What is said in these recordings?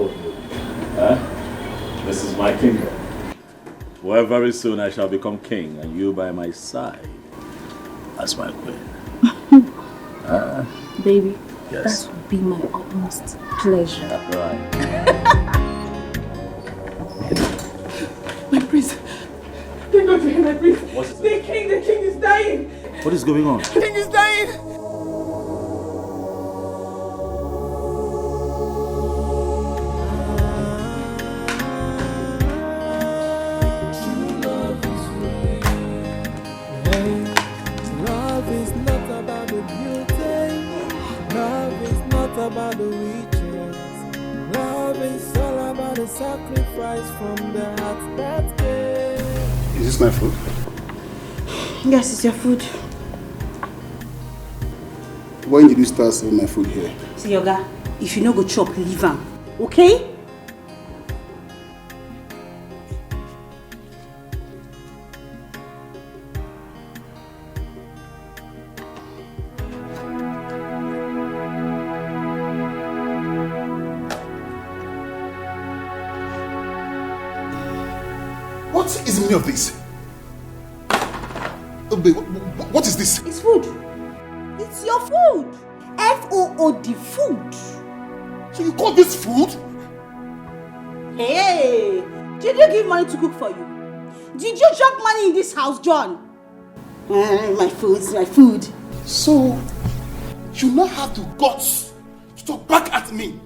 of you. This is my kingdom. Where very soon I shall become king and you by my side as my queen. Baby, yes. that would be my utmost pleasure. Right. My prince. Thank God for him, my prince. What is it? The king is dying. What is going on? The king is dying. About the riches. Love is all about the sacrifice from the heart that gave. Is this my food? Yes, it's your food. When did you start serving my food here? See, Yoga, if you no go chop, leave am. Okay? What is the meaning of this? Babe, what is this? It's food. It's your food. F-O-O-D, food. So you call this food? Hey, did you give money to cook for you? Did you drop money in this house, John? My food's my food. So, you now have the guts to talk back at me.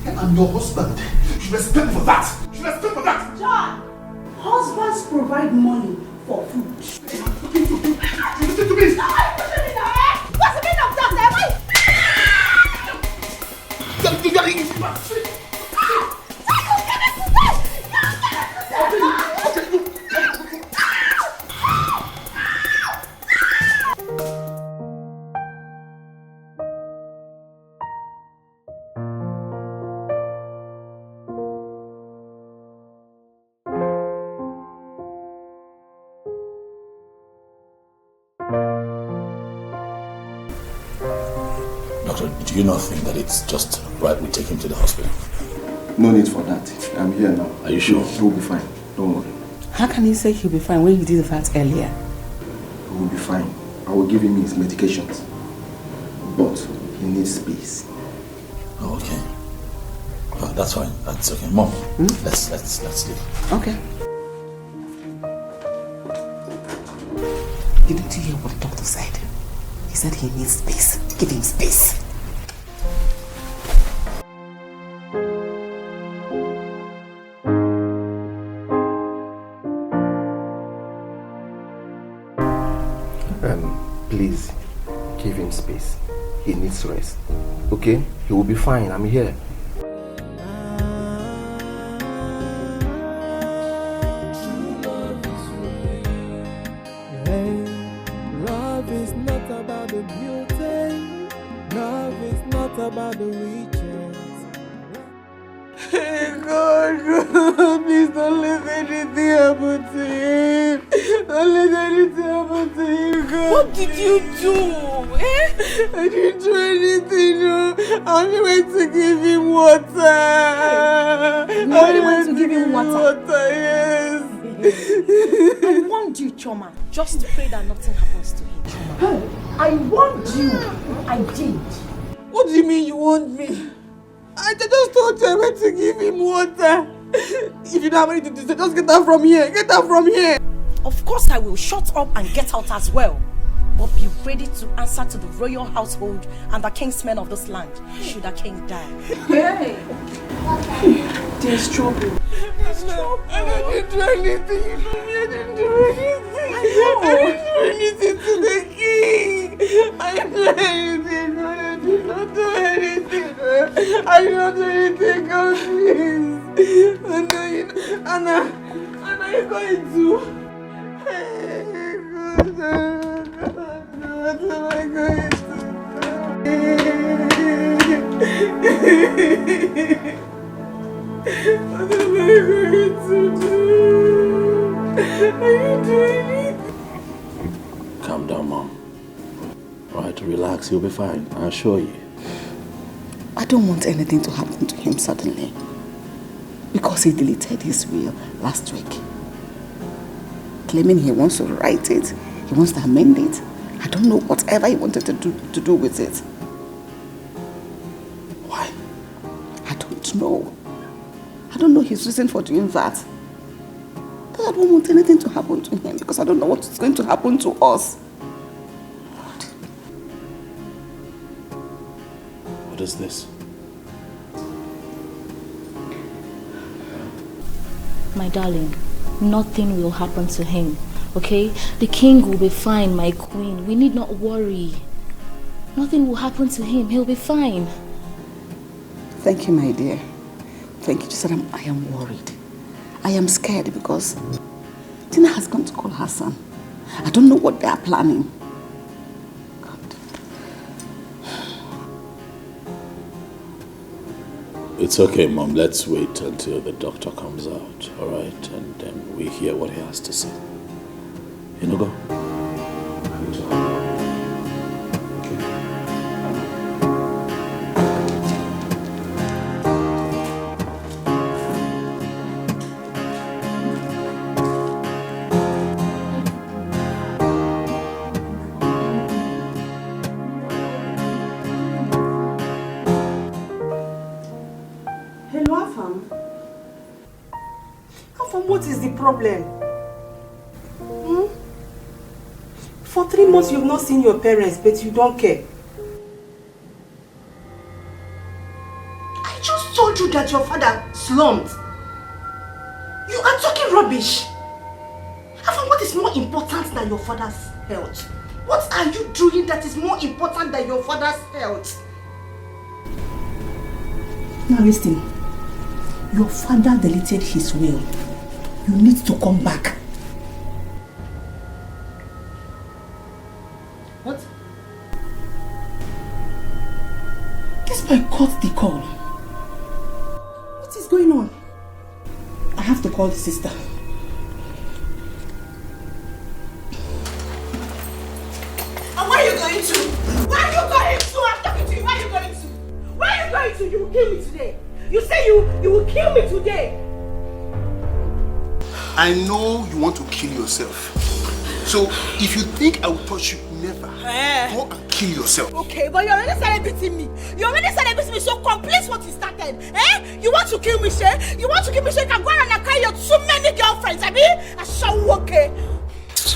And I'm your husband. You should respect me for that. You should respect me for that. John, husbands provide money for food. You listen to me. What's the meaning of that? Doctor, do you not think that it's just right we take him to the hospital? No need for that. I'm here now. Are you sure? He will be fine. Don't worry. How can you say he'll be fine when you did that earlier? He will be fine. I will give him his medications. But he needs space. Oh, okay. Oh, that's fine. That's okay. Mom, let's leave. Okay. Didn't you hear what the doctor said? He said he needs space. Give him space. Please, give him space. He needs rest. Okay? He will be fine. I'm here. Love is not about the beauty. Love is not about the riches. Hey God, please don't let anything happen to him. Don't let anything happen to him, God. What did you do? I didn't do anything, no. I only went to give him water. You only went to give him water? Yes. I warned you, Choma. Just pray that nothing happens to him, Choma. I warned you. I did. What do you mean you want me? I just told you I went to give him water. If you don't have anything to say, just get out from here. Get out from here. Of course I will. Shut up and get out as well. But be ready to answer to the royal household and the kingsmen of this land, should the king die. Hey! There's trouble. There's trouble. I didn't do anything. You know me, I didn't do anything. I didn't do anything to the king. I didn't do anything. I did not do anything. I did not do anything, God, please. Anna, you're going to... Hey, God. What am I going to do? What am I going to do? Are you doing it? Calm down, Mom. Alright, relax. You'll be fine. I assure you. I don't want anything to happen to him suddenly. Because he deleted his will last week. Claiming he wants to write it, he wants to amend it. I don't know whatever he wanted to do with it. Why? I don't know. I don't know his reason for doing that. I don't want anything to happen to him because I don't know what's going to happen to us. What is this? My darling, nothing will happen to him, okay? The king will be fine, my queen. We need not worry. Nothing will happen to him. He'll be fine. Thank you, my dear. Thank you. Just that I am worried. I am scared because Tina has gone to call her son. I don't know what they are planning. God. It's okay, Mom. Let's wait until the doctor comes out, all right? And then we hear what he has to say. You know, go. What is the problem? For 3 months you've not seen your parents, but you don't care. I just told you that your father slumped. You are talking rubbish. Afam, what is more important than your father's health? What are you doing that is more important than your father's health? Now listen. Your father deleted his will. You need to come back. What? This boy caught the call. What is going on? I have to call the sister. And where are you going to? Where are you going to? I'm talking to you. Where are you going to? Where are you going to? You will kill me today. You say you will kill me today. I know you want to kill yourself. So if you think I will touch you, never. Go and kill yourself. Okay, but you already started beating me. You already started beating me, so complete what you started. You want to kill me, Shay? You want to kill me so you can go around and carry your too many girlfriends, I shall okay.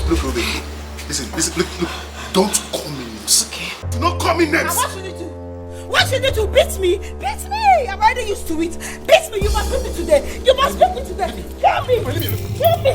Look, Ruby. Listen, look. Don't call me names. Okay. Do not call me names. Now what should you do? What should you do? Beat me? Beat me! I'm already used to it. Beat me! You must beat me today. You must beat me today. Kill me! Kill me!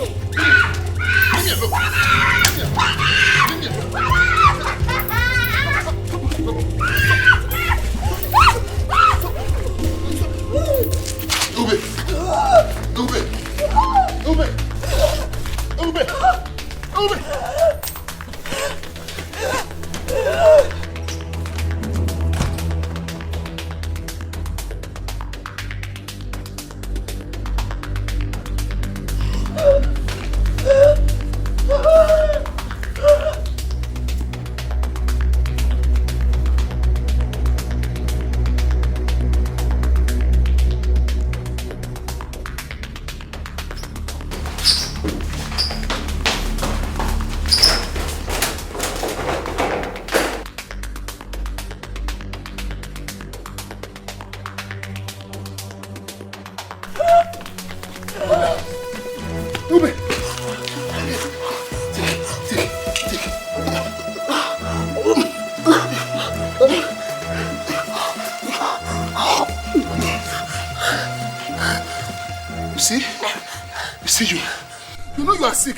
You know you are sick.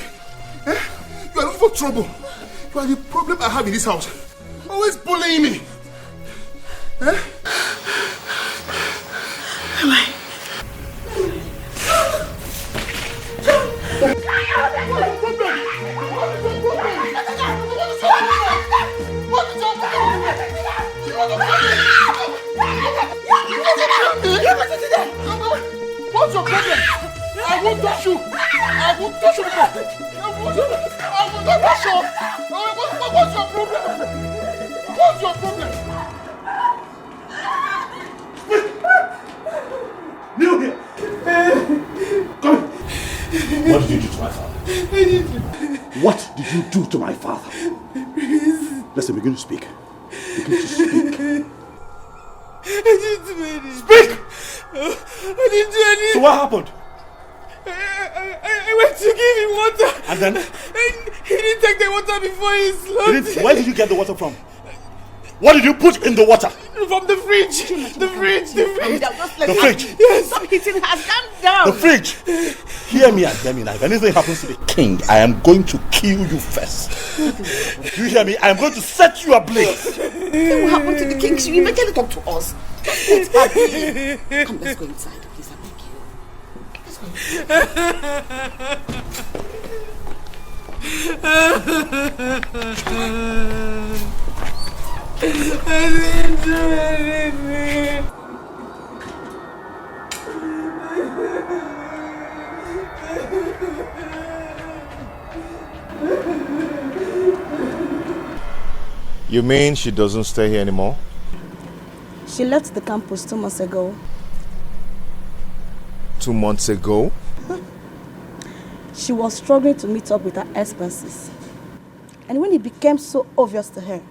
You are looking for trouble. You are the problem I have in this house. Always bullying me. Am I? What's your problem? I won't touch you. I won't touch you. I won't touch you. What's your problem? What's your problem? What did you do to my father? What did you do to my father? Listen, begin to speak. Begin to speak. I didn't do anything. Speak! I didn't do anything. So what happened? I went to give him water. And then? And he didn't take the water before he slumped. Where did you get the water from? What did you put in the water? From the fridge. The fridge. The fridge? Yes. Stop hitting her. Calm down. The fridge. Hear me and hear me now. If anything happens to the king, I am going to kill you first. You hear me? I am going to set you ablaze. What will happen to the king? She will eventually talk to us. Let's Come, let's go inside. Please, I beg you. Let's go inside. I didn't do anything. You mean she doesn't stay here anymore? She left the campus 2 months ago. 2 months ago? She was struggling to meet up with her expenses. And when it became so obvious to her,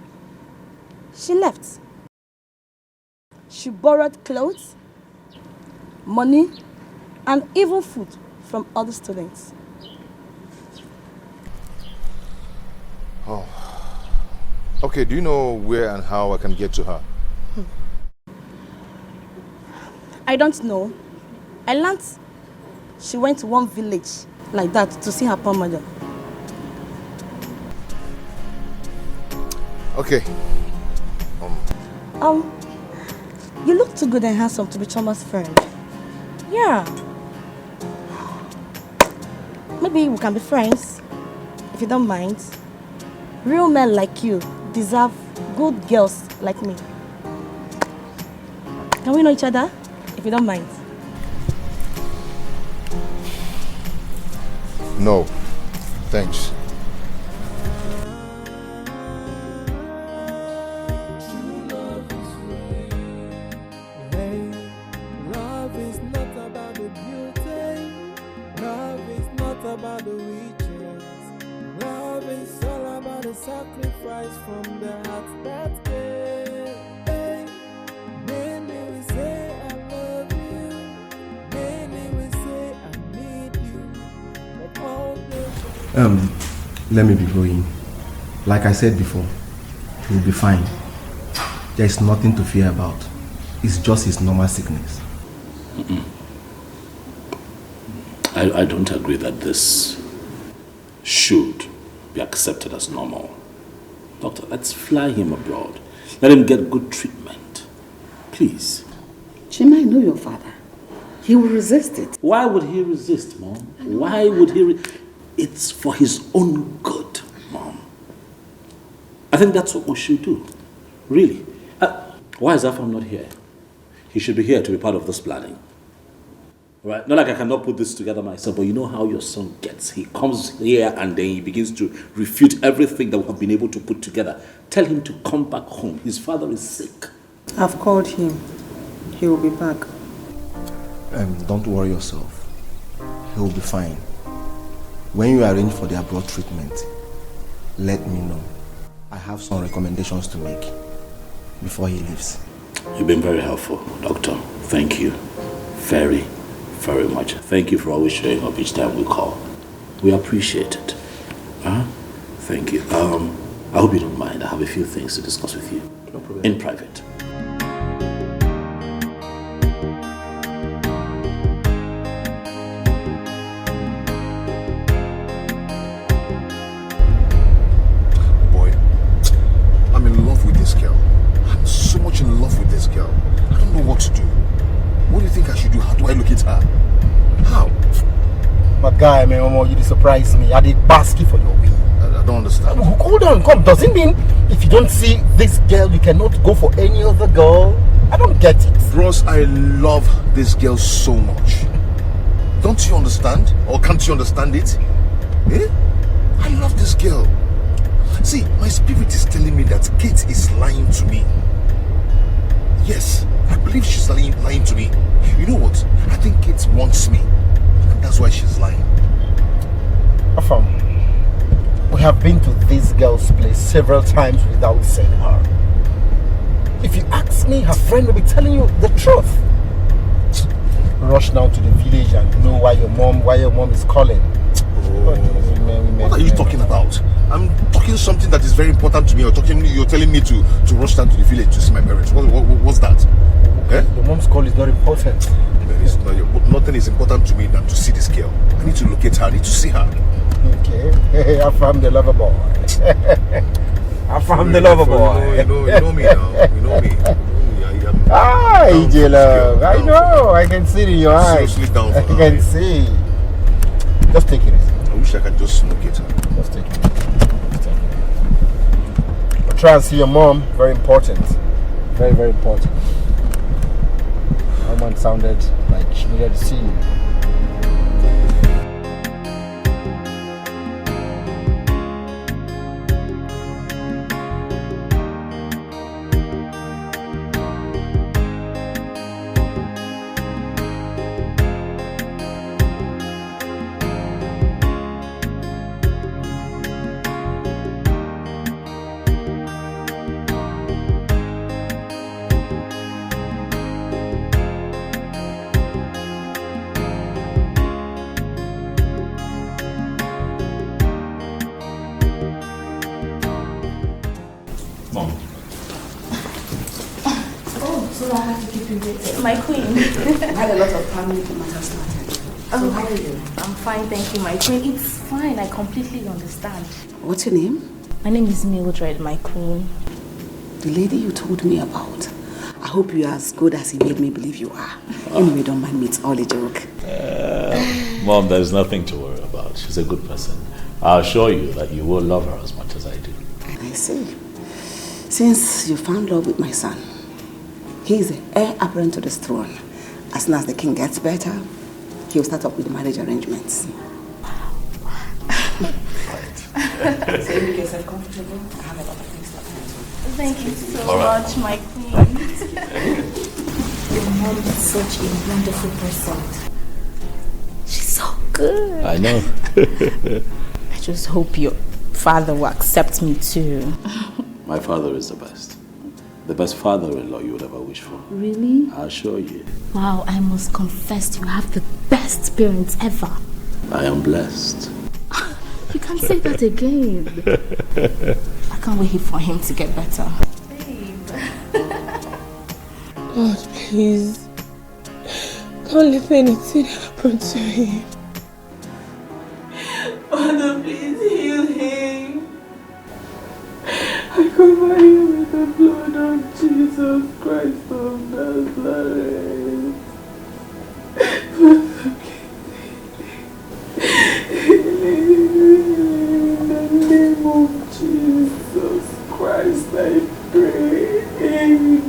she left. She borrowed clothes, money, and even food from other students. Oh. Okay, do you know where and how I can get to her? I don't know. I learned she went to one village like that to see her poor mother. Okay. You look too good and handsome to be Choma's friend. Yeah. Maybe we can be friends, if you don't mind. Real men like you deserve good girls like me. Can we know each other, if you don't mind? No, thanks. Love is not about the beauty. Love is not about the riches. Love is all about the sacrifice from the heart that gave. Many will say I love you. Many will say I need you. But all the Let me be going. Like I said before, he'll be fine. There's nothing to fear about. It's just his normal sickness. I don't agree that this should be accepted as normal. Doctor, let's fly him abroad. Let him get good treatment. Please. Chima, I know your father. He will resist it. Why would he resist, Mom? Why would he? It's for his own good, Mom. I think that's what we should do. Really. Why is Afam not here? He should be here to be part of this planning. Right? Not like I cannot put this together myself, but you know how your son gets. He comes here and then he begins to refute everything that we have been able to put together. Tell him to come back home. His father is sick. I've called him. He will be back. Don't worry yourself. He'll be fine. When you arrange for the abroad treatment, let me know. I have some recommendations to make before he leaves. You've been very helpful, Doctor. Thank you very, very much. Thank you for always showing up each time we call. We appreciate it. Thank you. I hope you don't mind. I have a few things to discuss with you. No problem. In private. Guy, man, you surprise me. I did basket for your win. I don't understand. Hold on, come. Does it mean if you don't see this girl, you cannot go for any other girl? I don't get it. Bros, I love this girl so much. Don't you understand? Or can't you understand it? Eh? I love this girl. See, my spirit is telling me that Kate is lying to me. Yes, I believe she's lying to me. You know what? I think Kate wants me. That's why she's lying. have been to this girl's place several times without seeing her. If you ask me, her friend will be telling you the truth. Rush down to the village and know why your mom is calling. What are you talking about? I'm talking something that is very important to me. You're telling me to rush down to the village to see my parents. What's that? Okay. Your mom's call is not important. Nothing is important to me than to see this girl. I need to locate her. I need to see her. Okay. I found the lover boy. I found the lover boy. You know me now. You know me. Ah, EJ love. I know. I can see it in your eyes. Seriously down for her. I can see. Just take it easy. I wish I could just locate her. Just take it. But try and see your mom. Very important. Very, very important. Her mom sounded like she needed to see you. My queen. I had a lot of family matters started. So how are you? I'm fine, thank you, my queen. It's fine, I completely understand. What's your name? My name is Mildred, my queen. The lady you told me about. I hope you're as good as he made me believe you are. Anyway, don't mind me, it's all a joke. Mom, there's nothing to worry about. She's a good person. I'll assure you that you will love her as much as I do. And I see. Since you found love with my son, he is the heir apparent to this throne. As soon as the king gets better, he'll start up with marriage arrangements. So you make yourself comfortable. I have a lot of things to attend to. Thank you so much, my queen. Your mom is such a wonderful person. She's so good. I know. I just hope your father will accept me too. My father is the best. The best father-in-law you would ever wish for. Really? I assure you. Wow, I must confess you have the best parents ever. I am blessed. You can't say that again. I can't wait for him to get better. God, please. Don't let anything happen to him. Father, please heal him. I cover you with the blood of Jesus Christ of Nazareth. Father, in the name of Jesus Christ, I pray. Amen.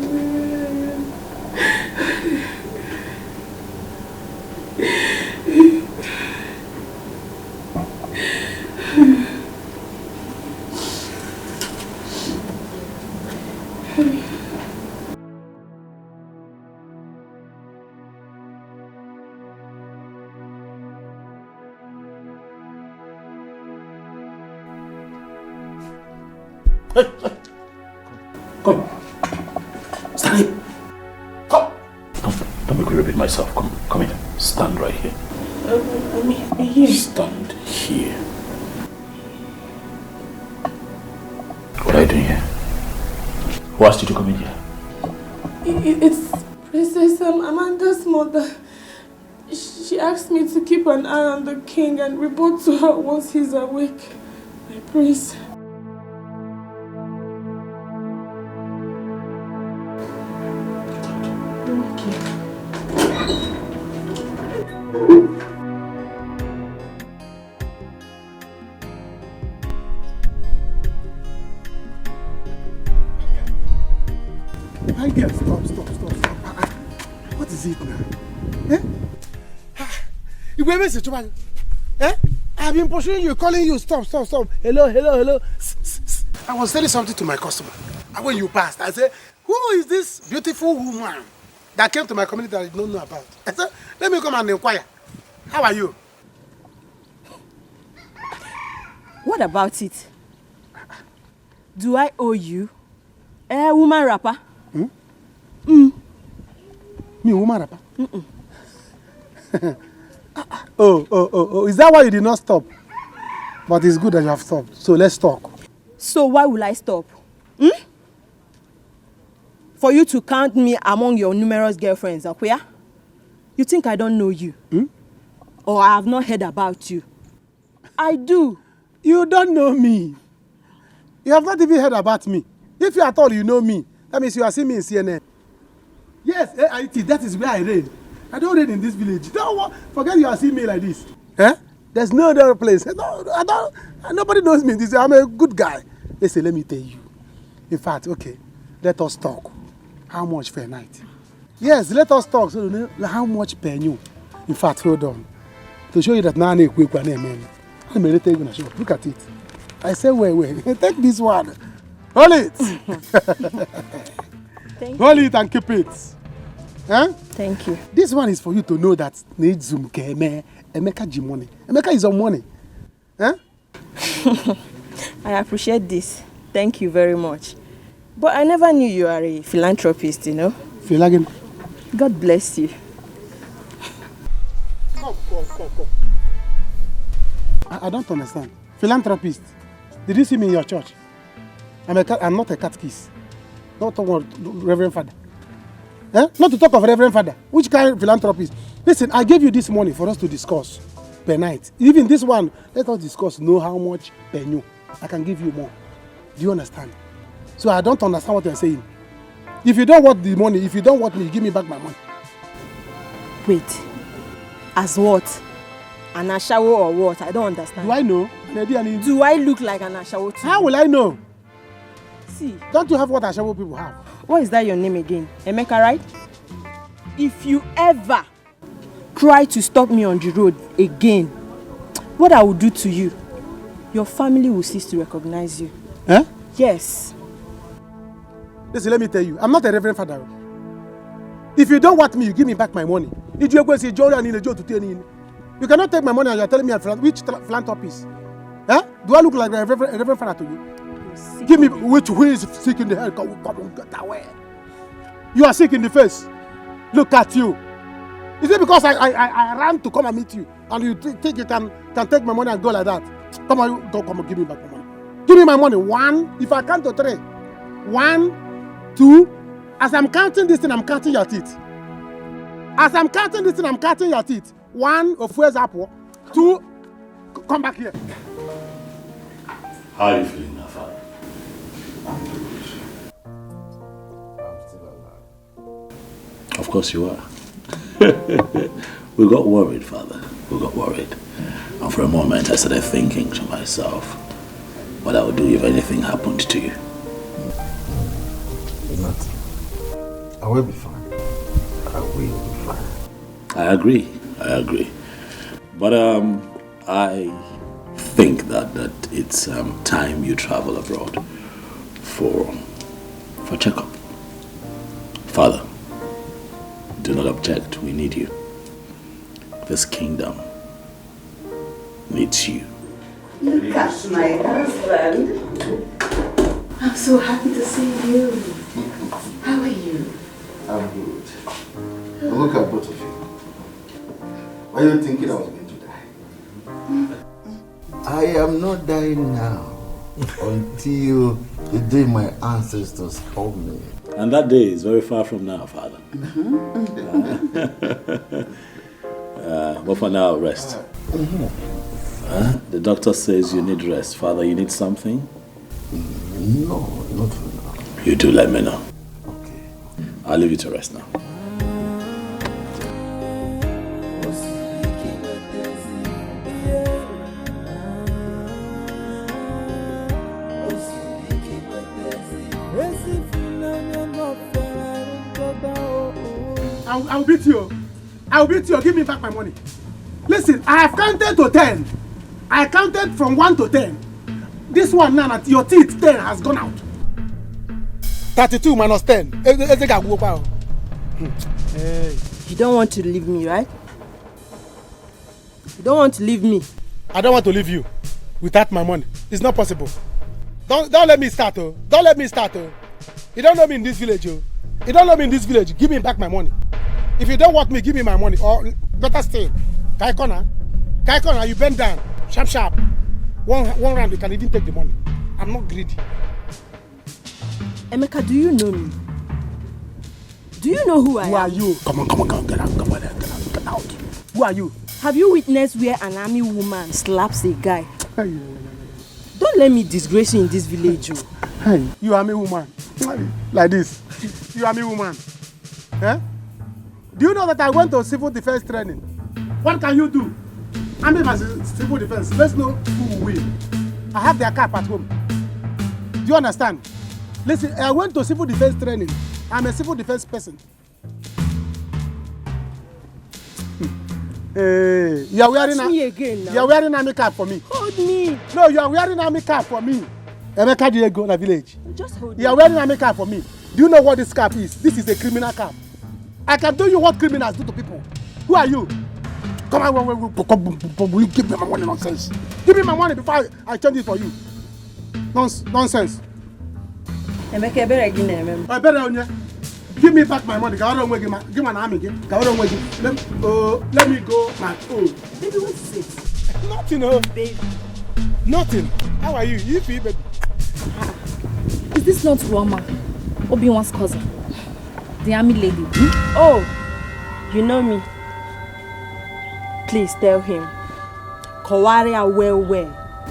Come. Stand here. Come. Don't make me repeat myself. Come here. Stand right here. I'm here. Stand here. What are you doing here? Who asked you to come in here? It's Princess Amanda's mother. She asked me to keep an eye on the king and report to her once he's awake. My prince. My girl, stop. What is it now? Eh? You were message, man. Eh? I've been pursuing you, calling you. Stop. Hello. I was telling something to my customer. And when you passed, I said, who is this beautiful woman that came to my community that I don't know about? I said, let me come and inquire. How are you? What about it? Do I owe you? Woman rapper? Me, woman rapper? Oh, is that why you did not stop? But it's good that you have stopped. So let's talk. So why will I stop? For you to count me among your numerous girlfriends, Akuya? You think I don't know you? Or I have not heard about you? I do. You don't know me. You have not even heard about me. If you at all you know me, that means you are seeing me in CNN. Yes, AIT, that is where I reign. I don't reign in this village. Don't forget you are seeing me like this. There's no other place. Nobody knows me. I'm a good guy. Listen, let me tell you. In fact, okay, let us talk. How much per night? Yes, let us talk. So you know how much per new? In fact, hold on. To show you that now I'm quick one, man. I'm going to show. Look at it. I say, wait. Take this one. Hold it. Hold it and keep it. Thank you. This one is for you to know that need Zoom Emeka G money. Emeka is on money. I appreciate this. Thank you very much. But I never knew you are a philanthropist, you know. Philagen. God bless you. Come. I don't understand. Philanthropist. Did you see me in your church? I'm not a catechist. Not talk about Reverend Father. Not to talk of Reverend Father. Which kind of philanthropist? Listen, I gave you this money for us to discuss per night. Even this one, let us discuss, know how much per new. I can give you more. Do you understand? So I don't understand what you're saying. If you don't want the money, if you don't want me, give me back my money. Wait. As what? An ashawo or what? I don't understand. Do I know? Do I look like an ashawo to you? How will I know? See. Don't you have what ashawo people have? What is that your name again? Emeka, right? If you ever try to stop me on the road again, what I will do to you, your family will cease to recognize you. Yes. Listen, let me tell you, I'm not a Reverend Father. If you don't want me, you give me back my money. You cannot take my money and you're telling me which philanthropist? Do I look like a Reverend Father to you? Give me who is sick in the head. Come on, get away. You are sick in the face. Look at you. Is it because I ran to come and meet you and you think you can take my money and go like that? Come on, give me back my money. Give me my money. 1, if I count to 3. 1, 2. As I'm counting this thing, I'm counting your teeth. As I'm counting this thing, I'm counting your teeth. 1, of where's apple? 2, come back here. How are you feeling now, Father? I'm still alive. Of course you are. We got worried, Father. We got worried. And for a moment, I started thinking to myself what I would do if anything happened to you. Nothing. I will be fine. I will be fine. I agree. But I think that it's time you travel abroad for checkup. Father, do not object. We need you. This kingdom needs you. Look at my husband. I'm so happy to see you. How are you? I'm good. Now look at both of you. Why are you thinking I was going to die? I am not dying now until the day my ancestors called me. And that day is very far from now, Father. But for now, rest. The doctor says you need rest. Father, you need something? No, not for now. You do let me know. Okay. I'll leave you to rest now. I'll beat you. I'll beat you. Give me back my money. Listen, I have counted to 10. I counted from 1 to 10. This one now, your teeth 10 has gone out. 32 minus 10. Hey. You don't want to leave me, right? You don't want to leave me. I don't want to leave you without my money. It's not possible. Don't let me start, oh. Don't let me start, oh. You don't know me in this village, oh. You don't know me in this village. Give me back my money. If you don't want me, give me my money. Or better still, Kaikona, you bend down. Sharp, sharp. One round, you can even take the money. I'm not greedy. Emeka, do you know me? Do you know who I am? Who are you? Come on, get out. Who are you? Have you witnessed where an army woman slaps a guy? Don't let me disgrace you in this village, oh. Hey, you army woman. Like this. You army woman. Eh? Do you know that I went to civil defense training? What can you do? Army versus civil defense. Let's know who will win. I have their cap at home. Do you understand? Listen, I went to civil defense training. I'm a civil defense person. Hey, you are wearing army cap for me. Hold me. No, you are wearing army cap for me. Emeka Diego in the village. Just hold You are wearing army cap for me. Do you know what this cap is? This is a criminal cap. I can tell you what criminals do to people. Who are you? Come on, will you give me my money? Nonsense. Give me my money before I change it for you. Nonsense. Emeka, I better give me back my money. Give me an army. Let me go my own. Baby, what's it? Nothing, oh. Baby. Nothing. How are you? You feel, baby? Is this not Roma, Obi-Wan's cousin? The army lady? Oh, you know me. Please tell him. Kawaria well.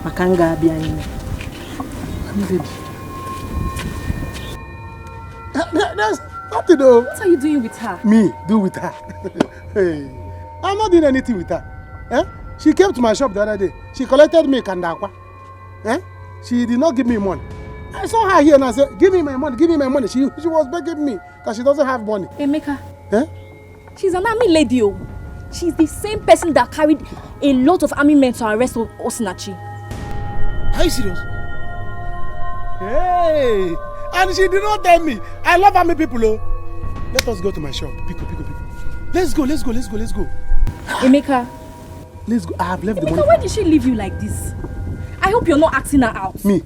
Makanga Abiani. Army lady. There's nothing, though. What are you doing with her? Me? Do with her? Hey, I'm not doing anything with her. Eh? She came to my shop the other day. She collected milk and aqua. Eh? She did not give me money. I saw her here and I said, give me my money. She was begging me that she doesn't have money. Emeka. Eh? She's an army lady, oh. She's the same person that carried a lot of army men to arrest Osinachi. Are you serious? Hey! And she did not tell me. I love army people, oh. Let us go to my shop. Pico. Let's go. Emeka. Let's go. I have left the money. Emeka, why did she leave you like this? I hope you're not asking her out. Me?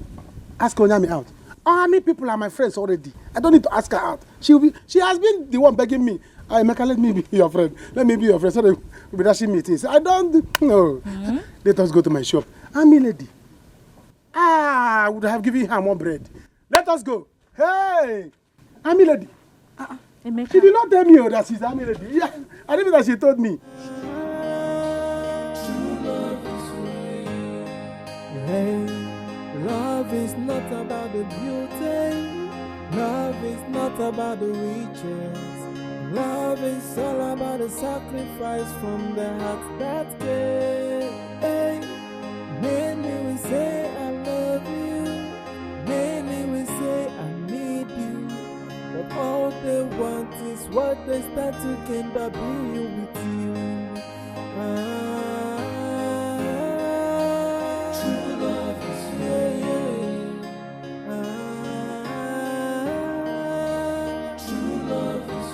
Ask Onyami out. Army people are my friends already. I don't need to ask her out. She has been the one begging me. Emeka, let me be your friend. Let me be your friend so that we'll be dashing meetings. I don't know. Let us go to my shop. Army lady. I would have given her more bread. Let us go. Hey! Army lady. Emeka. She did not tell me that she's army lady. Yeah, I didn't know that she told me. Hey, love is not about the beauty. Love is not about the riches. Love is all about the sacrifice from the heart that cares. Hey, many will say I love you. Many will say I need you. But all they want is what they start to gain by being with you. True love is true love is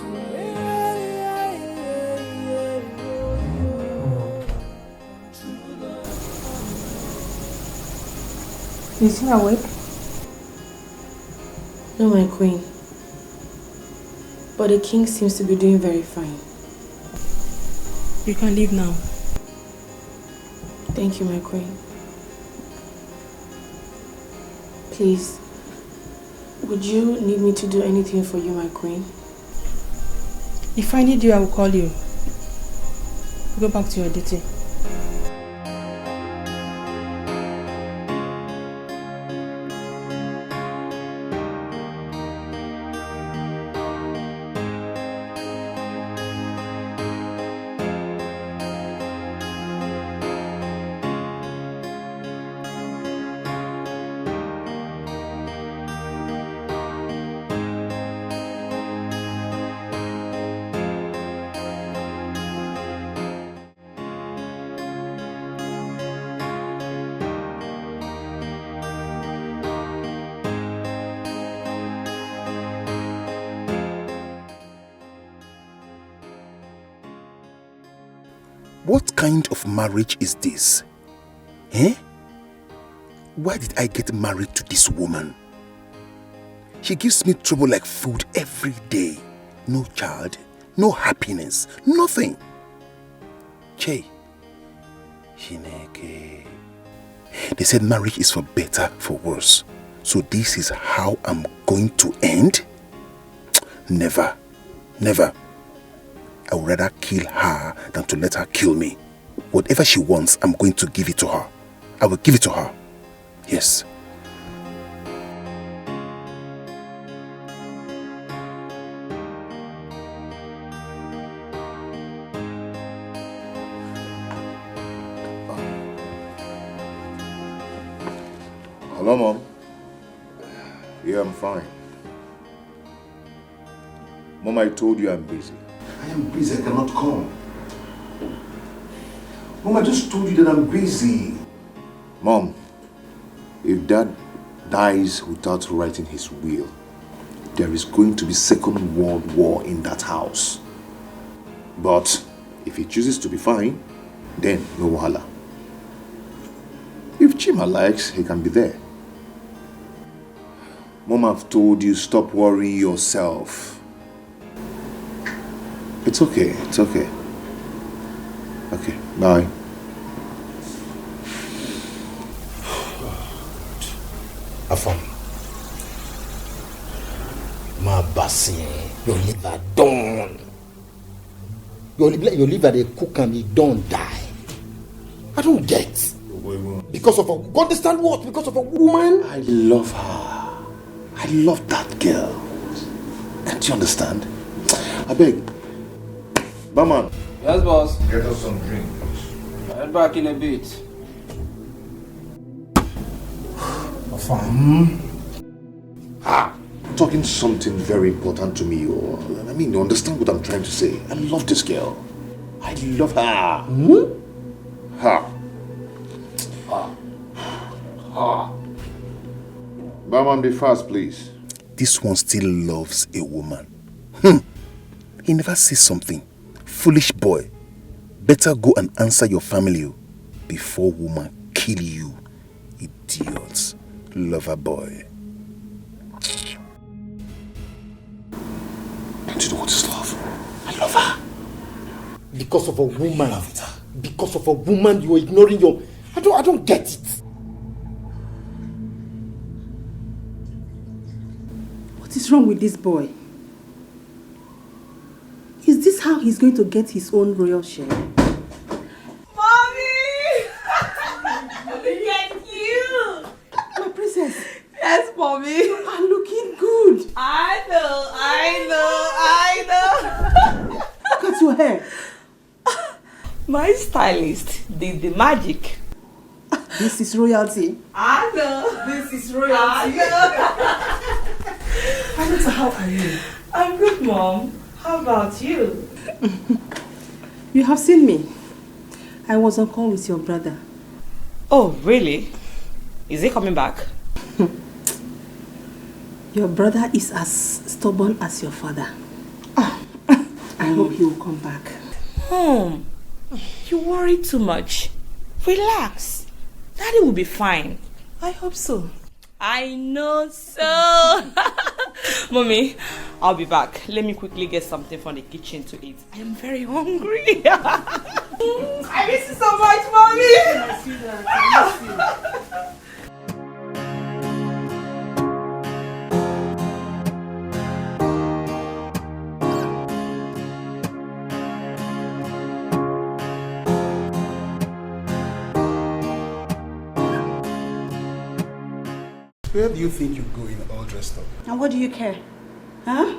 Is he awake? No, my queen. But the king seems to be doing very fine. You can leave now. Thank you, my queen. Please, would you need me to do anything for you, my queen? If I need you, I will call you. Go back to your duty. What kind of marriage is this? Eh? Why did I get married to this woman? She gives me trouble like food every day. No child, no happiness, nothing. Che, Shineke. They said marriage is for better, for worse. So this is how I'm going to end? Never, never. I would rather kill her than to let her kill me. Whatever she wants, I'm going to give it to her. I will give it to her. Yes. Hello, Mom. Yeah, I'm fine. Mom, I told you I'm busy. I am busy, I cannot come. Mom, I just told you that I'm busy. Mom, if Dad dies without writing his will, there is going to be Second World War in that house. But if he chooses to be fine, then no wahala. If Chima likes, he can be there. Mom, I've told you, stop worrying yourself. It's okay, it's okay. Okay, bye. Afam. My bassy, your liver done. Your liver they cook and you don't die. I don't get. Because of a, you understand what? Because of a woman? I love her. I love that girl. Can't you understand? I beg. Barman. Yes, boss. Get us some drink, please. I'll head back in a bit. I'm talking something very important to me. Or, I mean, you understand what I'm trying to say. I love this girl. I love her. Ha. Barman, be fast, please. This one still loves a woman. He never says something. Foolish boy. Better go and answer your family before woman kill you. Idiots. Lover boy. Don't you know what is love? I love her. Because of a woman. Because of a woman, you are ignoring your... I don't get it. What is wrong with this boy? Is this how he's going to get his own royal share? Mommy! Look at you! My princess. Yes, Mommy. You are looking good. I know. Look at your hair. My stylist did the magic. This is royalty. I know. This is royalty. Anita, how are you? I'm good, Mom. How about you? You have seen me. I was on call with your brother. Oh, really? Is he coming back? Your brother is as stubborn as your father. I hope he will come back. You worry too much. Relax. Daddy will be fine. I hope so. I know so. Mommy, I'll be back. Let me quickly get something from the kitchen to eat. I am very hungry. I miss you so much, Mommy. I see that. I miss you. Where do you think you're going all dressed up? And what do you care? Huh?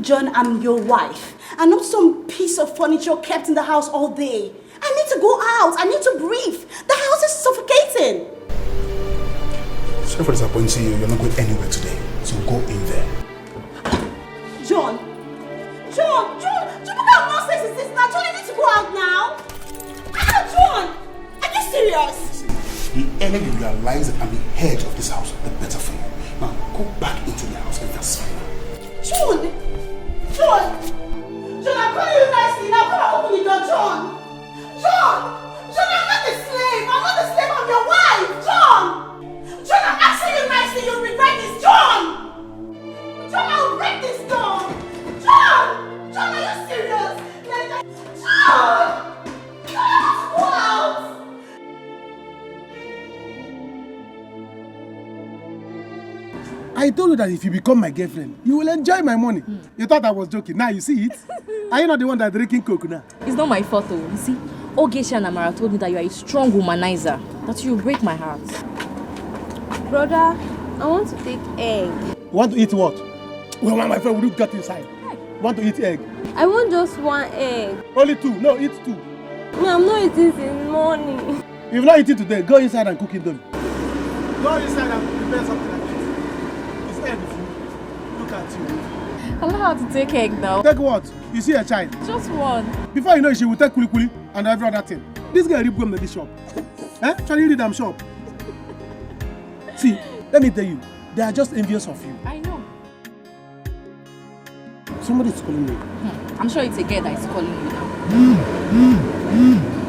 John, I'm your wife. I'm not some piece of furniture kept in the house all day. I need to go out. I need to breathe. The house is suffocating. Sorry for disappointing you. You're not going anywhere today. So go in there. John, what kind of nonsense is this now? John, I need to go out now. John, are you serious? The earlier you realize that I'm the head of this house, the better for you. Now, go back into the house and that's fine. John, I'm calling you nicely. Now come and open the door, John, I'm not a slave. I'm not a slave. I'm your wife, John. I told you that if you become my girlfriend, you will enjoy my money. You thought I was joking. Now you see it. Are you not the one that's drinking coke now? It's not my fault though. You see, Ogesha and Amara told me that you are a strong womanizer. That you will break my heart. Brother, I want to take egg. You want to eat what? Well, my friend, will you get inside? You want to eat egg? I want just one egg. Only 2. No, eat 2. No, I'm not eating since morning. If you're not eating today, go inside and cook it done. Go inside and prepare something like this. It's egg food. Look at you. I know how to take egg now. Take what? You see a child? Just one. Before you know it, she will take kuli and every other thing. This girl rip the shop. Trying to read them shop. See, let me tell you, they are just envious of you. I know. Somebody is calling me. I'm sure it's a girl that is calling you now.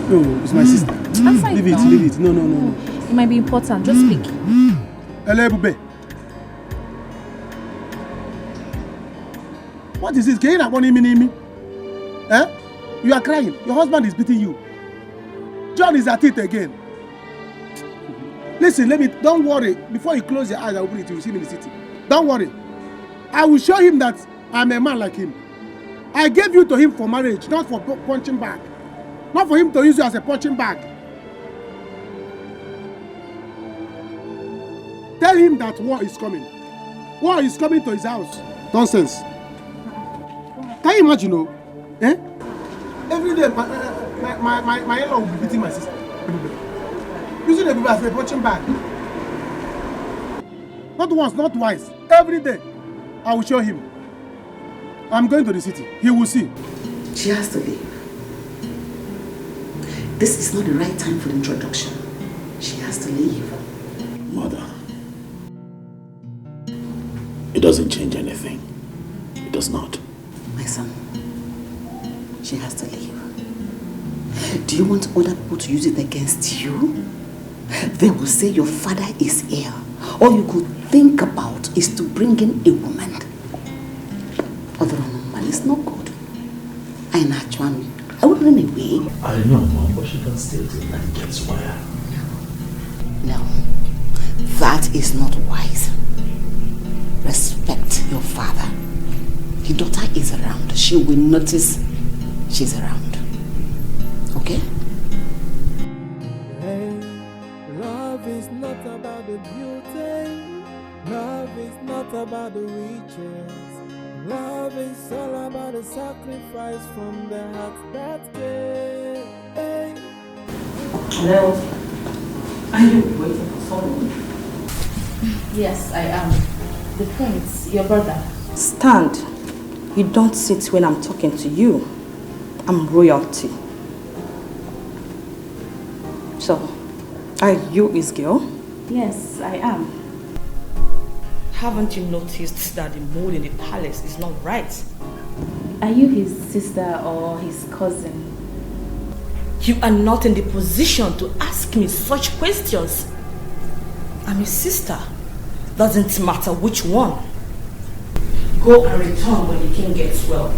No, it's my sister. Leave it, leave it. No. It might be important. Just speak. Hello, Bube. What is this? Can you not want me? You are crying. Your husband is beating you. John is at it again. Listen, don't worry. Before you close your eyes, I will open it. You will see me in the city. Don't worry. I will show him that I'm a man like him. I gave you to him for marriage, not for punching bag. Not for him to use you as a punching bag. Tell him that war is coming. War is coming to his house. Nonsense. Can you imagine, Every day, my in-law will be beating my sister. Using the people as a punching bag. Not once, not twice. Every day, I will show him. I'm going to the city. He will see. She has to leave. This is not the right time for the introduction. She has to leave. Mother, it doesn't change anything. It does not. My son, she has to leave. Do you want other people to use it against you? They will say your father is ill. All you could think about is to bring in a woman. Other woman is not good. I would run away. I know, Mom, but she can still do that. That's why. No, that is not wise. Respect your father. Your daughter is around. She will notice she's around. Okay? Hey, love is not about the beauty. Love is not about the riches. Love is all about the sacrifice from the heart that gave. Hey. Hello? Are you waiting for someone? Yes, I am. The prince, your brother. Stand. You don't sit when I'm talking to you. I'm royalty. So, are you his girl? Yes, I am. Haven't you noticed that the mood in the palace is not right? Are you his sister or his cousin? You are not in the position to ask me such questions. I'm his sister. Doesn't matter which one. Go and return when the king gets well.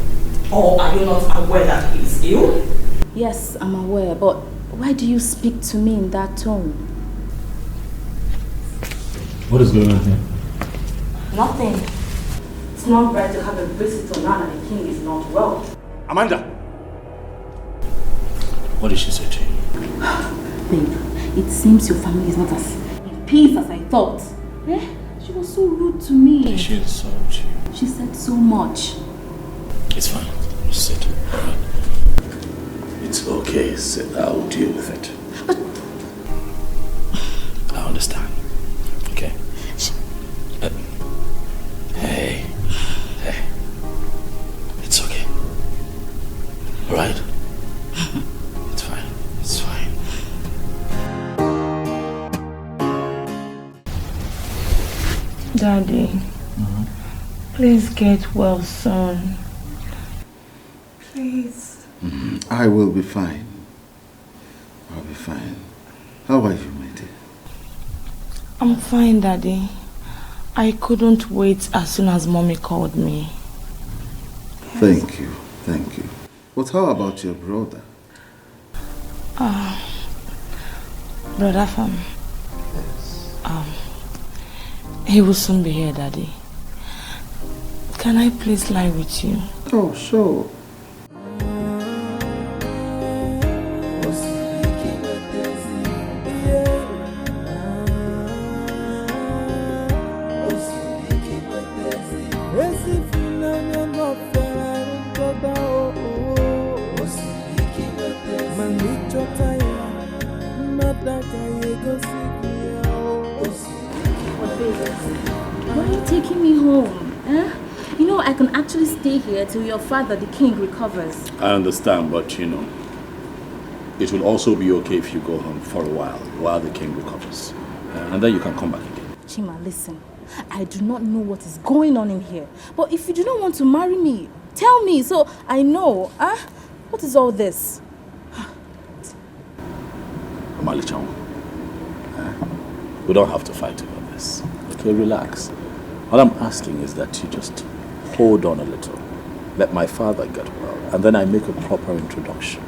Or are you not aware that he is ill? Yes, I'm aware, but why do you speak to me in that tone? What is going on here? Nothing. It's not right to have a visitor now that the king is not well. Amanda! What did she say to you? Babe, it seems your family is not as in peace as I thought. She was so rude to me. Did she insult you? She said so much. It's fine. Just sit. Alright. It's okay. Sit. I'll deal with it. But I understand. Okay? Hey. It's okay. Alright? It's fine. It's fine. Daddy, please get well soon. Please. I will be fine. I'll be fine. How are you, my dear? I'm fine, Daddy. I couldn't wait as soon as Mommy called me. Thank you. Thank you. But how about your brother? Brother Fam. He will soon be here, Daddy. Can I please lie with you? Oh, sure. Why are you taking me home? Eh? You know, I can actually stay here till your father, the king, recovers. I understand, but you know, it will also be okay if you go home for a while the king recovers. And then you can come back again. Chima, listen. I do not know what is going on in here. But if you do not want to marry me, tell me so I know. What is all this? Amali Chang, we don't have to fight over this. Okay, relax. All I'm asking is that you just hold on a little. Let my father get well, and then I make a proper introduction.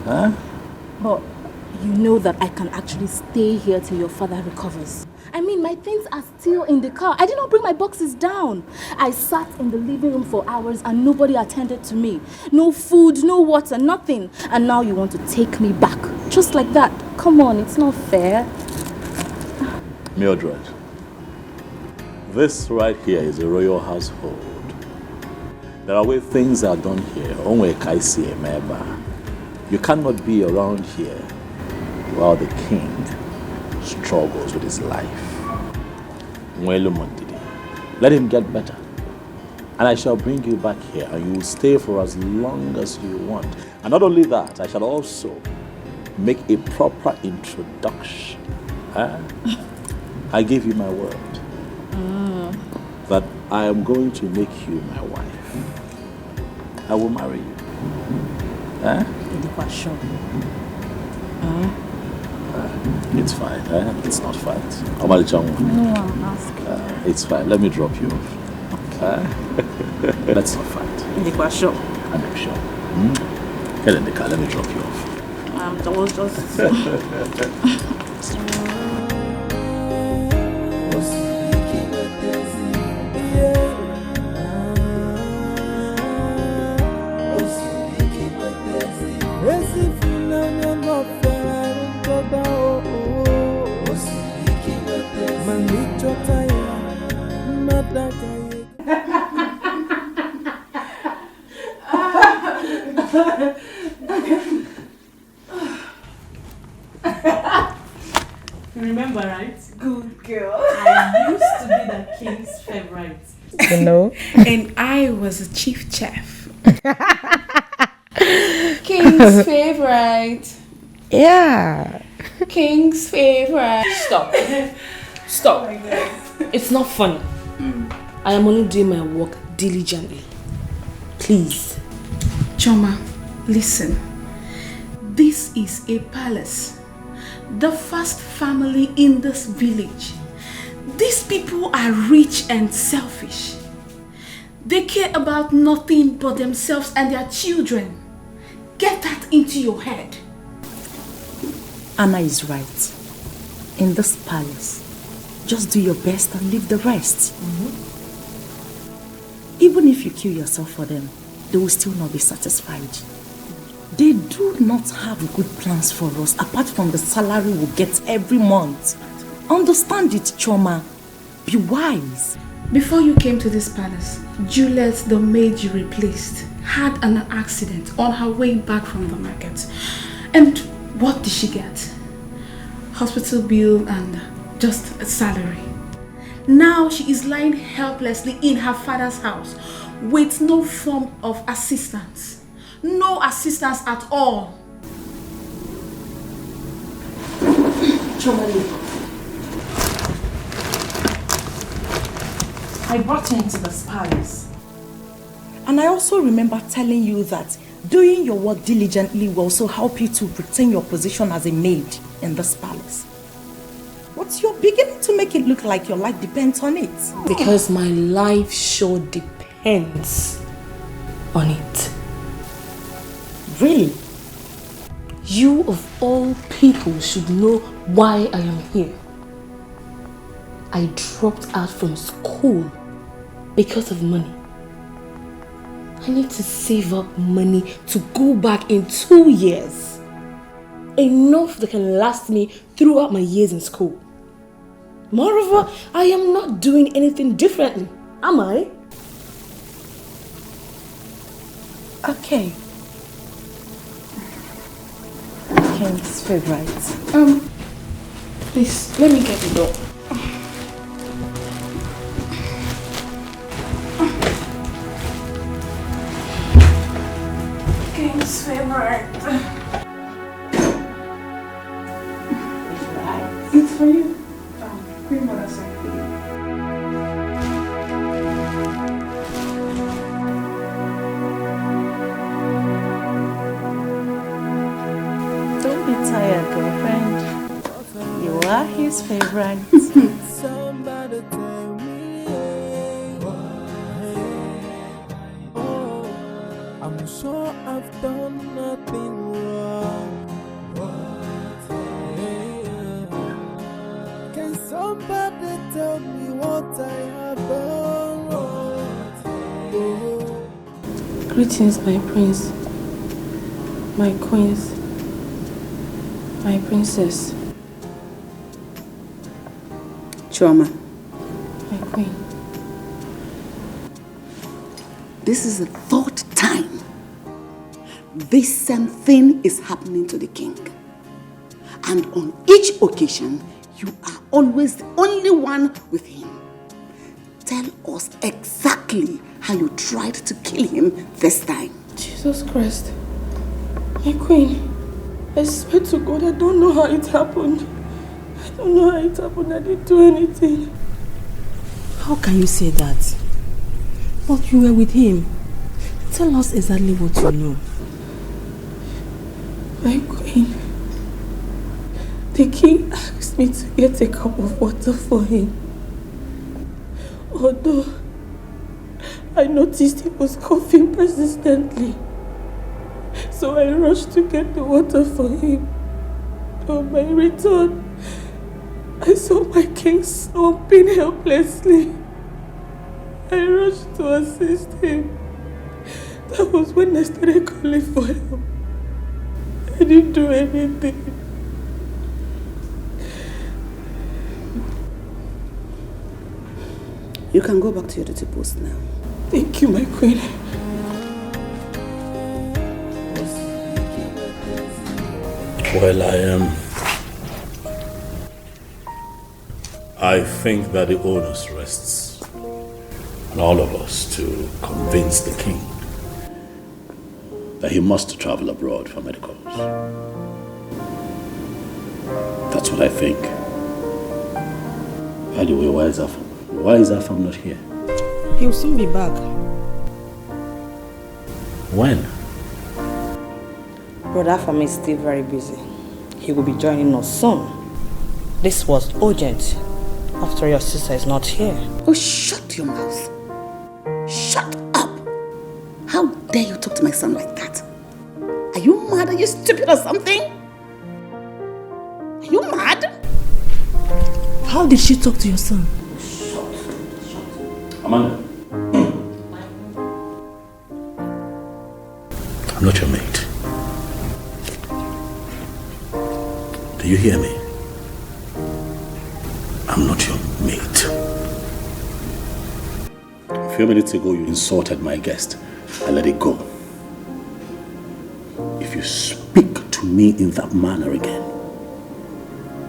But you know that I can actually stay here till your father recovers. I mean, my things are still in the car. I did not bring my boxes down. I sat in the living room for hours and nobody attended to me. No food, no water, nothing. And now you want to take me back. Just like that. Come on, it's not fair. Mildred, this right here is a royal household. There are ways things are done here. You cannot be around here while the king struggles with his life. Let him get better. And I shall bring you back here and you will stay for as long as you want. And not only that, I shall also make a proper introduction. I give you my word that I am going to make you my wife. I will marry you. It's fine. It's not fight. No, I'm asking. It's fine. Let me drop you off. Let's not fight. I'm sure. Get in the car. Let me drop you off. That was just... Remember, right? Good girl. I used to be the king's favorite. You know? And I was a chief chef. King's favorite. Yeah. King's favorite. Stop. Stop. Oh my God. It's not funny. I am only doing my work diligently. Please. Choma, listen. This is a palace. The first family in this village. These people are rich and selfish. They care about nothing but themselves and their children. Get that into your head. Anna is right. In this palace, just do your best and leave the rest. Even if you kill yourself for them, they will still not be satisfied. They do not have good plans for us apart from the salary we get every month. Understand it, Choma. Be wise. Before you came to this palace, Juliet, the maid you replaced, had an accident on her way back from the market. And what did she get? Hospital bill and just a salary. Now she is lying helplessly in her father's house with no form of assistance. No assistance at all. Chomali, I brought you into this palace. And I also remember telling you that doing your work diligently will also help you to retain your position as a maid in this palace. But you're beginning to make it look like your life depends on it. Because my life sure depends on it. Really? You of all people should know why I am here. I dropped out from school because of money. I need to save up money to go back in 2 years. Enough that can last me throughout my years in school. Moreover, I am not doing anything differently, am I? Okay. King's favorite. Please, let me get the door. King's favorite. It's for you. Queen Mother sent for you. Don't be tired, girlfriend. You are his favorite. Somebody tell me I'm sure I've done nothing wrong. Can somebody tell me what I have done wrong? Greetings, my prince, my queens, my princess, Chioma, my queen. this is the third time this same thing is happening to the king. And on each occasion, you are always the only one with him. Tell us exactly how you tried to kill him this time. Jesus Christ. My queen, I swear to God, I don't know how it happened. I don't know how it happened. I didn't do anything. How can you say that? But you were with him. Tell us exactly what you know. My queen, the king asked me to get a cup of water for him. Although I noticed he was coughing persistently. So I rushed to get the water for him. On my return, I saw my king slumping helplessly. I rushed to assist him. That was when I started calling for help. I didn't do anything. You can go back to your duty post now. Thank you, my queen. Well, I think that the onus rests on all of us to convince the king that he must travel abroad for medicals. That's what I think. By the way, why is Afam not here? He'll soon be back. When? Brother Afam is still very busy. He will be joining us soon. This was urgent after your sister is not here. Oh, shut your mouth. Shut up. How dare you talk to my son like that? Are you mad? Are you stupid or something? Are you mad? How did she talk to your son? Amanda. I'm not your mate. Do you hear me? I'm not your mate. A few minutes ago, you insulted my guest. I let it go. If you speak to me in that manner again,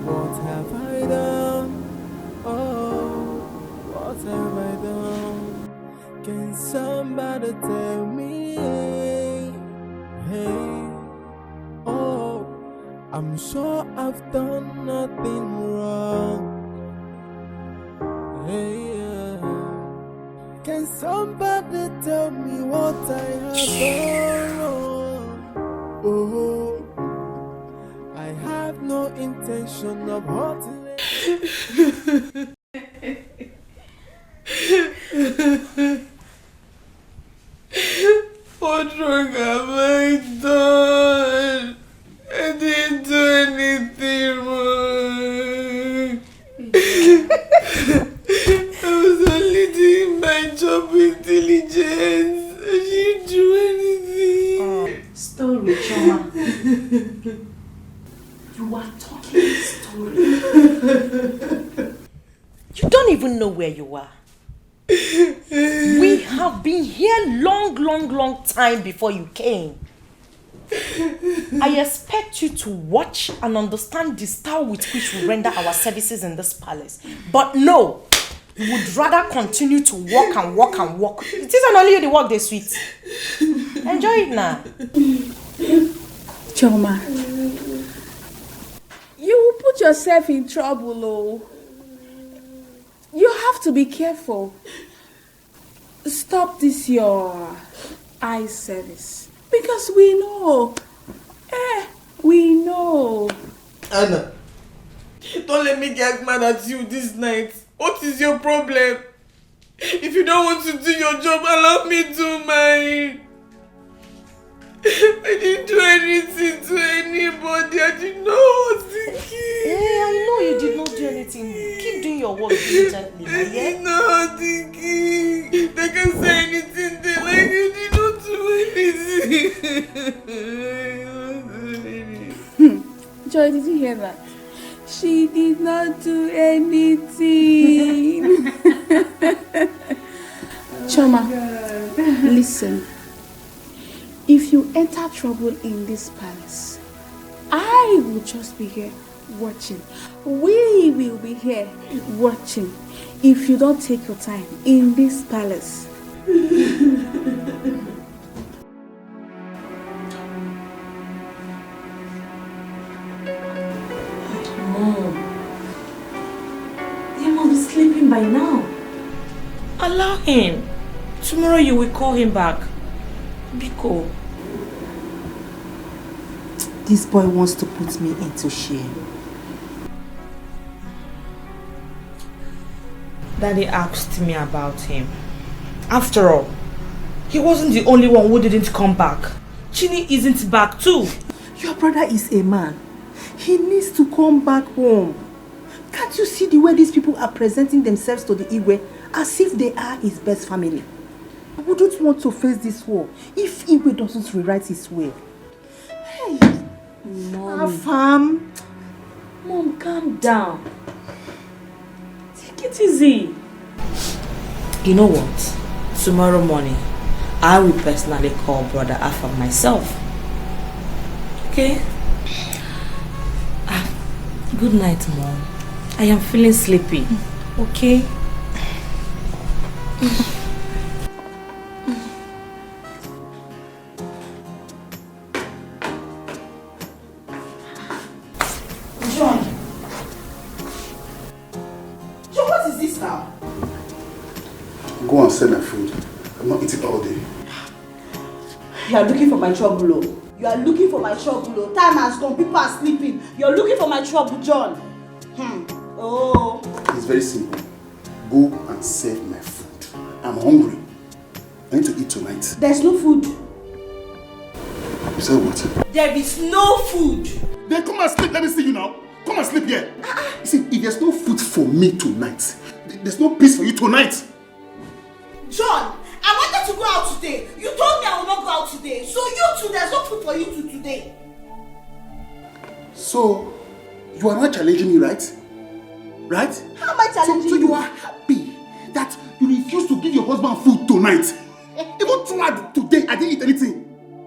What have I done? Oh, what have I done? Can somebody tell me? Hey, oh, I'm sure I've done nothing wrong. Hey, can somebody tell me what I have done wrong? Oh, I have no intention of hurting it. What wrong have I done? I didn't do anything wrong. Yes, I didn't do anything. Story, Choma. You are talking story. You don't even know where you are. We have been here long time before you came. I expect you to watch and understand the style with which we render our services in this palace. But no, you would rather continue to walk and walk and walk. It isn't only you the walk they sweet. Enjoy it now. Choma, you will put yourself in trouble, oh. You have to be careful. Stop this your eye service. Because we know. We know. Anna, don't let me get mad at you this night. What is your problem? If you don't want to do your job, allow me to mine. I didn't do anything to anybody. I did not hurt the kid. Hey, I know you did not do anything. Keep doing your work diligently. I did not hurt the kid. They can say anything they like. You did not do anything. Joy, did you hear that? She did not do anything. Choma, listen. If you enter trouble in this palace, I will just be here watching. We will be here watching. If you don't take your time in this palace. Mom, he must be sleeping by now. Allow him. Tomorrow you will call him back. Biko. This boy wants to put me into shame. Daddy asked me about him. After all, he wasn't the only one who didn't come back. Chini isn't back too. Your brother is a man. He needs to come back home. Can't you see the way these people are presenting themselves to the Igwe as if they are his best family? I wouldn't want to face this war if Igwe doesn't rewrite his will. Hey, Mom. Afam. Mom, calm down. Take it easy. You know what? Tomorrow morning, I will personally call Brother Afam myself. Okay? Good night, Mom. I am feeling sleepy. Okay? John, what is this now? Go and sell my food. I'm not eating all day. You are looking for my trouble, oh. You are looking for my trouble, oh. Time has gone, people are sleeping. You are looking for my trouble, John. Oh. It's very simple. Go and sell my food. I'm hungry. I need to eat tonight. There's no food. You said what? There is no food. Then come and sleep. Let me see you now. Come and sleep here. You see, if there's no food for me tonight, there's no peace for you tonight. John, I wanted to go out today. You told me I will not go out today. So you too, there's no food for you too today. So, you are not challenging me, right? Right? How am I challenging you? So you are happy that you refuse to give your husband food tonight. Even throughout today, I didn't eat anything.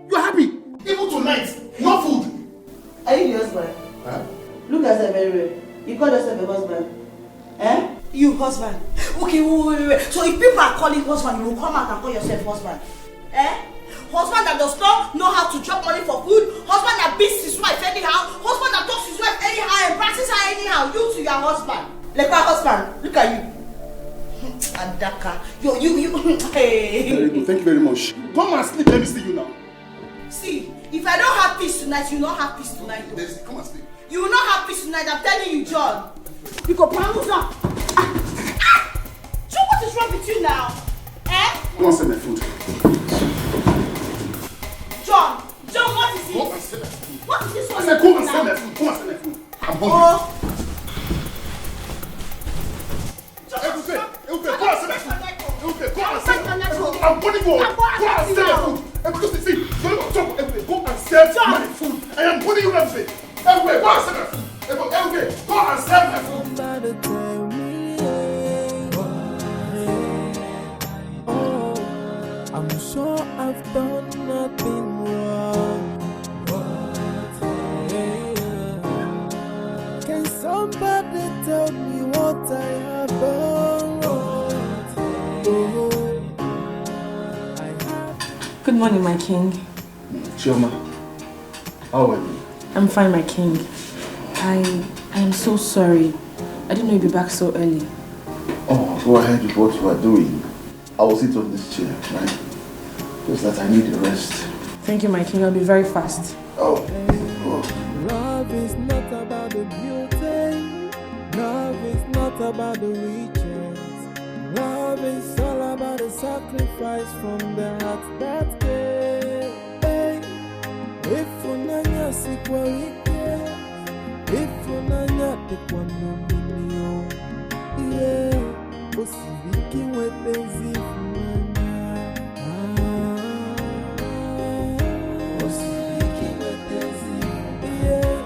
You are happy. Even tonight, no food. Are you the husband? Huh? Look at yourself very well. You call yourself a husband. Eh? You husband. Okay, wait. So if people are calling husband, you will come out and call yourself husband. Eh? Husband that does not know how to drop money for food. Husband that beats his wife anyhow. Husband that talks to his wife anyhow and practices her anyhow. You to your husband. Like my husband. Look at you. Adaka. You. Hey. Very good. Thank you very much. Come and sleep. Let me see you now. See, if I don't have peace tonight, you will not have peace tonight. Come and sleep. You will not have peace tonight. I'm telling you, John. You go promise now. John, what is wrong with you now? Eh? Go and sell my food. John, what is it? Go and sell my food. What is this one? I said, go and sell my food. Go and sell my food. I'm hungry. Go and sell my food. I'm going to go Go and serve food. Because you see, go and serve my food. I am putting you everything. Everywhere, go and serve my food. Everywhere, go and serve my food. I'm sure I've done nothing wrong. Can somebody tell me what I have done wrong? Good morning, my king. Chioma, how are you? I'm fine, my king. I am so sorry. I didn't know you'd be back so early. Oh, go ahead with what you are doing. I will sit on this chair, right? Just that I need a rest. Thank you, my king. I'll be very fast. Oh. Love is not about the beauty. Love is not about the riches. Love is all about the sacrifice from the heart that gave. If unanya sikwawike, if unanya tekwanomilio, yeah, osibiki wetezi funanya. Osibiki wetezi, yeah.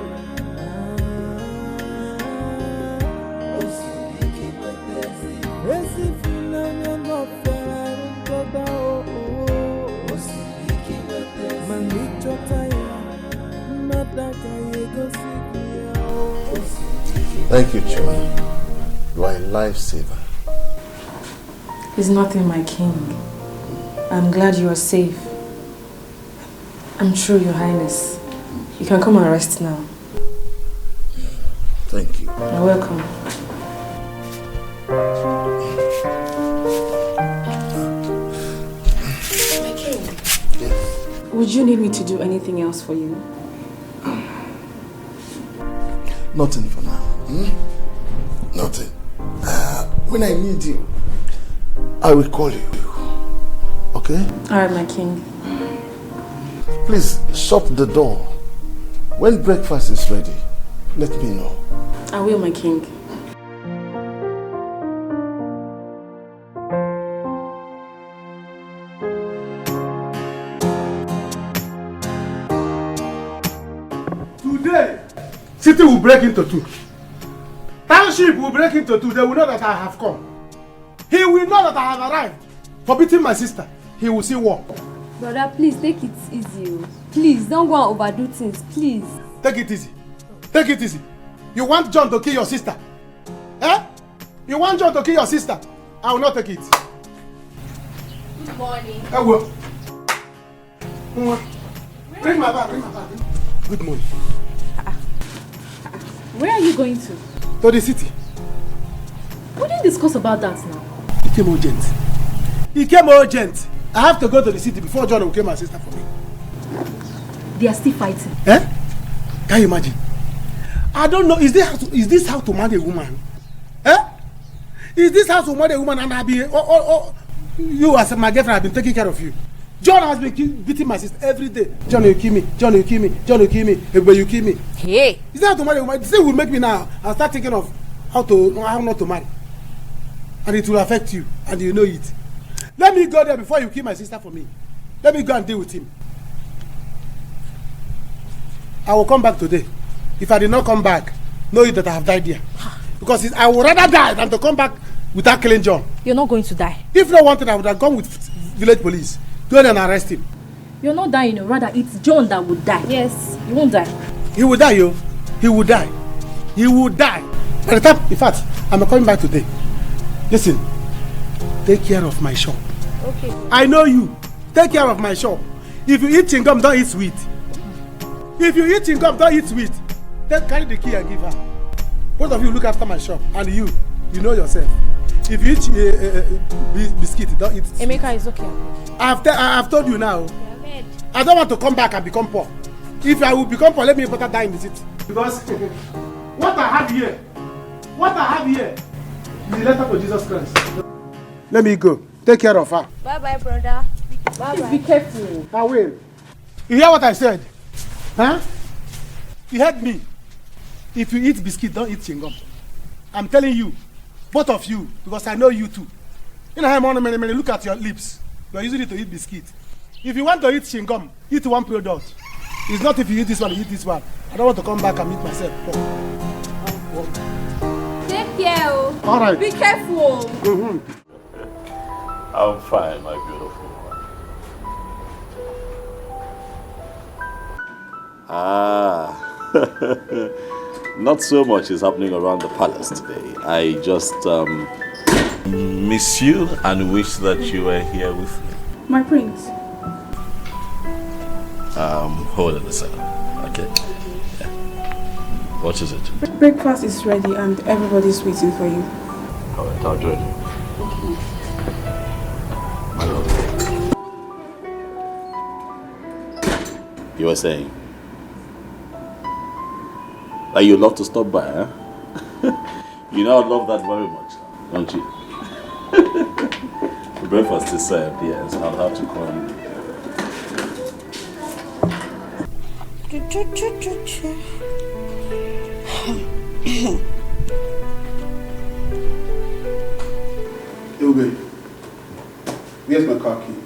Osibiki wetezi, ezi funanya no ferarun toda oh. Osibiki wetezi, manichota ya, nadaka yego sikia oh. Thank you, Chima. You are a lifesaver. It's nothing, my king. I'm glad you are safe. I'm true, your highness. You can come and rest now. Thank you. You're welcome. My king. Yes. Would you need me to do anything else for you? Nothing for now. Nothing. When I need you, I will call you. Okay? Alright, my king. Please shut the door. When breakfast is ready, let me know. I will, my king. Today, city will break into two. Township will break into two. They will know that I have come. He will know that I have arrived. For beating my sister, he will see war. Brother, please take it easy. Please, don't go and overdo things, please. Take it easy. Take it easy. You want John to kill your sister? Eh? You want John to kill your sister? I will not take it. Good morning. I will. Bring my bag, bring my bag. Good morning. Where are you going to? To the city. We didn't discuss about that now. It came urgent. It came urgent. I have to go to the city before John will kill my sister for me. They are still fighting. Eh? Can you imagine? I don't know. Is this how to marry a woman? Eh? Is this how to marry a woman and I be you as my girlfriend have been taking care of you? John has been beating my sister every day. John will kill me. John will kill me. John will kill me. Everybody you kill me. Hey. Is that how to marry a woman? This will make me now and start thinking of how not to marry. And it will affect you and you know it. Let me go there before you kill my sister for me. Let me go and deal with him. I will come back today. If I did not come back, know you that I have died here. Because I would rather die than to come back without killing John. You're not going to die. If not wanted, I would have gone with village police. Go there and arrest him. You're not dying, rather it's John that would die. Yes, you won't die. He will die, yo. He will die. He will die. By the time, in fact, I'm coming back today. Listen, take care of my shop. Okay. I know you. Take care of my shop. If you eat chewing-gum, don't eat sweet. If you eat chewing-gum, don't eat sweet. Then carry the key and give her. Both of you look after my shop. And you know yourself. If you eat biscuit, don't eat sweet. Emeka is okay. I've told you now. I don't want to come back and become poor. If I will become poor, let me better die in the city. Because what I have here is the letter to Jesus Christ. Let me go. Take care of her. Bye-bye, brother. Bye-bye. Be careful. I will. You hear what I said? Huh? You heard me. If you eat biscuit, don't eat chewing-gum. I'm telling you, both of you, because I know you too. You know how many look at your lips. You are using it to eat biscuit. If you want to eat chewing-gum, eat one product. It's not if you eat this one, you eat this one. I don't want to come back and meet myself. Take care. All right. Be careful. I'm fine, my beautiful one. Not so much is happening around the palace today. I just miss you and wish that you were here with me. My prince. Hold on a second. Okay. Yeah. What is it? Breakfast is ready and everybody's waiting for you. All right, I'll join you. My love. You were saying that you'd love to stop by, huh? You know I love that very much, don't you? The breakfast is served, yes. I'll have to call you. Ilbe, where's my car key?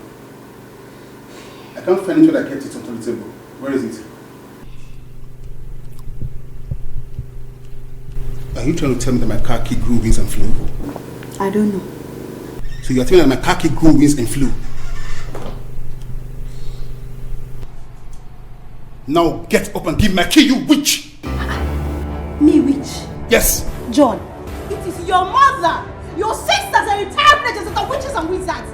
I can't find it when I kept it onto the table. Where is it? Are you trying to tell me that my car key grew wings and flew? I don't know. So you're telling me that my car key grew wings and flew? Now get up and give my key, you witch! Me, witch? Yes! John, it is your mother, your sisters, and the entire village that are witches and wizards.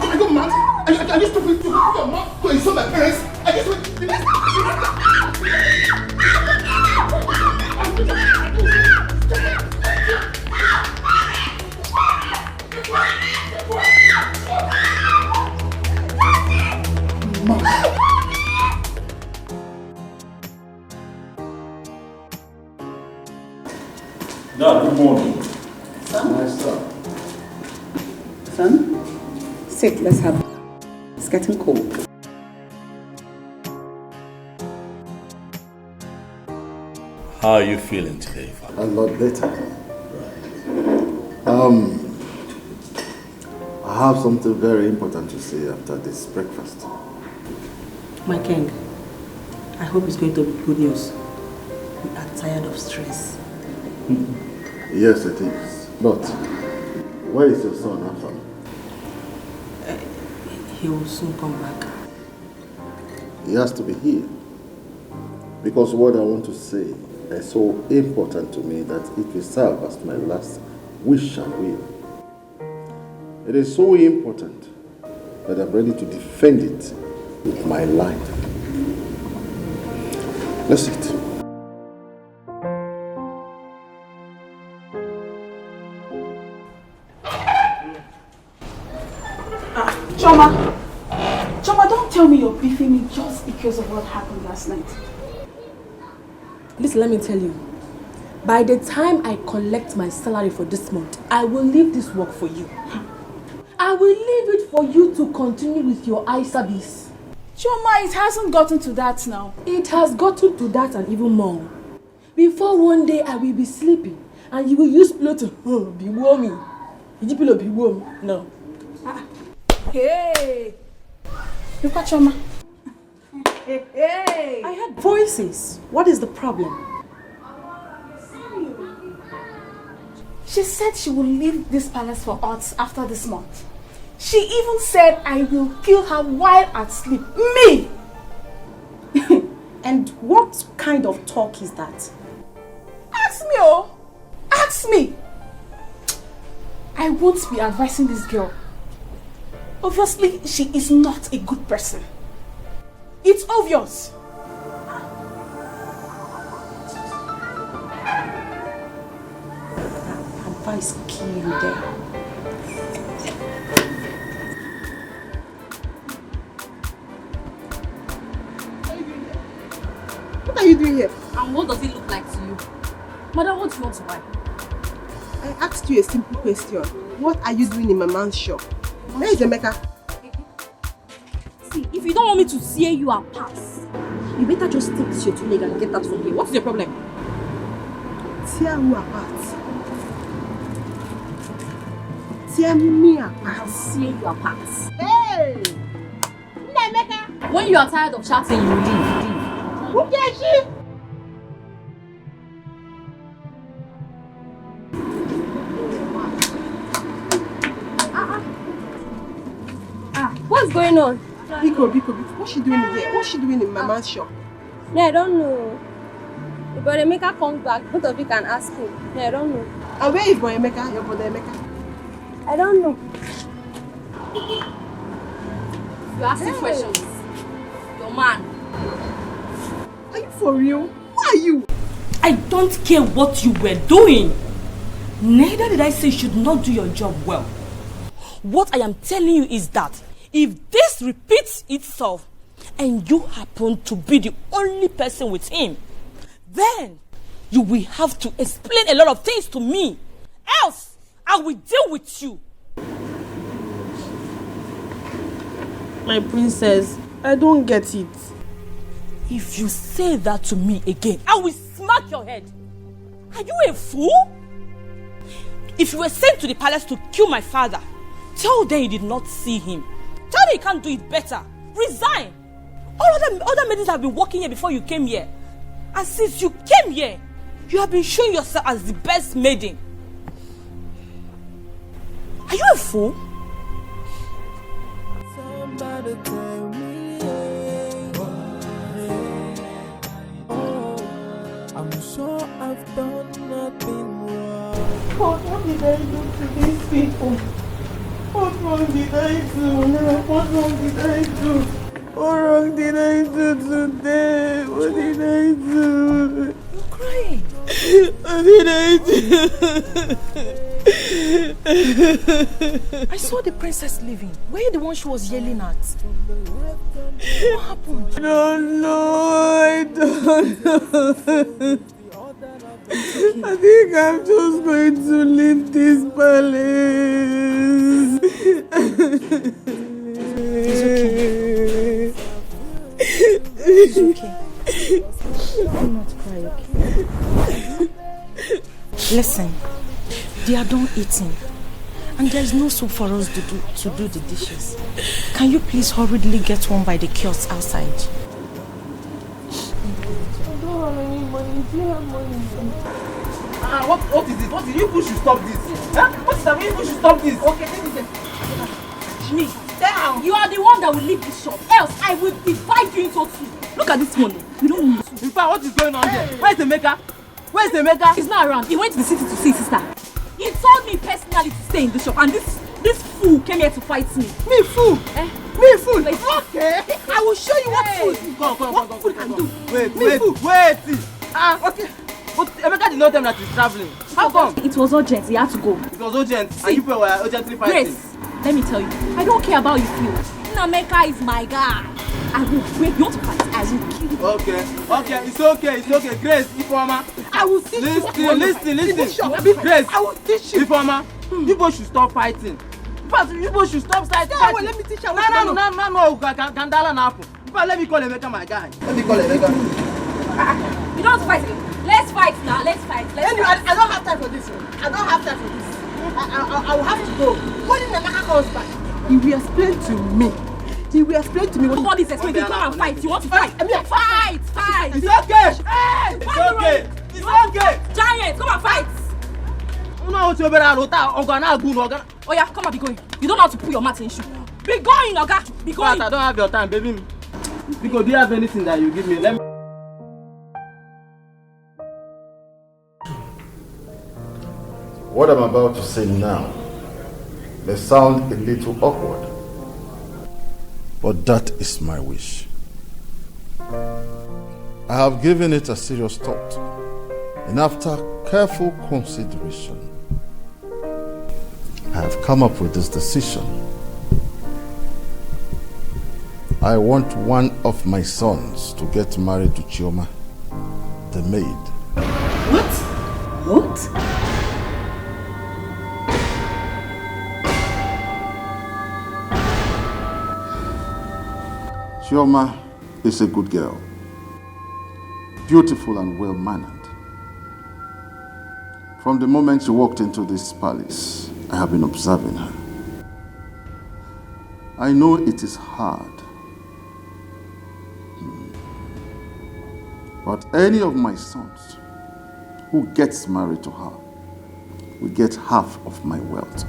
Are you mad? Are you stupid to your mom to insult my parents? Are you stupid? Dad, good morning. Son? Nice stuff. Son? Sit, let's have it. It's getting cold. How are you feeling today, Father? A lot better. I have something very important to say after this breakfast. My king, I hope it's going to be good news. We are tired of stress. Yes, it is. But where is your son, Afam? He will soon come back. He has to be here. Because what I want to say is so important to me that it will serve as my last wish and will. It is so important that I'm ready to defend it with my life. Let's sit. Choma, don't tell me you're beefing me just because of what happened last night. Listen, let me tell you. By the time I collect my salary for this month, I will leave this work for you. I will leave it for you to continue with your eye service. Choma, it hasn't gotten to that now. It has gotten to that and even more. Before one day I will be sleeping and you will use pillow to be warming. Did you pillow be warm? No. Hey! Look at Choma. Hey! I heard voices. What is the problem? She said she will leave this palace for us after this month. She even said I will kill her while at sleep. Me! And what kind of talk is that? Ask me, oh! Ask me! I won't be advising this girl. Obviously, she is not a good person. It's obvious. Advice kill you there. What are you doing here? And what does it look like to you? Madam, what do you want to buy? I asked you a simple question. What are you doing in my man's shop? Where is Emeka? See, if you don't want me to see you and pass, you better just take this your two leg and get out from here. What's your problem? Tear who apart? tear me apart. I'll tear you apart. Hey! Emeka! When you are tired of chatting, you leave. Who cares she? What's going on? Biko. What's she doing here? What's she doing in Mama's shop? Yeah, I don't know. If Brother Emeka comes back, both of you can ask him. Yeah, I don't know. And where is Brother Emeka, your Brother Emeka? I don't know. You ask him questions. Your man. Are you for real? Who are you? I don't care what you were doing. Neither did I say you should not do your job well. What I am telling you is that if this repeats itself and you happen to be the only person with him, then you will have to explain a lot of things to me. Else, I will deal with you. My princess, I don't get it. If you say that to me again, I will smack your head. Are you a fool? If you were sent to the palace to kill my father, tell them you did not see him. Tell them you can't do it better. Resign. All other maidens have been working here before you came here. And since you came here, you have been showing yourself as the best maiden. Are you a fool? Somebody tell me, I'm sure I've done nothing wrong. What did I do to these people? What wrong did I do? What wrong did I do? What wrong did I do today? What did I do? You're crying. What did I do? I saw the princess leaving. Were you the one she was yelling at? What happened? No, I don't know. I think I'm just going to leave this palace. It's okay. Do not cry, okay? Listen, they are done eating. And there is no soup for us to do the dishes. Can you please hurriedly get one by the kiosk outside? I don't have any money. Do you have money? What is it? What did you push to stop this? Huh? What is that? You push to stop this? Okay, take it. Me, down. You are the one that will leave this shop. Else, I will divide you into two. Look at this money. We don't need to. In fact, what is going on here? Where is Emeka? Where is Emeka? He's not around. He went to the city to see his sister. He told me personally to stay in the shop, and this fool came here to fight me. Me fool? Me fool? Okay. I will show you what fool. Come. Fool can do. Wait. Okay. But Emeka did not tell me that he's traveling. How come? It was urgent. He had to go. It was urgent. See, and you people were urgently fighting. Grace, let me tell you. I don't care about you feel. Emeka is my guy. I will break. You want to fight? I will kill you. Okay. It's okay. Grace, Ifeoma. I will teach you. Listen. Grace, I will teach you. Ifeoma, you both should stop fighting. In fact, you both should stop fighting. Yeah, well, let me teach you. No. Gandala Napo. In fact, let me call Emeka my guy. Let me call Emeka. You don't fight again. Let's fight now. Let's fight. Anyway, I don't have time for this. I will have to go. When Emeka comes back, he will explain to me. What nobody's explaining. You come and fight. You want to fight? Fight. It's okay. It's okay. Giant, come and fight. Oh yeah, come on, be going. You don't know how to put your mat in shoe. Be going, Oga. Be going. But I don't have your time, baby. Because do you have anything that you give me? Let me. What I'm about to say now may sound a little awkward, but that is my wish. I have given it a serious thought, and after careful consideration, I have come up with this decision. I want one of my sons to get married to Chioma, the maid. What? Chioma is a good girl, beautiful and well-mannered. From the moment she walked into this palace, I have been observing her. I know it is hard. But any of my sons who gets married to her will get half of my wealth.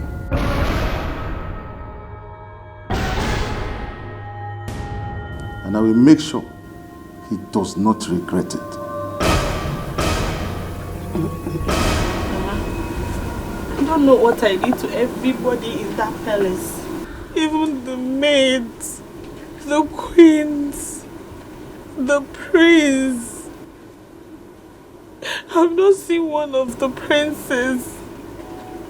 And I will make sure he does not regret it. I don't know what I did to everybody in that palace. Even the maids, the queens, the prince. I've not seen one of the princes.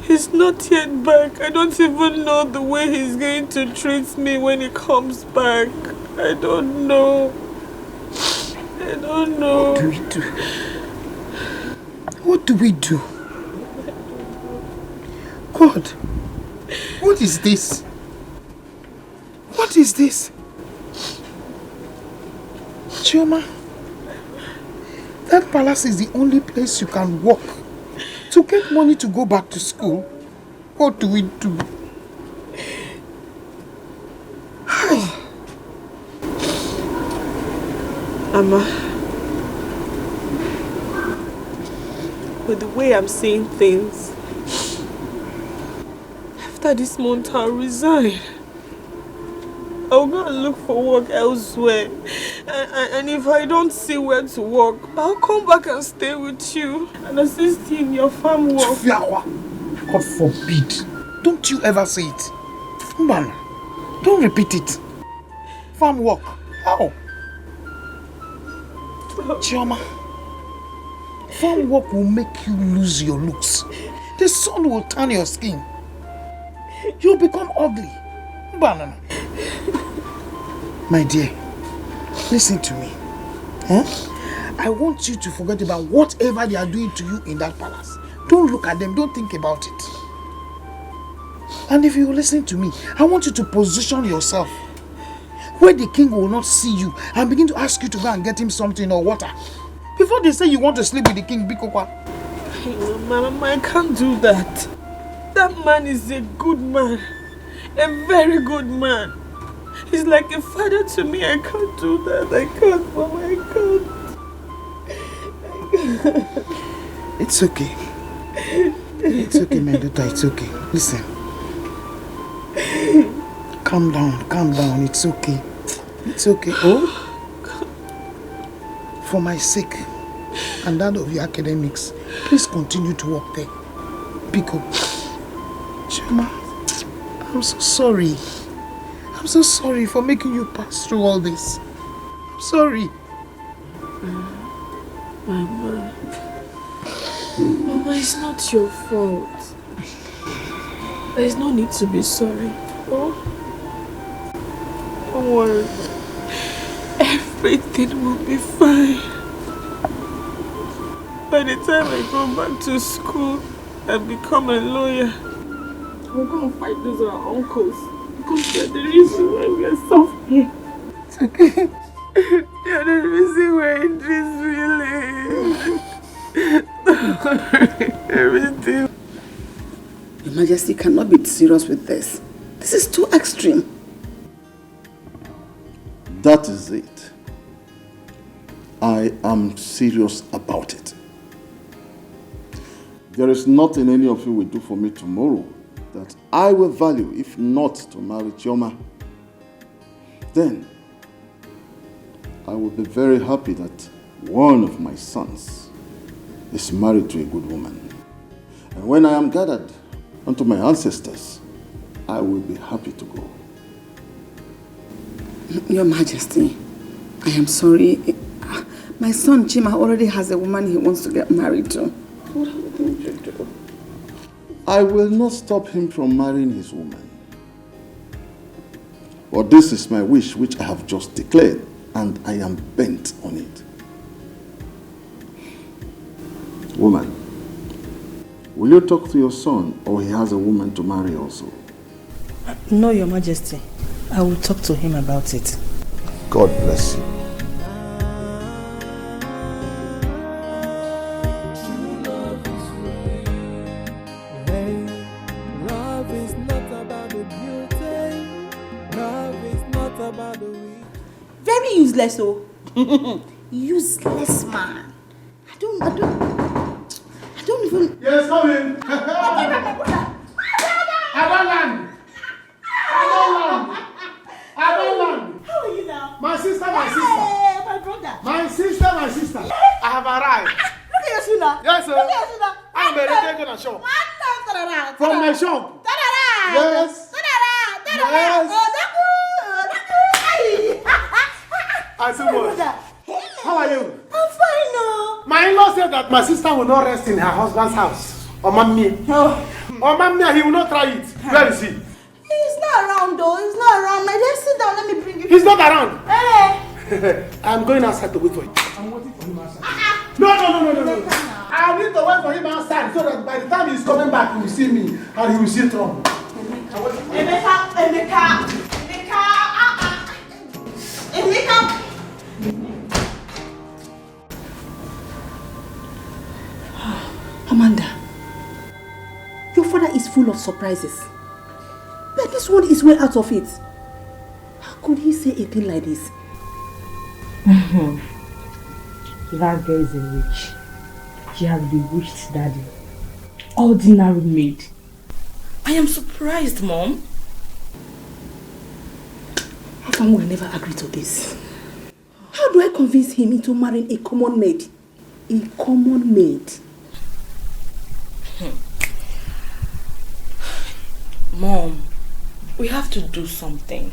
He's not yet back. I don't even know the way he's going to treat me when he comes back. I don't know. I don't know. What do we do? What do we do? God, what is this? What is this? Chioma, that palace is the only place you can walk to get money to go back to school. What do we do? Hi. Amma, with the way I'm seeing things, after this month I'll resign. I'll go and look for work elsewhere. And if I don't see where to work, I'll come back and stay with you and assist you in your farm work. God forbid. Don't you ever say it. Man, don't repeat it. Farm work. How? Chioma, farm work will make you lose your looks. The sun will turn your skin. You'll become ugly. Banana. My dear, listen to me. I want you to forget about whatever they are doing to you in that palace. Don't look at them. Don't think about it. And if you listen to me, I want you to position yourself where the king will not see you and begin to ask you to go and get him something or water. Before they say you want to sleep with the king, Bikokwa. Mama, I can't do that. That man is a good man. A very good man. He's like a father to me. I can't do that. I can't, Mama. I can't. It's okay. It's okay, my daughter. It's okay. Listen. Calm down. It's okay. It's okay. Oh? For my sake and that of your academics, please continue to work there. Biko. Chioma, I'm so sorry. I'm so sorry for making you pass through all this. I'm sorry. Mama, it's not your fault. There's no need to be sorry. Oh? Don't worry. Everything will be fine. By the time I go back to school and become a lawyer, we're going to fight those our uncles. Because they're the reason why we are suffering. It's okay. They're the reason we're in this village. Everything. Your Majesty cannot be serious with this. This is too extreme. That is it. I am serious about it. There is nothing any of you will do for me tomorrow that I will value if not to marry Chioma. Then I will be very happy that one of my sons is married to a good woman. And when I am gathered unto my ancestors, I will be happy to go. Your Majesty, I am sorry. My son Chima already has a woman he wants to get married to. What are we going to do? I will not stop him from marrying his woman. But this is my wish which I have just declared, and I am bent on it. Woman, will you talk to your son, or he has a woman to marry also? No, Your Majesty. I will talk to him about it. God bless you. useless, oh. Useless man. I don't even... Yes, come in. I don't land. How are you now? My sister. Hey, my brother. My sister. I have arrived. Look at your shoe now. Yes, sir. Look at your shoe now. I'm ready to go to shop. From my shop. Yes. I said what? How are you? I'm fine now. My in-law said that my sister will not rest in her husband's house. Or mommy. Or mommy, he will not try it. Where is he? He's not around though. He's not around. My dear, sit down. Let me bring you. He's not around. Hey. I'm going outside to wait for him. I'm waiting for him outside. No. I need to wait for him outside so that by the time he's coming back, he will see me and he will see trouble. Emeka. Amanda, your father is full of surprises. But this one is well out of it. How could he say a thing like this? That girl is a witch. She has bewitched Daddy. Ordinary maid. I am surprised, Mom. How come will never agree to this? How do I convince him into marrying a common maid? A common maid. Mom, we have to do something.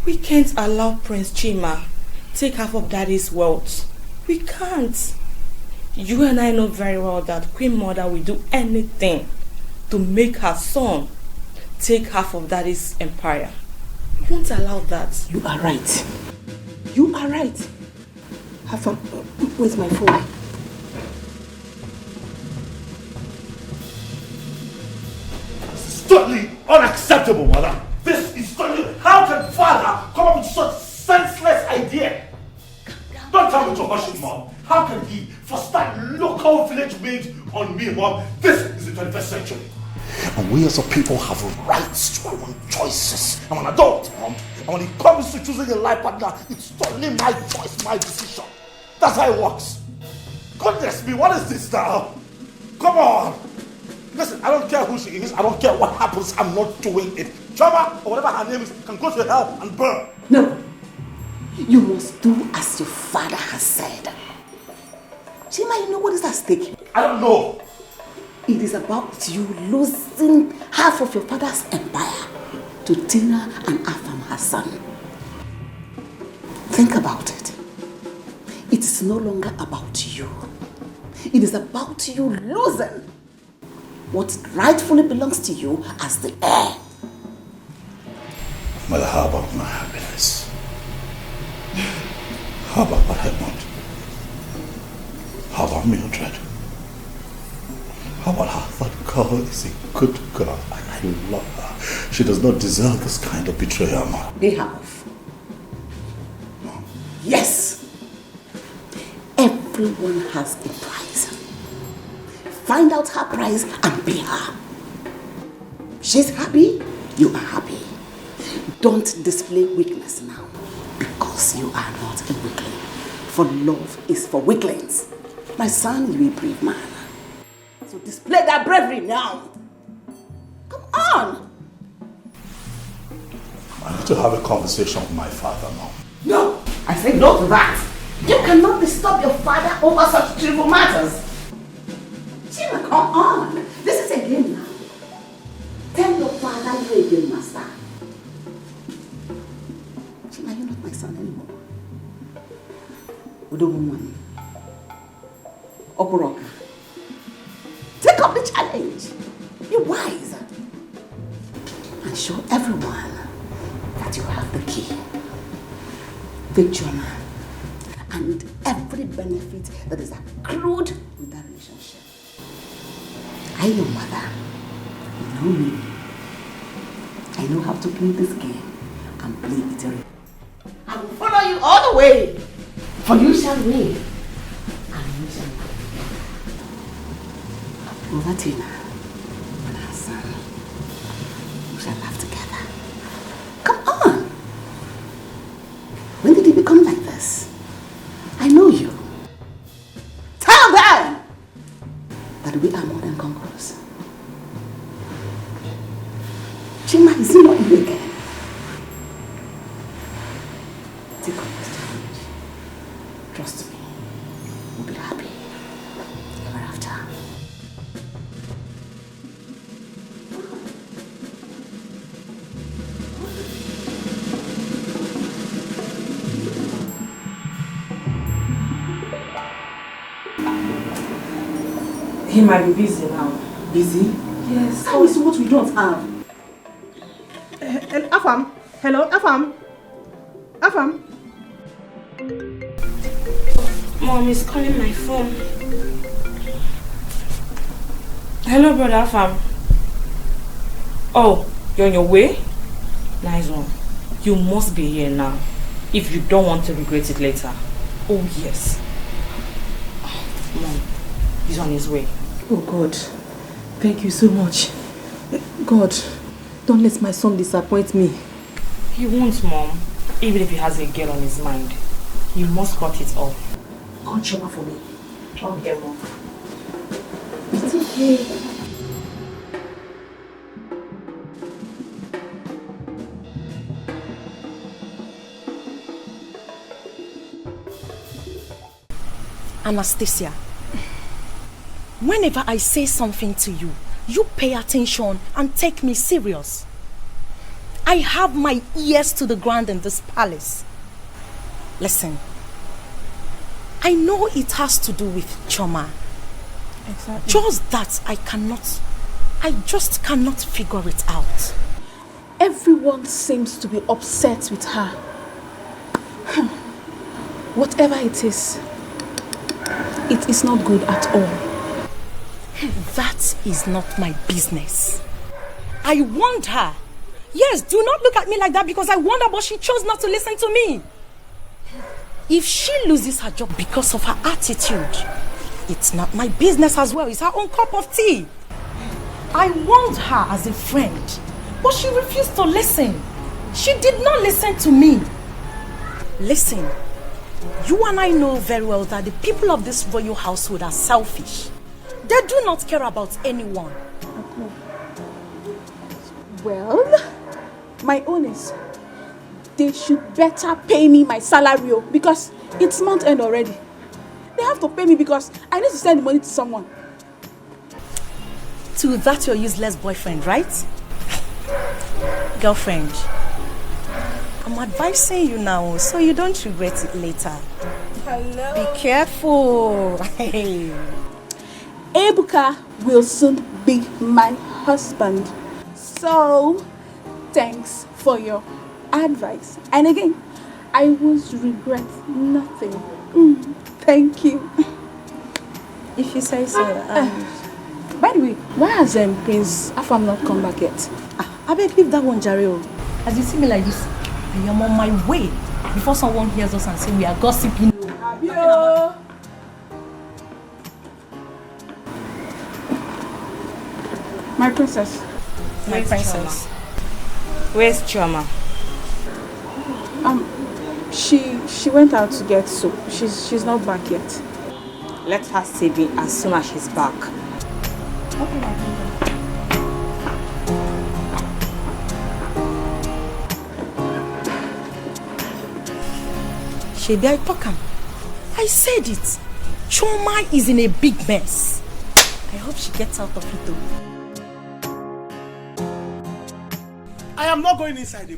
We can't allow Prince Chima take half of Daddy's wealth. We can't. You and I know very well that Queen Mother will do anything to make her son take half of Daddy's empire. We won't allow that. You are right. You are right. Have fun. Where's my phone? Totally unacceptable, mother. This is totally... How can father come up with such senseless idea? Don't tell me to hush it, Mom. How can he force that local village maid on me, Mom? This is the 21st century. And we as a people have rights to our own choices. I'm an adult, Mom. And when it comes to choosing a life partner, it's totally my choice, my decision. That's how it works. Goodness me, what is this now? Come on. Listen, I don't care who she is. I don't care what happens. I'm not doing it. Chama, or whatever her name is, can go to hell and burn. No. You must do as your father has said. Chima, you know what is at stake? I don't know. It is about you losing half of your father's empire to Tina and Afam Hassan. Think about it. It is no longer about you. It is about you losing what rightfully belongs to you as the heir. Mother, how about my happiness? How about what I want? How about Mildred? How about her? That girl is a good girl. I love her. She does not deserve this kind of betrayal, Mom. They have. Yes. Everyone has a price. Find out her price and pay her. She's happy, you are happy. Don't display weakness now, because you are not a weakling. For love is for weaklings. My son, you are a brave man. So display that bravery now. Come on. I need to have a conversation with my father now. No, I say no to that. You cannot disturb your father over such trivial matters. Chima, come on. This is a game now. Tell your father you're a game master. Chima, you're not my son anymore. Udoguman. Okoroka. Take up the challenge. Be wise. And show everyone that you have the key. The journal. And every benefit that is accrued with that relationship. I know, mother. You know me. I know how to play this game and play it right. I will follow you all the way. For you shall win. And you shall win. Over Tina and her son. We shall laugh together. Come on. When did that we are more than conquerors. Chima, is he not you again? Take on this challenge. Trust me, we'll be happy ever after. He might be busy now. Busy? Yes. How is what we don't have? Afam. Hello, Afam. Afam. Mom is calling my phone. Hello, brother Afam. Oh, you're on your way? Nice one. You must be here now if you don't want to regret it later. Oh, yes. Mom, he's on his way. Oh God, thank you so much. God, don't let my son disappoint me. He won't, Mom. Even if he has a girl on his mind, he must cut it off. God, Chima for me. Okay, Mom. It's okay. Anastasia, whenever I say something to you, you pay attention and take me serious. I have my ears to the ground in this palace. Listen, I know it has to do with Choma. Exactly. Just that I just cannot figure it out. Everyone seems to be upset with her. Whatever it is not good at all. That is not my business. I warned her. Yes, do not look at me like that because I warned her, but she chose not to listen to me. If she loses her job because of her attitude, it's not my business as well. It's her own cup of tea. I warned her as a friend, but she refused to listen. She did not listen to me. Listen, you and I know very well that the people of this royal household are selfish. They do not care about anyone. Well, my own is they should better pay me my salary because it's month end already. They have to pay me because I need to send the money to someone. To that your useless boyfriend, right? Girlfriend, I'm advising you now so you don't regret it later. Hello. Be careful. Hey. Ebuka will soon be my husband. So, thanks for your advice. And again, I will regret nothing. Thank you. If you say so. By the way, why has Prince Afam not come back yet? I beg leave that one, Jareo. As you see me like this, I am on my way before someone hears us and say we are gossiping. Abio. My princess. My princess. Where's Chioma? She went out to get soup. She's not back yet. Let her see me as soon as she's back. Okay, my princess. Shebi, I talk am. I said it. Choma is in a big mess. I hope she gets out of it though. I am not going inside the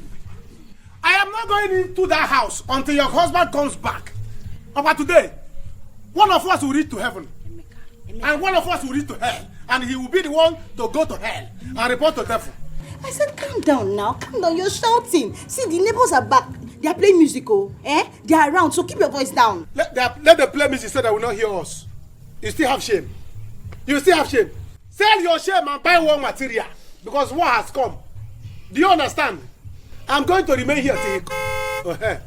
I am not going into that house until your husband comes back. But today, one of us will reach to heaven. And one of us will reach to hell. And he will be the one to go to hell and report to devil. I said, calm down now. Calm down. You're shouting. See, the neighbors are back. They are playing musical. They are around. So keep your voice down. Let them play music so they will not hear us. You still have shame. You still have shame. Sell your shame and buy one material. Because war has come. Do you understand? I'm going to remain here till he...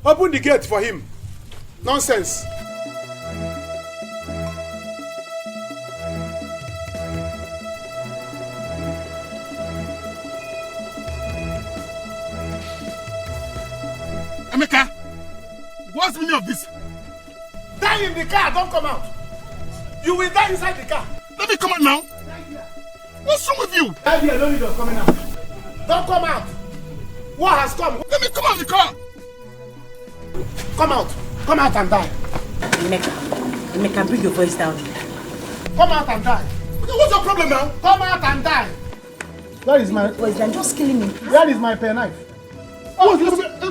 Open the gate for him. Nonsense. Emeka, what's the meaning of this? Die in the car, don't come out. You will die inside the car. Let Let me come out now. What's wrong with you? Daddy, I don't need your coming out. Don't come out. What has come? Let me come out of the car. Come out. Come out and die. Emeka, bring your voice down. Come out and die. What's your problem now? Come out and die. Where is my... You're just killing me. Where is my penknife? Oh,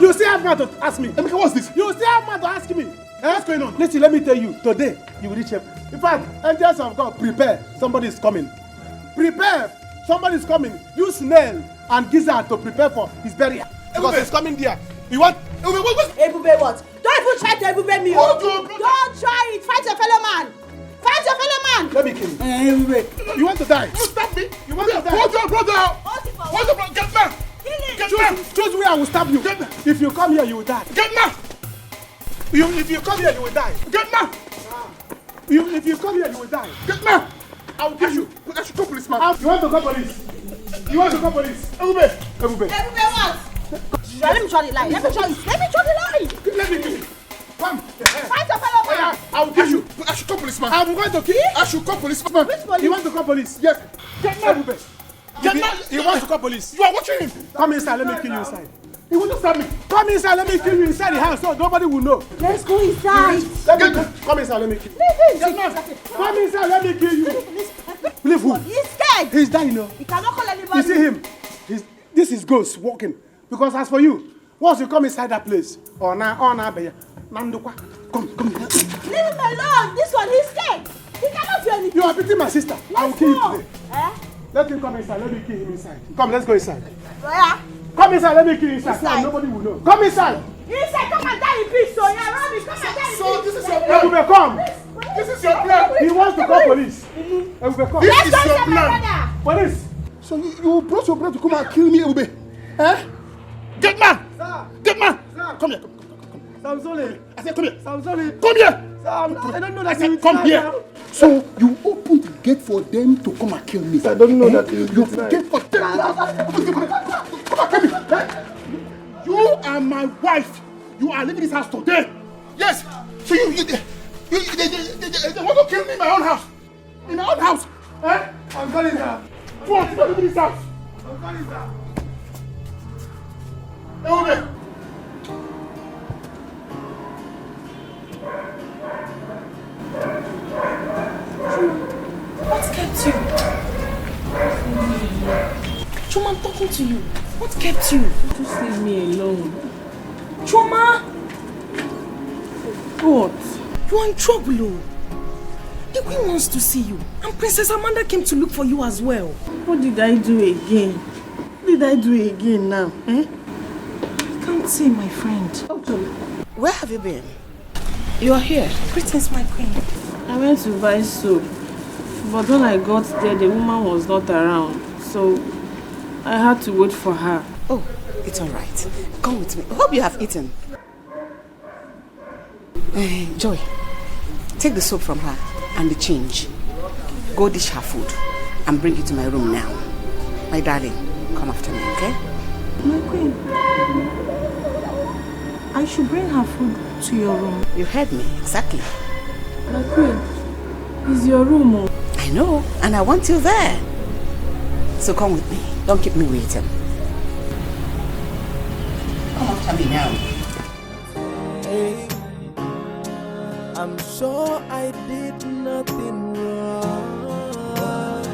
you still have mouth to ask me. Emeka, what's this? You still have mouth to ask me. What's going on? Listen, let me tell you. Today, you will reach him. In fact, angels of God, prepare. Somebody is coming. Prepare. Somebody is coming. Use nail and gizzard to prepare for his burial. Because he's coming there. You want... Ebube what? Don't even try to Ebube me. Don't try it. Fight your fellow man. Fight your fellow man. Let me kill you. Ebube. You want to die? You stop me. You want to die? Hold your brother. Hold your brother. Get back. Get back. Choose where I will stab you. If you come here, you will die. Get back. If you come here, you will die. Get back. If you come here, you will die. Get back. I will kill you. I should call policeman. You want to call police? You want to call police? Ebube. Ebube what? Let me try the line. Let me try the line. Let me kill you. Come. Fight your fellow man. I will kill you. I should call policeman. I'm going to kill you. I should call policeman. Which police? You want to call police? Yes. Get mad. He wants to call police. You are watching him. Come inside. Let me kill you inside. He will not stab me. Come inside. Let me kill you inside the house so nobody will know. Let's go inside. Come inside. Let me kill you. Leave him. Come inside. Let me kill you. Leave who? He's scared. He's dying now. He cannot call anybody. You see him? This is ghost walking. Because as for you, once you come inside that place, come. Leave him alone. This one, he's scared. He cannot do anything. You are beating my sister. I will kill you today. Eh? Let him come inside. Let me kill him inside. Come, let's go inside. Where? Come inside. Let me kill you inside. Come, nobody will know. Come inside. Inside, come and die in peace. So you're Robbie. Come and die in peace. So this is your plan. Ebube, come. This is your plan. He wants to call police. Ebube, come. This is your plan. Police. So you brought your brother to come and kill me, Ebube? Eh? Get man! Sir. Get man! Sir. Come here. Samsoni. I said come here. Samsoni. Come here. Sir, I don't know that I said come here. So you opened the gate for them to come and kill me. I don't know that you gate for them. Come here. You are my wife. You are leaving this house today. Yes. So they want to kill me in my own house. In my own house. Eh? I'm calling her. What? You leaving this house. I'm calling her. Ebube. What kept you? Chuma, I'm talking to you. What kept you? Just leave me alone. Chuma! What? You are in trouble, oh. The queen wants to see you. And Princess Amanda came to look for you as well. What did I do again? What did I do again now? Eh? I can't say, my friend. Where have you been? You are here. Greetings, my queen. I went to buy soap. But when I got there, the woman was not around. So I had to wait for her. Oh, it's all right. Come with me. I hope you have eaten. Joy, take the soap from her and the change. Go dish her food and bring it to my room now. My darling, come after me, okay? My queen, I should bring her food to your room. You heard me, exactly. My queen, it's your room. Oh. I know, and I want you there. So come with me. Don't keep me waiting. Come after me now. Hey, I'm sure I did nothing wrong.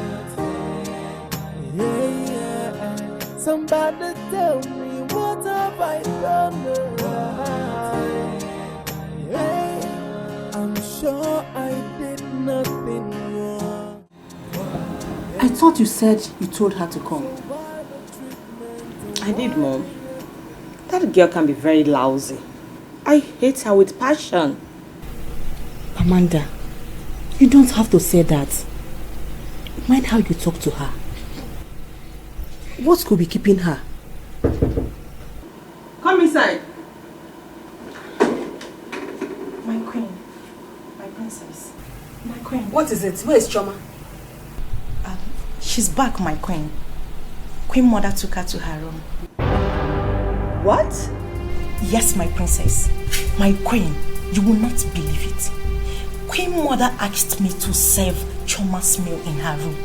Yeah. Somebody tell me what have I done right? Hey, I'm sure I did nothing wrong. I thought you said you told her to come. I did, Mom. That girl can be very lousy. I hate her with passion. Amanda, you don't have to say that. Mind how you talk to her. What could be keeping her? Come inside. My queen, my princess, my queen. What is it? Where is Choma? She's back, my queen. Queen Mother took her to her room. What? Yes, my princess. My queen, you will not believe it. Queen Mother asked me to serve Choma smell in her room.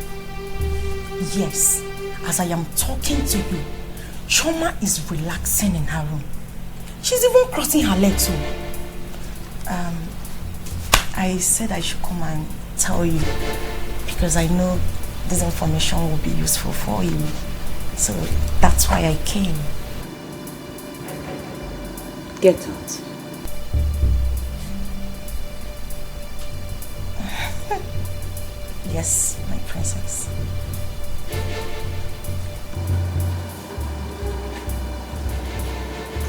Yes, as I am talking to you, Choma is relaxing in her room. She's even crossing her leg too. I said I should come and tell you because I know this information will be useful for you. So that's why I came. Get out. Yes, my princess.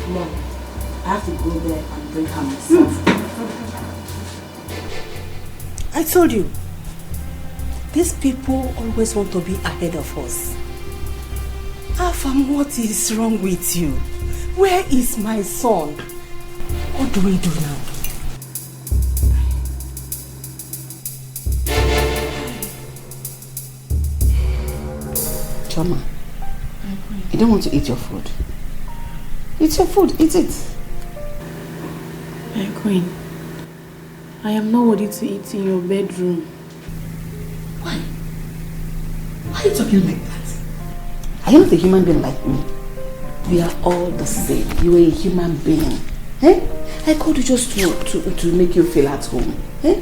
Mom, I have to go there and bring her myself. I told you, these people always want to be ahead of us. Afam, what is wrong with you? Where is my son? What do we do now? Choma, you don't want to eat your food. It's your food, eat it. My queen, I am not ready to eat in your bedroom. Why? Why are you talking like that? Are you not a human being like me? We are all the same. You are a human being. Eh? I called you just to make you feel at home. Eh?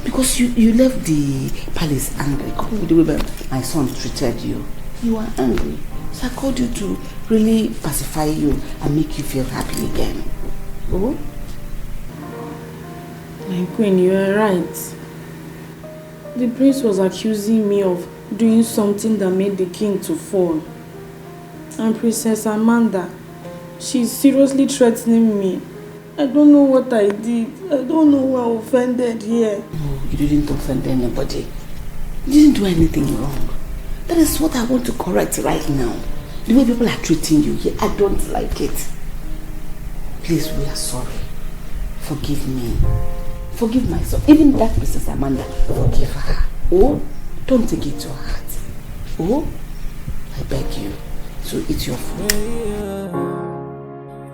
Because you left the palace angry. Called the way my son treated you. You are angry. So I called you to really pacify you and make you feel happy again. Oh? My queen, you are right. The prince was accusing me of doing something that made the king to fall. And Princess Amanda, she's seriously threatening me. I don't know what I did. I don't know who I offended here. No, you didn't offend anybody. You didn't do anything wrong. That is what I want to correct right now. The way people are treating you here, I don't like it. Please, we are sorry. Forgive me. Forgive myself. Even that Princess Amanda, forgive her. Oh, don't take it to heart. Oh, I beg you. So eat your food.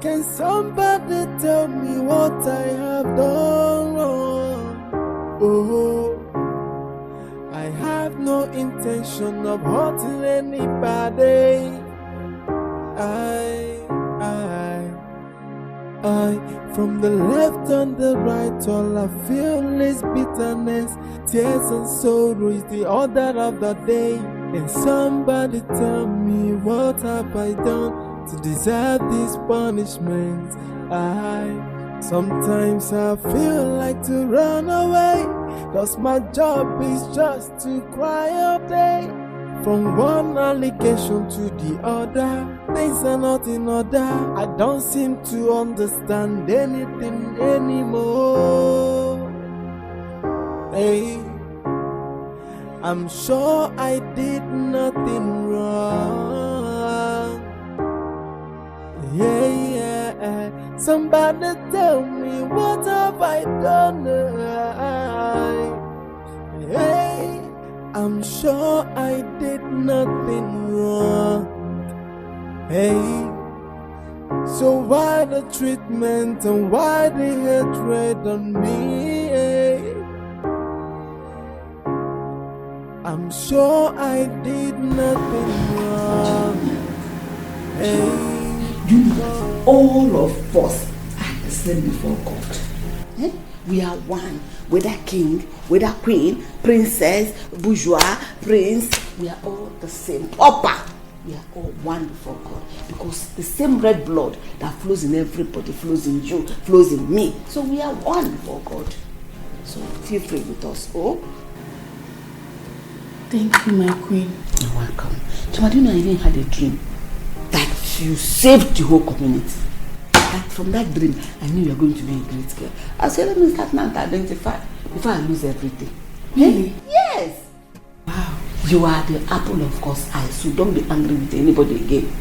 Can somebody tell me what I have done wrong? Oh, I have no intention of hurting anybody. I, from the left and the right, all I feel is bitterness, tears and sorrow is the order of the day. Can somebody tell me what have I done to deserve this punishment? Sometimes I feel like to run away, cause my job is just to cry all day. From one allegation to the other, things are not in order. I don't seem to understand anything anymore. Hey, I'm sure I did nothing wrong. Yeah, somebody tell me what have I done? Hey, I'm sure I did nothing wrong. Hey, so why the treatment and why the hatred on me? Hey, I'm sure I did nothing wrong. Hey, You know, all of us are the same before God. Eh? We are one. Whether king, whether queen, princess, bourgeois, prince, we are all the same. Papa, we are all one before God. Because the same red blood that flows in everybody flows in you, flows in me. So we are one before God. So feel free with us. Oh? Thank you, my queen. You're welcome. Chima, do you know I even had a dream that you saved the whole community? That from that dream, I knew you were going to be a great girl. I said, let me start now to identify before I lose everything. Really? Yes. Wow. You are the apple of God's eye, so don't be angry with anybody again.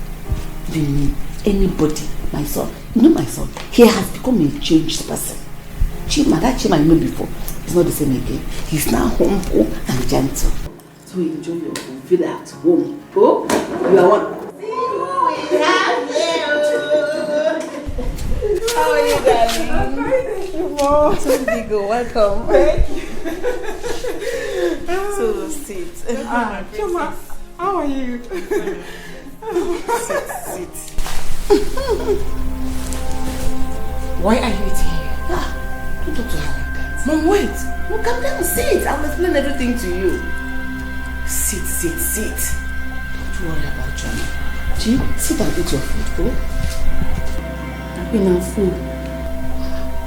Anybody, my son. You know my son, he has become a changed person. Chima, that Chima I know before, he's not the same again. He's now humble and gentle. So enjoy your home, feel at home. Oh, you are one. How are you, darling? Thank you, Mom. So big, welcome. Thank you. So sit. Choma, how are you? Sit. Why are you eating here? Don't talk to her like that. Mom, wait. No, come down, sit. I'll explain everything to you. Sit. Don't worry about John. G, sit and eat your food, I've been full.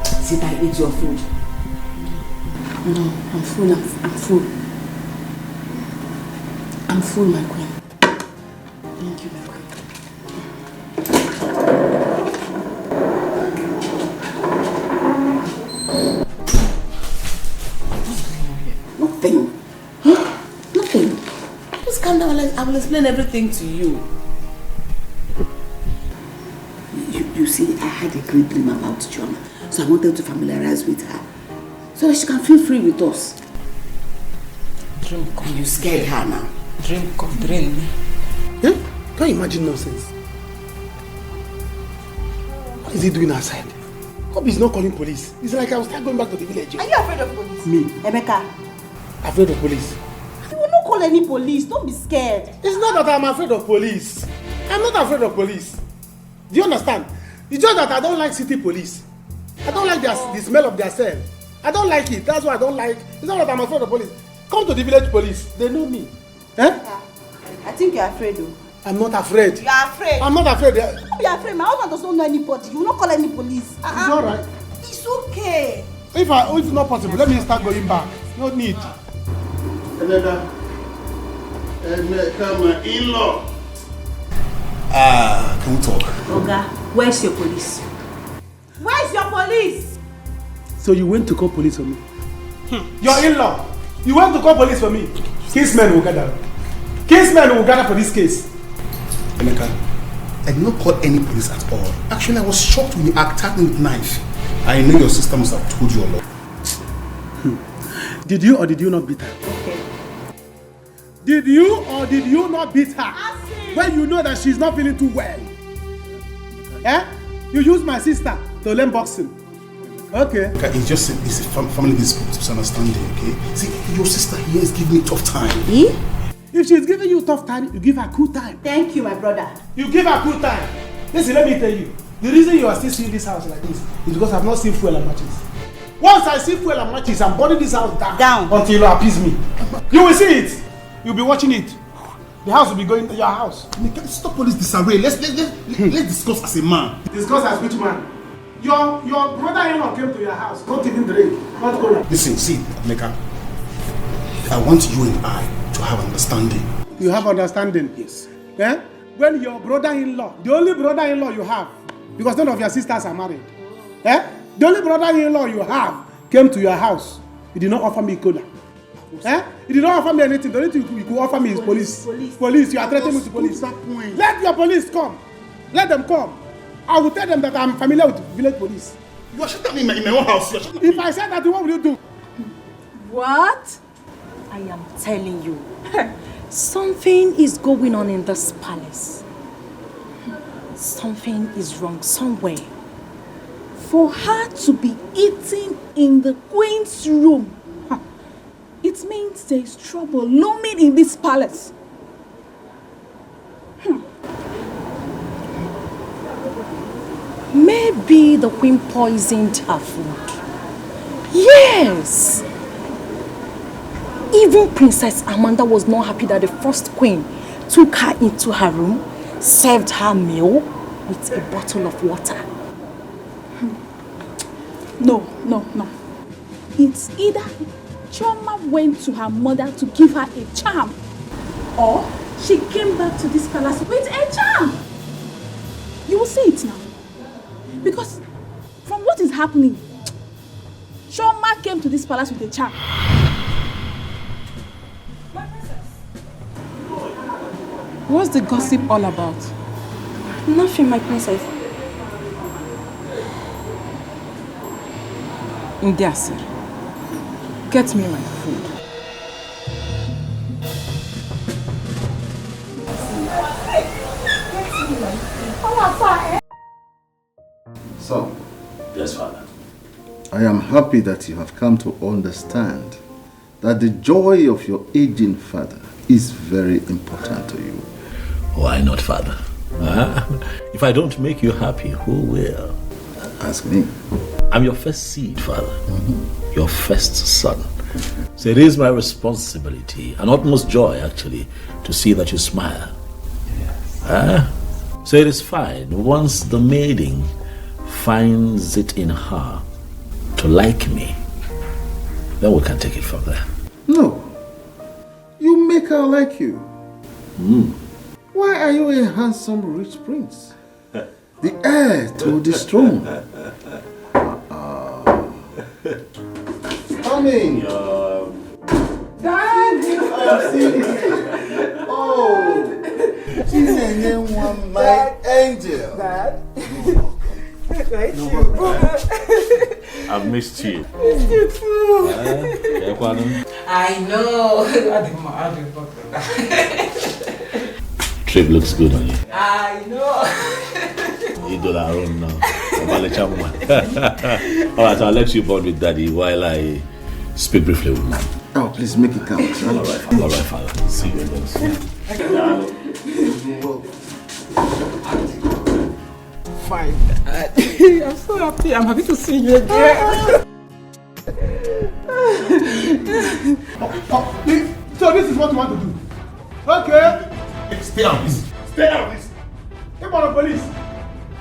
Sit and eat your food. No, I'm full. I'm full, my queen. Thank you, my queen. Nothing. Just calm down. I will explain everything to you. You see, I had a great dream about Chioma, so I wanted to familiarize with her, so that she can feel free with us. Dream come. You scared her now. Dream come, dream me. Yeah? Can't imagine nonsense. What is he doing outside? Hope he's not calling police. It's like I will start going back to the village. Are you afraid of police? Me? Emeka. Afraid of police? You will not call any police. Don't be scared. It's not that I'm afraid of police. I'm not afraid of police. Do you understand? It's just that I don't like city police. I don't like the smell of their cell. I don't like it. That's why I don't like. It's not that I'm afraid of police. Come to the village police. They know me. Eh? I think you're afraid though. I'm not afraid. You are afraid. I'm not afraid. Don't be afraid. My husband does not know anybody. You will not call any police. It's alright. It's okay. If it's not possible, let me start going back. No need. Emeka, my in-law. Can we talk? Oga, where's your police? Where's your police? So you went to call police for me? Your in-law. You went to call police for me. Casemen will gather. Casemen will gather for this case. Emeka, I did not call any police at all. Actually, I was shocked when you attacked me with knife. I know your sister must have told you a lot. Did you or did you not beat her? Okay. Did you or did you not beat her? When you know that she's not feeling too well? Eh? You use my sister to learn boxing. Okay. It's just a family misunderstanding, okay? See, your sister here is giving me tough time. If she's giving you tough time, you give her cool time. Thank you, my brother. You give her cool time. Listen, let me tell you. The reason you are still seeing this house like this is because I've not seen fuel and matches. Once I see fuel and matches, I'm burning this house down until you appease me. You will see it. You'll be watching it. The house will be going to your house. Stop all this disarray. Let's discuss as a man. Discuss as which man? Your brother-in-law came to your house. Don't even drink. Not go. Listen, see, Emeka. I want you and I to have understanding. You have understanding? Yes. Eh? When your brother-in-law, the only brother-in-law you have, because none of your sisters are married, eh? The only brother-in-law you have came to your house. You did not offer me cola. Eh? You did not offer me anything. The only thing you could offer me is police. Police. You are threatening me to police. Let your police come. Let them come. I will tell them that I'm familiar with village police. You are shutting me in my own house. If I said that, what will you do? What? I am telling you, something is going on in this palace. Something is wrong somewhere. For her to be eating in the queen's room, it means there is trouble looming in this palace. Maybe the queen poisoned her food. Yes! Even Princess Amanda was not happy that the first queen took her into her room, served her meal with a bottle of water. No. It's either Chioma went to her mother to give her a charm, or she came back to this palace with a charm. You will see it now. Because from what is happening, Chioma came to this palace with a charm. What's the gossip all about? Nothing, my princess. Ndiasir, get me my food. So, yes, Father. I am happy that you have come to understand that the joy of your aging father is very important to you. Why not, father? If I don't make you happy, who will? Ask me. I'm your first seed, father. Your first son. So it is my responsibility, and utmost joy actually, to see that you smile. Yes. So it is fine. Once the maiden finds it in her to like me, then we can take it from there. No. You make her like you. Why are you a handsome rich prince? The heir to the throne. Coming. Dad! Oh, my angel. Dad. I've missed you. Missed you too. I know. Trip looks good on you. I know. You do our own now. Alright, so I'll let you bond with Daddy while I speak briefly with Mom. Oh, please make it count. Alright, father. See you again. Fine. I'm so happy. I'm happy to see you again. So this is what you want to do? Okay. Stay out of this. Stay out of this. Come on, police.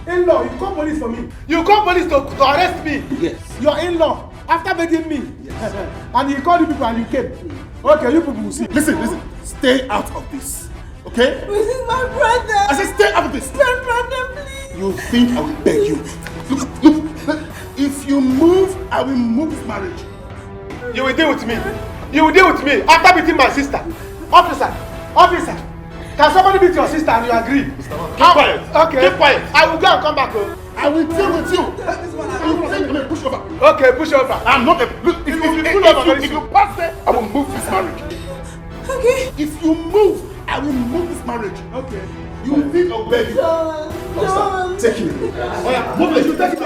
In-law, you call police for me. You call police to arrest me. Yes. Your in-law, after begging me. Yes. And he called you people and you came. Okay, you people will see. Listen. Stay out of this. Okay? This is my brother. I said stay out of this. My brother, please. You think I will beg you? Look. If you move, I will move this marriage. You will deal with me. You will deal with me after beating my sister. Officer. Can somebody beat your sister and you agree? Keep quiet. Okay. Keep quiet. I will go and come back home. I will deal with you. Push over. Okay, push over. I'm not a... Look, if you pass there, I will move this marriage. Okay. If you move, I will move this marriage. Okay. You think I'll beg you? No. Take him. Oh yeah, move it. You take it. You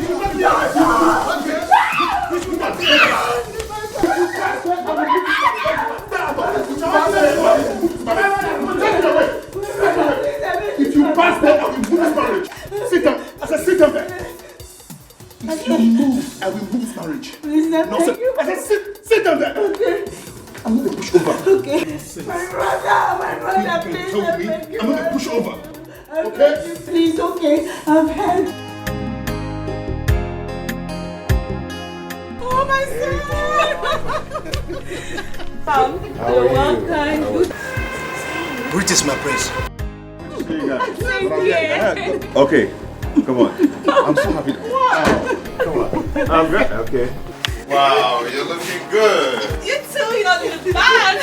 should take it. Okay. You should not take it. If you pass there, I will move this marriage. Sit down. I said sit down there. If you move, I will move this marriage. No, sir. I said sit down there. Okay. I'm going to push over. Okay. My brother, please. I'm going to push over. Okay? Please, okay. I've had. Oh, my son! How you're welcome. Greetings, my prince. Okay, come on. I'm so happy. Wow. Come on. I'm great. Okay. Wow, you're looking good. You too, you're not looking bad.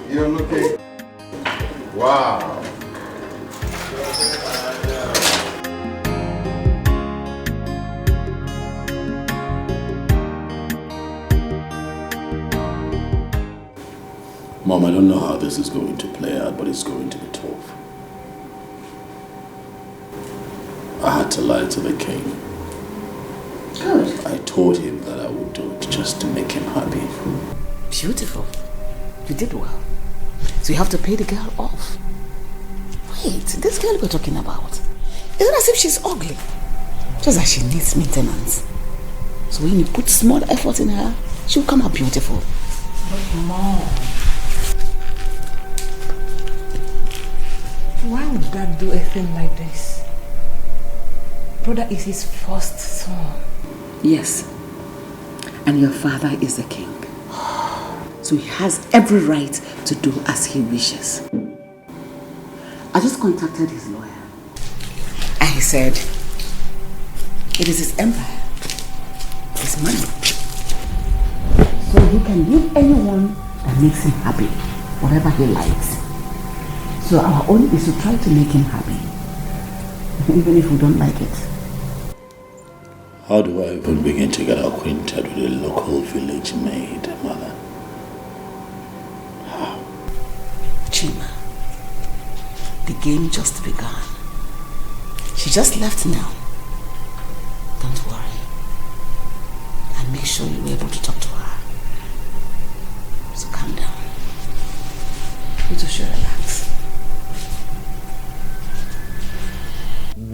You're looking. Wow. Mom, I don't know how this is going to play out, but it's going to be tough. I had to lie to the king. Good. I told him that I would do it just to make him happy. Beautiful. You did well. So you have to pay the girl off. Wait, this girl we're talking about, isn't as if she's ugly. Just that she needs maintenance. So when you put small effort in her, she'll come out beautiful. But Mom, why would Dad do a thing like this? Brother is his first son. Yes. And your father is the king. So he has every right to do as he wishes. I just contacted his lawyer. And he said, it is his empire, his money. So he can give anyone that makes him happy, whatever he likes. So our own is to try to make him happy, even if we don't like it. How do I even begin to get acquainted with a local village maid, Mother? How? Chima, the game just begun. She just left now. Don't worry. And make sure you're able to talk to her.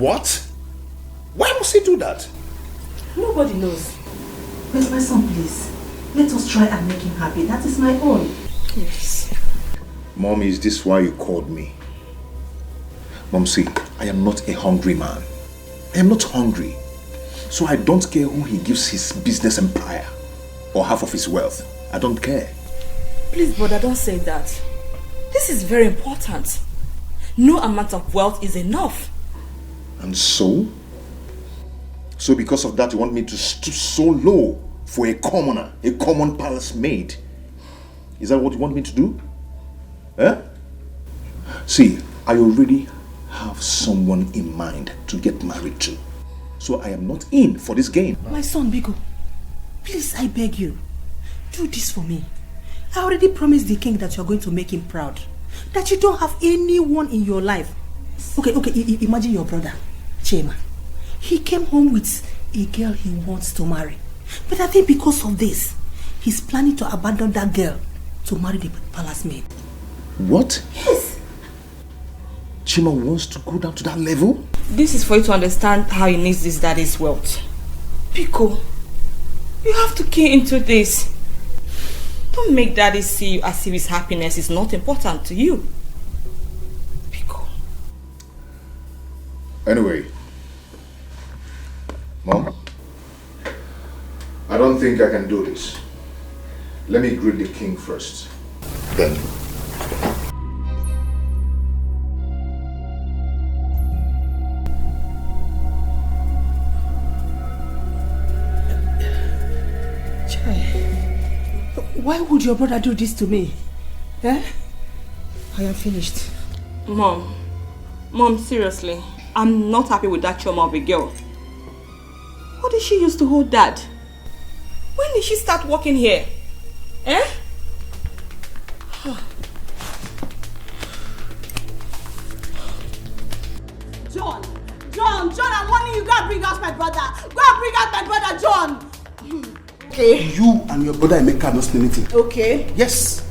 What? Why must he do that? Nobody knows. But my son, please, let us try and make him happy. That is my own. Yes. Mom, is this why you called me? Mom, see, I am not a hungry man. I am not hungry. So I don't care who he gives his business empire or half of his wealth. I don't care. Please, brother, don't say that. This is very important. No amount of wealth is enough. And so? So because of that, you want me to stoop so low for a commoner, a common palace maid? Is that what you want me to do? Eh? See, I already have someone in mind to get married to. So I am not in for this game. My son, Biko, please, I beg you, do this for me. I already promised the king that you're going to make him proud. That you don't have anyone in your life. Okay, imagine your brother, Chema. He came home with a girl he wants to marry. But I think because of this, he's planning to abandon that girl to marry the palace maid. What? Yes. Chima wants to go down to that level? This is for you to understand how he needs his daddy's wealth. Pico, you have to key into this. Don't make daddy see you as if his happiness is not important to you. Pico. Anyway, Mom, I don't think I can do this. Let me greet the king first. Then. Why would your brother do this to me? Eh? I am finished. Mom, seriously, I'm not happy with that trauma of a girl. What did she use to hold dad? When did she start working here? Eh? John, I'm warning you, go and bring out my brother. Go and bring out my brother, John. Okay. You and your brother Emeka are not saying anything. Okay. Yes.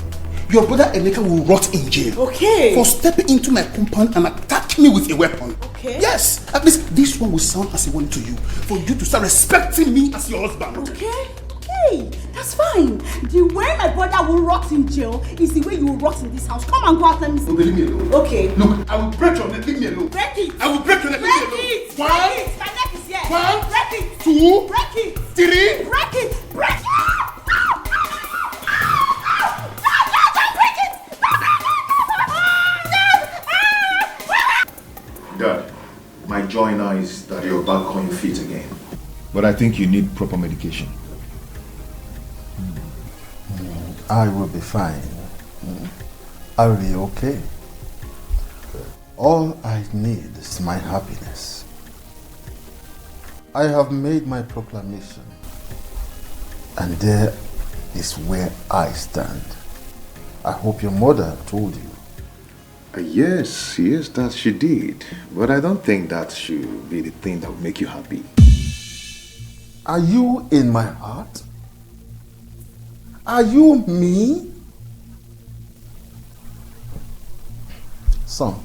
Your brother Emeka will rot in jail. Okay. For stepping into my compound and attacking me with a weapon. Okay. Yes. At least this one will sound as a warning to you. For you to start respecting me as your husband. Okay. That's fine. The way my brother will rot in jail is the way you will rot in this house. Come and go out and see. Leave me alone. Okay. Look, I will break your neck. Leave me alone. Break it. I will break your neck. Break it. One. Break it. My neck is here. One. Break it. Two. Break it. Three. Break it. Break it. Dad, my joy now is that you're back on your feet again. But I think you need proper medication. I will be fine. I will be okay. All I need is my happiness. I have made my proclamation, and there is where I stand. I hope your mother told you. Yes, that she did. But I don't think that should be the thing that will make you happy. Are you in my heart? Are you me? Son,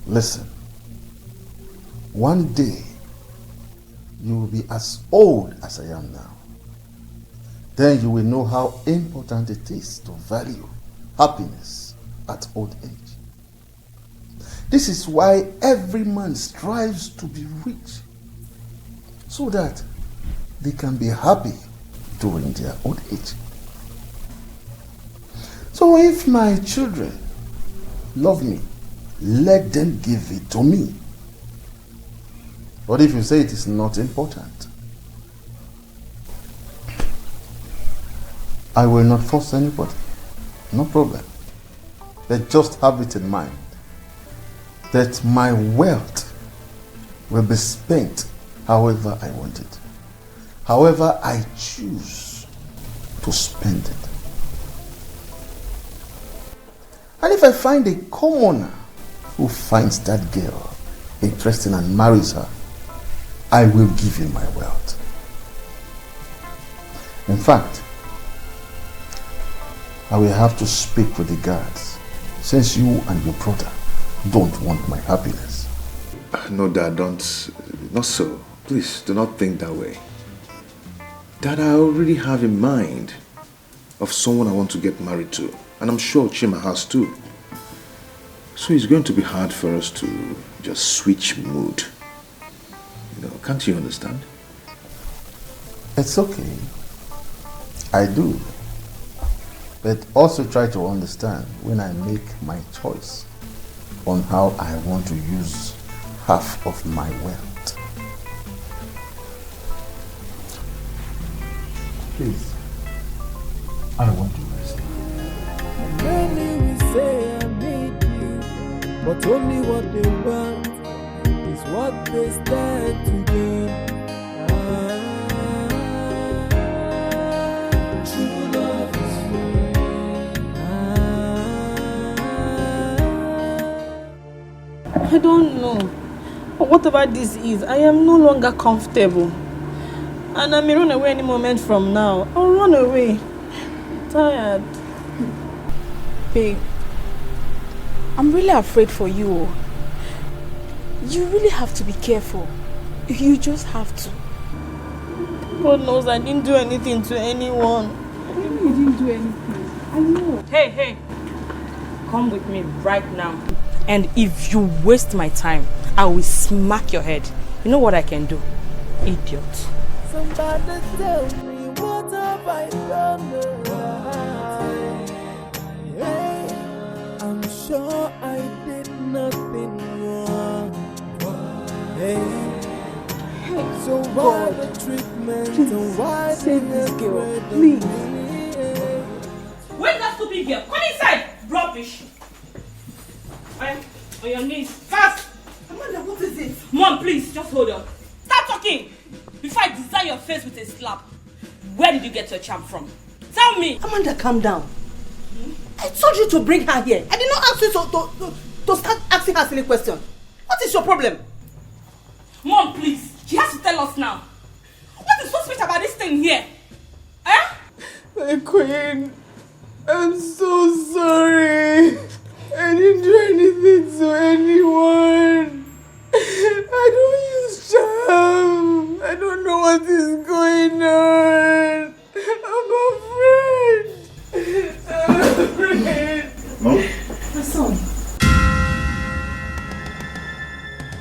listen. One day, you will be as old as I am now. Then you will know how important it is to value happiness at old age. This is why every man strives to be rich, so that they can be happy during their old age. So if my children love me, let them give it to me. But if you say it is not important, I will not force anybody. No problem. But just have it in mind that my wealth will be spent however I want it. However I choose to spend it. And if I find a commoner who finds that girl interesting and marries her, I will give you my wealth. In fact, I will have to speak with the guards, since you and your brother don't want my happiness. No, Dad, don't. Not so. Please, do not think that way. Dad, I already have in mind of someone I want to get married to. And I'm sure Chima has too. So it's going to be hard for us to just switch mood. You know, can't you understand? It's okay. I do. But also try to understand when I make my choice on how I want to use half of my wealth. Please, I want to rest. Many will say I need you, but only what they want is what they stand to gain. True love is I don't know. But whatever this is, I am no longer comfortable. And I may run away any moment from now. I'll run away. I'm tired. Babe, I'm really afraid for you. You really have to be careful. You just have to. God knows I didn't do anything to anyone. You didn't do anything. I know. Hey. Come with me right now. And if you waste my time, I will smack your head. You know what I can do? Idiot. Somebody tell me what have I done right? Hey, I'm sure I did nothing wrong. Hey, so why the treatment and why save this girl, please. Where's that stupid girl? Come inside! Rubbish! On your knees, fast! Amanda, what is it? Mom, please, just hold on. Stop talking! Before I design your face with a slap. Where did you get your charm from? Tell me! Amanda, calm down. I told you to bring her here. I did not ask you to start asking her silly questions. What is your problem? Mom, please. She has to tell us now. What is so special about this thing here? Eh? My queen, I'm so sorry. I didn't do anything to anyone. I don't use charm. I don't know what is going on. I'm afraid. Mom? My son.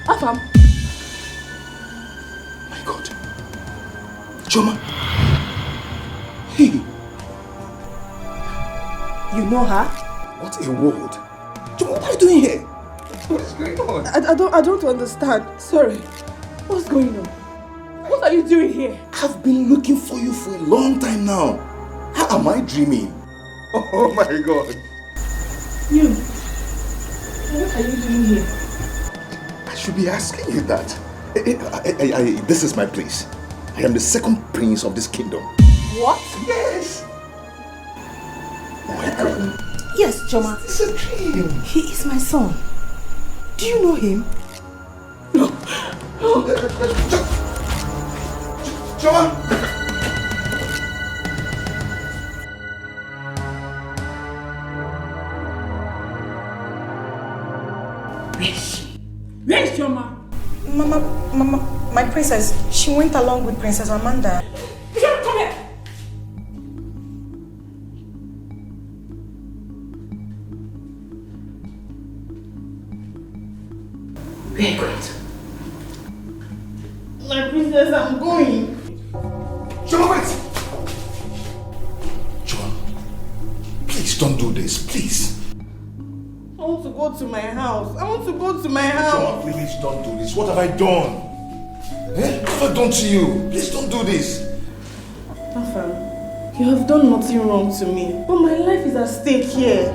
Afam. My God. Choma. Hey. You know her? What a world. Choma, what are you doing here? What is going on? I don't understand. Sorry. What's going on? What are you doing here? I've been looking for you for a long time now. How am I dreaming? Oh my God. You. What are you doing here? I should be asking you that. This is my place. I am the second prince of this kingdom. What? Yes. Oh my God. Yes, Choma. It's a dream. He is my son. Do you know him? No. Choma. Where is Choma? Mama, my princess, she went along with Princess Amanda. Come here. Where are you going to? My princess, I'm going. Choma, wait! Choma, please don't do this, please. I want to go to my house. I want to go to my house. Choma, please don't do this. What have I done? Eh? What have I done to you? Please don't do this. Afam, you have done nothing wrong to me. But my life is at stake here.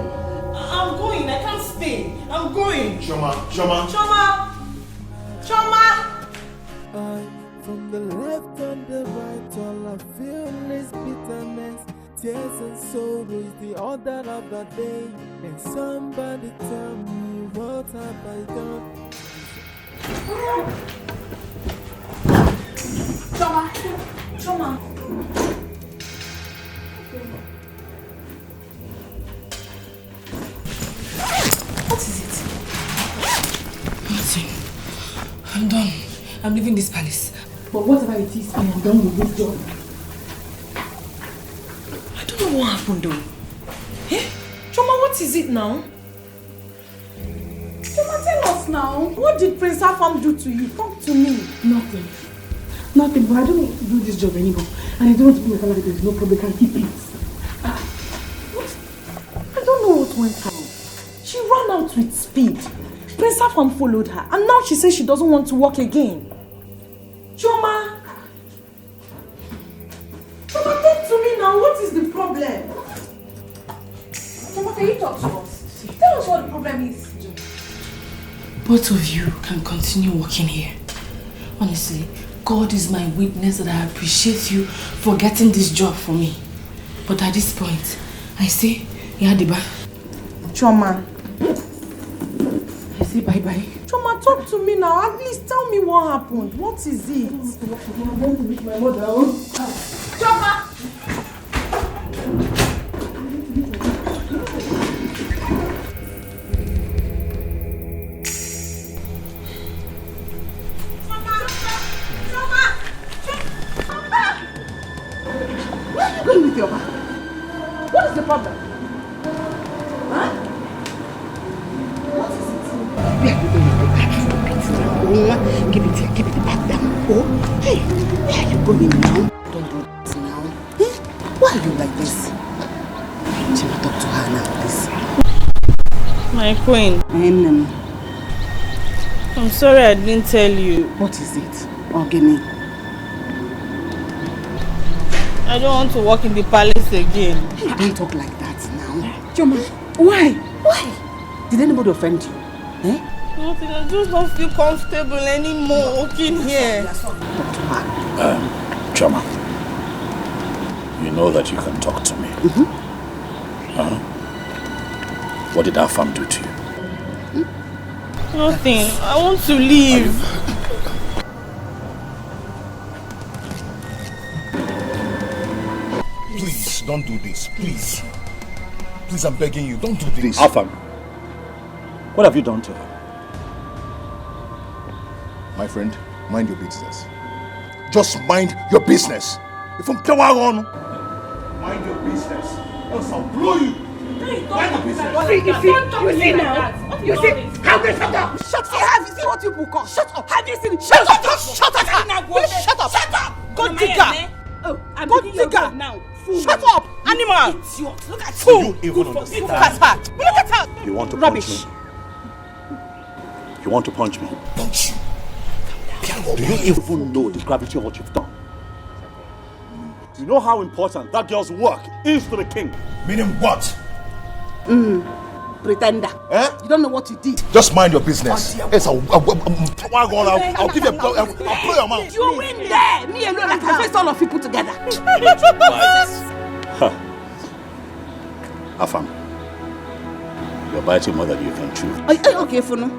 I'm going. I can't stay. I'm going. Choma, Choma. Choma! Choma! From the left and the right, all I feel is bitterness. Tears and sorrow is the order of the day. And somebody tell me what have I done? Choma! Choma! What is it? Nothing. I'm done. I'm leaving this palace. But whatever it is, I am done with this job. I don't know what happened though. Eh? Choma, what is it now? Choma, tell us now. What did Prince Afam do to you? Talk to me. Nothing. Nothing, but I don't want to do this job anymore. And I don't want to be my salary. There's no problem. I can keep it. What? I don't know what went wrong. She ran out with speed. Prince Afam followed her. And now she says she doesn't want to work again. Choma! Choma, talk to me now. What is the problem? Choma, can you talk to us? Tell us what the problem is. Both of you can continue working here. Honestly, God is my witness that I appreciate you for getting this job for me. But at this point, I say, Yadiba. Choma. I say bye-bye. Choma, talk to me now. At least tell me what happened. What is it? I'm going to meet my mother. Choma! Where are you going with your bag? What is the problem? Huh? What is it? Where are you going with the bag? Give it here, give it back down. Oh, hey, where are you going now? Don't do this now. Eh? Why are you like this? Chima, talk to her now, please. My queen. I'm sorry I didn't tell you. What is it? Organic. I don't want to work in the palace again. Hey, don't talk like that now. Choma, why? Why? Did anybody offend you? Eh? Nothing, I just don't feel comfortable anymore working here. Choma, you know that you can talk to me. What did Afam do to you? Nothing. I want to leave. Please, don't do this. Please. Please, I'm begging you, don't do this. Afam, what have you done to her? My friend, mind your business. Just mind your business. If I'm on, mind your business. Else I'll blow you. Mind your business. You see now? You see how they shut up? Shut up! Have you seen what people call? Shut up! Have you seen? Shut up! Shut up! Shut up! Shut up! Go digger! Oh, I'm Go digging your digger! grave now. Shut up! Animal! Idiot! Look at Fool! you! Even understand? Look at her! Look at her! You want to Rubbish. punch me? You want to punch me? Punch you. Do you even know the gravity of what you've done? Do you know how important that girl's work is to the king? Meaning what? Pretender. Eh? You don't know what you did. Just mind your business. Yes, I'll give you a blow. I'll blow your mouth. You win there. Me alone, I can face all of you put together. Afam, you're biting more than you can chew. Are you okay for now?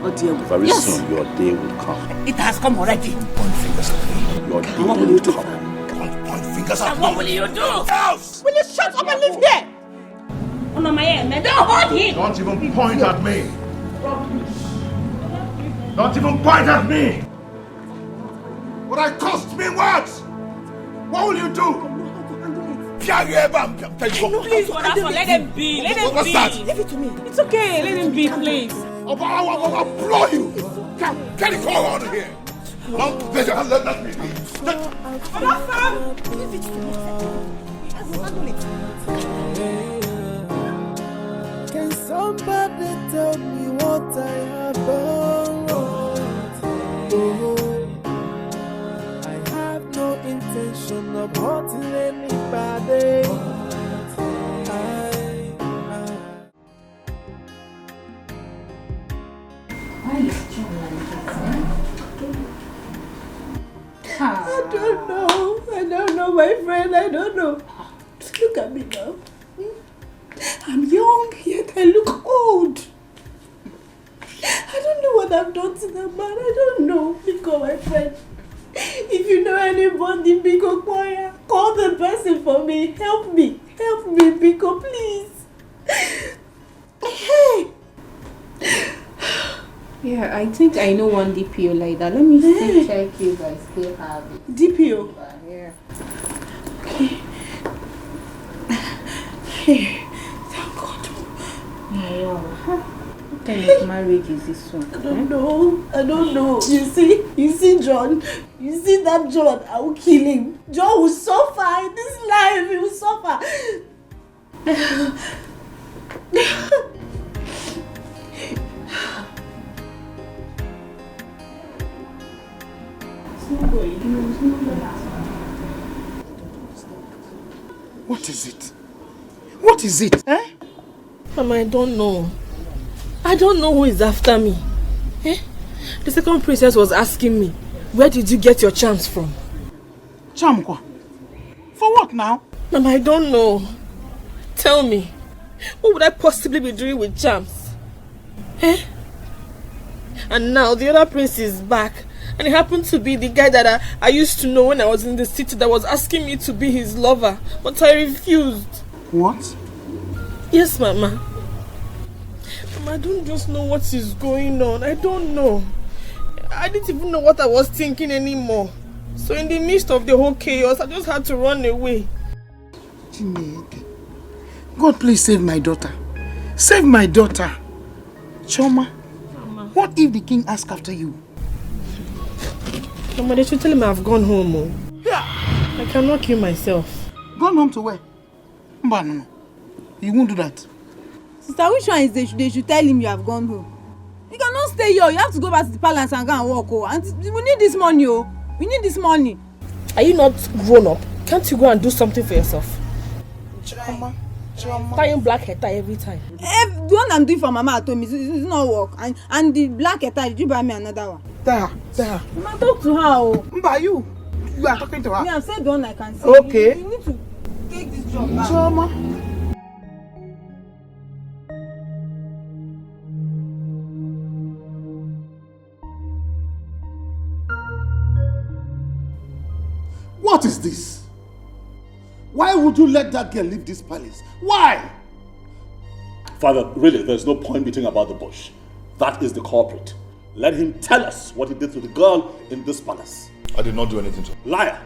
Oh dear. Very soon your day will come. It has come already. Point fingers at me. Your day What will will you do? come. Point fingers at me. What will you do? House! Will you shut up and live here? On my head, man. Don't hold him. Don't even point at me. Don't even point at me. What I cost me what? What will you do? Please, let him be. Let him What's be. that? Leave it to me. It's okay. Let him be, please. I'll blow you. Get the call out of here. Now, let me be. Leave it to me. I will handle it. Can somebody tell me what I have done wrong? Oh, I have no intention of hurting anybody. Why is John like this? I don't know. I don't know, my friend. I don't know. Look at me now. I'm young, yet I look old. I don't know what I've done to the man. I don't know. Biko, my friend. If you know anybody, Biko Choir, call the person for me. Help me. Help me, Biko, please. Hey. Yeah, I think I know one DPO like that. Let me still check if I still have it. DPO? Yeah. Okay. Hey, thank God. Wow. What kind of marriage is this one? I don't know. You see John? You see that John? I will kill him. John will suffer in this life. He will suffer. What is it? What is it? Eh? Mama, I don't know. I don't know who is after me. Eh? The second princess was asking me, where did you get your charms from? Charm kwa? For what now? Mama, I don't know. Tell me, what would I possibly be doing with charms? Eh? And now the other prince is back. And it happened to be the guy that I used to know when I was in the city that was asking me to be his lover. But I refused. What? Yes, Mama. Mama, I don't just know what is going on. I don't know. I didn't even know what I was thinking anymore. So in the midst of the whole chaos, I just had to run away. God, please save my daughter. Save my daughter. Choma, Mama. What if the king asks after you? Mama, they should tell him I've gone home. Oh. Yeah. I cannot kill myself. Gone home to where? No. You won't do that. Sister, which one is they should tell him you have gone home? You cannot stay here. You have to go back to the palace and go and walk. Oh. And we need this money. Oh. We need this money. Are you not grown up? Can't you go and do something for yourself? Choma. Tying black hair tie every time. The one I'm doing for Mama at home is not work. And the black hair tie, did you buy me another one? There. Mama, talk to her. Oh. Mba, you are talking to her. Me, I'm saying the one I can see. Okay. You need to take this job back. Choma. What is this? Why would you let that girl leave this palace? Why? Father, really, there's no point beating about the bush. That is the culprit. Let him tell us what he did to the girl in this palace. I did not do anything to her. Liar.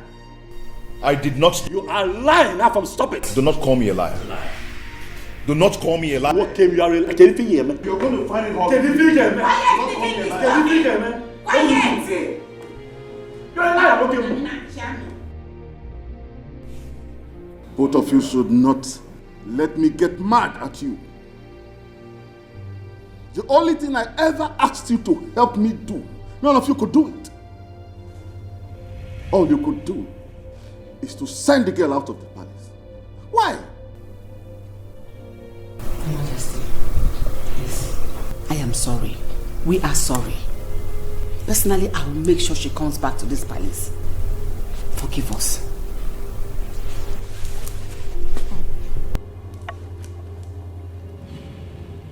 I did not. You are lying. Now, stop it. Do not call me a liar. Do not call me a liar. What came you are in? Can you feel me? You're going to find it hard. Can you feel me? Quiet! You're a liar, okay? Both of you should not let me get mad at you. The only thing I ever asked you to help me do, none of you could do it. All you could do is to send the girl out of the palace. Why? Your Majesty, please. I am sorry. We are sorry. Personally, I will make sure she comes back to this palace. Forgive us.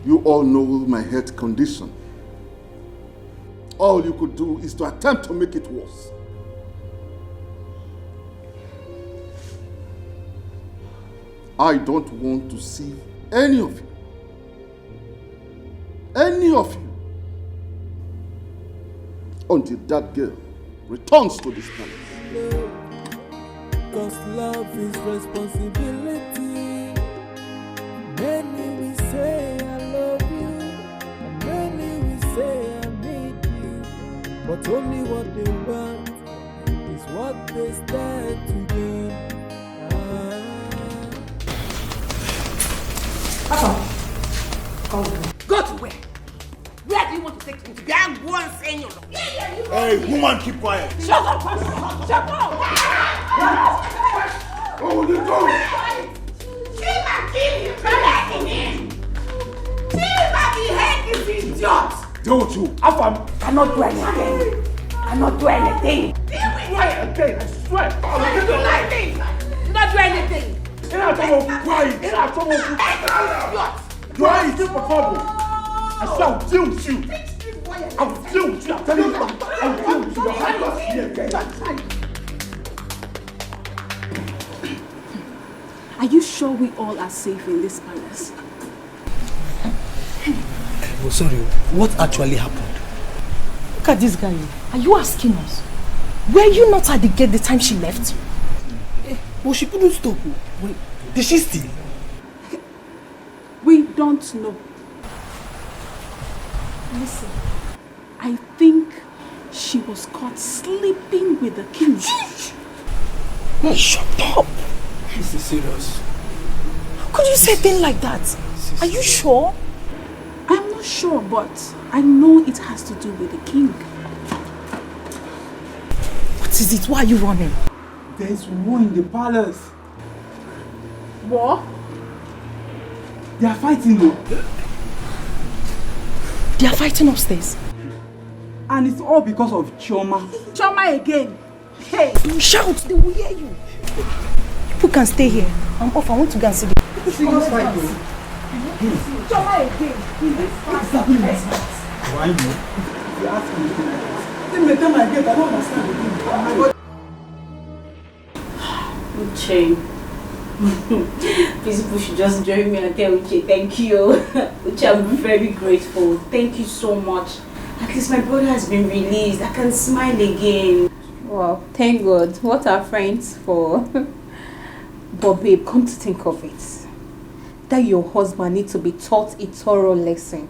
You all know my health condition. All you could do is to attempt to make it worse. I don't want to see any of you, until that girl returns to this palace. Cause love is responsibility. Many will say I love you, and many will say I need you, but only what they want is what they stand to do. Go to where? Where do you want to take me to? I'm one saying you. Hey, woman, keep quiet. Shut up, shut up. What will you do? Chima, kill him. Let him in. Chima, behead this idiot. Don't you? Afam Cannot do anything. Cannot do anything. Quiet again, I swear. Cannot do anything. Not do anything. Quiet. You are still for trouble. I swear I'll deal with you. I'll deal with you. I'm telling you. I'll deal with you. Your hand was here again. Are you sure we all are safe in this palace? Oh, sorry. What actually happened? Look at this guy. Are you asking us? Were you not at the gate the time she left? But she couldn't stop. Wait, did she steal? We don't know. Listen, I think she was caught sleeping with the king. No, shut up. This is serious. How could you say a thing like that? Are you sure? I'm not sure, but I know it has to do with the king. What is it? Why are you running? There is war in the palace. War? They are fighting though. They are fighting upstairs. And it's all because of Chioma. Chioma again. Hey! Shout! They will hear you. People can stay here. I'm off. I want to go and see the... Serious fight though. Chioma again. Why no? You ask me anything like that. Then the time I get, I don't understand again. Uche. These people should just join me and tell Uche thank you. Uche, I'm very grateful. Thank you so much. At least my brother has been released. I can smile again. Wow, thank God. What are friends for? But babe, come to think of it, that your husband needs to be taught a thorough lesson.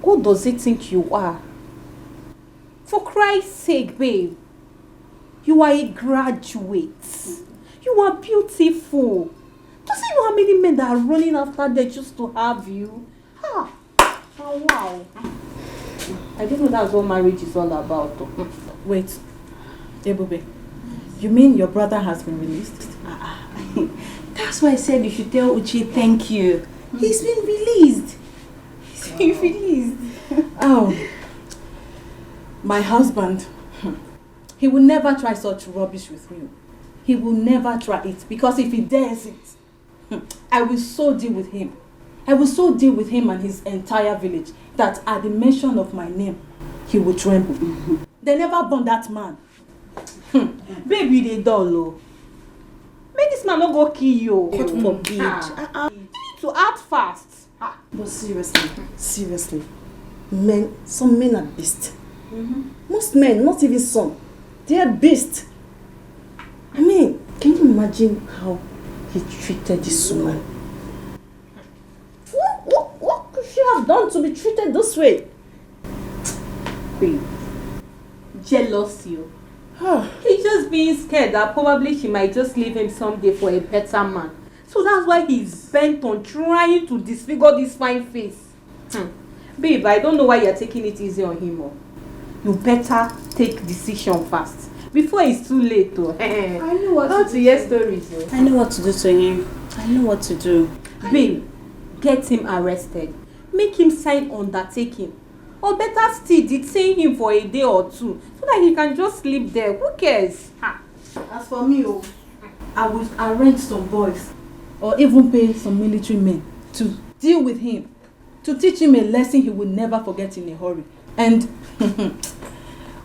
Who does he think you are? For Christ's sake, babe. You are a graduate. You are beautiful. Doesn't you know how many men that are running after them just to have you? Oh, wow. I didn't know that's what marriage is all about. Wait, Ebube, you mean your brother has been released? That's why I said you should tell Uche thank you. He's been released. He's been released. Oh, my husband, he will never try such rubbish with you. He will never try it, because if he dares it, I will so deal with him. I will so deal with him and his entire village that at the mention of my name, he will tremble. They never born that man. Baby, they dull. Make this man not go kill you. God forbid. You need to act fast. But seriously, some men are beasts. Most men, not even some, they are beasts. I mean, can you imagine how he treated this woman? What could she have done to be treated this way? Babe, jealousy. He's just being scared that probably she might just leave him someday for a better man. So that's why he's bent on trying to disfigure this fine face. Babe, I don't know why you're taking it easy on him. You better take decision fast before it's too late. I know what to hear stories. I know what to do to him. I know what to do. Babe, get him arrested. Make him sign undertaking. Or better still, detain him for a day or two so that he can just sleep there. Who cares? As for me, I will arrange some boys or even pay some military men to deal with him, to teach him a lesson he will never forget in a hurry. And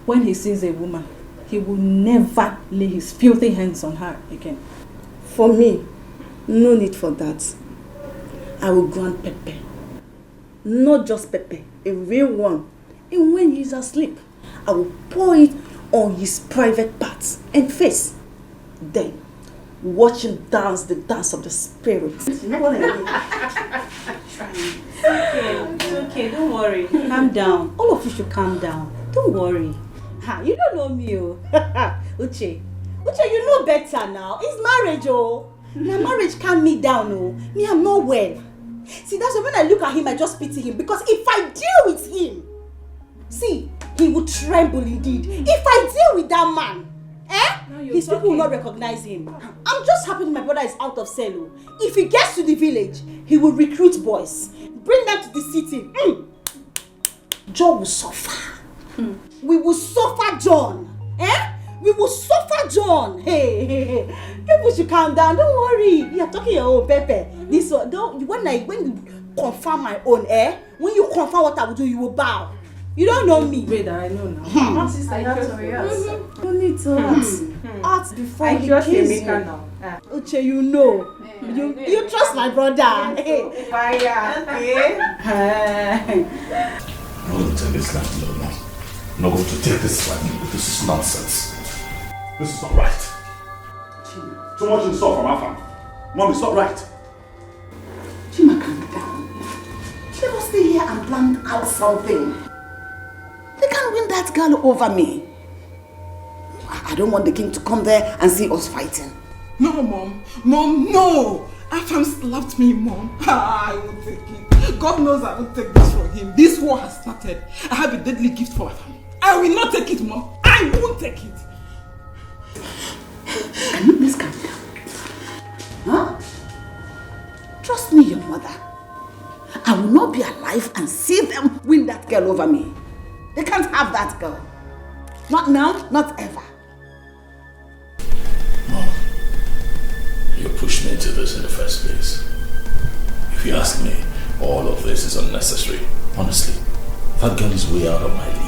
when he sees a woman, he will never lay his filthy hands on her again. For me, no need for that. I will grant Pepe. Not just Pepe, a real one. And when he's asleep, I will pour it on his private parts and face. Then, watch him dance the dance of the spirit. You know what I mean? It's okay, don't worry. Calm down. All of you should calm down. Don't worry. You don't know me, Uche, you know better now. It's marriage, Now marriage calm me down, Me, I'm not well. See, that's why when I look at him, I just pity him. Because if I deal with him, see, he will tremble indeed. If I deal with that man, his people will not recognize him. I'm just happy my brother is out of cell. If he gets to the village, he will recruit boys. Bring them to the city. John will suffer. We will suffer John. We will suffer John. Hey. People should calm down. Don't worry. You are talking your own, Pepe. This one, when you confirm my own, when you confirm what I will do, you will bow. You don't know me. Wait, I know now. Sister, You need to ask before I he trust kills you. you. Uche, you know. You trust my brother. I want to tell this land low now. I'm not going to take this lightly. This is nonsense. This is not right. Too much in store from our family. Mom, it's not right. Chima, calm down. Let us stay here and plan out something. They can't win that girl over me. I don't want the king to come there and see us fighting. No, Mom. Mom, no! Afam slapped me, Mom. I won't take it. God knows I won't take this from him. This war has started. I have a deadly gift for Afam. I will not take it, Mom. I won't take it. Can you please calm down? Huh? Trust me, your mother. I will not be alive and see them win that girl over me. They can't have that girl. Not now, not ever. Mom, you pushed me into this in the first place. If you ask me, all of this is unnecessary. Honestly, that girl is way out of my league.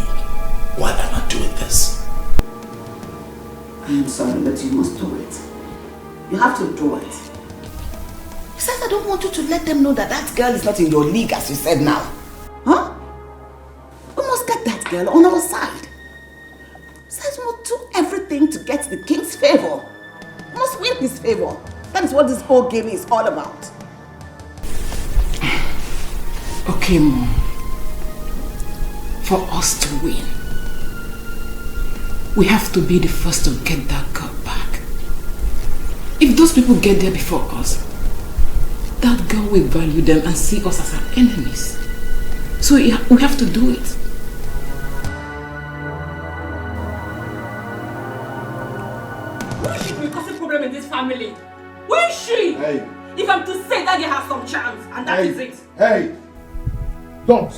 Why am I doing this? I am sorry, but you must do it. You have to do it. Besides, I don't want you to let them know that that girl is not in your league, as you said now. Huh? We must get that girl on our side. Besides, we must do everything to get the king's favor. We must win his favor. That is what this whole game is all about. Okay, Mom. For us to win, we have to be the first to get that girl back. If those people get there before us, that girl will value them and see us as our enemies. So we have to do it. Who is she to be causing problem in this family? Who is she? Hey. If I'm to say that you have some chance, and that is it. Hey! Don't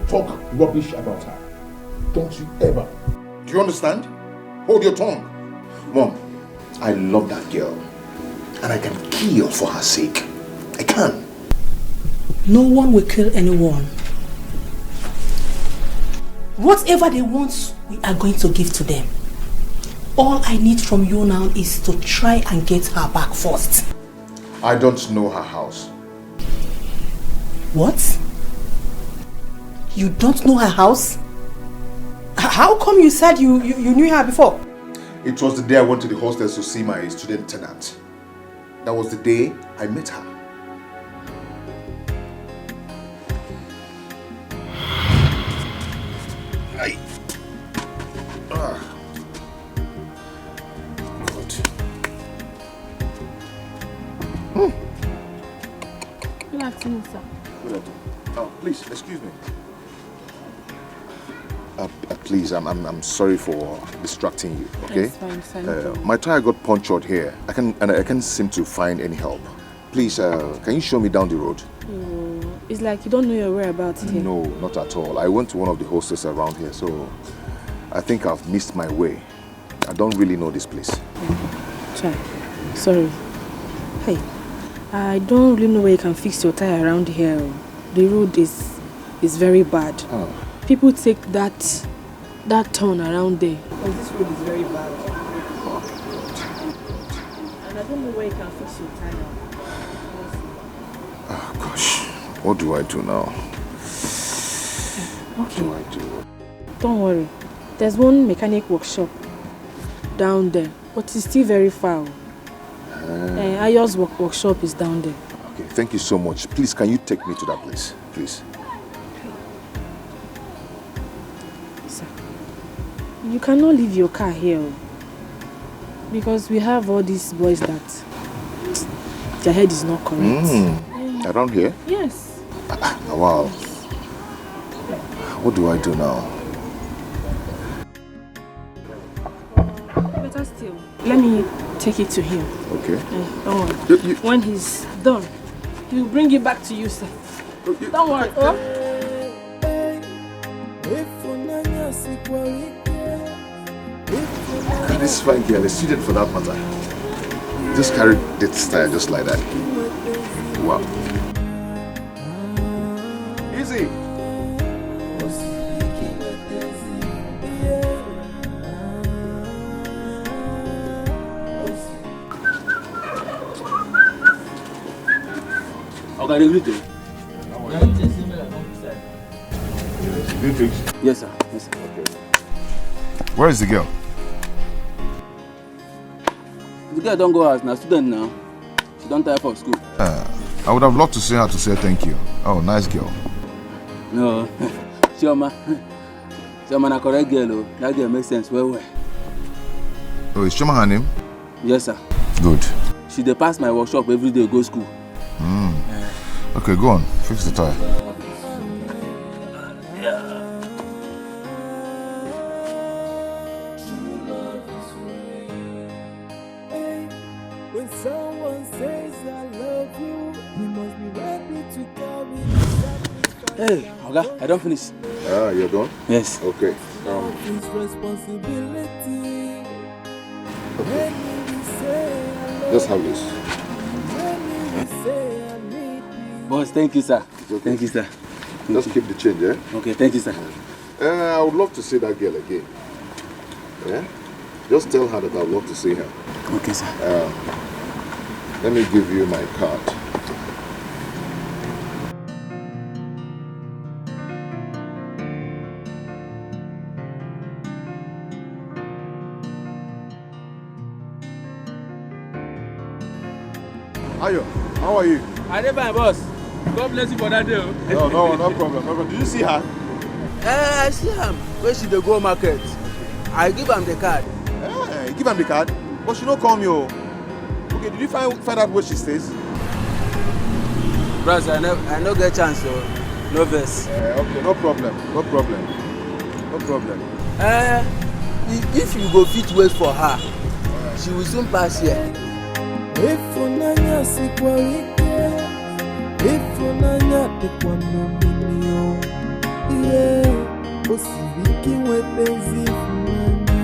talk rubbish about her. Don't you ever. Do you understand? Hold your tongue. Mom, I love that girl. And I can kill for her sake. I can. No one will kill anyone. Whatever they want, we are going to give to them. All I need from you now is to try and get her back first. I don't know her house. What? You don't know her house? How come you said you knew her before? It was the day I went to the hostels to see my student tenant. That was the day I met her. God. Good afternoon, sir. Good afternoon. Oh, please, excuse me. Please, I'm sorry for distracting you, okay? That's fine. My tire got punctured here. I can't seem to find any help. Please, can you show me down the road? It's like you don't know your whereabouts here. No, not at all. I went to one of the hostels around here, so I think I've missed my way. I don't really know this place. Try. Sorry. Hey, I don't really know where you can fix your tire around here. The road is very bad. Oh. People take that turn around there. Because this road is very bad. And I don't know where you can fix your tire. Oh gosh, what do I do now? Okay. What do I do? Don't worry. There's one mechanic workshop down there, but it's still very far. Ayo's workshop is down there. Okay, thank you so much. Please, can you take me to that place, please? Sir, you cannot leave your car here because we have all these boys that their head is not correct. Around here? Yes. Wow. What do I do now? Better still, let me take it to him. Okay. Don't worry. When he's done, he'll bring it back to you, sir. Don't worry. And this fine girl, a student for that matter, just carried this tire just like that. Wow. Easy. Okay, greeting. Greetings. Yes, sir. Yes, sir. Okay. Where is the girl? The girl don't go out now, student now. She don't tire for school. I would have loved to see her to say thank you. Oh, nice girl. No, Chioma na correct girl. Oh. That girl makes sense well. Oh, is Chioma her name? Yes, sir. Good. She dey pass my workshop every day, go school. Okay, go on. Fix the tire. When someone says I love you, you must be ready to carry. Hey, Oga, I don't finish. Ah, you're done? Yes. Okay. Responsibility. Okay. Just have this. Boss, thank you, sir. Okay. Thank you, sir. Just keep the change, eh? Okay, thank you, sir. I would love to see that girl again. Yeah? Just tell her that I would love to see her. Okay, sir. Let me give you my card. Ayo, how are you? I did my boss. God bless you for that day. No problem. Did you see her? I see her when she dey go market. I give am the card. You give am the card? But she don't call me. Oh. Okay, did you find out where she stays? Bros, I no get chance, so no verse. Okay, no problem. If you go fit wait for her, she will soon pass here. Ifunanya sikwarike, ifunanya tekwa nominio. Yeah, osibiki wepenzi ifunanya.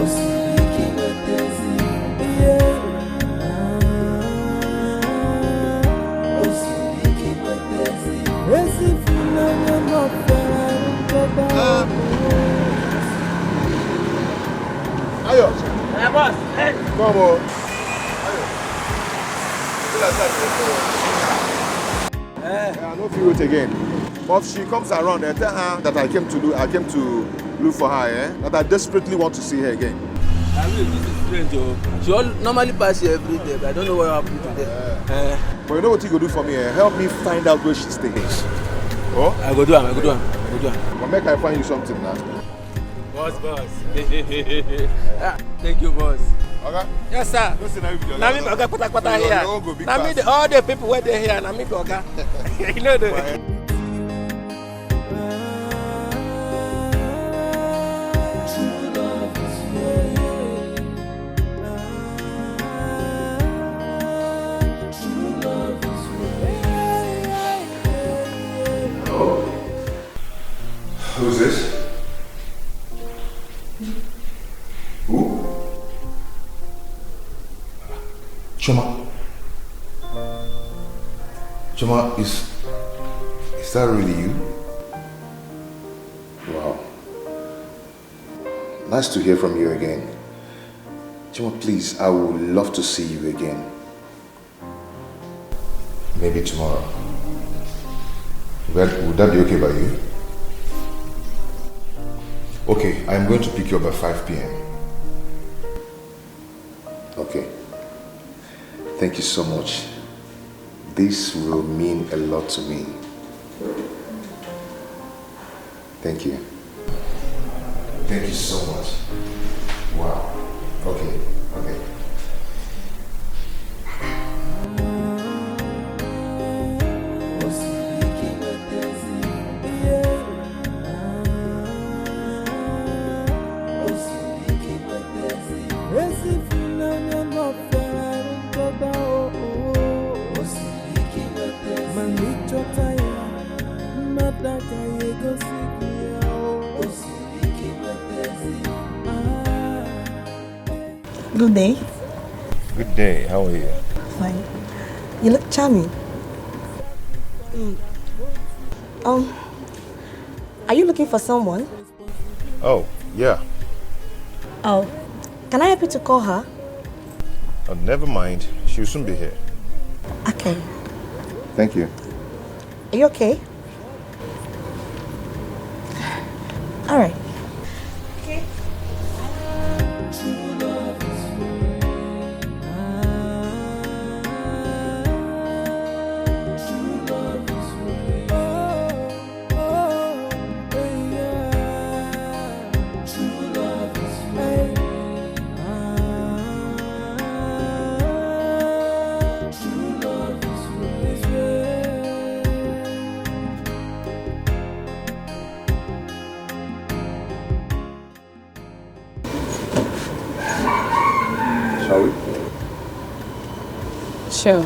Osibiki wepenzi. Yeah. Osibiki wepenzi. Ifunanya nopera ntoba. Ayo. Hey, boss. Hey. Come on. I don't feel it again. But if she comes around, I tell her that I came to look for her, that I desperately want to see her again. I mean, this is strange, oh. She normally pass here every day, but I don't know what happened today. But you know what you go do for me? Help me find out where she stays. Oh? I go do am. But make I find you something now. Boss. Thank you, boss. Okay? Yes, sir. Now me Oga Kwata here. Now me all the people where they here. Now me Oga. You know the. Who's this? Who? Choma, is that really you? Wow. Nice to hear from you again. Choma, please, I would love to see you again. Maybe tomorrow. Would that be okay by you? Okay, I'm going to pick you up at 5 p.m. Okay. Thank you so much. This will mean a lot to me. Thank you. Thank you so much. Wow. Okay. Good day. Good day. How are you? Fine. You look charming. Are you looking for someone? Oh, yeah. Oh, can I help you to call her? Oh, never mind. She'll soon be here. Okay. Thank you. Are you okay? All right. Okay. Shall we? Sure.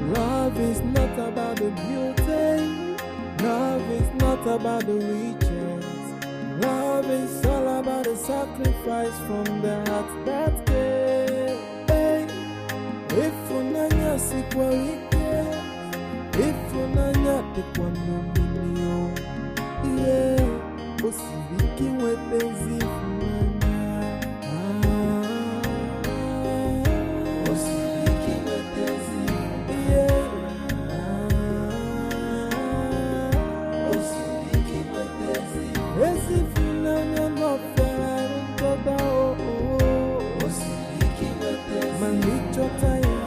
Love is not about the beauty. Love is not about the riches. Love is all about the sacrifice from the heart that gave. Hey, if unanya sikwarike, if unanya tekwanomilio, yeah, osibiki wetezi funanya. Osibiki wetezi, yeah. Osibiki wetezi, esi funanya no ferarun tota oh oh. Osibiki wetezi, manichota ya,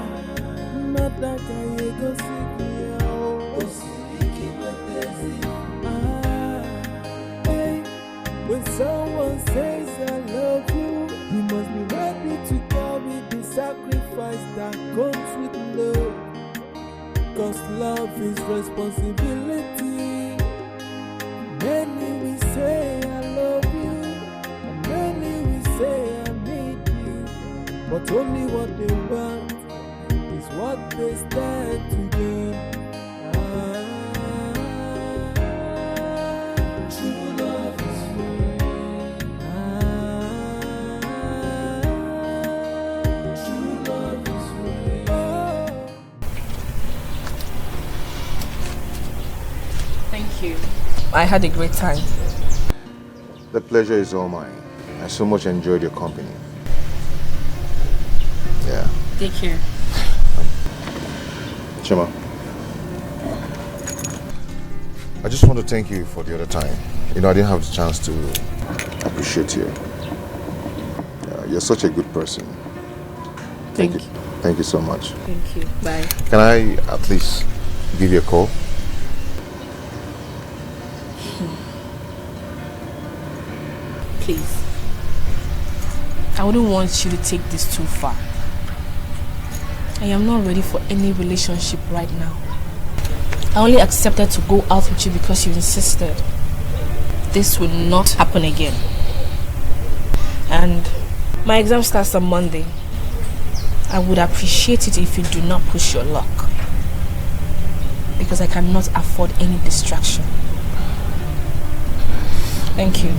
nadaka yego sikia oh. Osibiki wetezi, hey. When someone says I love you, you must be ready to carry the sacrifice that comes with love. Cause love is responsibility. Many will say I love you, and many will say I need you. But only what they want is what they stand to gain. True love is free. True love is free. Thank you. I had a great time. The pleasure is all mine. I so much enjoyed your company. Yeah. Take care. Chima, I just want to thank you for the other time. You know, I didn't have the chance to appreciate you. You're such a good person. Thank you. Thank you so much. Thank you. Bye. Can I at least give you a call? Please. I wouldn't want you to take this too far. I am not ready for any relationship right now. I only accepted to go out with you because you insisted. This will not happen again. And my exam starts on Monday. I would appreciate it if you do not push your luck. Because I cannot afford any distraction. Thank you.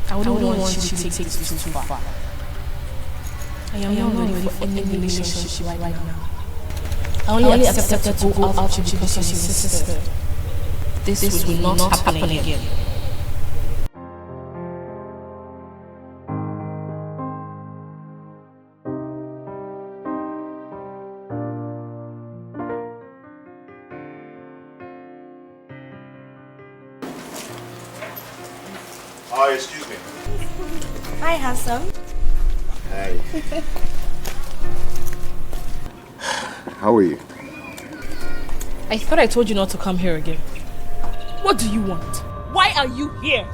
I wouldn't want you to take this too far. I am not ready for any relationship right now. I only accepted to go out with you because you insisted. This will not happen again. Excuse me. Hi, handsome. Hi. How are you? I thought I told you not to come here again. What do you want? Why are you here?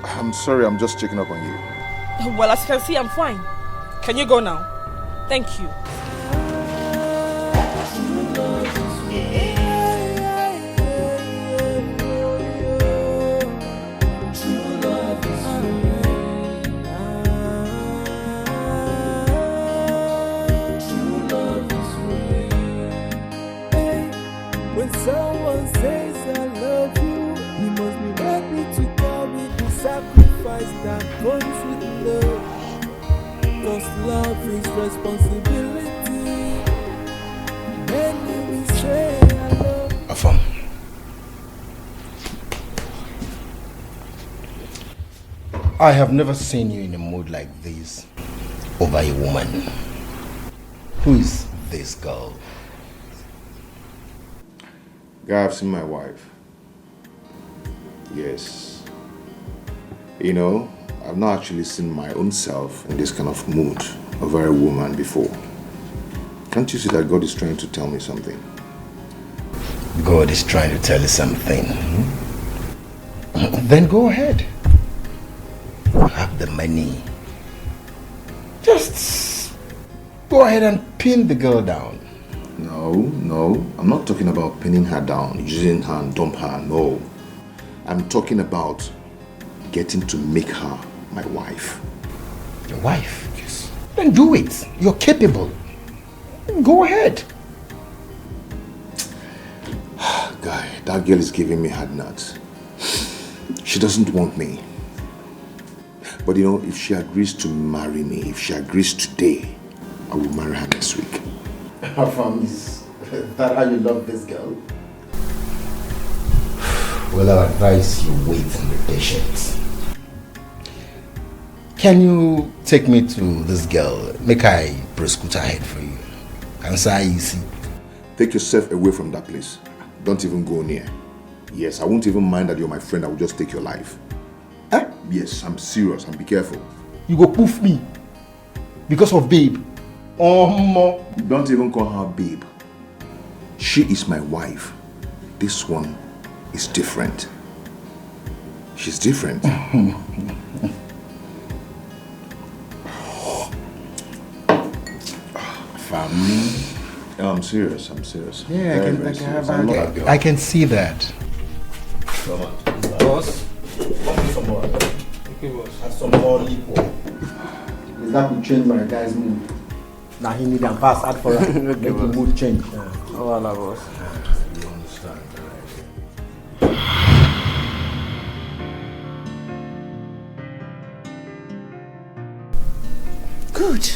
I'm sorry, I'm just checking up on you. Well, as you can see, I'm fine. Can you go now? Thank you. When someone says I love you, he must be ready to carry the sacrifice that comes with love. Cause love is responsibility. Many will say I love you. Afam. I have never seen you in a mood like this over a woman. Who is this girl? Guy, I've seen my wife. Yes. You know, I've not actually seen my own self in this kind of mood over a woman before. Can't you see that God is trying to tell me something? God is trying to tell you something. Then go ahead. You have the money. Just go ahead and pin the girl down. No, I'm not talking about pinning her down, using her and dump her, no. I'm talking about getting to make her my wife. Your wife? Yes. Then do it. You're capable. Go ahead. Guy, that girl is giving me hard nuts. She doesn't want me. But you know, if she agrees to marry me, if she agrees today, I will marry her next week. Afam, is that how you love this girl? Well, I advise you wait and be patient. Can you take me to this girl? Make I prescoot ahead for you. Can say easy. Take yourself away from that place. Don't even go near. Yes, I won't even mind that you're my friend. I will just take your life. Eh? Yes, I'm serious. And be careful. You go poof me because of babe. Don't even call her babe. She is my wife. This one is different. She's different. Family. No, I'm serious. Yeah, I can see that. Come on. Boss. Some more. Okay, boss. And some more liquor. Is that will change my guy's mood? Now he need a pass out for her. Make the mood change. Oh, Allah, boss. You understand, Good.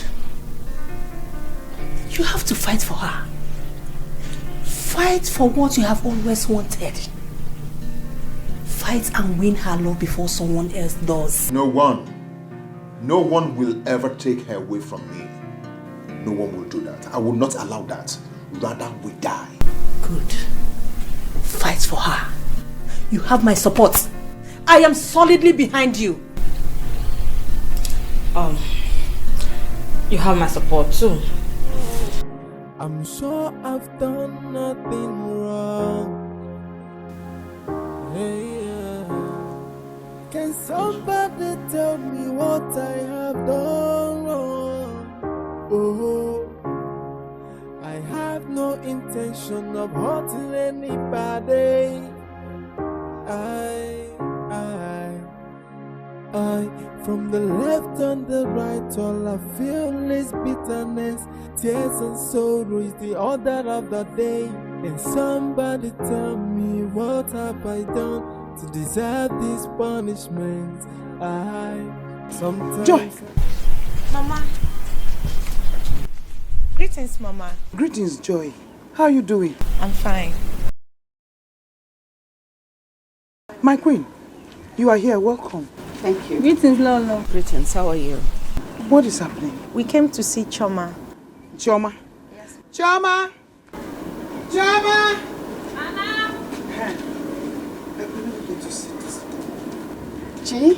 You have to fight for her. Fight for what you have always wanted. Fight and win her love before someone else does. No one will ever take her away from me. No one will do that. I will not allow that. Rather, we die. Good. Fight for her. You have my support. I am solidly behind you. You have my support too. I'm sure I've done nothing wrong. Hey, yeah. Can somebody tell me what I have done wrong? Oh, I have no intention of hurting anybody. I, from the left and the right, all I feel is bitterness, tears and sorrow is the order of the day. And somebody tell me what have I done to deserve this punishment? Sometimes... Joy! Mama. Greetings, Mama. Greetings, Joy. How are you doing? I'm fine. My queen, you are here. Welcome. Thank you. Greetings, Lolo. Greetings. How are you? What is happening? We came to see Choma. Choma? Yes. Choma! Choma! Mama! Chi?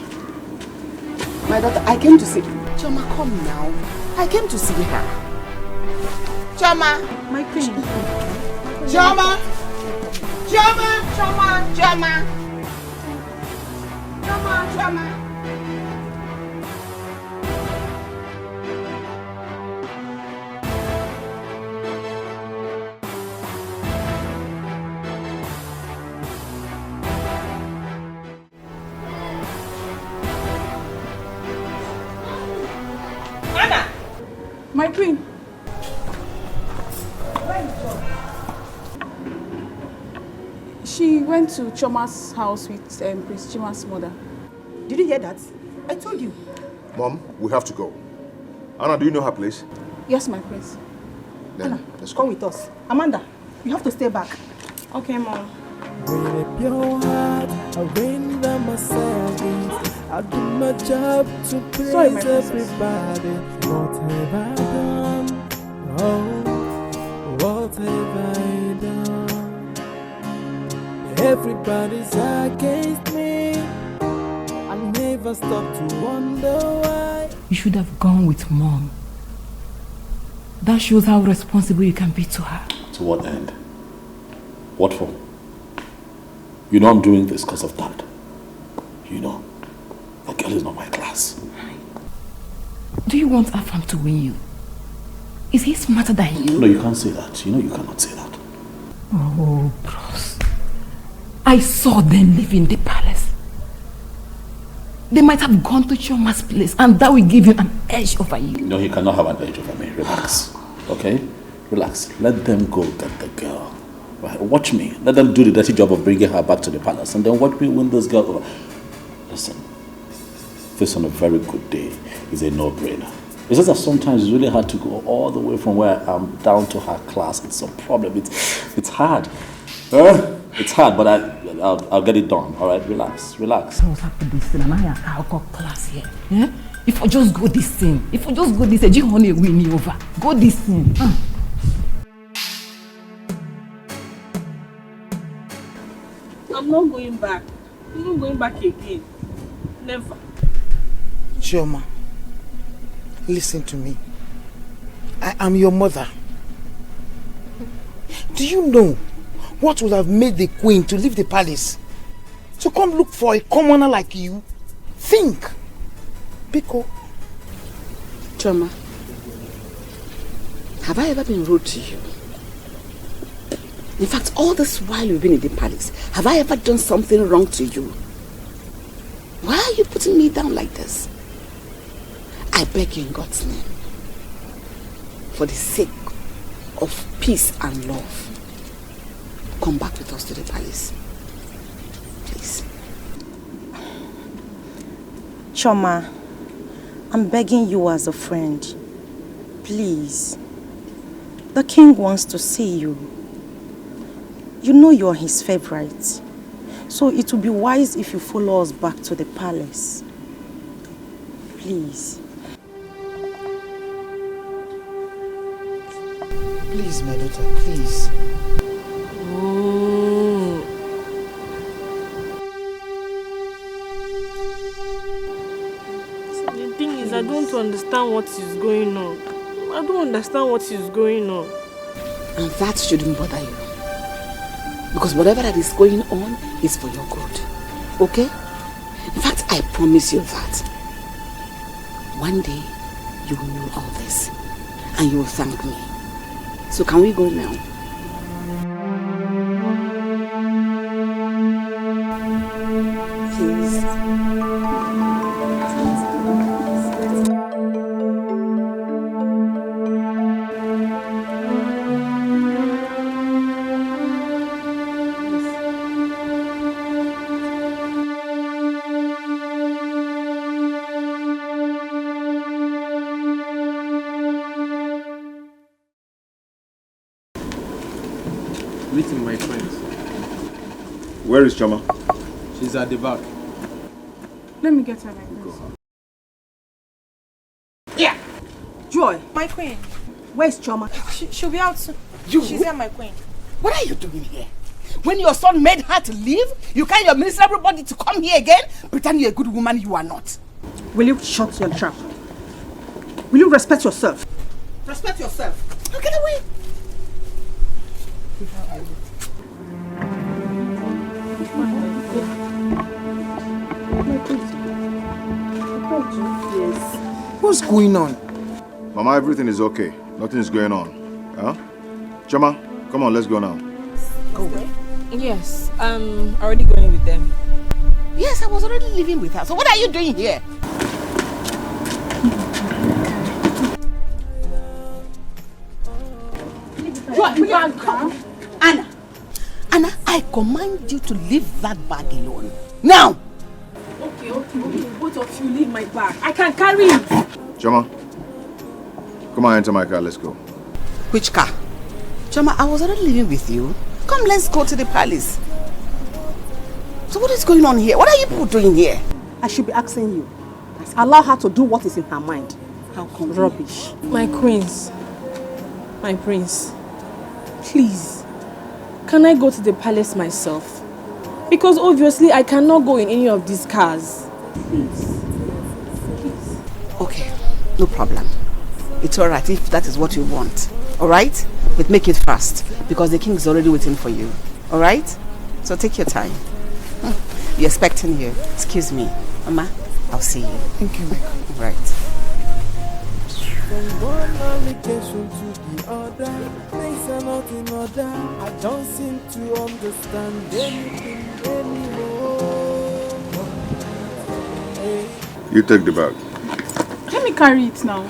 My daughter, I came to see... Choma, come now. I came to see her. Choma. My queen. Choma. Choma. Choma. Choma. Choma. Choma. Anna. My queen. She went to Choma's house with Prince Chima's mother. Did you hear that? I told you. Mom, we have to go. Anna, do you know her place? Yes, my prince. Then, Anna, let's come with us. Amanda, you have to stay back. Okay, Mom. With a pure heart, I render myself. I do my job to please everybody. What have I done? Oh, what have I done? Everybody's against me. I never stop to wonder why. You should have gone with Mom. That shows how responsible you can be to her. To what end? What for? You know I'm doing this because of that. You know, that girl is not my class. Do you want Afam to win you? Is he smarter than you? No, you can't say that. You know you cannot say that. Oh, bros. I saw them leaving the palace. They might have gone to Choma's place and that will give you an edge over you. No, he cannot have an edge over me. Relax. Okay? Relax. Let them go get the girl. Right? Watch me. Let them do the dirty job of bringing her back to the palace and then watch me win this girl over. Listen. This on a very good day is a no-brainer. It's just that sometimes it's really hard to go all the way from where I am down to her class. It's a problem. It's hard. It's hard, but I'll get it done. All right, relax. What's happened this thing? And I'll got class here. Yeah? If I just go this thing, you want to win me over. Go this thing. I'm not going back. I'm not going back again. Never. Chioma, listen to me. I am your mother. Do you know what would have made the queen to leave the palace? To come look for a commoner like you? Think. Biko. Chioma, have I ever been rude to you? In fact, all this while you've been in the palace, have I ever done something wrong to you? Why are you putting me down like this? I beg you in God's name, for the sake of peace and love, come back with us to the palace. Please. Chioma, I'm begging you as a friend. Please. The king wants to see you. You know you're his favorite. So it would be wise if you follow us back to the palace. Please. Please, my daughter, please. The thing is, I don't understand what is going on. I don't understand what is going on. And that shouldn't bother you. Because whatever that is going on is for your good. Okay? In fact, I promise you that one day you will know all this and you will thank me. So can we go now? Please. Meeting my friends. Where is Choma? She's at the back. Let me get her like this. Yeah. Joy. My queen. Where's Choma? She'll be out soon. She's here, my queen. What are you doing here? When your son made her to leave, you carry your miserable body to come here again? Pretend you're a good woman you are not. Will you shut your trap? Will you respect yourself? Respect yourself. Now get away. Yes. What's going on? Mama, everything is okay. Nothing is going on. Huh? Choma, come on, let's go now. Go away? Yes, I'm already going with them. Yes, I was already living with her. So what are you doing here? Anna! Anna, I command you to leave that bag alone. Now! Okay. Both of you leave my bag. I can carry it. Choma, come on, enter my car, let's go. Which car? Choma, I was already living with you. Come, let's go to the palace. So what is going on here? What are you people doing here? I should be asking you. Allow her to do what is in her mind. How come? Rubbish. My queens. My prince. Please. Can I go to the palace myself? Because obviously I cannot go in any of these cars. Please. Okay, no problem. It's alright if that is what you want. Alright? But make it fast. Because the king is already waiting for you. Alright? So take your time. We're expecting you. Excuse me. Mama, I'll see you. Thank you, my queen. Right. From one allegation to the other, things are not in order. I don't seem to understand anything anymore. You take the bag. Let me carry it now.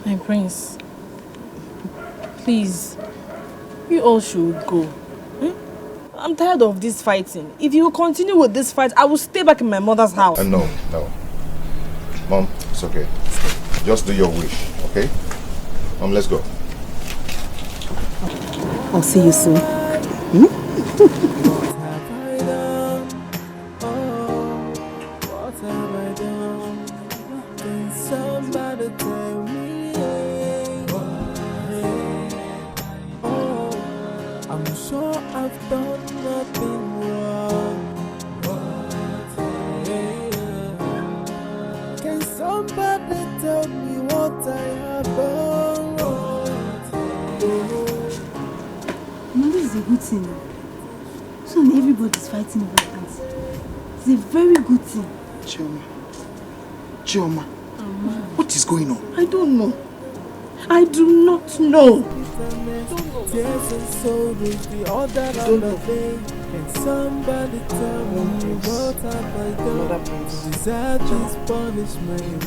My prince. Please. You all should go. I'm tired of this fighting. If you continue with this fight, I will stay back in my mother's house. No. Mom, it's okay. Just do your wish, okay? Mom, let's go. I'll see you soon. What have I done? What have I done? Can somebody tell me? I'm sure I've done nothing wrong. Can somebody tell me what I have done wrong? No, this is a good thing. So everybody's fighting over that. It's a very good thing. Chioma, what is going on? I don't know. I do not know. Tears and sorrows, the other day. Can somebody tell me what have I done to deserve this punishment?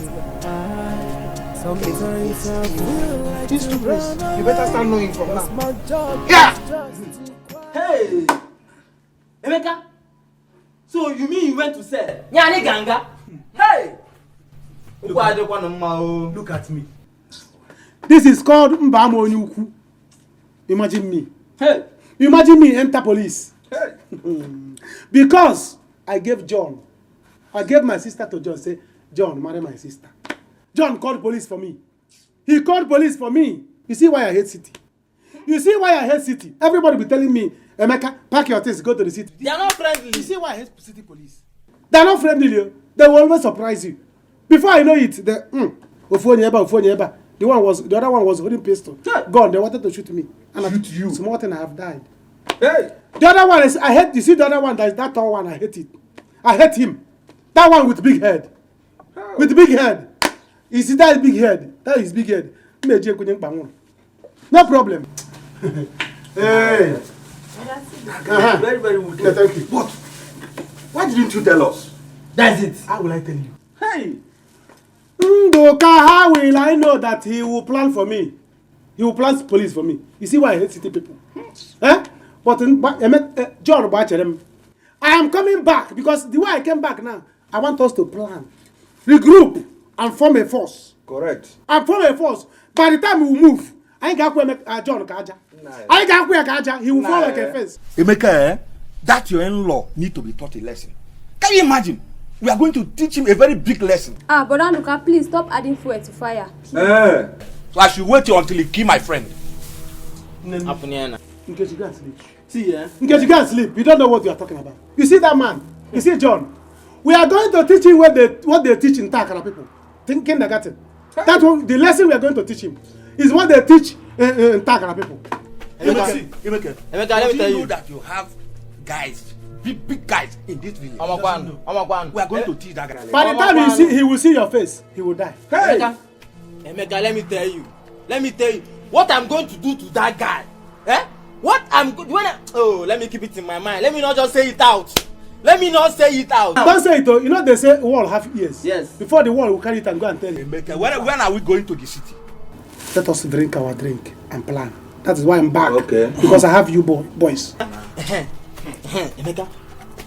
Sometimes I feel like These two places, you better start knowing from now. my job. Yeah! Hey! Emeka! So you mean you went to sell? Nyani ganga? Hey! Look at me. This is called Mbamo Onyuku. Imagine me. Hey! Imagine me enter police. Hey! Because I gave my sister to John, say, John, marry my sister. John called police for me. He called police for me. You see why I hate city? You see why I hate city? Everybody be telling me, Emeka, pack your things, go to the city. They are not friendly. You see why I hate city police? They are not friendly. They will always surprise you. Before I know it, the other one was holding pistol. Gone. They wanted to shoot me. And shoot you. Small thing, I have died. Hey. The other one is I hate. You see the other one, that tall one. I hate it. I hate him. That one with big head. With big head. You see that big head? That is big head. No problem. Hey. Very, very good. Yeah, thank you. But why didn't you tell us? That's it. How will I tell you? Hey. How will I know that he will plan for me? He will plan police for me. You see why I hate city people? But John, I am coming back because the way I came back now, I want us to plan, regroup, and form a force. Correct. And form a force. By the time we move, I ain't got John Kaja. I ain't got Kaja. He will fall like a fence. Emeka, that your in-law need to be taught a lesson. Can you imagine? We are going to teach him a very big lesson. But Anuka, please stop adding fuel to fire. So I should wait until he kill my friend. In case you can't sleep. See, in case you can't sleep, you don't know what you are talking about. You see that man? You see John? We are going to teach him what they teach in Takara people. Kindergarten. That's what the lesson we are going to teach him. It's what they teach Takara people. Emeka, let me tell you that you have guys, big guys in this village. I'm a We are going to teach that guy. By the time he will see your face, he will die. Hey! Emeka, let me tell you what I'm going to do to that guy. What I'm going let me keep it in my mind. Let me not just say it out. Don't say it though. You know they say wall have ears. Yes. Before the wall will carry it and go and tell him. Emeka, when are we going to the city? Let us drink our drink and plan. That is why I'm back. Okay. Because I have you boys. Emeka,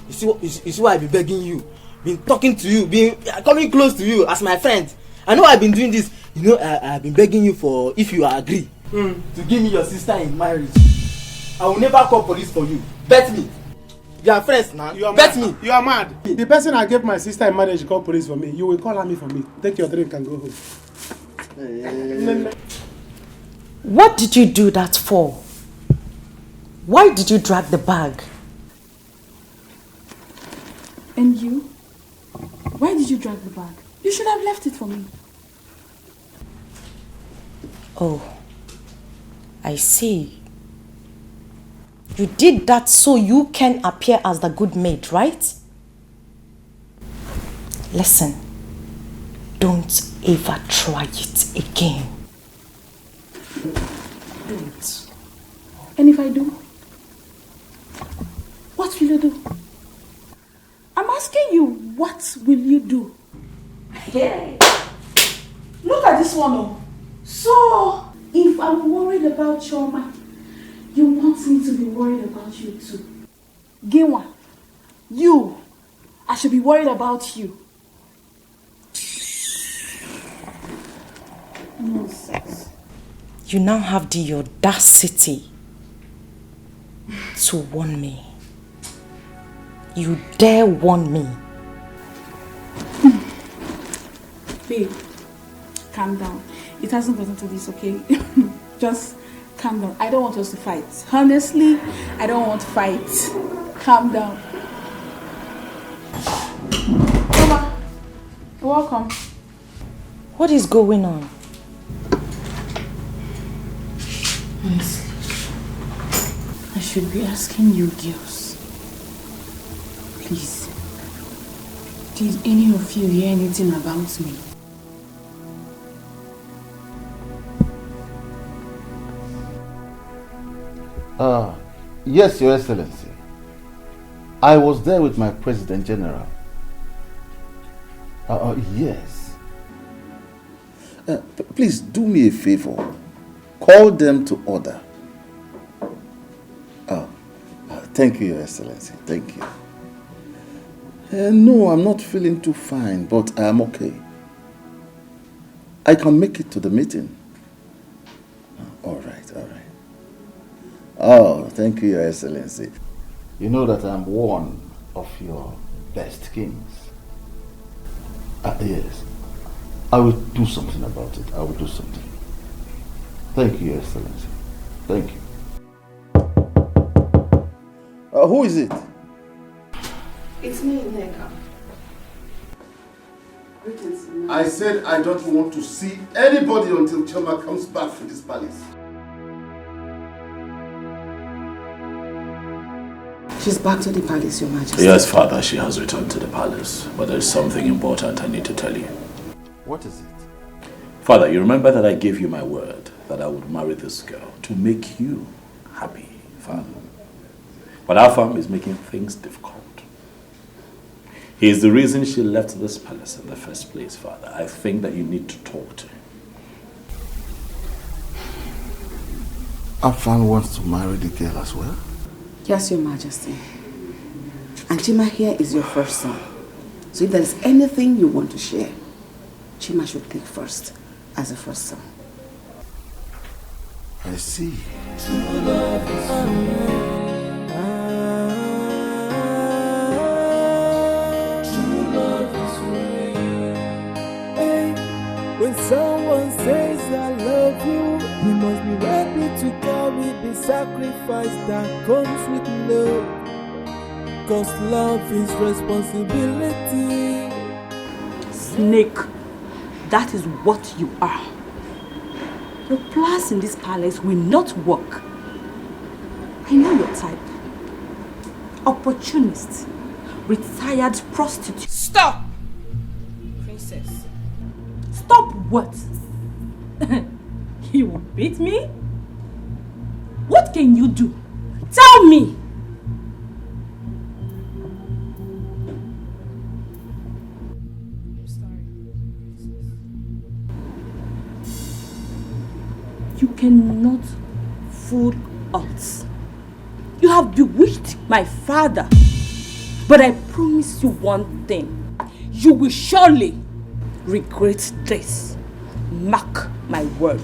you see why I've been begging you, been talking to you, coming close to you as my friend. I know I've been doing this. You know, I've been begging you for, if you agree, to give me your sister in marriage. I will never call police for you. Bet me. You are friends now. Bet me. You are mad. The person I gave my sister in marriage call police for me. You will call me for me. Take your drink and go home. What did you do that for? Why did you drag the bag? And you? Why did you drag the bag? You should have left it for me. Oh, I see. You did that so you can appear as the good maid, right? Listen, don't ever try it again. Don't. And if I do? What will you do? I'm asking you, what will you do? Hey, look at this one. Oh. So, if I'm worried about Choma, you want me to be worried about you too? Gewa, I should be worried about you. Nonsense. You now have the audacity to warn me. You dare warn me. Babe, calm down. It hasn't gotten to this, okay? Just calm down. I don't want us to fight. Honestly, I don't want to fight. Calm down. Mama, you're welcome. What is going on? Honestly, I should be asking you girls. Please, did any of you hear anything about me? Yes, Your Excellency. I was there with my President General. Yes. Please do me a favor. Call them to order. Thank you, Your Excellency. Thank you. No, I'm not feeling too fine, but I'm okay. I can make it to the meeting. All right. Oh, thank you, Your Excellency. You know that I'm one of your best kings. Yes. I will do something about it. I will do something. Thank you, Your Excellency. Thank you. Who is it? It's me, Neka. I said I don't want to see anybody until Choma comes back to this palace. She's back to the palace, Your Majesty. Yes, Father, she has returned to the palace. But there's something important I need to tell you. What is it? Father, you remember that I gave you my word that I would marry this girl to make you happy, Father. But our farm is making things difficult. He is the reason she left this palace in the first place, Father. I think that you need to talk to him. Afan wants to marry the girl as well? Yes, Your Majesty. And Chima here is your first son. So if there's anything you want to share, Chima should take first as a first son. I see. When someone says I love you, you must be ready to carry the sacrifice that comes with love. 'Cause love is responsibility. Snake, that is what you are. Your plans in this palace will not work. I know your type. Opportunist, retired prostitute. Stop! Princess. Stop what? You will beat me? What can you do? Tell me! You cannot fool us. You have bewitched my father. But I promise you one thing. You will surely regret this. Mark my word.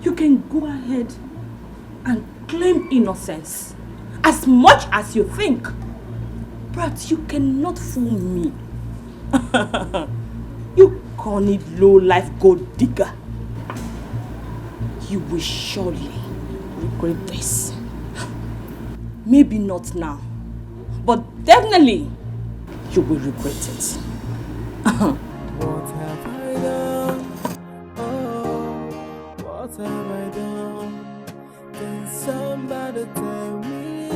You can go ahead and claim innocence as much as you think, but you cannot fool me. You corny low-life gold digger. You will surely regret this. Maybe not now, but definitely you will regret it. What have I done? Oh, what have I done? Can somebody tell me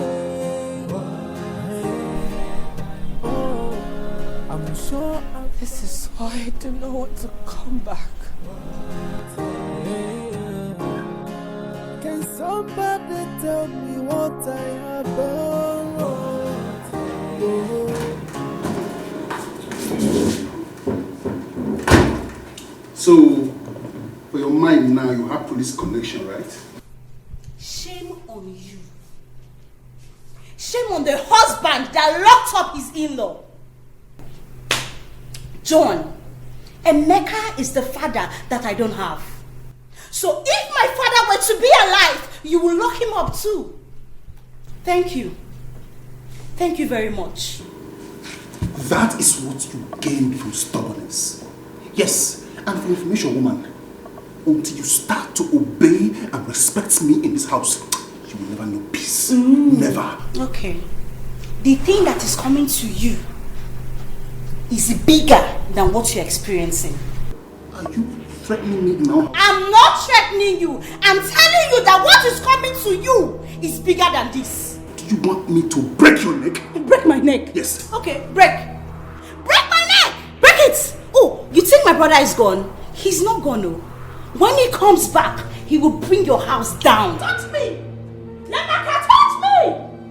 why? Oh, I'm sure this is why I don't know what to come back. Can somebody tell me what I have done? So, for your mind now, you have police connection, right? Shame on you. Shame on the husband that locked up his in-law. John, Emeka is the father that I don't have. So if my father were to be alive, you will lock him up too. Thank you. Thank you very much. That is what you gain from stubbornness. Yes, and for information, woman, until you start to obey and respect me in this house, you will never know peace. Never. Okay. The thing that is coming to you is bigger than what you're experiencing. Are you threatening me now? I'm not threatening you. I'm telling you that what is coming to you is bigger than this. Do you want me to break your neck? Break my neck? Yes. Okay, break. Break my neck! Break it! Oh, you think my brother is gone? He's not gone, no. When he comes back, he will bring your house down. Touch me! Lemaka, touch me!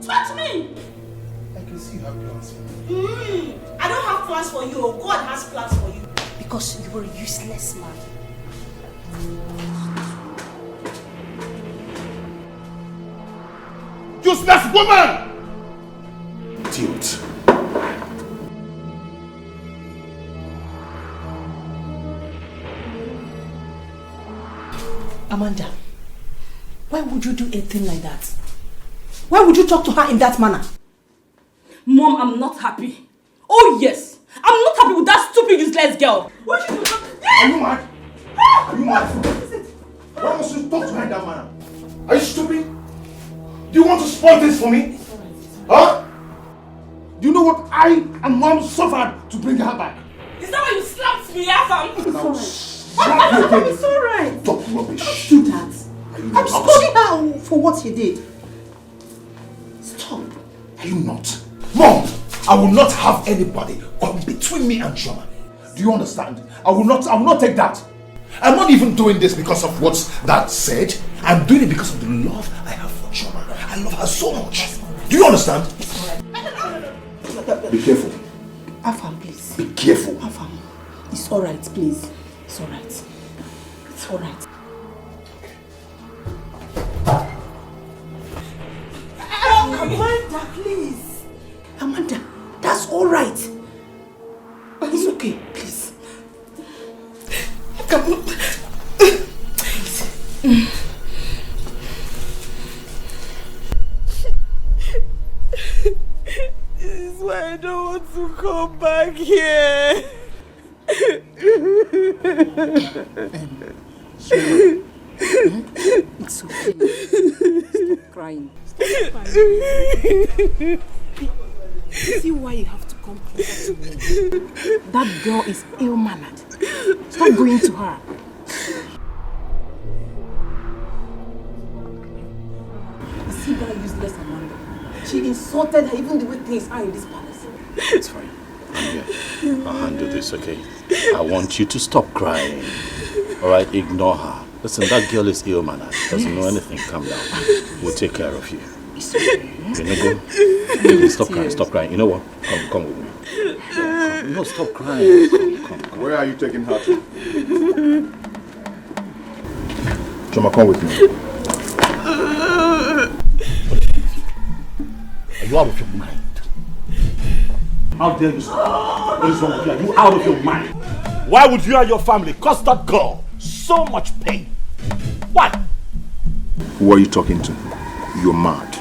Touch me! I can see you have plans for me. I don't have plans for you. God has plans for you. Because you were a useless man. Useless woman! Idiot. Amanda, why would you do a thing like that? Why would you talk to her in that manner? Mom, I'm not happy. Oh yes, I'm not happy with that stupid useless girl. What you do? Are you mad? Are you mad? Why must you talk to her in that manner? Are you stupid? Do you want to spoil things for me? Huh? Do you know what I and Mom suffered to bring her back? Is that why you slapped me, Afam? Now, slap you again. It's alright. Stop rubbish. Don't do that. I'm scolding her for what she did. Stop. Are you not? Mom, I will not have anybody come between me and Chioma. Do you understand? I will not take that. I'm not even doing this because of what that said. I'm doing it because of the love I have for Chioma. I love her so much. Do you understand? Be careful. Afam, please. Be careful. Afam, it's alright, please. It's alright. It's alright. Amanda, please. Amanda, that's alright. It's okay, please. Come on. This is why I don't want to come back here. It's okay. crying. Stop crying. See why you have to come closer to me. That girl is ill-mannered. Stop going to her. See that useless Amanda. She insulted her even the way things are in this palace. It's fine. I'm here. I'll handle this, okay? I want you to stop crying. Alright, ignore her. Listen, that girl is ill-mannered. Doesn't know anything. Calm down. We'll take care of you. You know, stop crying, stop crying. You know what? Come with me. Come. No, stop crying. Come. Where are you taking her to? Choma, come with me. Are you out of your mind? How dare you? What is wrong with you? Are you out of your mind? Why would you and your family cause that girl so much pain? Why? Who are you talking to? You're mad.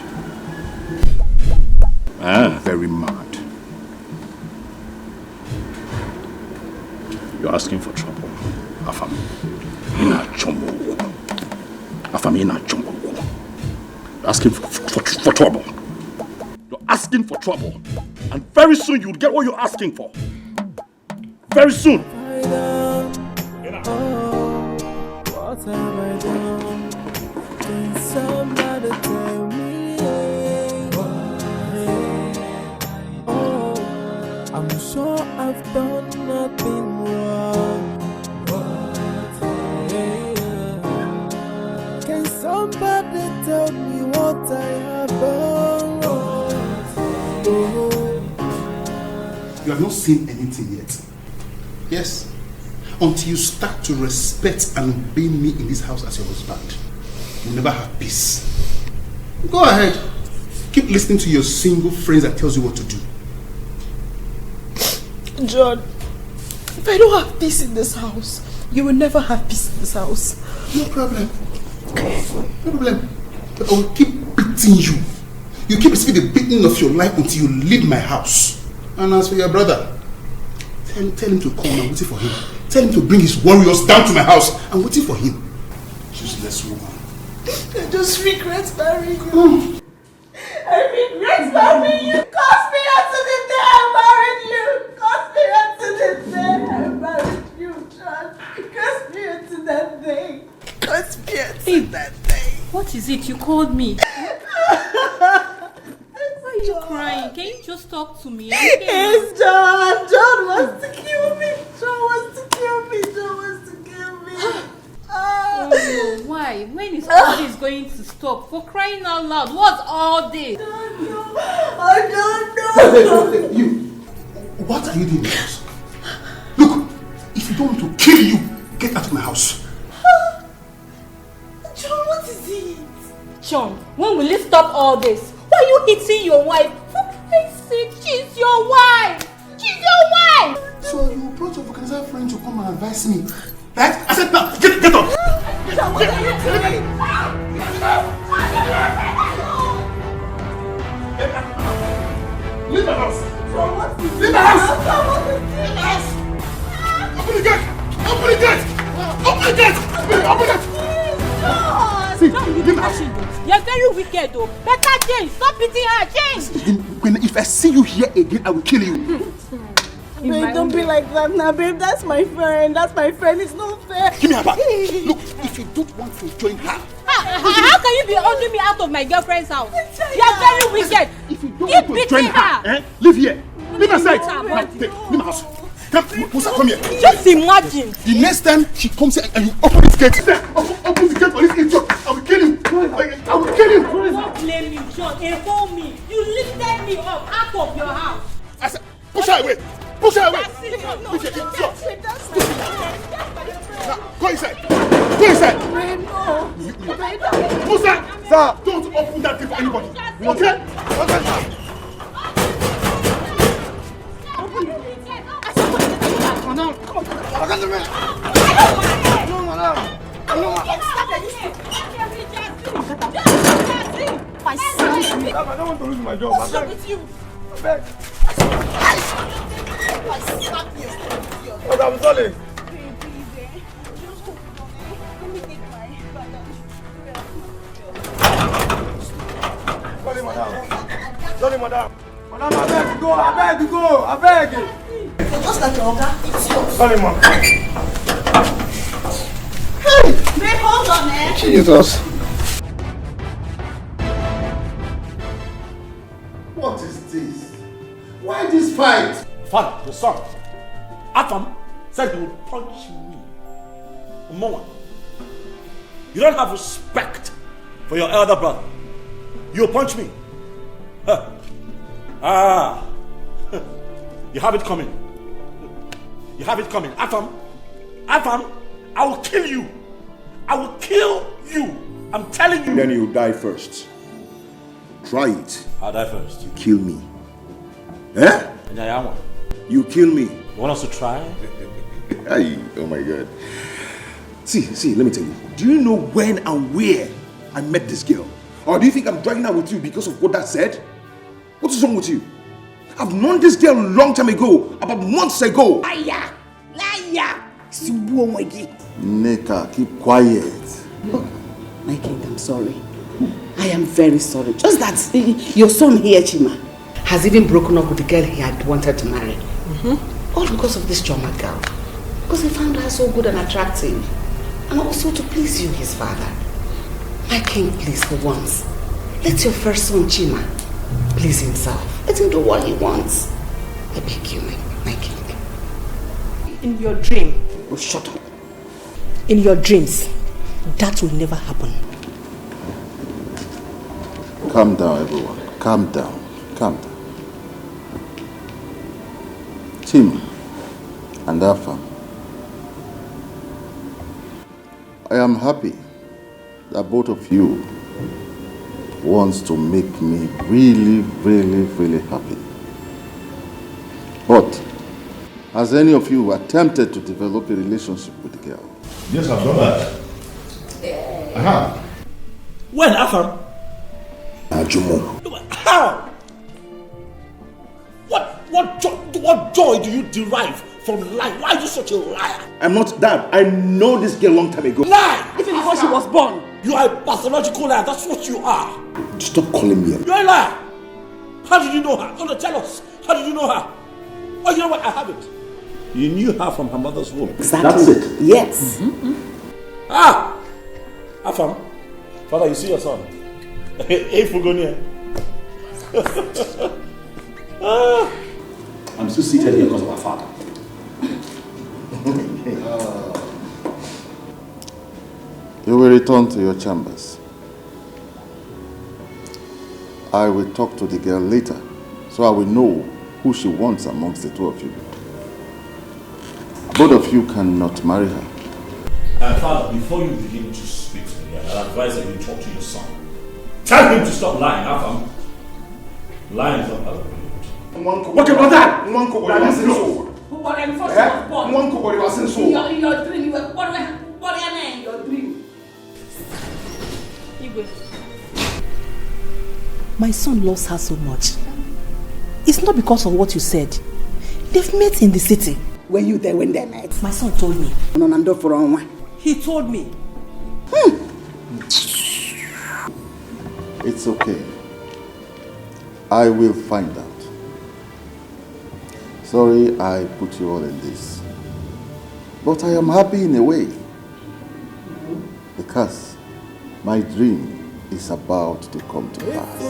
Very mad. You're asking for trouble. Afam. Ina chombo. Afam ina chombo. You're asking for trouble. You're asking for trouble. And very soon you'll get what you're asking for. Very soon. What have I done? Can somebody tell me? Oh, I'm sure I've done nothing wrong. Can somebody tell me what I have done? You have not seen anything yet. Yes. Until you start to respect and obey me in this house as your husband, you'll never have peace. Go ahead. Keep listening to your single friends that tells you what to do. John, if I don't have peace in this house, you will never have peace in this house. No problem. No problem. But I will keep beating you. You keep receiving the beating of your life until you leave my house. And as for your brother, tell him to come. I'm waiting for him. Tell him to bring his warriors down to my house. I'm waiting for him. Useless woman. I just regret marrying you. I regret marrying you. Cause me unto the day I married you. Cause me unto the day I married you, John. Cause me unto that day. Cause me unto that day. What is it? You called me. Why are you crying? Can you just talk to me? It's John. John wants to kill me. John wants to kill me. John wants to kill me. Oh no, why? When is all this going to stop? For crying out loud, what's all this? I don't know. You, what are you doing in the house? Look, if you don't want to kill you, get out of my house. John, what is it? John, when will you stop all this? Why are you hitting your wife? For Christ's sake, she's your wife! She's your wife! So you brought your organizer friend to come and advise me. Right? I said now, get up! John, what are you doing? Leave my house! John, what is Leave my house! John, what is Leave my house! Open the gate! Open the gate! Open the gate! Open the gate! John! See, John, leave my house! You're very wicked though. Better change. Stop beating her. Change. If I see you here again, I will kill you. Babe, don't be like that now, babe. That's my friend. That's my friend. It's not fair. Give me her back. Look, if you don't want to join her. How can you be holding me out of my girlfriend's house? You're very wicked. If you don't want to join her, leave here. Leave my side. Leave my house. Come, Musa, come here. Just imagine. The next time she comes here and you open this gate, open the gate for this idiot, I will kill you. I will kill you. Don't blame me, John. Inform me. You lifted me up out of your house. I said, push her away. Push her away. Push it. Now, go inside. Go inside. Musa, sir, don't open that gate for anybody. Okay? Okay. I don't want to lose my job. What's wrong with you? But I'm sorry. Sorry, madam. Madam, I beg. Just like your organ, it's yours. Sorry, ma'am. Hey, babe, hold on, man. Jesus. What is this? Why this fight? Father, your son, Afam, said he would punch me. Umowa, you don't have respect for your elder brother. You'll punch me. Huh. Ah, you have it coming. You have it coming. Afam, I will kill you. I will kill you. I'm telling you. Then you die first. Try it. I'll die first. You kill me. Eh? You kill me. You want us to try? Hey, oh my God. See, let me tell you. Do you know when and where I met this girl? Or do you think I'm dragging her with you because of what that said? What is wrong with you? I've known this girl a long time ago, about months ago. Liar! Neka, keep quiet. Oh, my king, I'm sorry. I am very sorry. Just that your son here, Chima, has even broken up with the girl he had wanted to marry. All because of this Choma girl. Because he found her so good and attractive. And also to please you, his father. My king, please, for once, let your first son, Chima, please himself. Let him do what he wants. I beg you, my king. In your dream. Oh, shut up. In your dreams, that will never happen. Calm down, everyone. Calm down. Tim and Afam, I am happy that both of you wants to make me really happy. But has any of you attempted to develop a relationship with the girl? Yes, I've done that. I have. When, Afam? Ajumo. How? What joy do you derive from lying? Why are you such a liar? I'm not that. I know this girl a long time ago. Lie! Even before she was born. You are a pathological liar. That's what you are. Stop calling me a liar. You're a liar. How did you know her? You're gonna tell us. How did you know her? Oh, you know what? I have it. You knew her from her mother's womb. Exactly. That's it. Yes. Ah! Afam, Father, you see your son. Hey, Fugonia. I'm still seated here because of our father. You will return to your chambers. I will talk to the girl later, so I will know who she wants amongst the two of you. Both of you cannot marry her. Father, before you begin to speak to me, I advise that you talk to your son. Tell him to stop lying, Afam. Lying is not part of it. What about that? In your dream, you were born in your dream. My son loves her so much. It's not because of what you said. They've met in the city. Were you there when they met? My son told me. He told me. It's okay. I will find out. Sorry I put you all in this. But I am happy in a way. Because my dream is about to come to pass.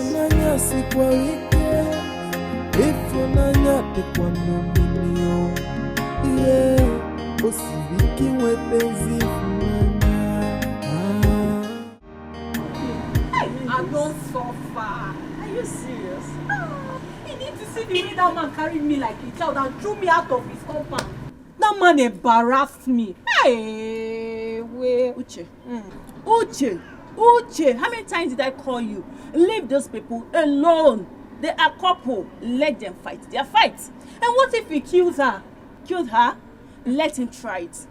I don't suffer. Are you serious? You need to see the way that man carried me like a child and threw me out of his compound. That man embarrassed me. Hey, wait. Uche, how many times did I call you? Leave those people alone. They are a couple. Let them fight their fights. And what if he kills her? Killed her? Let him try it.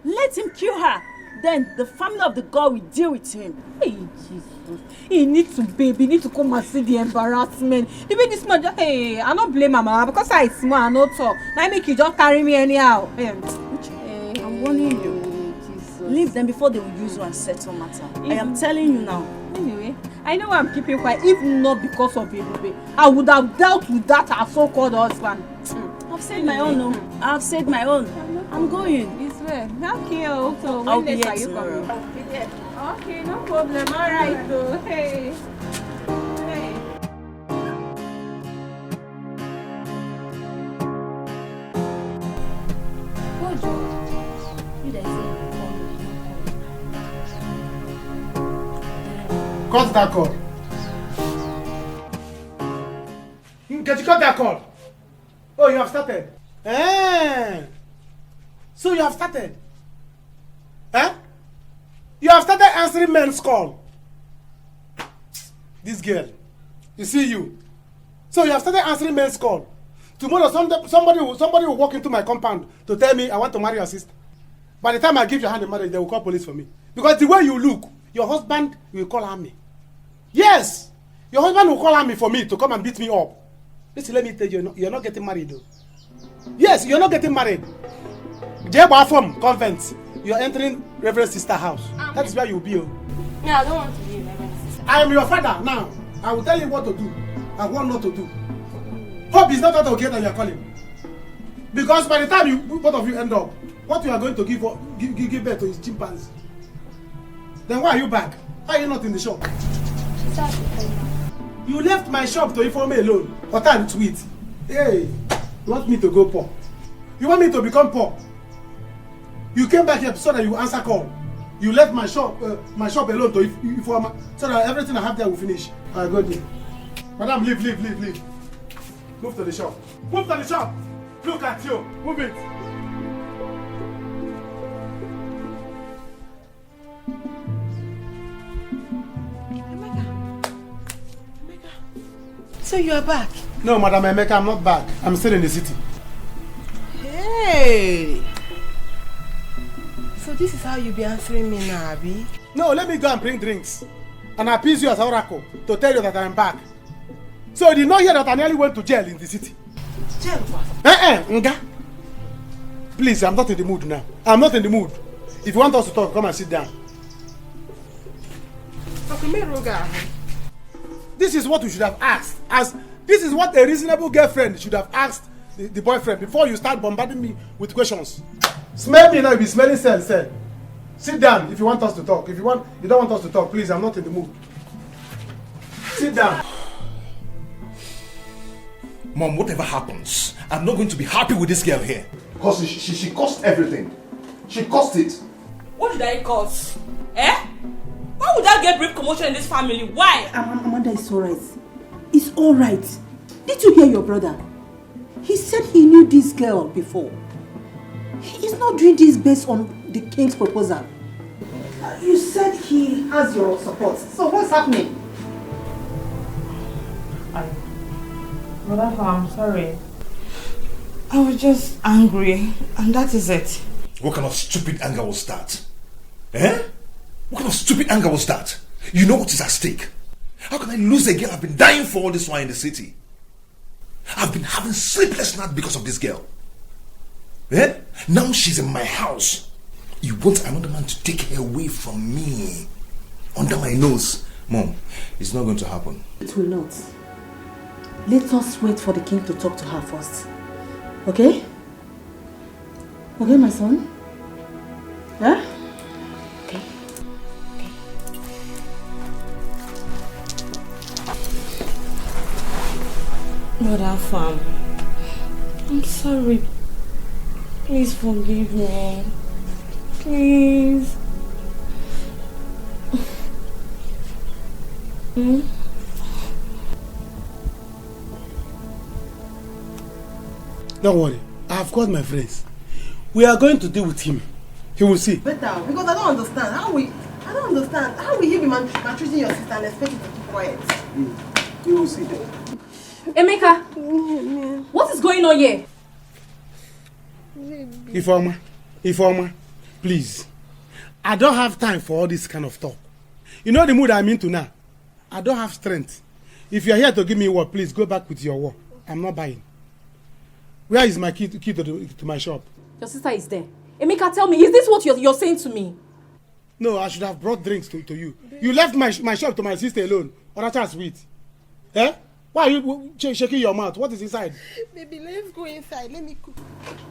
Let him kill her. Then the family of the girl will deal with him. Hey, Jesus. He needs to, baby. He needs to come and see the embarrassment. The way this man just, hey, I don't blame mama because I small and not tall. I make you just carry me anyhow. Hey, I'm warning you. Jesus. Leave them before they will use you and settle matter. I am telling you now. Anyway, I know I'm keeping quiet. If not because of Ebube, I would have dealt with that her so-called husband. I've said my own. No. I've said my own. I'm going. It's well. Okay, so I'll when be next here are you coming? tomorrow. Okay, no problem. All right, so hey. Cut that cord. Get you cut that cord. Oh, you have started. So you have started. You have started answering men's call. This girl. You see you. So you have started answering men's call. Tomorrow somebody will walk into my compound to tell me I want to marry your sister. By the time I give your hand in marriage, they will call police for me. Because the way you look, your husband will call army. Yes! Your husband will call army for me to come and beat me up. Listen, let me tell you, you're not getting married though. Yes, you're not getting married. Jebafom convent. You're entering Reverend Sister house. That is where you'll be. No, I don't want to be Reverend Sister. I am your father now. I will tell you what to do and what not to do. Hope is not out of gate that you are calling. Because by the time both of you end up, what you are going to give birth to is chimpanzee. Then why are you back? Why are you not in the shop? You left my shop to inform me alone. What time to eat? Hey, you want me to go poor? You want me to become poor? You came back here so that you answer call. You left my shop alone to inform so that everything I have there will finish. I got there. Madam, leave. Move to the shop. Move to the shop. Look at you. Move it. So you are back? No, Madam Emeka, I'm not back. I'm still in the city. Hey! So this is how you be answering me now, Abi? No, let me go and bring drinks. And appease you as Oracle to tell you that I'm back. So you did not hear that I nearly went to jail in the city? Jail what? Nga. Please, I'm not in the mood now. I'm not in the mood. If you want us to talk, come and sit down. This is what you should have asked. This is what a reasonable girlfriend should have asked the boyfriend before you start bombarding me with questions. Smell me now, you'll be smelling cell. Sit down if you want us to talk. If you don't want us to talk, please, I'm not in the mood. Sit down. Mom, whatever happens, I'm not going to be happy with this girl here. Because she cost everything. She cost it. What did I cause? Why would I get brief commotion in this family? Why? Amanda, it's alright. It's alright. Did you hear your brother? He said he knew this girl before. He's not doing this based on the king's proposal. You said he has your support. So what's happening? Brother, I'm sorry. I was just angry, and that is it. What kind of stupid anger was that? What kind of stupid anger was that? You know what is at stake. How can I lose a girl I've been dying for all this while in the city? I've been having sleepless nights because of this girl. Now she's in my house. You want another man to take her away from me? Under my nose. Mom, it's not going to happen. It will not. Let us wait for the king to talk to her first. Okay? Okay, my son? Yeah? Okay. Mother Fam, I'm sorry. Please forgive me. Please. Don't worry. I've got my friends. We are going to deal with him. He will see. Better, because I don't understand. How will he be maltreating your sister and expect you to keep quiet? You will see. Emeka, what is going on here? Ifeoma, please. I don't have time for all this kind of talk. You know the mood I'm into now. I don't have strength. If you're here to give me work, please go back with your work. I'm not buying. Where is my key to my shop? Your sister is there. Emeka, tell me, is this what you're saying to me? No, I should have brought drinks to you. You left my shop to my sister alone. Or that's sweet. Eh? Why are you shaking your mouth? What is inside? Baby, let's go inside. Let me cook.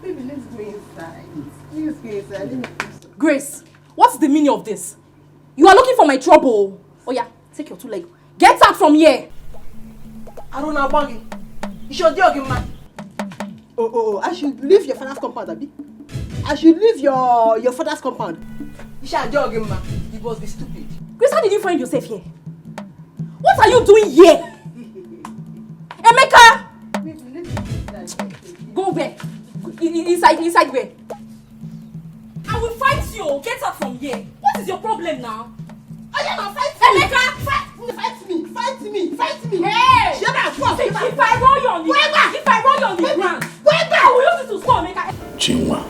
Baby, let's go inside. Let's go inside. Let me cook. Grace, what's the meaning of this? You are looking for my trouble. Oh yeah, take your two legs. Get out from here. Aruna Bangi. You should dog him, man. Oh, I should leave your father's compound, Abi. I should leave your father's compound. You should dog him, man. You must be stupid. Grace, how did you find yourself here? What are you doing here? Emeka! Go where? Inside where? I will fight you. Get out from here. What is your problem now? I am not fight Emeka! Fight me! Hey! Shut up! If I roll you on the ground, I will use it to score, Emeka. Chinwa,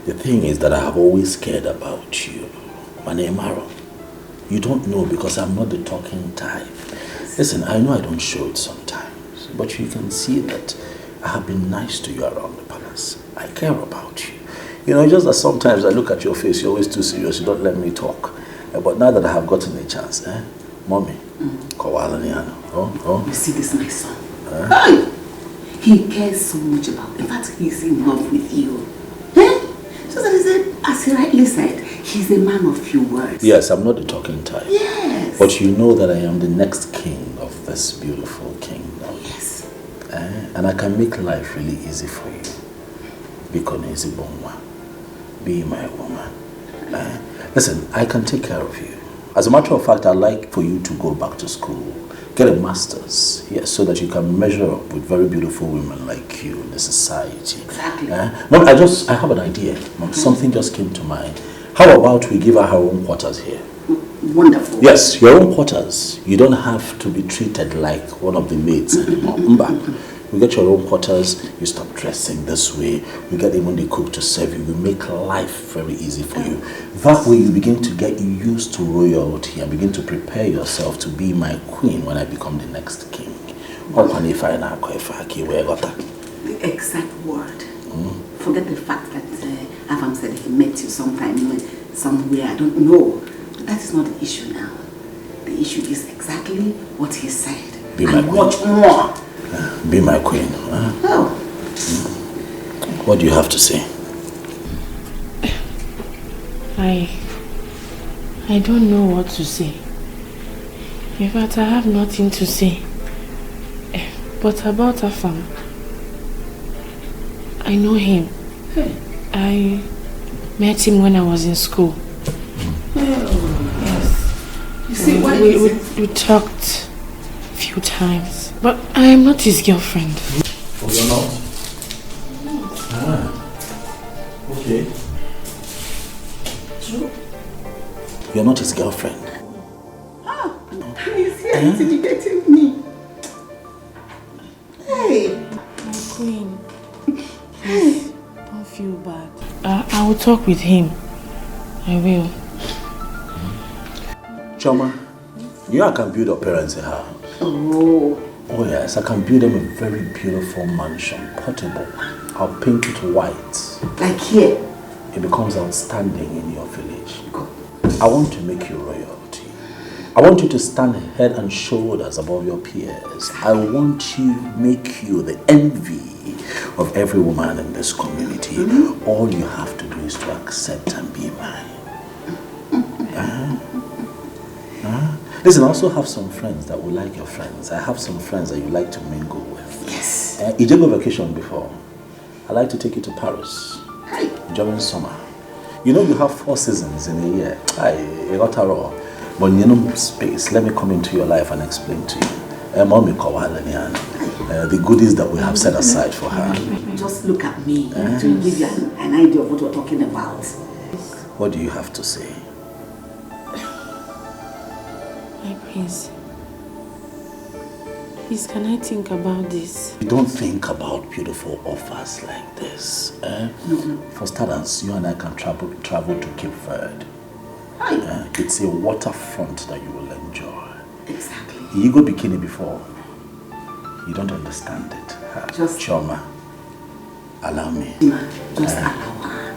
the thing is that I have always cared about you. Manemaro, you don't know because I'm not the talking type. Listen, I know I don't show it sometimes, but you can see that I have been nice to you around the palace. I care about you. You know, just that sometimes I look at your face, you're always too serious, you don't let me talk. But now that I have gotten a chance, Mommy, You see this, my son? Hey! He cares so much about, in fact, he's in love with you. So that is it, as he rightly said, he's a man of few words. Yes, I'm not the talking type. Yes. But you know that I am the next king of this beautiful kingdom. Yes. And I can make life really easy for you. Be my woman. Listen, I can take care of you. As a matter of fact, I'd like for you to go back to school, get a master's, yes, so that you can measure up with very beautiful women like you in the society. Exactly. Mom, I have an idea. Mom, something just came to mind. How about we give her her own quarters here? Wonderful. Yes, your own quarters. You don't have to be treated like one of the maids anymore. We get your own quarters, you stop dressing this way, we get even the cook to serve you, we make life very easy for you. That way you begin to get used to royalty and begin to prepare yourself to be my queen when I become the next king. The exact word. Forget the fact that Avam said he met you sometime, somewhere, I don't know. That is not the issue now. The issue is exactly what he said. Be my queen. Much more. Be my queen. Oh. What do you have to say? I don't know what to say. In fact, I have nothing to say. But about Afam, I know him. I met him when I was in school. Yes. You see, we talked a few times. But I am not his girlfriend. Oh, you're not? Okay. True. You're not his girlfriend? He's here intimidating me. Hey. My queen. Please, don't feel bad. I will talk with him. I will. Choma, you know I can build your parents a house. Oh yes, I can build them a very beautiful mansion, portable. I'll paint it white. Like here? It becomes outstanding in your village. I want to make you royalty. I want you to stand head and shoulders above your peers. I want to make you the envy of every woman in this community. All you have to do is to accept and be mine. Listen, I also have some friends that will like your friends. I have some friends that you like to mingle with. Yes. You did go vacation before. I like to take you to Paris during summer. You know you have 4 seasons in a year. I got a raw. But you know space. Let me come into your life and explain to you. The goodies that we have set aside for her. Just look at me to give you an idea of what we're talking about. What do you have to say? My prince, please, can I think about this? You don't think about beautiful offers like this. For starters, you and I can travel to Cape Verde. It's a waterfront that you will enjoy. Exactly. You go bikini before. You don't understand it. Just Choma, allow me. Just allow her.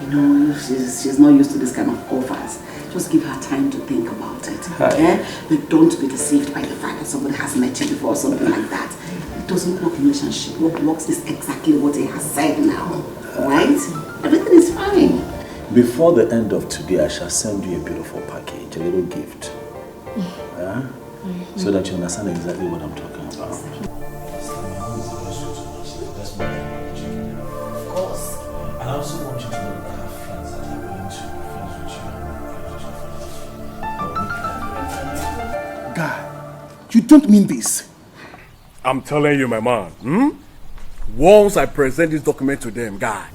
She's not used to this kind of offers. Just give her time to think about it. Okay? But don't be deceived by the fact that somebody has met you before or something like that. It doesn't work in relationship. What works is exactly what he has said now. Alright? Everything is fine. Before the end of today, I shall send you a beautiful package, a little gift. So that you understand exactly what I'm talking about. Of course. And I also want you to know that I have friends that are willing to be friends with you. Guy, you don't mean this. I'm telling you, my man. Once I present this document to them, guy,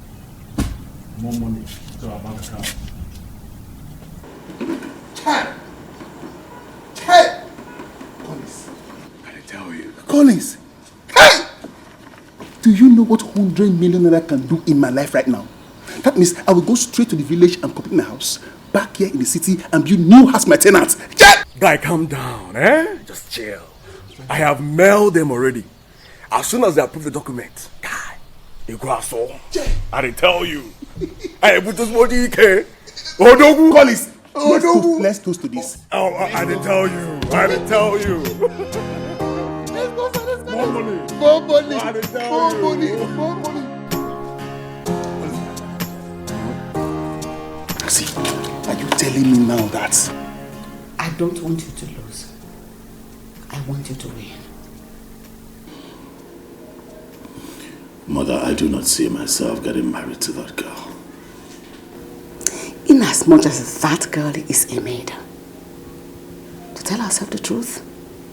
more money to our bank account. Hey! Collins. I tell you. Collins! Hey! Do you know what 100 million naira can do in my life right now? That means I will go straight to the village and complete my house, back here in the city, and build new house my tenants. Yeah! Guy, calm down, Just chill. I have mailed them already. As soon as they approve the document, guy, you go out so. I didn't tell you. I put this body, Odogu. Collins! Let's toast to this. Oh, I didn't tell you. I didn't tell you. More money. More money. I didn't tell More you. money. More money. See, are you telling me now that I don't want you to lose. I want you to win. Mother, I do not see myself getting married to that girl. In as much as that girl is a maid, to tell ourselves the truth,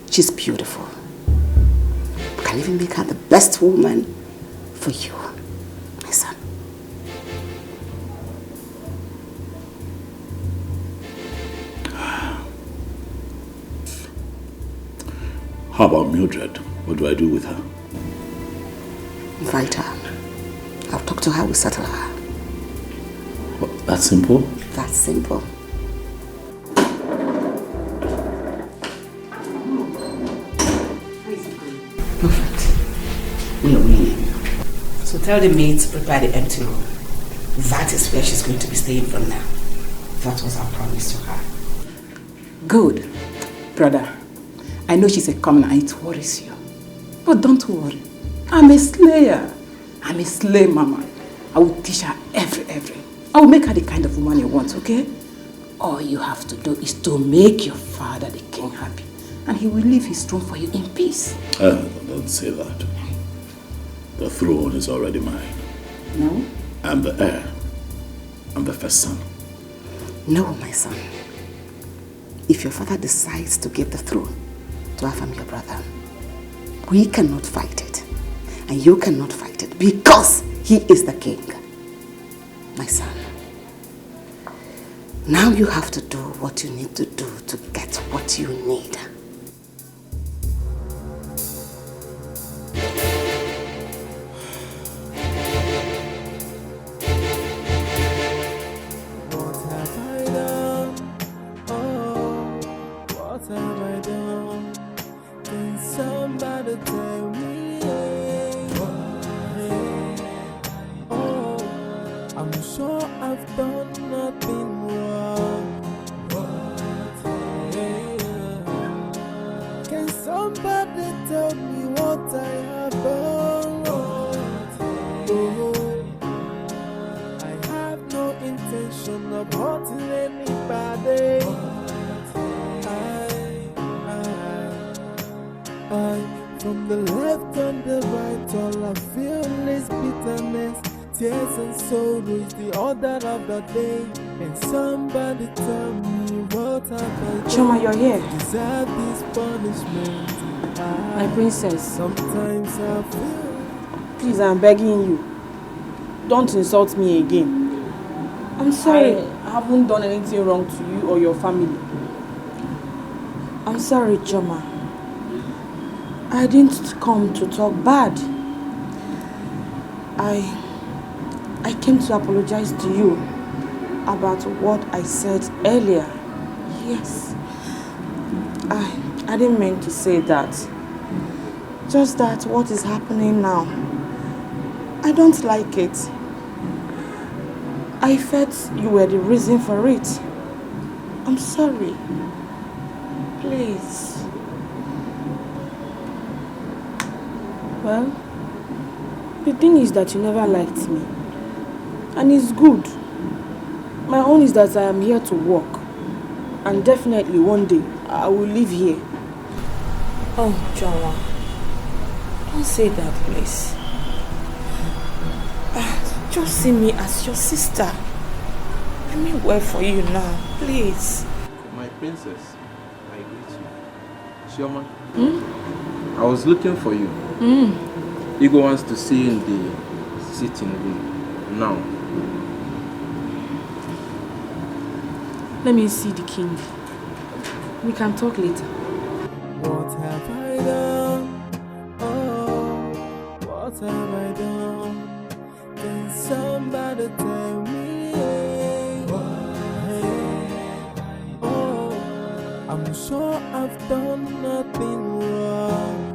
she's beautiful. We can even make her the best woman for you, my son. How about Mildred? What do I do with her? Invite her. I'll talk to her, we'll settle her. What, that simple? That's simple. Perfect. We are winning. So tell the maid to prepare the empty room. That is where she's going to be staying from now. That was our promise to her. Good. Brother, I know she's a commoner and it worries you. But don't worry. I'm a slayer. I'm a slave mama. I will teach her every. I will make her the kind of woman you want, okay? All you have to do is to make your father the king happy. And he will leave his throne for you in peace. Don't say that. The throne is already mine. No? I'm the heir. I'm the first son. No, my son. If your father decides to give the throne to Afam, your brother, we cannot fight it. And you cannot fight it because he is the king. My son. Now you have to do what you need to do to get what you need. What have I done? Oh, what have I done? Can somebody tell me? Oh, I'm sure I've done nothing wrong. Can somebody tell me what I have done? Oh, I have no intention of hurting anybody. I, from the left and the right, all I feel is bitterness. Tears and sorrow is the order of the day. And somebody tell me what have I done? Choma, you're here. Deserve this punishment. My princess. Sometimes I feel. Please, I'm begging you. Don't insult me again. I'm sorry. I haven't done anything wrong to you or your family. I'm sorry, Choma. I didn't come to talk bad. I came to apologize to you about what I said earlier. Yes. I didn't mean to say that. Just that what is happening now, I don't like it. I felt you were the reason for it. I'm sorry. Please. Well, the thing is that you never liked me. And it's good. My own is that I am here to work. And definitely one day, I will live here. Oh, Joa. Don't say that, please. Just see me as your sister. I mean well for you now, please. My princess, I greet you. Shioma, I was looking for you. Igor wants to see you in the sitting room now. Let me see the king. We can talk later. What have I done? Oh, what have I done? Can somebody tell me? Oh, I'm sure I've done nothing wrong.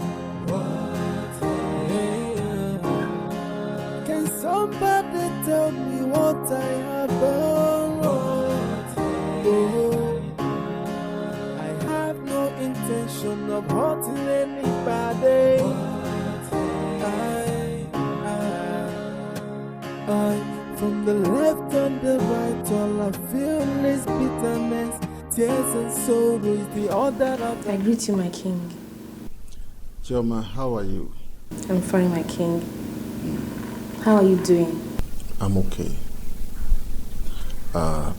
Can somebody tell me what I have done wrong? Oh, I have no intention of hurting anybody. From the left and the right, all I feel is bitterness, tears and sorrow is the order of I greet you, my king. Chioma, how are you? I'm fine, my king. How are you doing? I'm okay.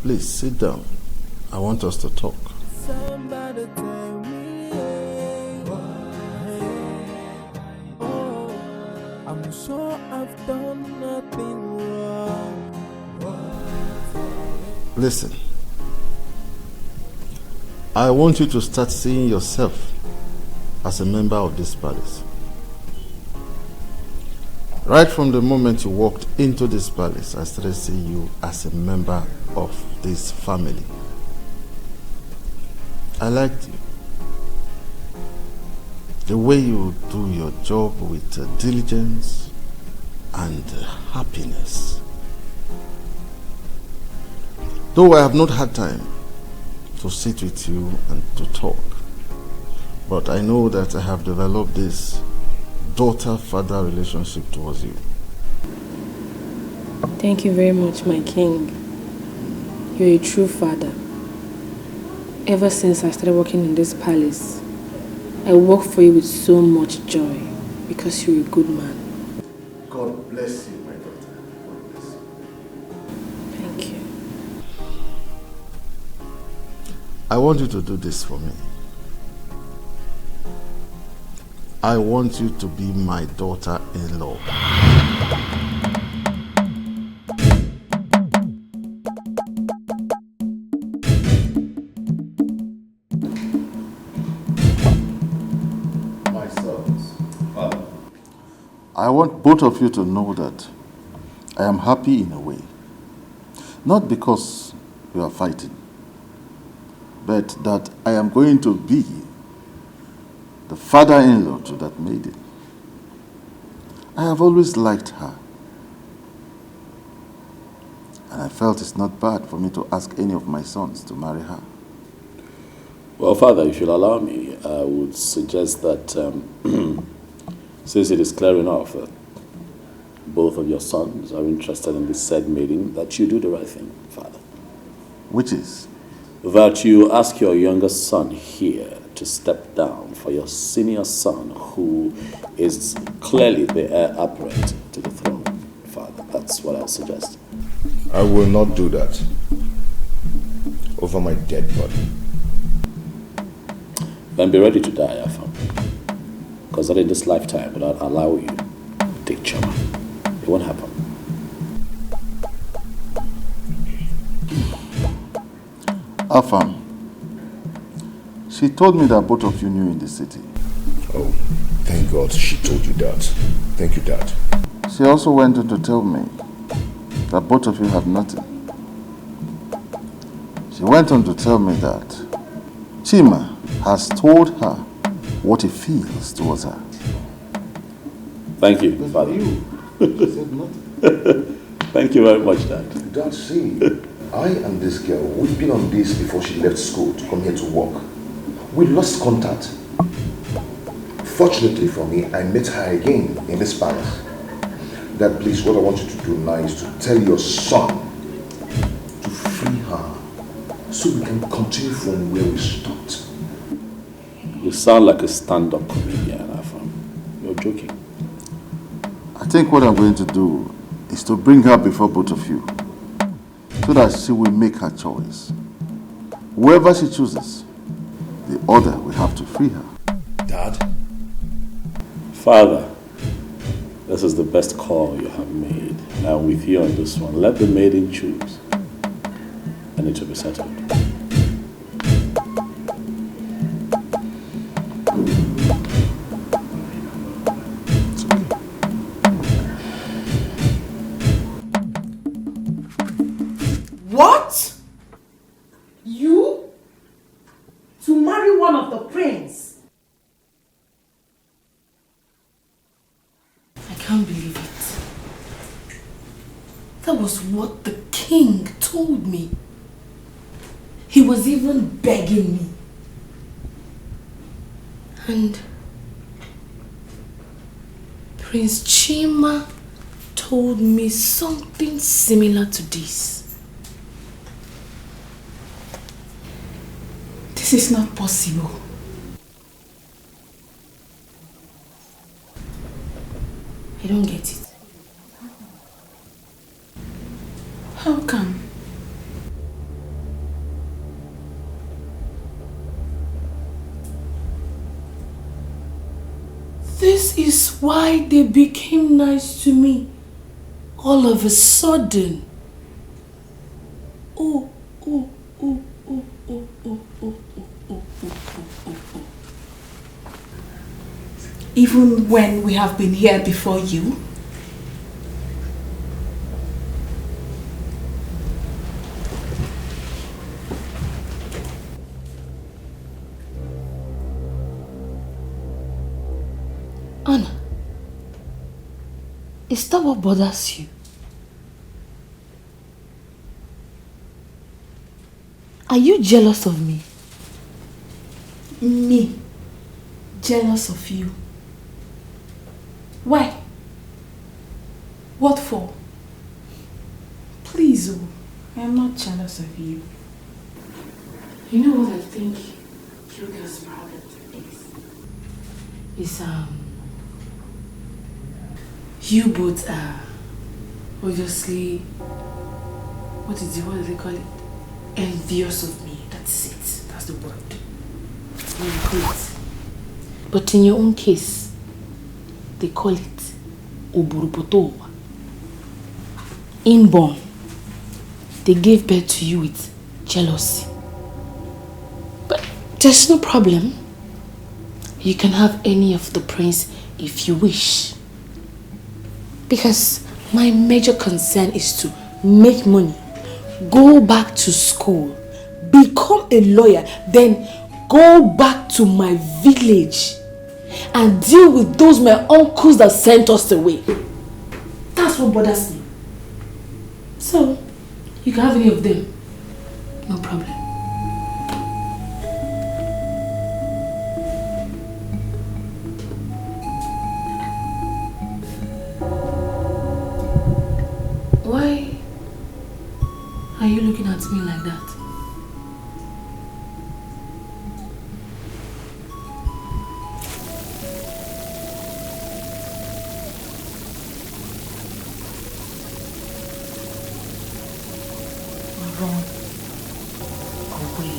Please sit down. I want us to talk. somebody tell me. Oh, I'm sure I've done nothing wrong. Listen, I want you to start seeing yourself as a member of this palace. Right from the moment you walked into this palace, I started seeing you as a member of this family. I liked you. The way you do your job with diligence and happiness. Though I have not had time to sit with you and to talk, but I know that I have developed this daughter-father relationship towards you. Thank you very much, my king. You're a true father. Ever since I started working in this palace, I work for you with so much joy because you're a good man. God bless you, my daughter. God bless you. Thank you. I want you to do this for me. I want you to be my daughter-in-law. My sons, I want both of you to know that I am happy in a way. Not because we are fighting, but that I am going to be the father-in-law to that maiden. I have always liked her. And I felt it's not bad for me to ask any of my sons to marry her. Well, Father, if you'll allow me, I would suggest that since it is clear enough that both of your sons are interested in this said maiden, that you do the right thing, Father. Which is? That you ask your youngest son here to step down for your senior son, who is clearly the heir apparent to the throne, Father. That's what I'll suggest. I will not do that over my dead body. Then be ready to die, Afam. Because not in this lifetime will not allow you to take Chioma. It won't happen. Afam, she told me that both of you knew in the city. Oh, thank God she told you that. Thank you, Dad. She also went on to tell me that both of you have nothing. She went on to tell me that Chima has told her what he feels towards her. Thank you, Father. You said nothing. Thank you very much, Dad. Dad, see, I and this girl, we've been on this before she left school to come here to work. We lost contact. Fortunately for me, I met her again in this palace. Dad, please, what I want you to do now is to tell your son to free her so we can continue from where we stopped. You sound like a stand-up comedian, Afam. You're joking. I think what I'm going to do is to bring her before both of you so that she will make her choice. Whoever she chooses, the other will have to free her. Dad? Father, this is the best call you have made. I'm with you on this one. Let the maiden choose. And it will be settled. What? You? To marry one of the prince? I can't believe it. That was what the king told me. He was even begging me. And Prince Chima told me something similar to this. This is not possible. I don't get it. How come? This is why they became nice to me all of a sudden. Oh. Even when we have been here before you? Anna, is that what bothers you? Are you jealous of me? Me? Jealous of you? Why? What for? Please, I am not jealous of you. You know what I think you guys' problem is? You both are obviously, what do they call it? Envious of me. That's it. That's the word. Great. But in your own case, they call it Oburupoto. Inborn. They gave birth to you with jealousy. But there's no problem. You can have any of the prince if you wish. Because my major concern is to make money, go back to school, become a lawyer, then go back to my village and deal with those my uncles that sent us away. That's what bothers me. So, you can have any of them. No problem. Why are you looking at me like that? Wrong. Away.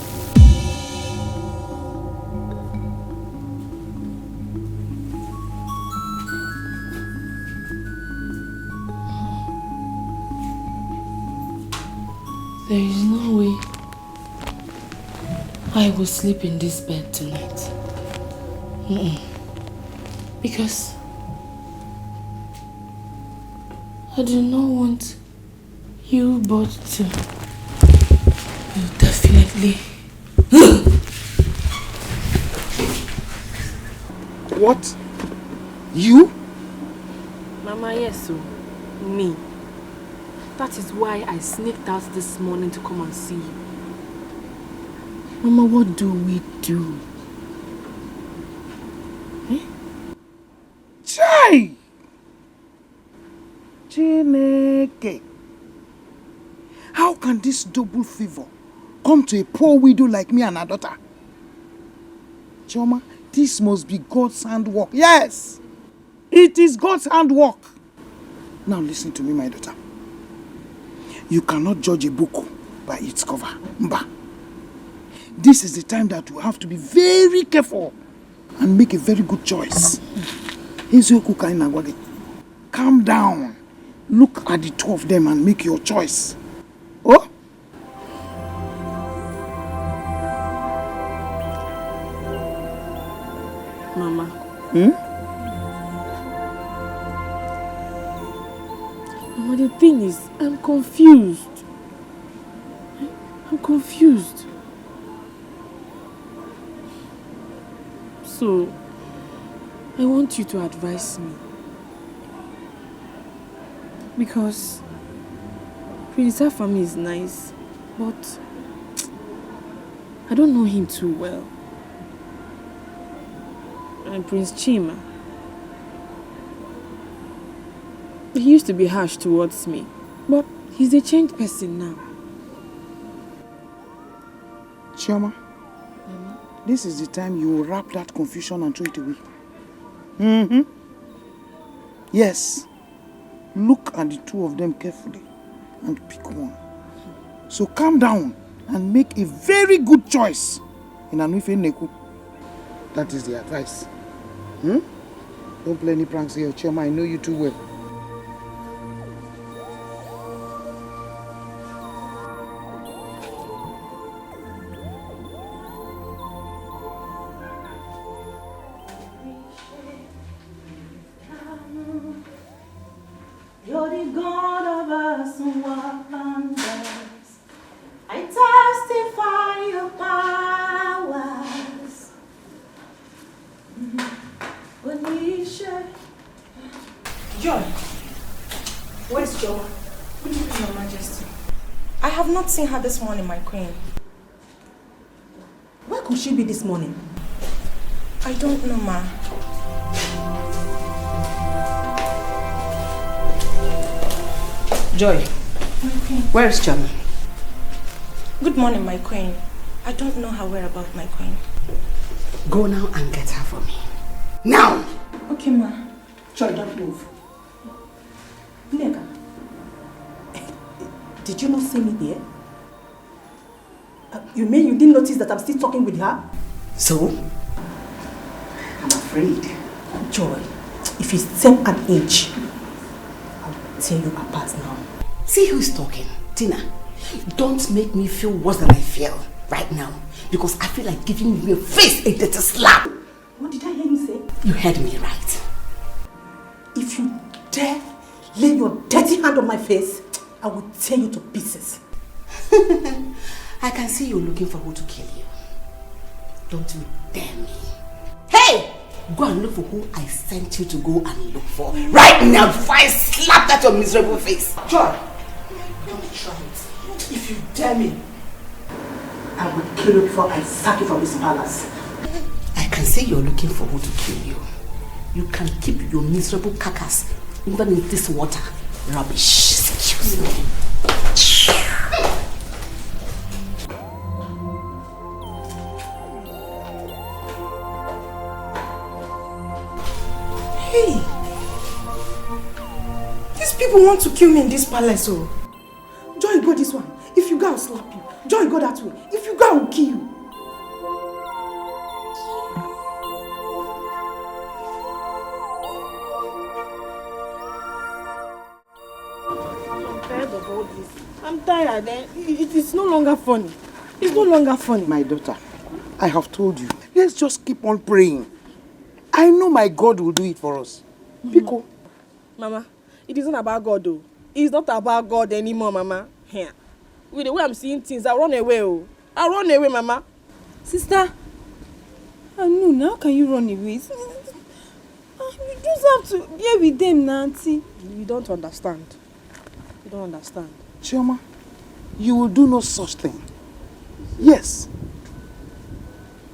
There is no way I will sleep in this bed tonight. Because I do not want you both to. You definitely. What? You? Mama, yes, so me. That is why I sneaked out this morning to come and see you. Mama, what do we do? Chai! Chineke. How can this double favor come to a poor widow like me and her daughter? Chioma, this must be God's handwork. Yes! It is God's handwork. Now listen to me, my daughter. You cannot judge a book by its cover. Mba. This is the time that you have to be very careful and make a very good choice. Calm down. Look at the two of them and make your choice. Oh? Mama. Mama, the thing is, I'm confused. I'm confused. So, I want you to advise me. Because Prince Afami is nice, but I don't know him too well. And Prince Chima, he used to be harsh towards me, but he's a changed person now. Chioma, this is the time you wrap that confusion and throw it away. Yes. Look at the two of them carefully and pick one. So calm down and make a very good choice in Anuife Neku. That is the advice. Don't play any pranks here, Chioma. I know you too well. You're the God of us wonders. I testify your powers. Joy, where is Joy? Good evening, Your Majesty. I have not seen her this morning, my queen. Where could she be this morning? I don't know, ma. Joy, where is Chama? Good morning, my queen. I don't know her whereabouts, my queen. Go now and get her for me. Now! Okay, ma. Joy, don't move. Nega, did you not see me there? You mean you didn't notice that I'm still talking with her? So? I'm afraid. Joy, if you step an inch, I'll tear you apart now. See who's talking. Tina, don't make me feel worse than I feel right now. Because I feel like giving you a face a dirty slap. What did I hear you say? You heard me right. If you dare lay your dirty hand on my face, I will tear you to pieces. I can see you looking for who to kill you. Don't you dare me. Hey! Go and look for who I sent you to go and look for. Right now before I slap that your miserable face. Joy, don't try it. If you dare me, I will kill you before I sack you from this palace. I can see you're looking for who to kill you. You can keep your miserable carcass even in this water. Rubbish. Excuse me. Hey! These people want to kill me in this palace, oh. Joy, go this one. If you go, I'll slap you. Joy, go that way. If you go, I'll kill you. I'm tired of all this. I'm tired. It is no longer funny. It's no longer funny. My daughter, I have told you. Let's just keep on praying. I know my God will do it for us. Pico. Mama, it isn't about God though. It's not about God anymore, Mama. Here. With the way I'm seeing things, I'll run away. Oh. I'll run away, Mama. Sister, I know, how can you run away? You just have to be with them, Nancy. You don't understand. You don't understand. Chioma, you will do no such thing. Yes.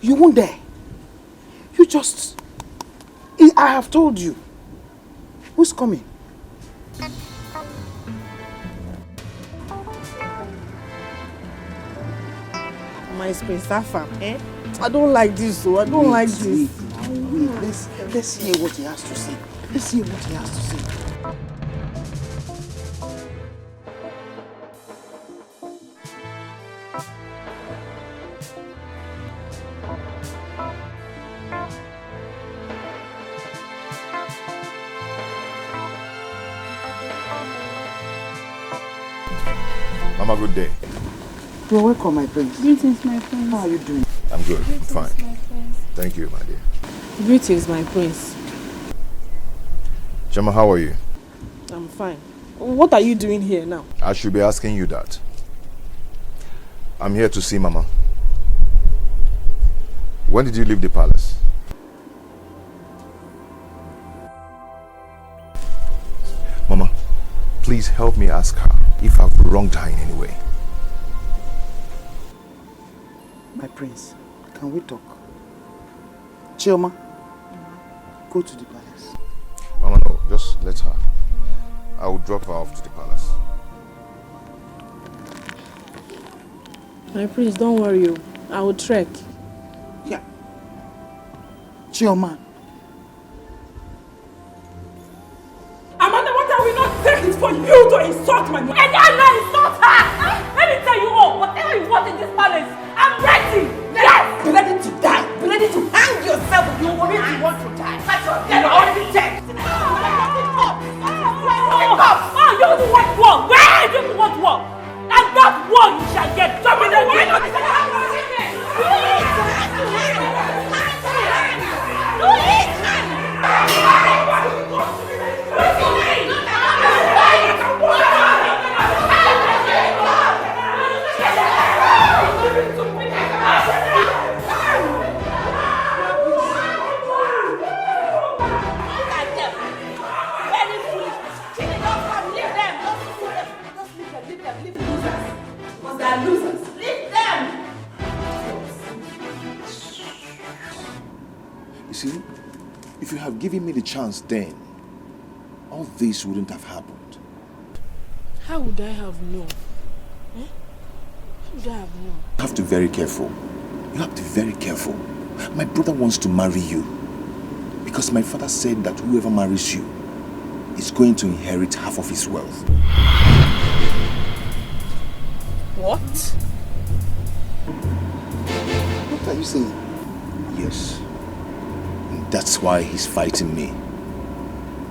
You won't dare. You just... I have told you. Who's coming? My space, that farm, eh? I don't like this, so I don't like this. Wait. Let's hear what he has to say. Let's hear what he has to say. Mama, good day. You're welcome, my prince. Greetings, my prince. How are you doing? I'm good. Greetings, I'm fine. my prince. Thank you, my dear. Greetings, my prince. Chama, how are you? I'm fine. What are you doing here now? I should be asking you that. I'm here to see Mama. When did you leave the palace? Mama, please help me ask her if I've wronged her in any way. My prince, can we talk? Chioma, go to the palace. Mama, no, just let her. I will drop her off to the palace. My prince, don't worry. I will trek. Yeah. Chioma. Amanda, what are we not taking for you to insult my mother? And I'm not insult her! Let me tell you all, whatever you want in this palace, I'm ready! Yes! Be ready to die! Be ready to hang yourself if you want to die! You're already dead! Oh, you don't want war! Where do you want war? And that war you shall get! Why You see, if you have given me the chance then, all this wouldn't have happened. How would I have known? Eh? How would I have known? You have to be very careful. You have to be very careful. My brother wants to marry you because my father said that whoever marries you is going to inherit half of his wealth. What? What are you saying? Yes. And that's why he's fighting me.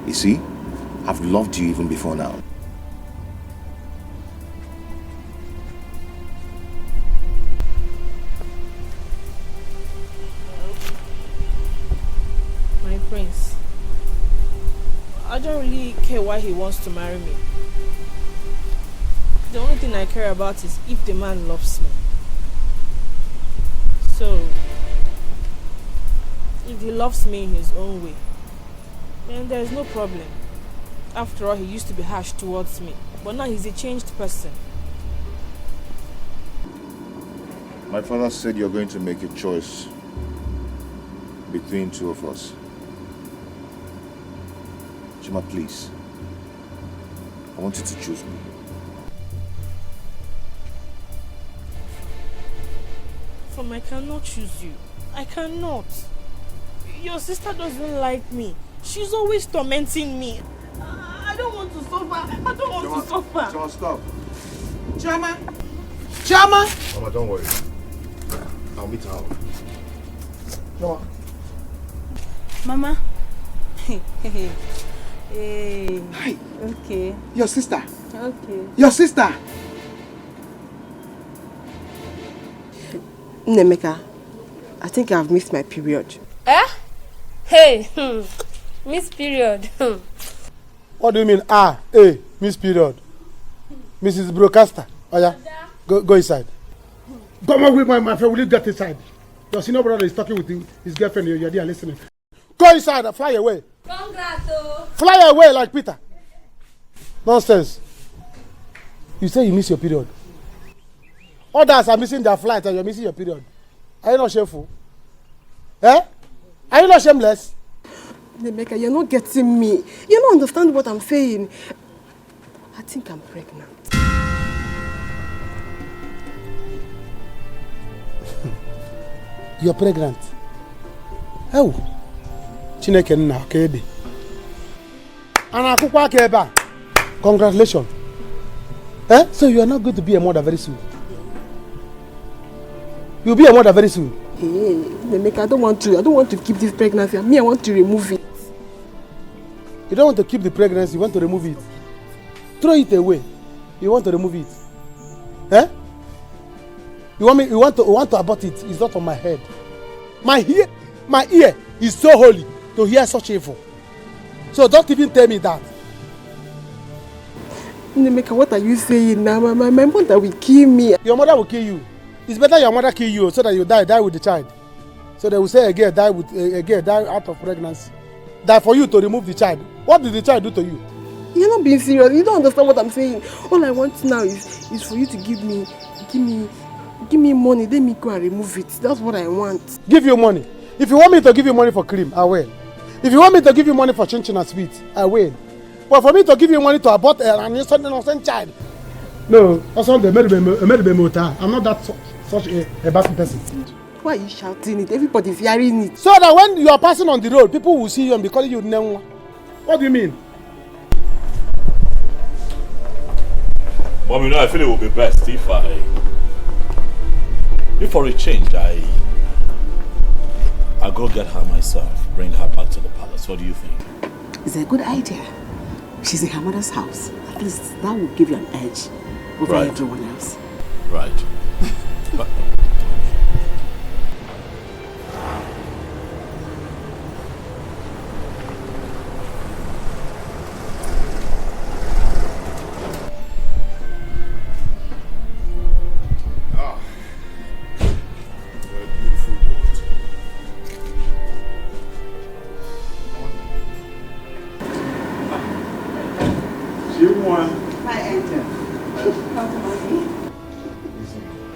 You see, I've loved you even before now. My prince, I don't really care why he wants to marry me. The only thing I care about is if the man loves me. So, if he loves me in his own way, then there's no problem. After all, he used to be harsh towards me, but now he's a changed person. My father said you're going to make a choice between two of us. Chima, please. I want you to choose me. I cannot choose you. I cannot. Your sister doesn't like me. She's always tormenting me. I don't want to suffer. I don't want to suffer. Chama, stop. Chama. Chama! Mama, don't worry. I'll meet her out. No. Mama. Hey. Hi. Okay. Your sister. Okay. Your sister. Nemeka, I think I've missed my period. Eh? Hey, miss period. What do you mean? Miss period. Mrs. Broadcaster. Oh yeah. Go inside. Come on with my friend, will you get inside? Your senior brother is talking with his girlfriend, you're there listening. Go inside and fly away. Congrats. Fly away like Peter. Nonsense. You say you miss your period. Others are missing their flight and you're missing your period. Are you not shameful? Eh? Are you not shameless? Nemeka, you're not getting me. You don't understand what I'm saying. I think I'm pregnant. You're pregnant? Oh. Chineke nna kebe. Ana akukwa keba. Congratulations. Eh? So you are not going to be a mother very soon. You'll be a mother very soon. Hey, Nemeka, I don't want to keep this pregnancy. Me, I want to remove it. You don't want to keep the pregnancy, you want to remove it. Throw it away. You want to remove it. Eh? You want to abort it. It's not on my head. My ear is so holy to hear such info. So don't even tell me that. Nemeka, what are you saying now? My mother will kill me. Your mother will kill you. It's better your mother kill you so that you die with the child. So they will say a girl die out of pregnancy. That for you to remove the child. What did the child do to you? You're not being serious. You don't understand what I'm saying. All I want now is for you to give me money. Let me go and remove it. That's what I want. Give you money. If you want me to give you money for cream, I will. If you want me to give you money for chin and sweet, I will. But for me to give you money to abort an innocent child, no. I'm not that such a bad person. Why are you shouting it? Everybody's hearing it. So that when you are passing on the road, people will see you and be calling you Knowng. What do you mean? Mom, you know, I feel it would be best if for a change, I go get her myself, bring her back to the palace. What do you think? It's a good idea. She's in her mother's house. At least that will give you an edge over everyone else. Right. My angel. Come to mommy.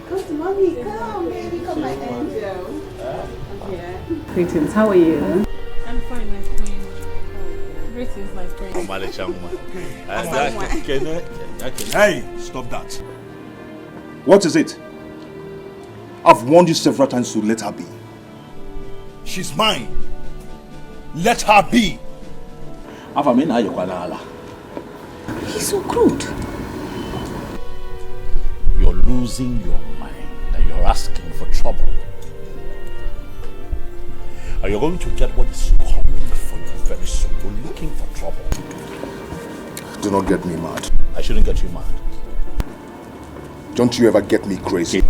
Come to mommy. Come, baby. Come, my angel. Yeah. Greetings. How are you? I'm fine, my queen. Greetings, my queen. Hey, stop that. What is it? I've warned you several times to let her be. She's mine. Let her be. He's so crude. You're losing your mind and you're asking for trouble. And you're going to get what is coming for you very soon. You're looking for trouble. Do not get me mad. I shouldn't get you mad. Don't you ever get me crazy.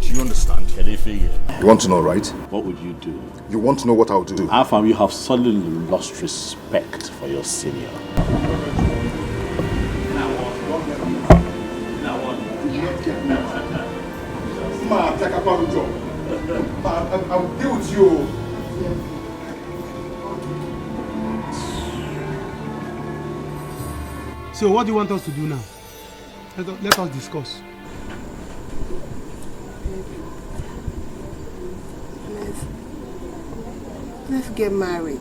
Do you understand? You want to know, right? What would you do? You want to know what I'll do? How far you have suddenly lost respect for your senior. I'll deal with you. So what do you want us to do now? Let us discuss. Let's get married.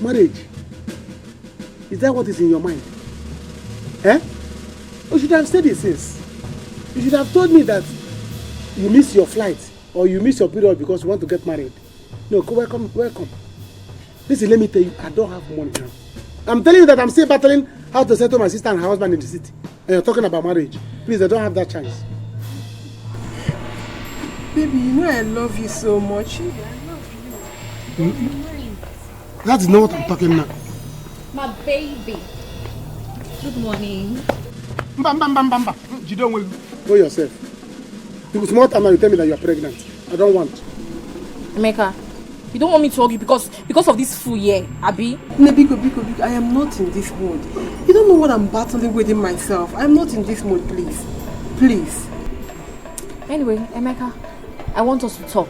Marriage? Is that what is in your mind? Eh? You should have said it since. You should have told me that you miss your flight or you miss your period because you want to get married. No, welcome. Listen, let me tell you, I don't have money now. I'm telling you that I'm still battling how to settle my sister and her husband in the city. And you're talking about marriage. Please, I don't have that chance. Baby, you know I love you so much. That is not what I'm talking now. My baby. Good morning. You don't want to go yourself. It's more time now you tell me that you are pregnant. I don't want. Emeka, you don't want me to hug you because of this fool here, Abi? Biko, I am not in this mood. You don't know what I'm battling within myself. I'm not in this mood, please. Please. Anyway, Emeka, I want us to talk.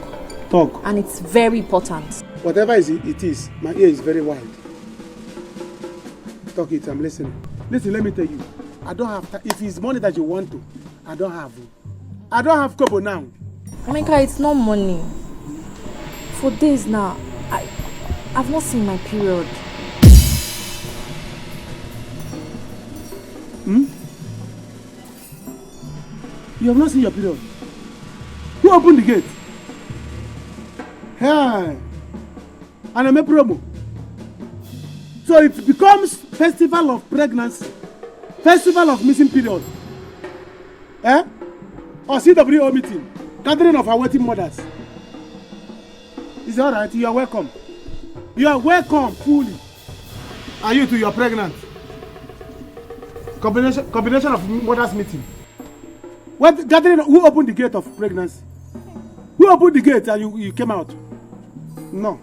Talk? And it's very important. Whatever it is, my ear is very wide. Talk it, I'm listening. Listen, let me tell you. I don't have time. If it's money that you want to, I don't have it. I don't have kobo now. Emeka, it's not money. For days now, I've not seen my period. You have not seen your period. Who opened the gate? Hey. And I make promo. So it becomes festival of pregnancy. Festival of missing period. Eh? Or CWO meeting. Gathering of awaiting mothers. Is it alright? You are welcome. You are welcome fully. And you too, you are pregnant. Combination of mothers meeting. What gathering? Who opened the gate of pregnancy? Who opened the gate and you came out? No.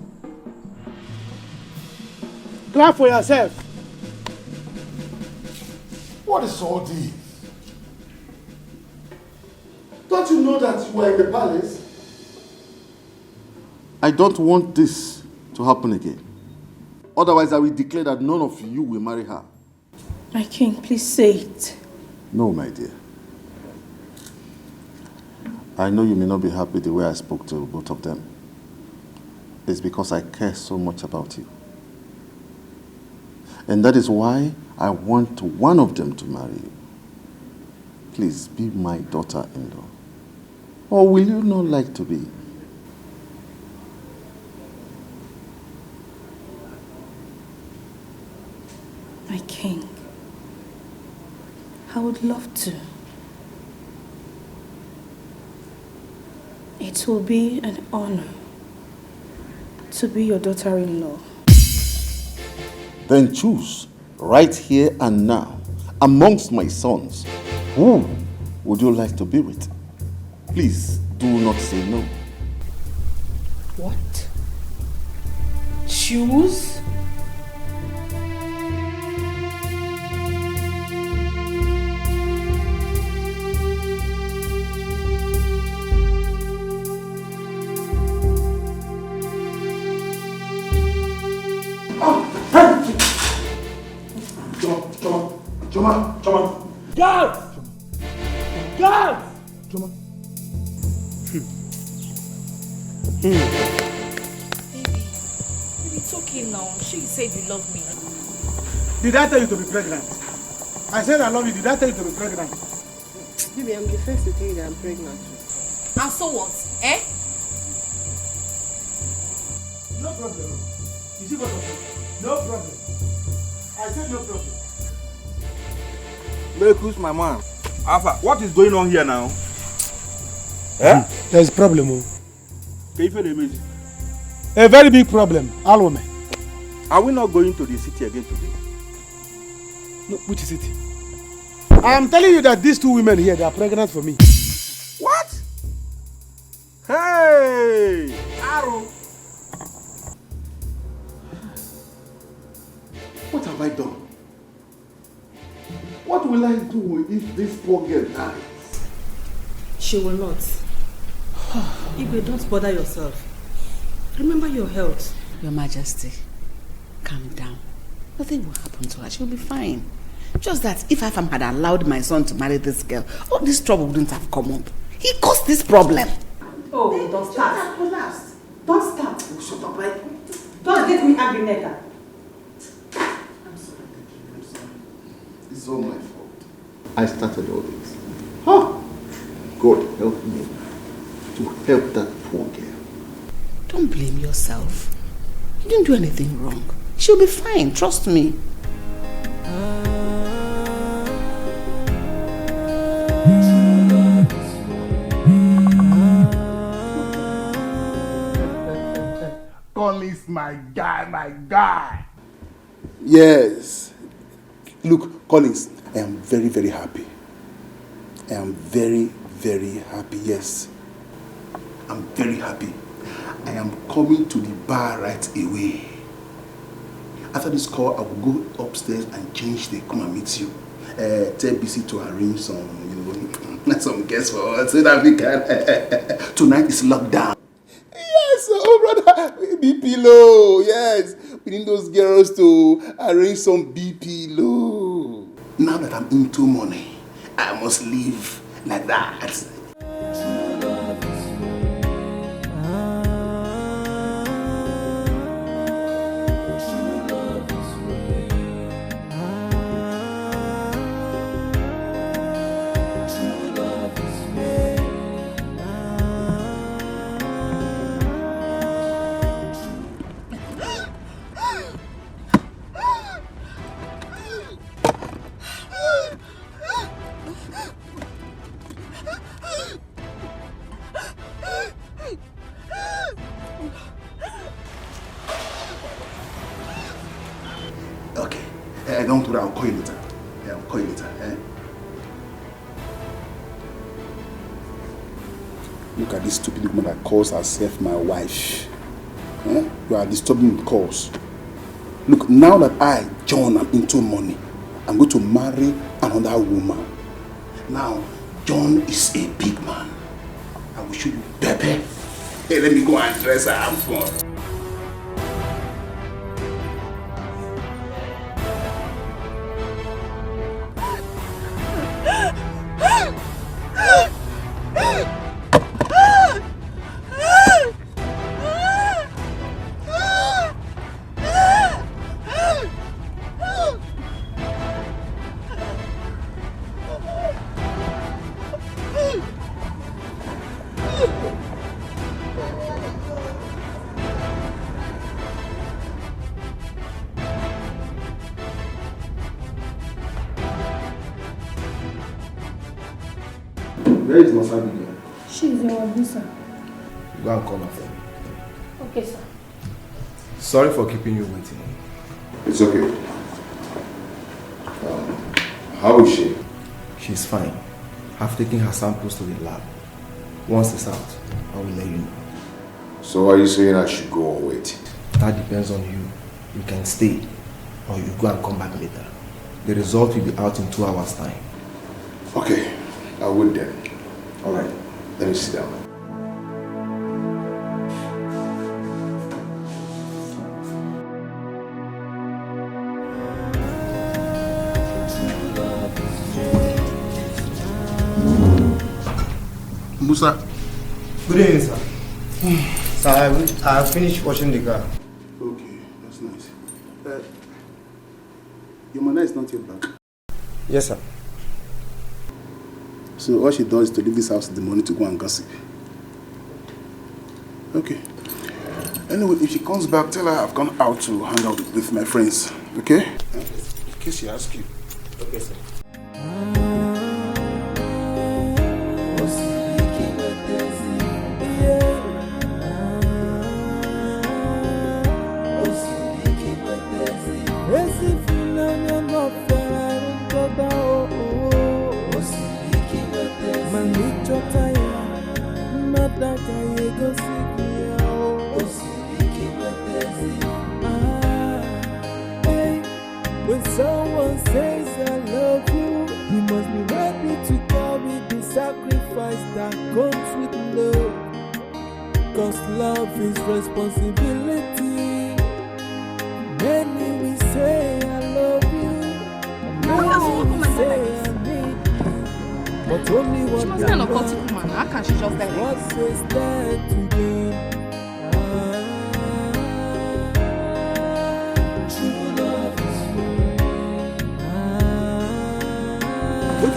Clap for yourself. What is all this? Don't you know that you are in the palace? I don't want this to happen again. Otherwise, I will declare that none of you will marry her. My king, please say it. No, my dear. I know you may not be happy the way I spoke to both of them. It's because I care so much about you. And that is why I want one of them to marry you. Please be my daughter-in-law. Or will you not like to be? My king, I would love to. It will be an honor to be your daughter-in-law. Then choose right here and now amongst my sons. Who would you like to be with? Please do not say no. What? Choose? Choma. Guards! Guards! Choma. Baby, it's okay now. Sure you said you love me. Did I tell you to be pregnant? I said I love you. Did I tell you to be pregnant? Baby, I'm the first to tell you that I'm pregnant. And so what? Eh? No problem. You see what I'm saying? No problem. I said no problem. Who's my man? Alpha, what is going on here now? Eh? There's a problem. A very big problem. Alome. Are we not going to the city again today? No, which city? I am telling you that these two women here, they are pregnant for me. What? Hey! Aaron! What have I done? What will I do if this poor girl dies? She will not. Igwe, don't bother yourself. Remember your health. Your Majesty, calm down. Nothing will happen to her. She'll be fine. Just that if Afam had allowed my son to marry this girl, all this trouble wouldn't have come up. He caused this problem. Oh, don't start. Don't start. Oh, shut up, right? Don't get me angry, Neka. It's all my fault. I started all this. Huh? God help me to help that poor girl. Don't blame yourself. You didn't do anything wrong. She'll be fine, trust me. Collins, my guy. Yes. Look, Collins, I am very, very happy. I am very, very happy, yes. I'm very happy. I am coming to the bar right away. After this call, I will go upstairs and change the come and meet you. Tell BC to arrange some, some guests for us so that we can. Tonight is lockdown. Yes, oh brother, BP low, yes. We need those girls to arrange some BP low. Now that I'm into money, I must live like that. Don't worry, I'll call you later. Yeah, I'll call you later. Look at this stupid woman that calls herself my wife. You are disturbing the cause. Look, now that I, John, am into money, I'm going to marry another woman. Now, John is a big man. I will show you Pepe. Hey, let me go and dress her. Have fun. Where is Masabi going? She's in Wabusa. Go and call her for me. Okay, sir. Sorry for keeping you waiting. It's okay. How is she? She's fine. I've taken her samples to the lab. Once it's out, I will let you know. So are you saying I should go or wait? That depends on you. You can stay or you go and come back later. The result will be out in 2 hours' time. Okay, I will then. Alright, let me sit down. Musa. Good evening, sir. Sir, I have finished washing the car. Okay, that's nice. Your mother is not yet back. Yes, sir. So all she does is to leave this house in the morning to go and gossip. Okay. Anyway, if she comes back, tell her I've gone out to hang out with my friends. Okay? In case she asks you. Okay, sir. When someone says I love you, you must be ready to carry the sacrifice that comes with love. Cause love is responsibility. Many will say I love you, many will say I need you, but only one. She was kind of cultic woman. How can she just die? What says that to them?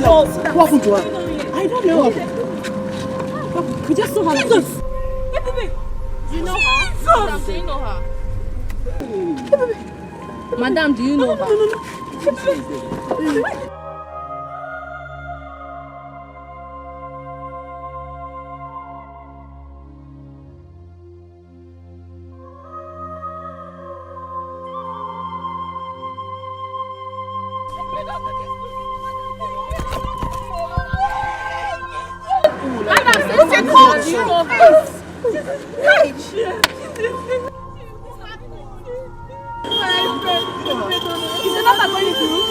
What happened to her? I don't know. We just saw her. Jesus! Do you know her? Madam, do you know her? Madam, do you know her? Do you know her? Is the number going through?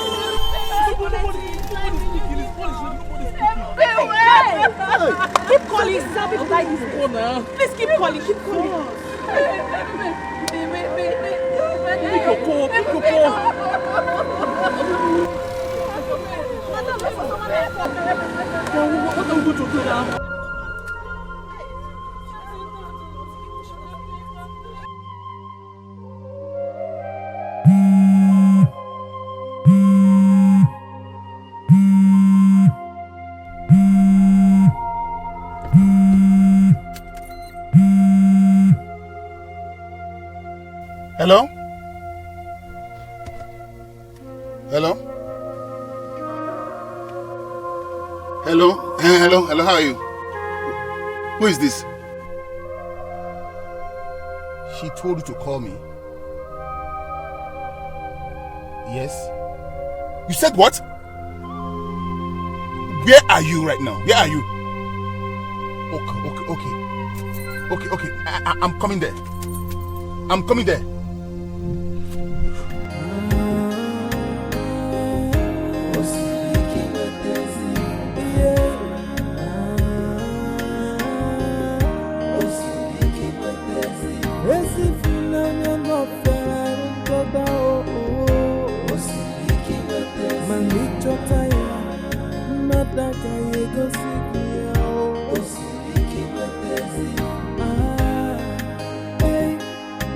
Keep calling. Service like this phone now. Please keep calling. Keep calling. Pick your phone. What are we going to do now? Hello? Hello? Hello? Hello, how are you? Who is this? She told you to call me? Yes? You said what? Where are you right now? Where are you? Okay. I'm coming there. I'm coming there.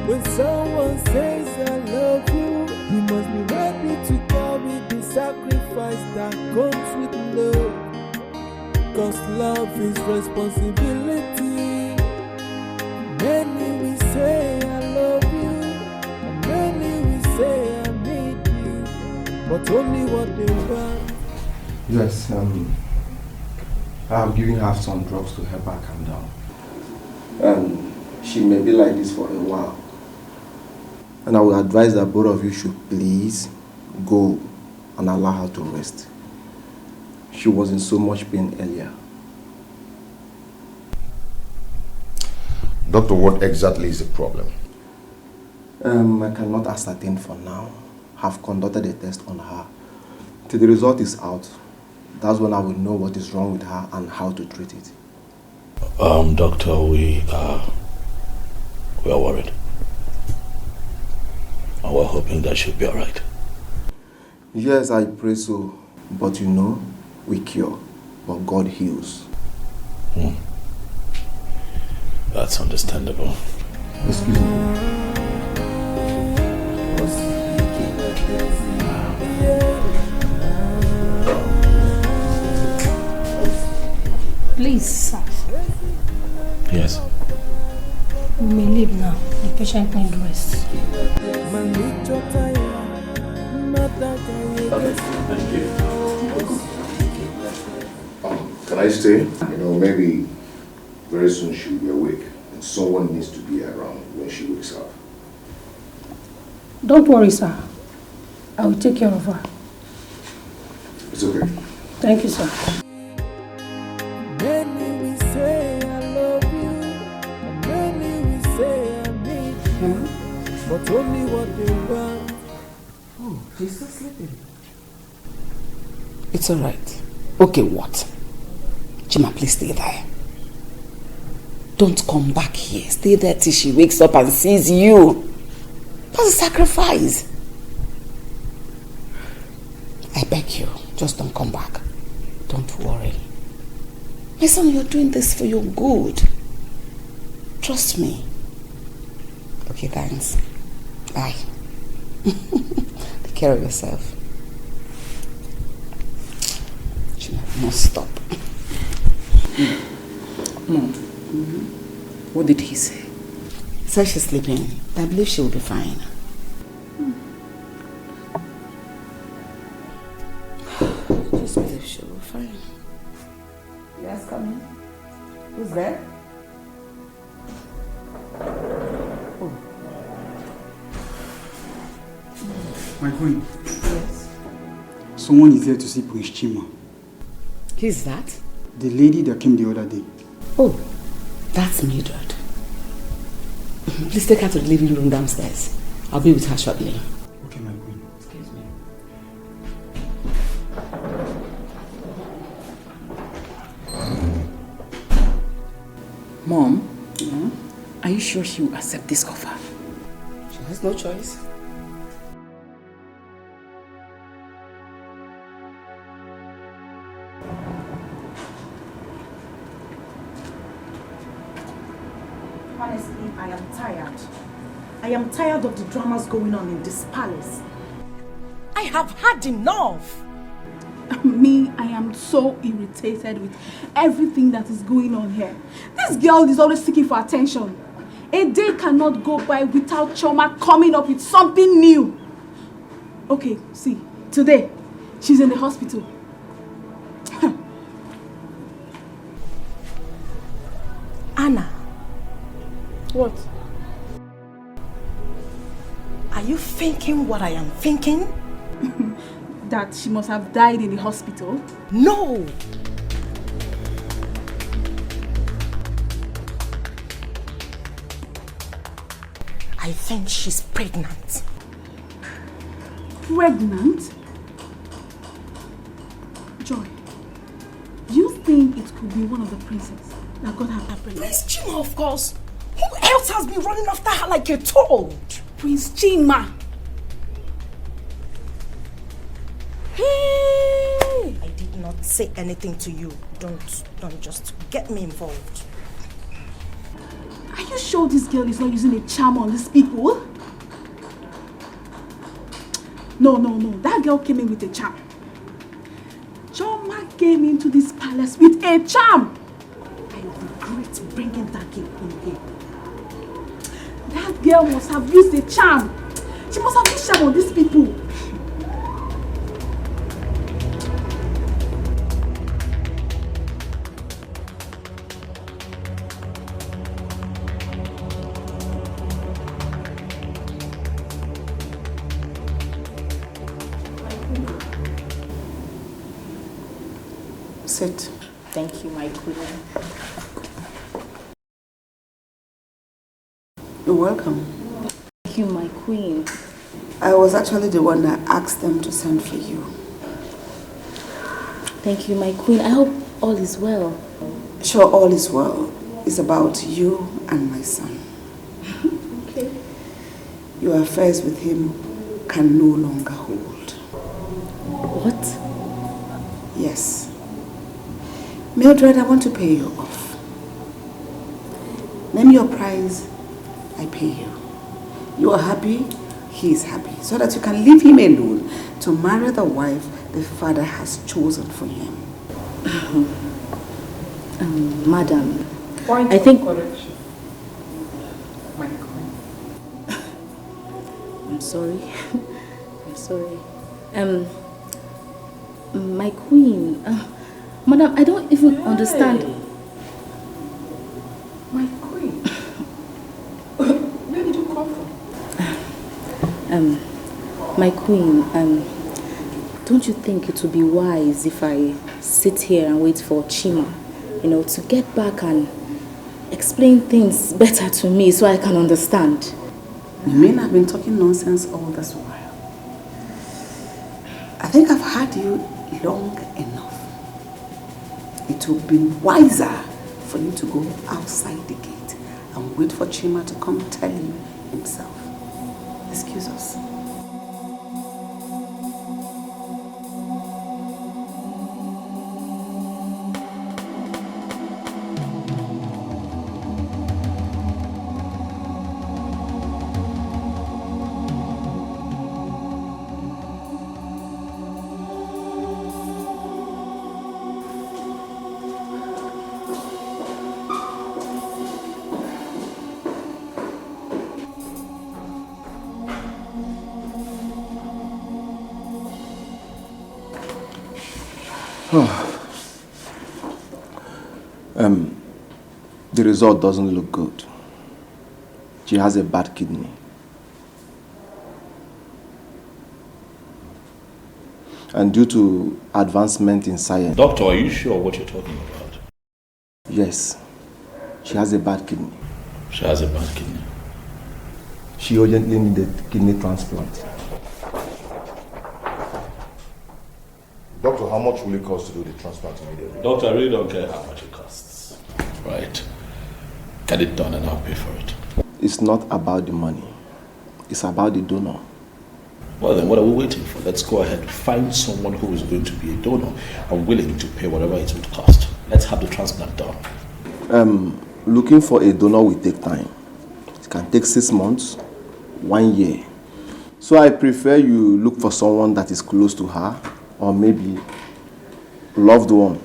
When someone says I love you, you must be ready to carry the sacrifice that comes with love. Cause love is responsibility. Many will say I love you, and many will say I need you, but only what they want. Yes, I've given her some drugs to help her calm down. She may be like this for a while. And I would advise that both of you should please go and allow her to rest. She was in so much pain earlier. Doctor, what exactly is the problem? I cannot ascertain for now. I've conducted a test on her. Till the result is out, that's when I will know what is wrong with her and how to treat it. Doctor, we are worried. And we're hoping that she'll be alright. Yes, I pray so. But you know, we cure, but God heals. That's understandable. Excuse me. Please, sir. Yes. We may leave now. The patient needs rest. Thank you. Can I stay? You know, maybe very soon she'll be awake and someone needs to be around when she wakes up. Don't worry, sir. I will take care of her. It's okay. Thank you, sir. Many will say I love you, and many will say I need you, but only what they want. Oh, she's still sleeping. It's alright. Okay, what? Chima, please stay there. Don't come back here. Stay there till she wakes up and sees you. That's a sacrifice. I beg you, just don't come back. Don't worry. My son, you're doing this for your good. Trust me. Okay, thanks. Bye. Take care of yourself. She must stop. Mom. What did he say? He said she's sleeping. I believe she will be fine. Just believe she will be fine. Yes, come in. Who's there? Oh. My queen. Yes. Someone is there to see Prince Chima. Who's that? The lady that came the other day. Oh, that's Mildred. Please take her to the living room downstairs. I'll be with her shortly. Okay, my queen. Excuse me. Mom, are you sure she will accept this offer? She has no choice. honestly, I am tired. I am tired of the dramas going on in this palace. I have had enough. Me, I am so irritated with everything that is going on here. This girl is always seeking for attention. A day cannot go by without Choma coming up with something new. Okay, see, today, she's in the hospital. Anna. What? Are you thinking what I am thinking? That she must have died in the hospital? No! I think she's pregnant. Pregnant? Joy, do you think it could be one of the princes that got her pregnant? Prince Chima, of course. Who else has been running after her like a toad? Prince Chima. Hey! I did not say anything to you. Don't just get me involved. Are you sure this girl is not using a charm on these people? No. That girl came in with a charm. Choma came into this palace with a charm. I regret bringing that girl in here. That girl must have used a charm. She must have used charm on these people. Sit. Thank you, my queen. You're welcome. Thank you, my queen. I was actually the one that asked them to send for you. Thank you, my queen. I hope all is well. Sure, all is well. It's about you and my son. Okay. Your affairs with him can no longer hold. What? Yes. Mildred, I want to pay you off. Name your price, I pay you. You are happy, he is happy. So that you can leave him alone to marry the wife the father has chosen for him. Madam, Point I think... correction. My queen. I'm sorry. I'm sorry. My queen... Madam, I don't even understand. My queen. Where did you come from? My queen, don't you think it would be wise if I sit here and wait for Chima, to get back and explain things better to me so I can understand? You mean I've been talking nonsense all this while? I think I've had you long enough. It would be wiser for you to go outside the gate and wait for Chima to come tell you himself. Excuse us. The result doesn't look good. She has a bad kidney. And due to advancement in science... Doctor, are you sure what you're talking about? Yes. She has a bad kidney. She has a bad kidney. She urgently needed kidney transplant. Doctor, how much will it cost to do the transplant immediately? Doctor, I really don't care how much it costs. Right. Get it done and I'll pay for it. It's not about the money. It's about the donor. Well then, what are we waiting for? Let's go ahead. Find someone who is going to be a donor and willing to pay whatever it would cost. Let's have the transplant done. Looking for a donor will take time. It can take 6 months, 1 year. So I prefer you look for someone that is close to her, or maybe loved one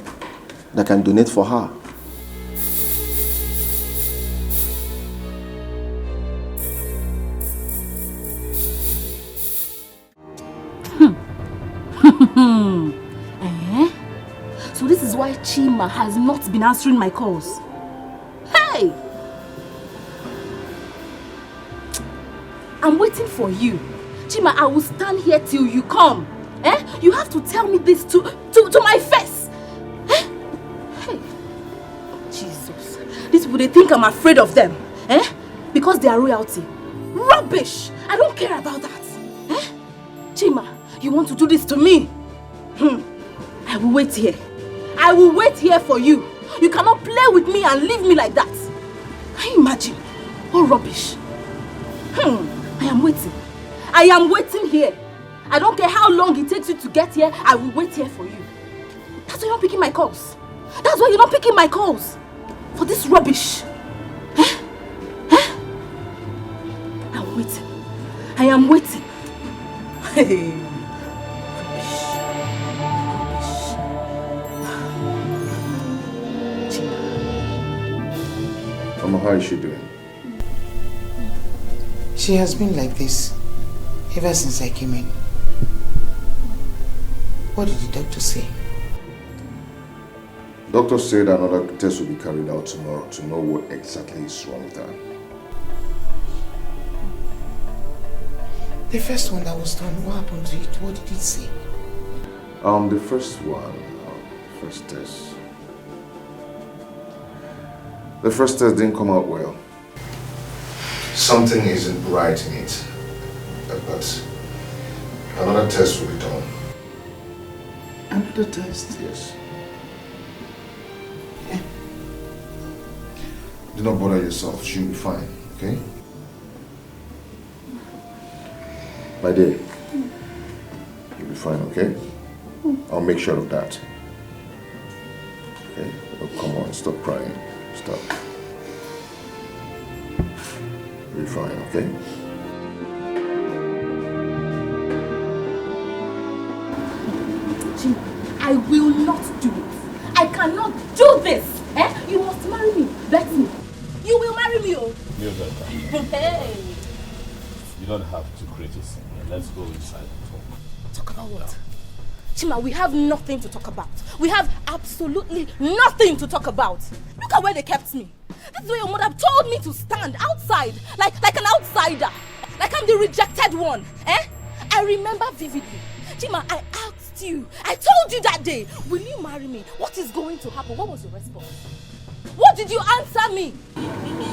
that can donate for her. So this is why Chima has not been answering my calls. Hey! I'm waiting for you. Chima, I will stand here till you come. You have to tell me this to my face. Hey! Jesus. These people, they think I'm afraid of them. Because they are royalty. Rubbish! I don't care about that. Chima, you want to do this to me? I will wait here. I will wait here for you. You cannot play with me and leave me like that. Can you imagine? What rubbish. I am waiting. I am waiting here. I don't care how long it takes you to get here. I will wait here for you. That's why you're not picking my calls. That's why you're not picking my calls. For this rubbish. I'm waiting. I am waiting. Hey. Mama, how is she doing? She has been like this ever since I came in. What did the doctor say? Doctor said another test will be carried out tomorrow to know what exactly is wrong with her. The first one that was done, what happened to it? What did it say? The first one, first test. The first test didn't come out well. Something isn't right in it. But another test will be done. Another test? Yes. Do not bother yourself. She'll be fine, okay? My dear, you'll be fine, okay? I'll make sure of that. Okay? Oh, come on, stop crying. Stop. You'll be fine, okay? I will not do it. I cannot do this. You must marry me. Bet me. You will marry me, oh. Hey. You don't have to create a scene. Let's go inside and talk. Talk about what? Chima, we have nothing to talk about. We have absolutely nothing to talk about. Look at where they kept me. This is where your mother told me to stand outside, like an outsider. Like I'm the rejected one. I remember vividly. Chima, I asked you. I told you that day, will you marry me? What is going to happen? What was your response? What did you answer me?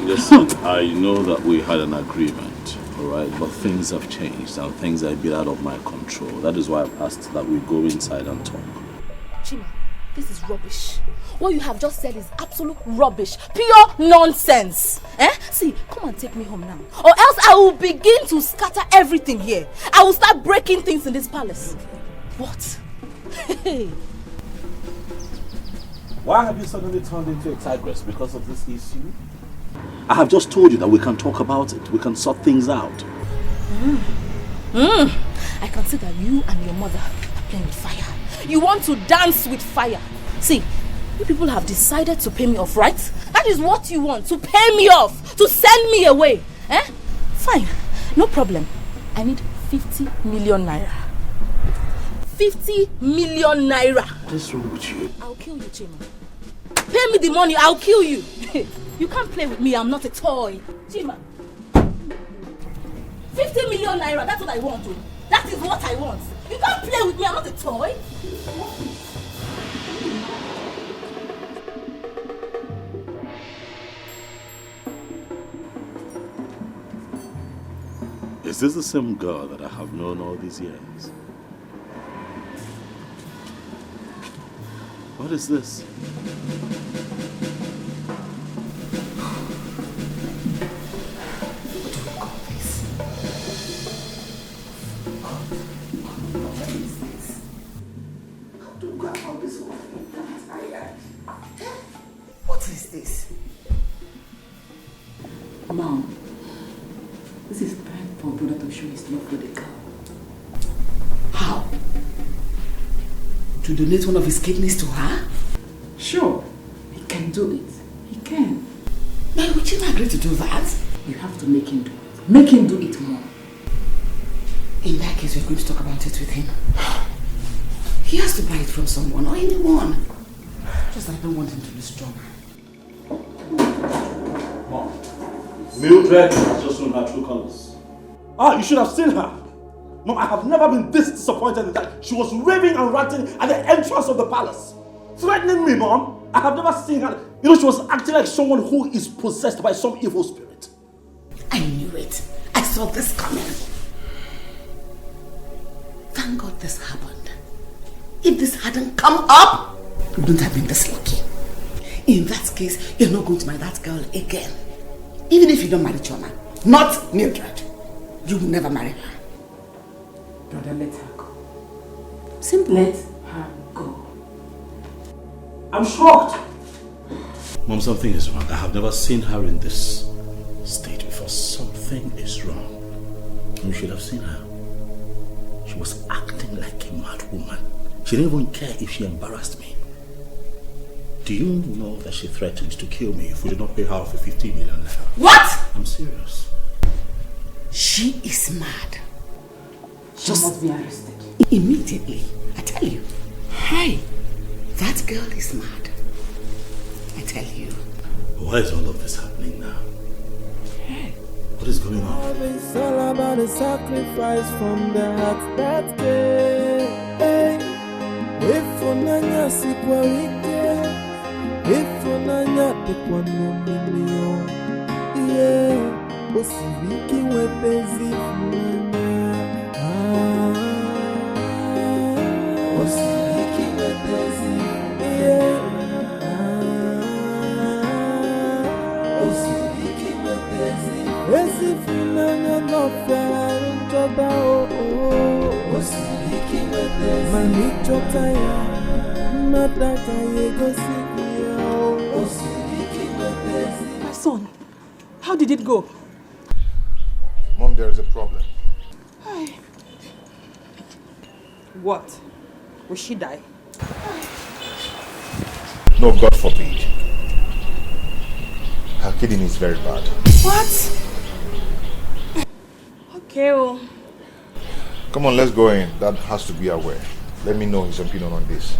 Listen, I know that we had an agreement, all right? But things have changed and things are a bit out of my control. That is why I've asked that we go inside and talk. Chima, this is rubbish. What you have just said is absolute rubbish. Pure nonsense. See, come and take me home now. Or else I will begin to scatter everything here. I will start breaking things in this palace. What? Why have you suddenly turned into a tigress because of this issue? I have just told you that we can talk about it. We can sort things out. I can see that you and your mother are playing with fire. You want to dance with fire. See, you people have decided to pay me off, right? That is what you want, to pay me off, to send me away. Fine, no problem. I need 50 million naira. 50 million naira. What is wrong with you? I'll kill you, Chima. Pay me the money, I'll kill you. You can't play with me, I'm not a toy. Chima. 50 million naira, that's what I want. That is what I want. You can't play with me, I'm not a toy. Is this the same girl that I have known all these years? What is this? What is this? Mom, This is time for brother to show his love for the girl. How? To donate one of his kidneys to her? Sure, he can do it. He can. But would you agree to do that? You have to make him do it. Make him do it more. In that case, we're going to talk about it with him. He has to buy it from someone or anyone. Just that I don't want him to lose strong. Mom, Mildred has just shown her true colors. You should have seen her. Mom, I have never been this disappointed in that. She was raving and ranting at the entrance of the palace. Threatening me, Mom. I have never seen her. You know, she was acting like someone who is possessed by some evil spirit. I knew it. I saw this coming. Thank God this happened. If this hadn't come up, you wouldn't have been this lucky. In that case, you're not going to marry that girl again. Even if you don't marry Choma. Not Mildred. You will never marry her. Brother, let her go. Simply let her go. I'm shocked. Mom, something is wrong. I have never seen her in this state before. Something is wrong. You should have seen her. She was acting like a mad woman. She didn't even care if she embarrassed me. Do you know that she threatened to kill me if we did not pay her for 15 million naira? What? I'm serious. She is mad. She must be arrested. Immediately. I tell you. Hey, that girl is mad. I tell you. Why is all of this happening now? Hey. What is going on? It's all about the sacrifice from the heart that gave. If unanya sikwa wike, if unanya tekwa nomilio, yeah, osiviki wepezi funanya, osiviki wepezi, yeah, osiviki wepezi, esi funanya no fera untoba oh, osiviki wepezi, manichota ya, mataka yegosiki ya, osiviki wepezi. My son, how did it go? Mom, there is a problem. What? Will she die? No, God forbid. Her kidney is very bad. What? Okay, well. Come on, let's go in. Dad has to be aware. Let me know his opinion on this.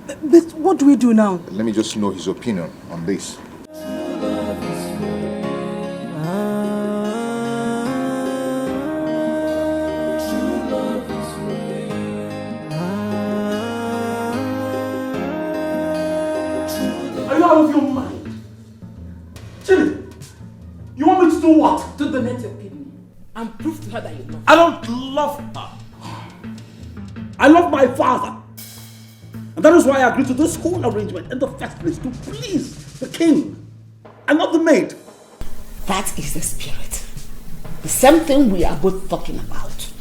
But what do we do now? Let me just know his opinion on this. Are you out of your mind? Chili, you want me to do what? To donate your kidney and prove to her that you love her. I don't love her. I love my father. And that is why I agreed to this whole arrangement in the first place, to please the king and not the maid. That is the spirit. The same thing we are both talking about.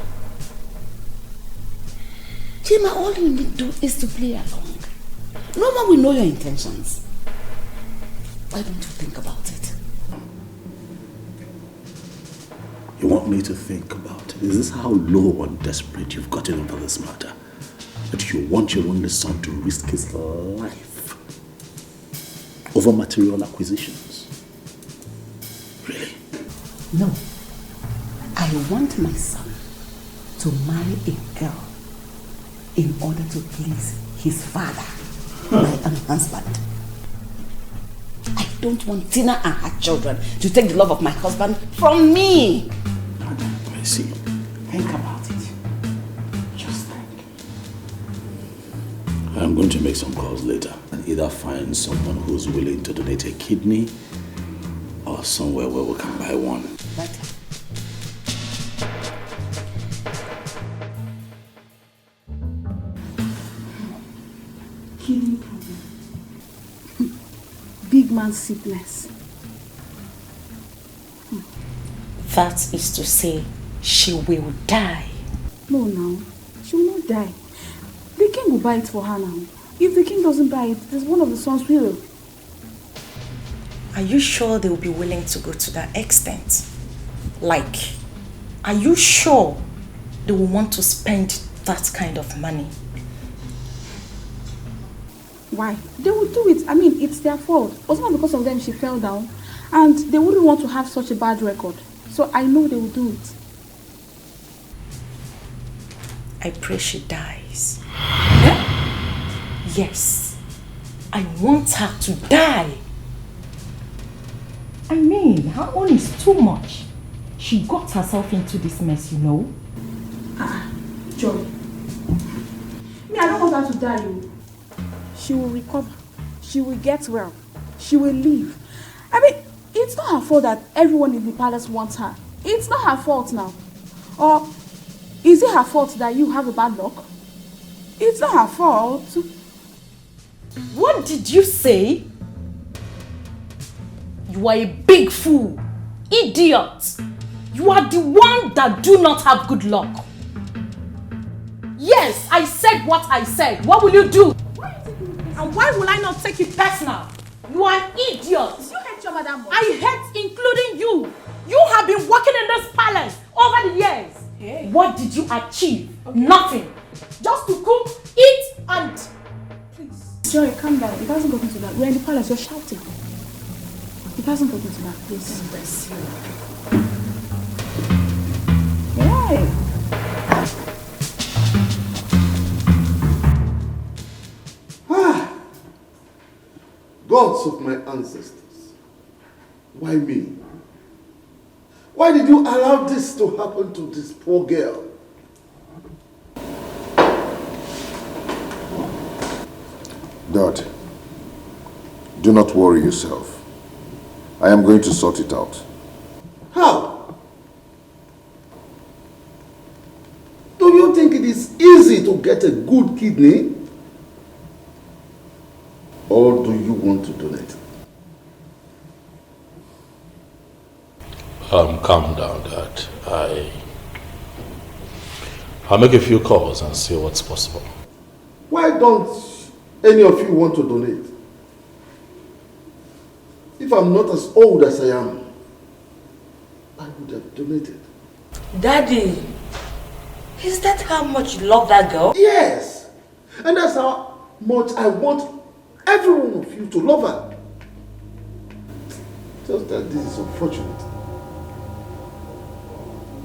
Chima, all you need to do is to play along. No one will know your intentions. Why don't you think about it? You want me to think about it? Is this how low and desperate you've gotten over this matter? That you want your only son to risk his life over material acquisitions? Really? No. I want my son to marry a girl in order to please his father, my own husband. I don't want Tina and her children to take the love of my husband from me. I see. Think about it. Just think. I'm going to make some calls later and either find someone who's willing to donate a kidney or somewhere where we can buy one. Better. Kidney problem. Big man sickness. That is to say, she will die. No, now. She will not die. The king will buy it for her now. If the king doesn't buy it, there's one of the sons will. Are you sure they will be willing to go to that extent? Like, are you sure they will want to spend that kind of money? Why? They will do it. I mean, it's their fault. It was not because of them she fell down. And they wouldn't want to have such a bad record. So I know they will do it. I pray she dies. Eh? Yes. I want her to die. I mean, her own is too much. She got herself into this mess, you know. Joy. Me, I don't want her to die, you. She will recover. She will get well. She will live. I mean, it's not her fault that everyone in the palace wants her. It's not her fault now. Or is it her fault that you have a bad luck? It's not her fault. What did you say? You are a big fool. Idiot. You are the one that do not have good luck. Yes, I said what I said. What will you do? And why will I not take it personal? You are an idiot. You hate your mother more. I hate including you. You have been working in this palace over the years. Hey. What did you achieve? Okay. Nothing. Just to cook, eat, and... Please. Joy, calm down. It hasn't gotten to that. We're in the palace. You're shouting. It hasn't gotten to that. Please. Bless you. Why? Gods of my ancestors, why me? Why did you allow this to happen to this poor girl? Dad, do not worry yourself. I am going to sort it out. How? Do you think it is easy to get a good kidney? Or do you want to donate? Calm down, Dad. I'll make a few calls and see what's possible. Why don't any of you want to donate? If I'm not as old as I am, I would have donated. Daddy, is that how much you love that girl? Yes! And that's how much I want every one of you to love her. Just that this is unfortunate.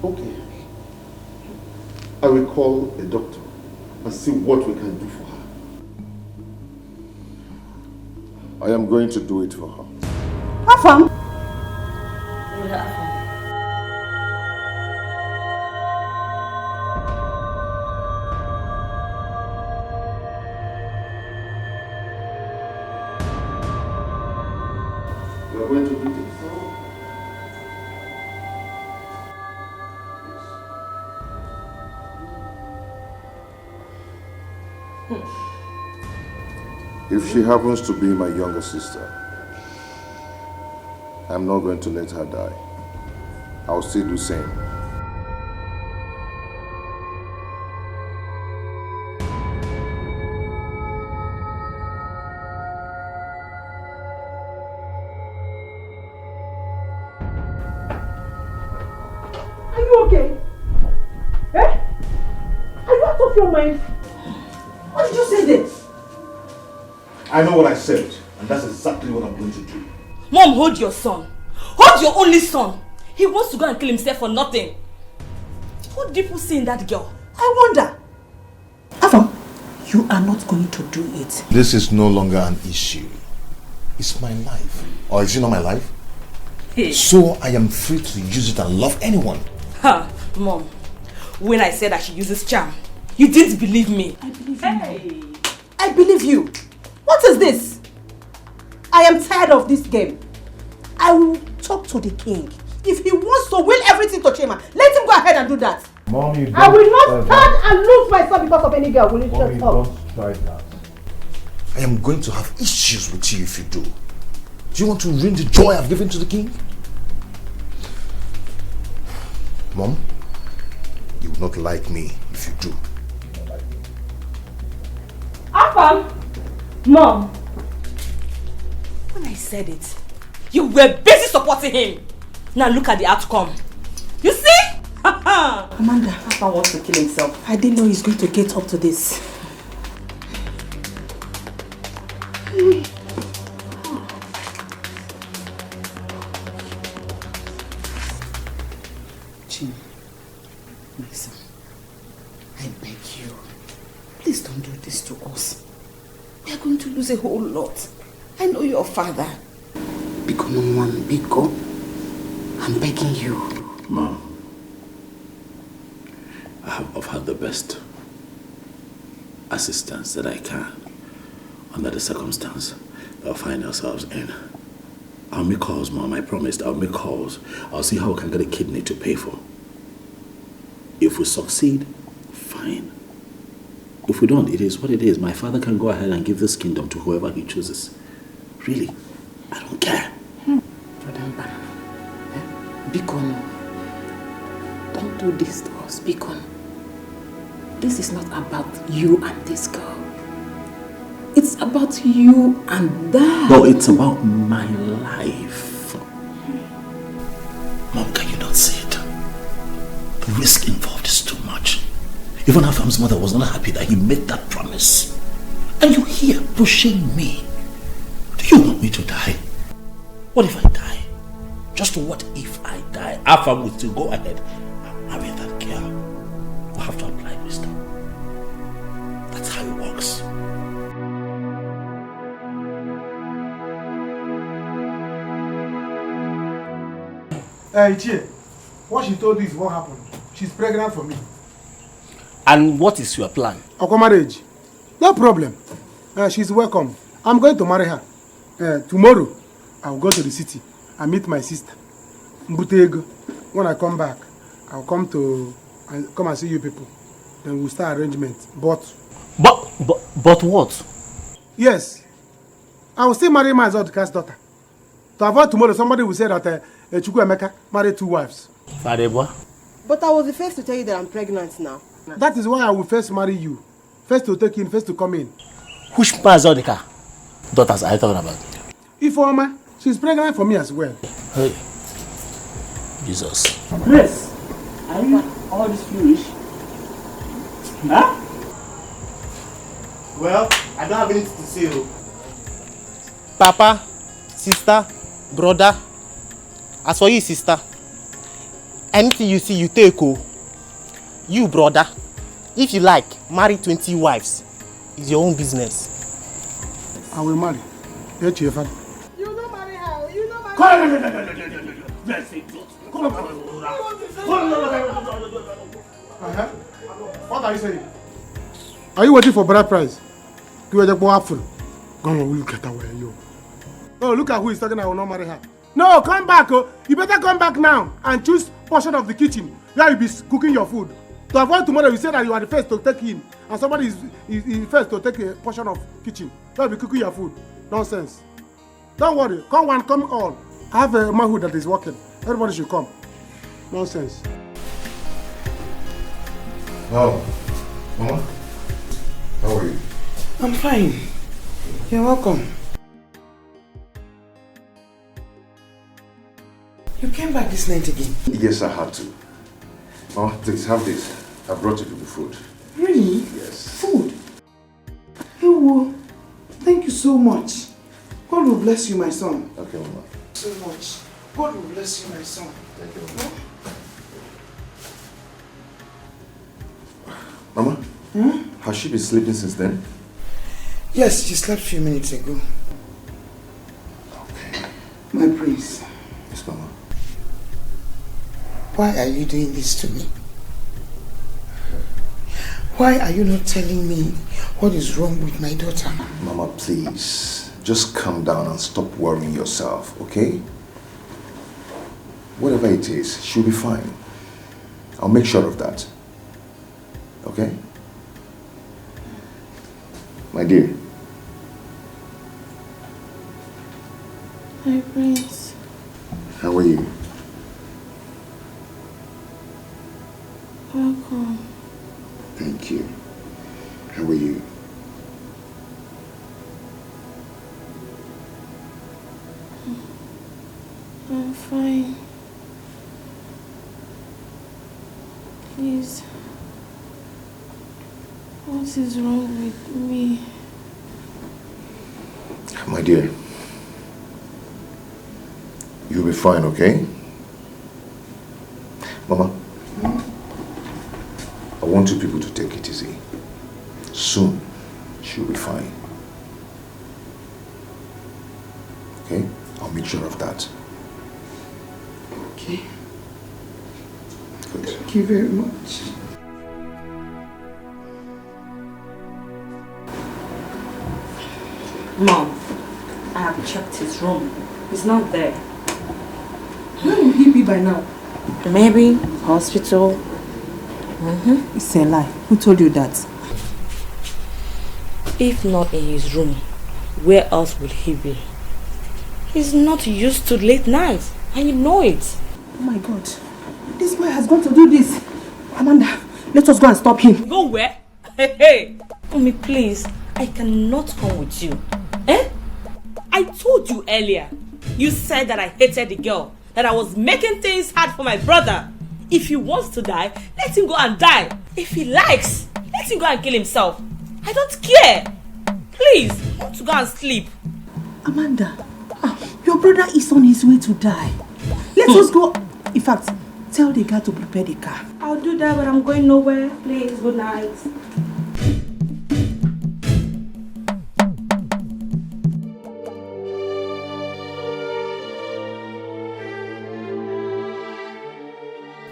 Okay. I will call a doctor and see what we can do for her. I am going to do it for her. Afam! We are going to do this. If she happens to be my younger sister, I'm not going to let her die. I'll still do the same. Are you okay? Eh? Are you out of your mind? What did you say then? I know what I said, and that's exactly what I'm going to do. Mom, hold your son. Hold your only son. He wants to go and kill himself for nothing. What do people see in that girl? I wonder. Afam, you are not going to do it. This is no longer an issue. It's my life. Or is it not my life? Hey. So I am free to use it and love anyone. Ha, Mom. When I said that she uses charm, you didn't believe me. I believe you. Hey. I believe you. What is this? I am tired of this game. I will talk to the king. If he wants to will everything to Chima, let him go ahead and do that. Mom, you I will not stand and lose myself because of any girl. Will you shut up? Don't try that. I am going to have issues with you if you do. Do you want to ruin the joy I've given to the king? Mom, you will not like me if you do. Afam! Mom! When I said it, you were busy supporting him. Now look at the outcome. You see? Amanda, Papa wants to kill himself. I didn't know he's going to get up to this. Jim, listen. I beg you. Please don't do this to us. We are going to lose a whole lot. I know your father. Biko no one, Biko. I'm begging you. Mom, I have offered the best assistance that I can under the circumstance that we find ourselves in. I'll make calls, Mom. I promised I'll make calls. I'll see how I can get a kidney to pay for. If we succeed, fine. If we don't, it is what it is. My father can go ahead and give this kingdom to whoever he chooses. Really, I don't care. Brother Banana, Biko, don't do this to us, Biko. This is not about you and this girl. It's about you and Dad. No, it's about my life. Mom, can you not see it? The risk involved is too much. Even Afam's mother was not happy that he made that promise. And you're here pushing me. Do you want me to die? What if I die? Just what if I die? Afam will still go ahead and marry that girl. We'll have to apply wisdom. That's how it works. Hey, Chie, what she told you is what happened. She's pregnant for me. And what is your plan? Our marriage. No problem. She's welcome. I'm going to marry her. Tomorrow, I'll go to the city and meet my sister. Mbutego. When I come back, I'll come and see you people. Then we'll start arrangement. But what? Yes. I will still marry my Zodka's daughter. To avoid tomorrow, somebody will say that Chukwuemeka married 2 wives. Fadeba? But I was the first to tell you that I'm pregnant now. That is why I will first marry you. First to take in, first to come in. Which Mazodika daughters are you talking about? Ifeoma, she's pregnant for me as well. Hey, Jesus. Grace, are you all this foolish? Huh? Well, I don't have anything to say. Papa, sister, brother. As for you, sister, anything you see, you take. You, brother, if you like, marry 20 wives. It's your own business. I will marry. Let your father. You don't marry her. You don't marry What are you saying? Are you waiting for bride price? You are the boy apple. Go on, look at her where you. Oh, look at who is talking. I will not marry her. No, come back. Oh. You better come back now and choose portion of the kitchen where you be cooking your food. To avoid tomorrow, you say that you are the first to take in, and somebody is first to take a portion of kitchen. You will be cooking your food. Nonsense. Don't worry. Come one, come all. I have a manhood that is working. Everybody should come. Nonsense. Oh, Mama, how are you? I'm fine. You're welcome. You came back this night again? Yes, I had to. Mama, please have this. I brought you people food. Really? Yes. Food? Oh, thank you so much. God will bless you, my son. Okay, Mama. So much. God will bless you, my son. Thank you, Mama. Mama? Has she been sleeping since then? Yes, she slept a few minutes ago. Okay. My prince. Yes, Mama. Why are you doing this to me? Why are you not telling me what is wrong with my daughter? Mama, please. Just calm down and stop worrying yourself, okay? Whatever it is, she'll be fine. I'll make sure of that. Okay? My dear. Hi, Prince. How are you? Welcome. Thank you. How are you? I'm fine. Please. What is wrong with me? My dear, you'll be fine, okay? Mama, I want you people to take it easy. Soon, she'll be fine. Okay? I'll make sure of that. Okay. Good. Thank you very much. Mom, I have checked his room. He's not there. Where will he be by now? Maybe hospital. It's a lie. Who told you that? If not in his room, where else will he be? He's not used to late nights, and you know it. Oh my God. This man has gone to do this. Amanda, let us go and stop him. Go where? Hey, Mommy, please. I cannot come with you. Eh? I told you earlier. You said that I hated the girl. That I was making things hard for my brother. If he wants to die, let him go and die. If he likes, let him go and kill himself. I don't care. Please, I want to go and sleep. Amanda, your brother is on his way to die. Let us go. In fact, tell the guy to prepare the car. I'll do that, but I'm going nowhere. Please, good night.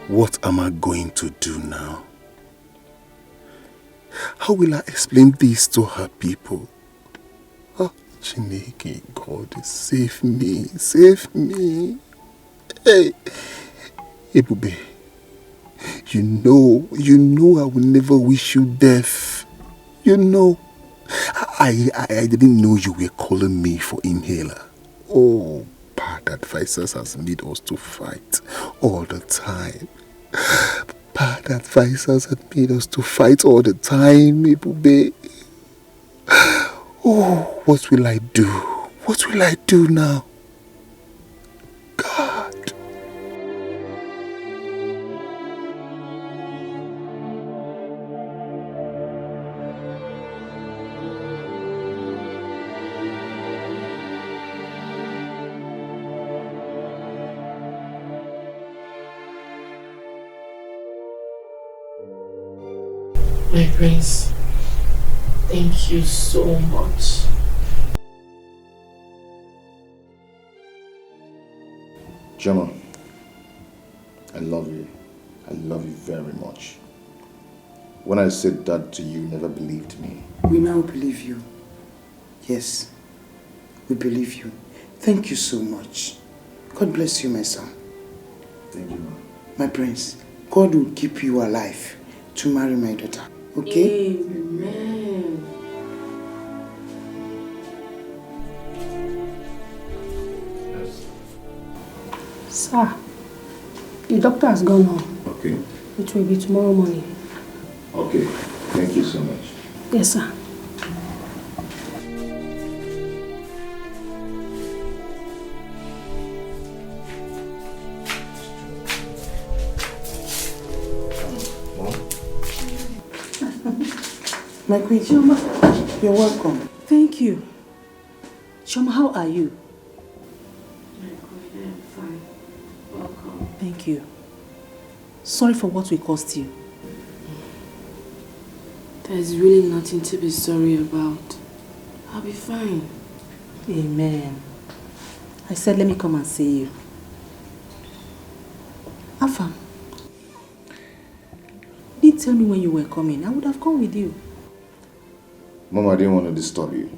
What am I going to do now? How will I explain this to her people? Oh, Chineke, God, save me, save me. Hey, Ebube, you know I will never wish you death. You know, I didn't know you were calling me for inhaler. Oh, bad advisors has made us to fight all the time. Bad advisors have made us to fight all the time, Ebube. Oh, what will I do? What will I do now? God. My prince, thank you so much. Gemma, I love you. I love you very much. When I said that to you, you never believed me. We now believe you. Yes, we believe you. Thank you so much. God bless you, my son. Thank you, Mom. My prince, God will keep you alive to marry my daughter. Okay? Amen. Sir, the doctor has gone home. Okay. It will be tomorrow morning. Okay. Thank you so much. Yes, sir. My queen, Chioma, you're welcome. Thank you. Chioma, how are you? I'm fine. Welcome. Thank you. Sorry for what we caused you. There's really nothing to be sorry about. I'll be fine. Amen. I said let me come and see you. Afa, you didn't tell me when you were coming. I would have come with you. Mom, I didn't want to disturb you.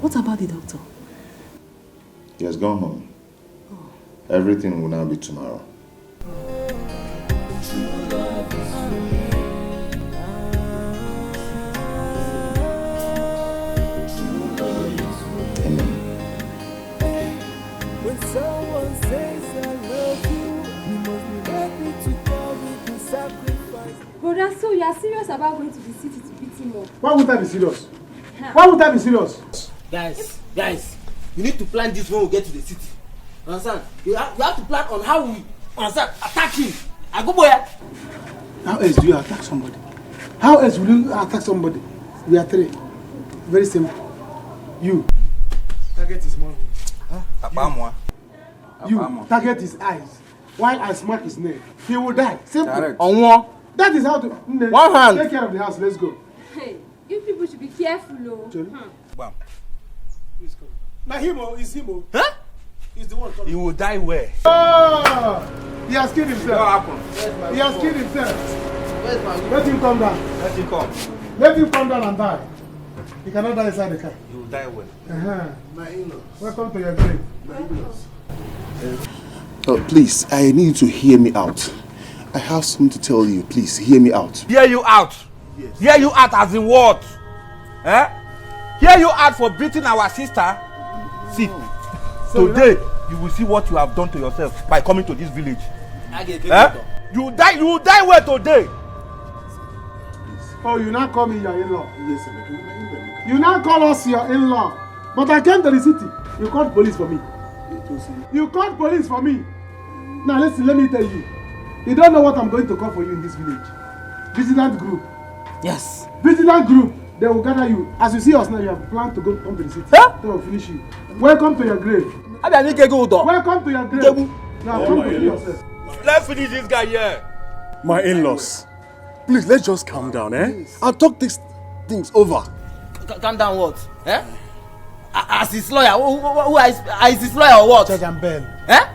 What about the doctor? He has gone home. Everything will now be tomorrow. When someone says I love you, you must be ready to carry the sacrifice. Brother, so you are serious about going to the city to beat him up? Why would I be serious? Why would I be serious? Guys, you need to plan this when we get to the city. Understand? You have to plan on how we Attack him. I go boy. How else do you attack somebody? How else will you attack somebody? We are three. Very simple. You. Target his mouth. You. Target his eyes. While I smack his neck. He will die. Simple. On one. That is how to... One hand. Take care of the house. Let's go. Hey, you people should be careful, though. Bam. Please come. Now him, it's him. Huh? He's the one coming. He will die where? Oh! He has killed himself. What happened? He has killed himself. Let him come down. Let him come. Let him come down and die. He cannot die inside the car. He will die where? My in-laws. Welcome to your grave. My in-laws. Please, I need you to hear me out. I have something to tell you. Please, hear me out. Hear you out? Yes. Hear you out as in what? Eh? Hear you out for beating our sister? See, so today you will see what you have done to yourself by coming to this village. Eh? You will die where today? Oh, you now call me your in-law? Yes, sir. You now call us your in-law. But I came to the city. You called police for me. You called police for me. Now listen, let me tell you. You don't know what I'm going to call for you in this village. Vigilant group. Yes. Vigilant group. They will gather you. As you see us now, you have planned to come to the city. Huh? They will finish you. Welcome to your grave. Welcome to your grave. Now come to yourself. Let's finish this guy here. My in-laws, please, let's just calm down, eh? Yes. I'll talk these things over. Calm down what? Eh? As his lawyer, who is his lawyer or what? Judge and Bell. Eh?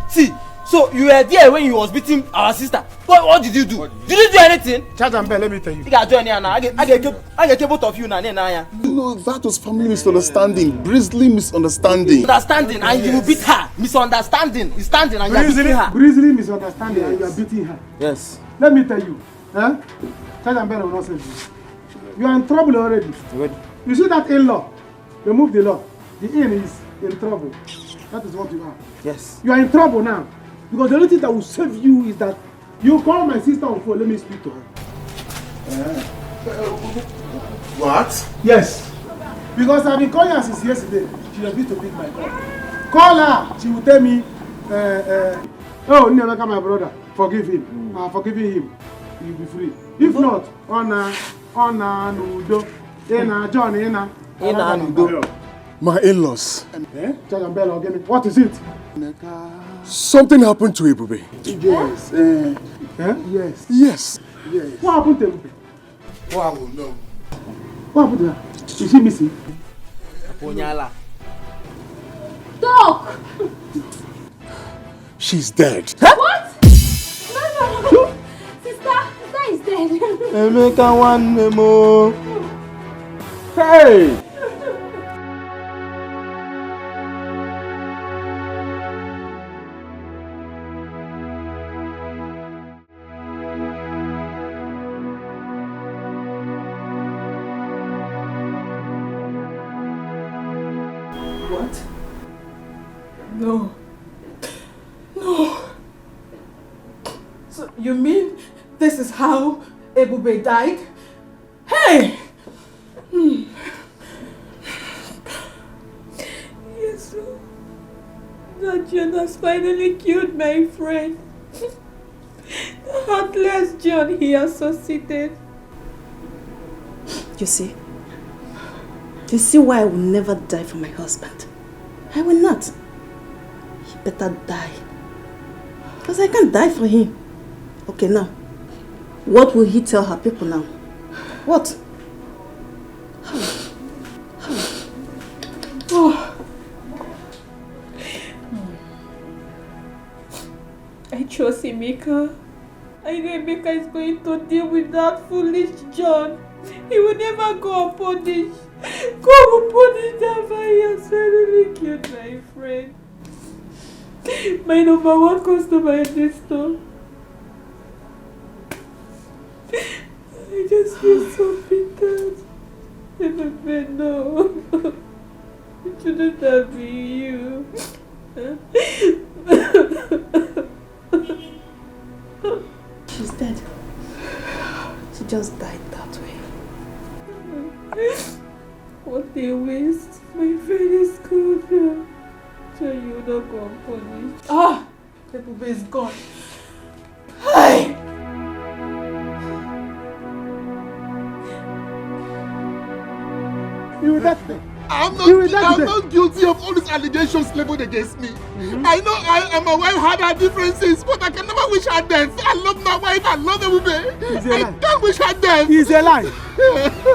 See, so you were there when he was beating our sister. What did you do? Did you do anything? Judge and Bell, let me tell you. You got join here now. I get both of you now. No, that was family misunderstanding. Bristly misunderstanding. Misunderstanding and you beat her. Misunderstanding. He's standing and you are beating her. Bristly misunderstanding and you are beating her. Yes. Let me tell you. Eh? Judge and Bell will not save you. You are in trouble already. You see that in-law? Remove the law. The in is in trouble. That is what you are. Yes. You are in trouble now. Because the only thing that will save you is that you call my sister on phone. Let me speak to her. What? Yes. Because I've been calling her since yesterday. She refused to pick my call. Call her. She will tell me, oh, Nneka, my brother, forgive him. I'm forgiving him. He will be free. If not, Ona, Nudo, Ena, John, Ena. My in-laws. What is it? Something happened to Ebube. Yes. Yes. Yes. Yes. What happened to Ebube? What happened? No. What happened to her? Is she missing? Doc! She's dead. Huh? What? No. Sister is dead. Emeka one more. Hey! What? No. So you mean this is how Ebube died? Hey! Yes, Lord. That John has finally killed my friend. The heartless John he associated. You see? You see why I will never die for my husband? I will not. He better die. Because I can't die for him. Okay, now. What will he tell her people now? What? Oh. I trust Emeka. I know Emeka is going to deal with that foolish John. He will never go unpunished. God will punish that man. He has finally killed my friend. My number one customer in this store. I just feel so bitter. Emeka, no. It shouldn't have been you. She's dead. She just died that way. What a waste. My friend is good. So you not go unpunished. Ah! Ebube is gone. Hey! You that thing. I'm not guilty of all these allegations leveled against me. I know I and my wife had our differences, but I can never wish her death. I love my wife, I love Ebube. I can't wish her death. It's a lie.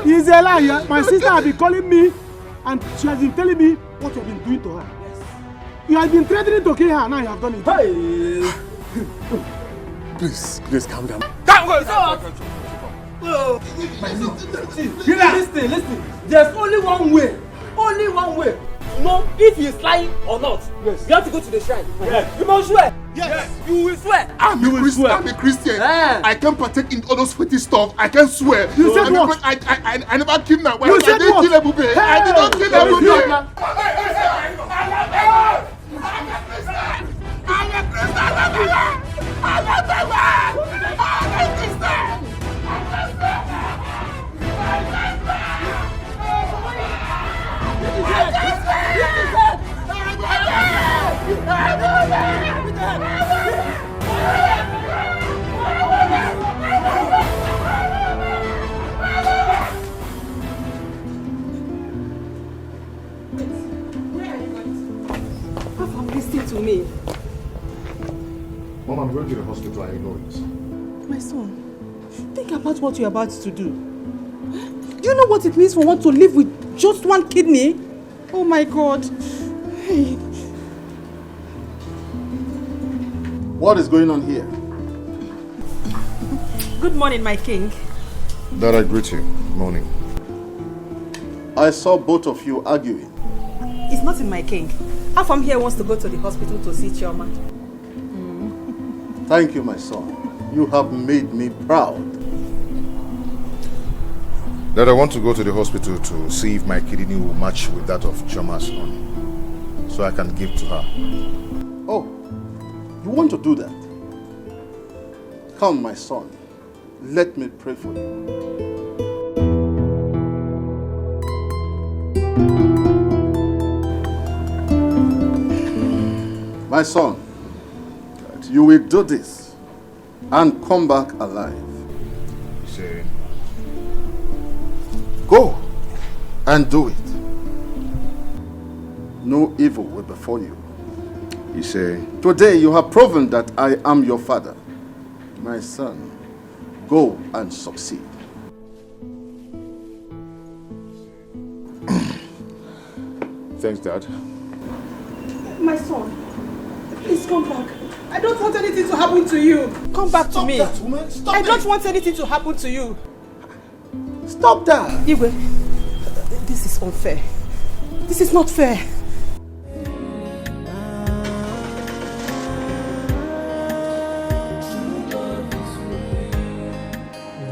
It's a lie. My sister has been calling me and she has been telling me what you have been doing to her. Yes. You have been threatening to kill her, now you have done it. Hey. Please calm down. Listen. There's only one way. Only one way to know if he is lying or not. Yes. You have to go to the shrine. Yes. You must swear. Yes. You will swear. I'm a Christian. Yeah. I can't partake in all those sweaty stuff. I can't swear. You said what? I never killed my wife. You said I didn't kill Ebube. I did not kill Ebube. Listen to me. Mom, I'm going to the hospital. I know it. My son, think about what you're about to do. Do you know what it means for one to live with just one kidney? Oh my God. Hey. What is going on here? Good morning, my king. Dad, I greet you. Morning. I saw both of you arguing. It's nothing, my king. Half from here wants to go to the hospital to see Chioma. Thank you, my son. You have made me proud. Dad, I want to go to the hospital to see if my kidney will match with that of Chioma's own, so I can give to her. Oh, you want to do that? Come, my son. Let me pray for you. My son, you will do this and come back alive. See. Go and do it. No evil will befall you. You say, today you have proven that I am your father. My son, go and succeed. Thanks, Dad. My son, please come back. I don't want anything to happen to you. Come back to me. Stop that, woman. Stop I don't want anything to happen to you. Stop that. Igwe, this is unfair. This is not fair.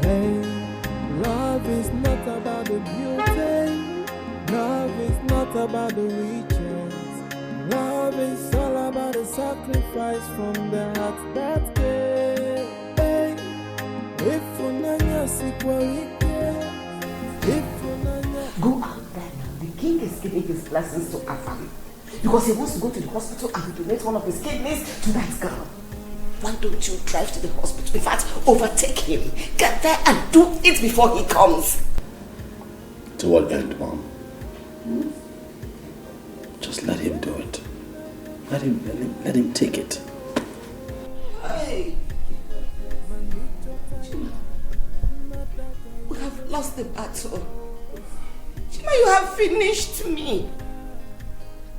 Hey, love is not about the beauty. Love is not about the riches. Love is all about the sacrifice from the heart that gave. Hey, if unanya sikwarike, if unanya. Go out there now. The king is giving his blessings to our family because he wants to go to the hospital and donate one of his kidneys to that girl. Why don't you drive to the hospital? In fact, overtake him. Get there and do it before he comes. To what end, Mom? Just let him do it. Let him take it. Hey. We have lost the battle. Chima, you have finished me.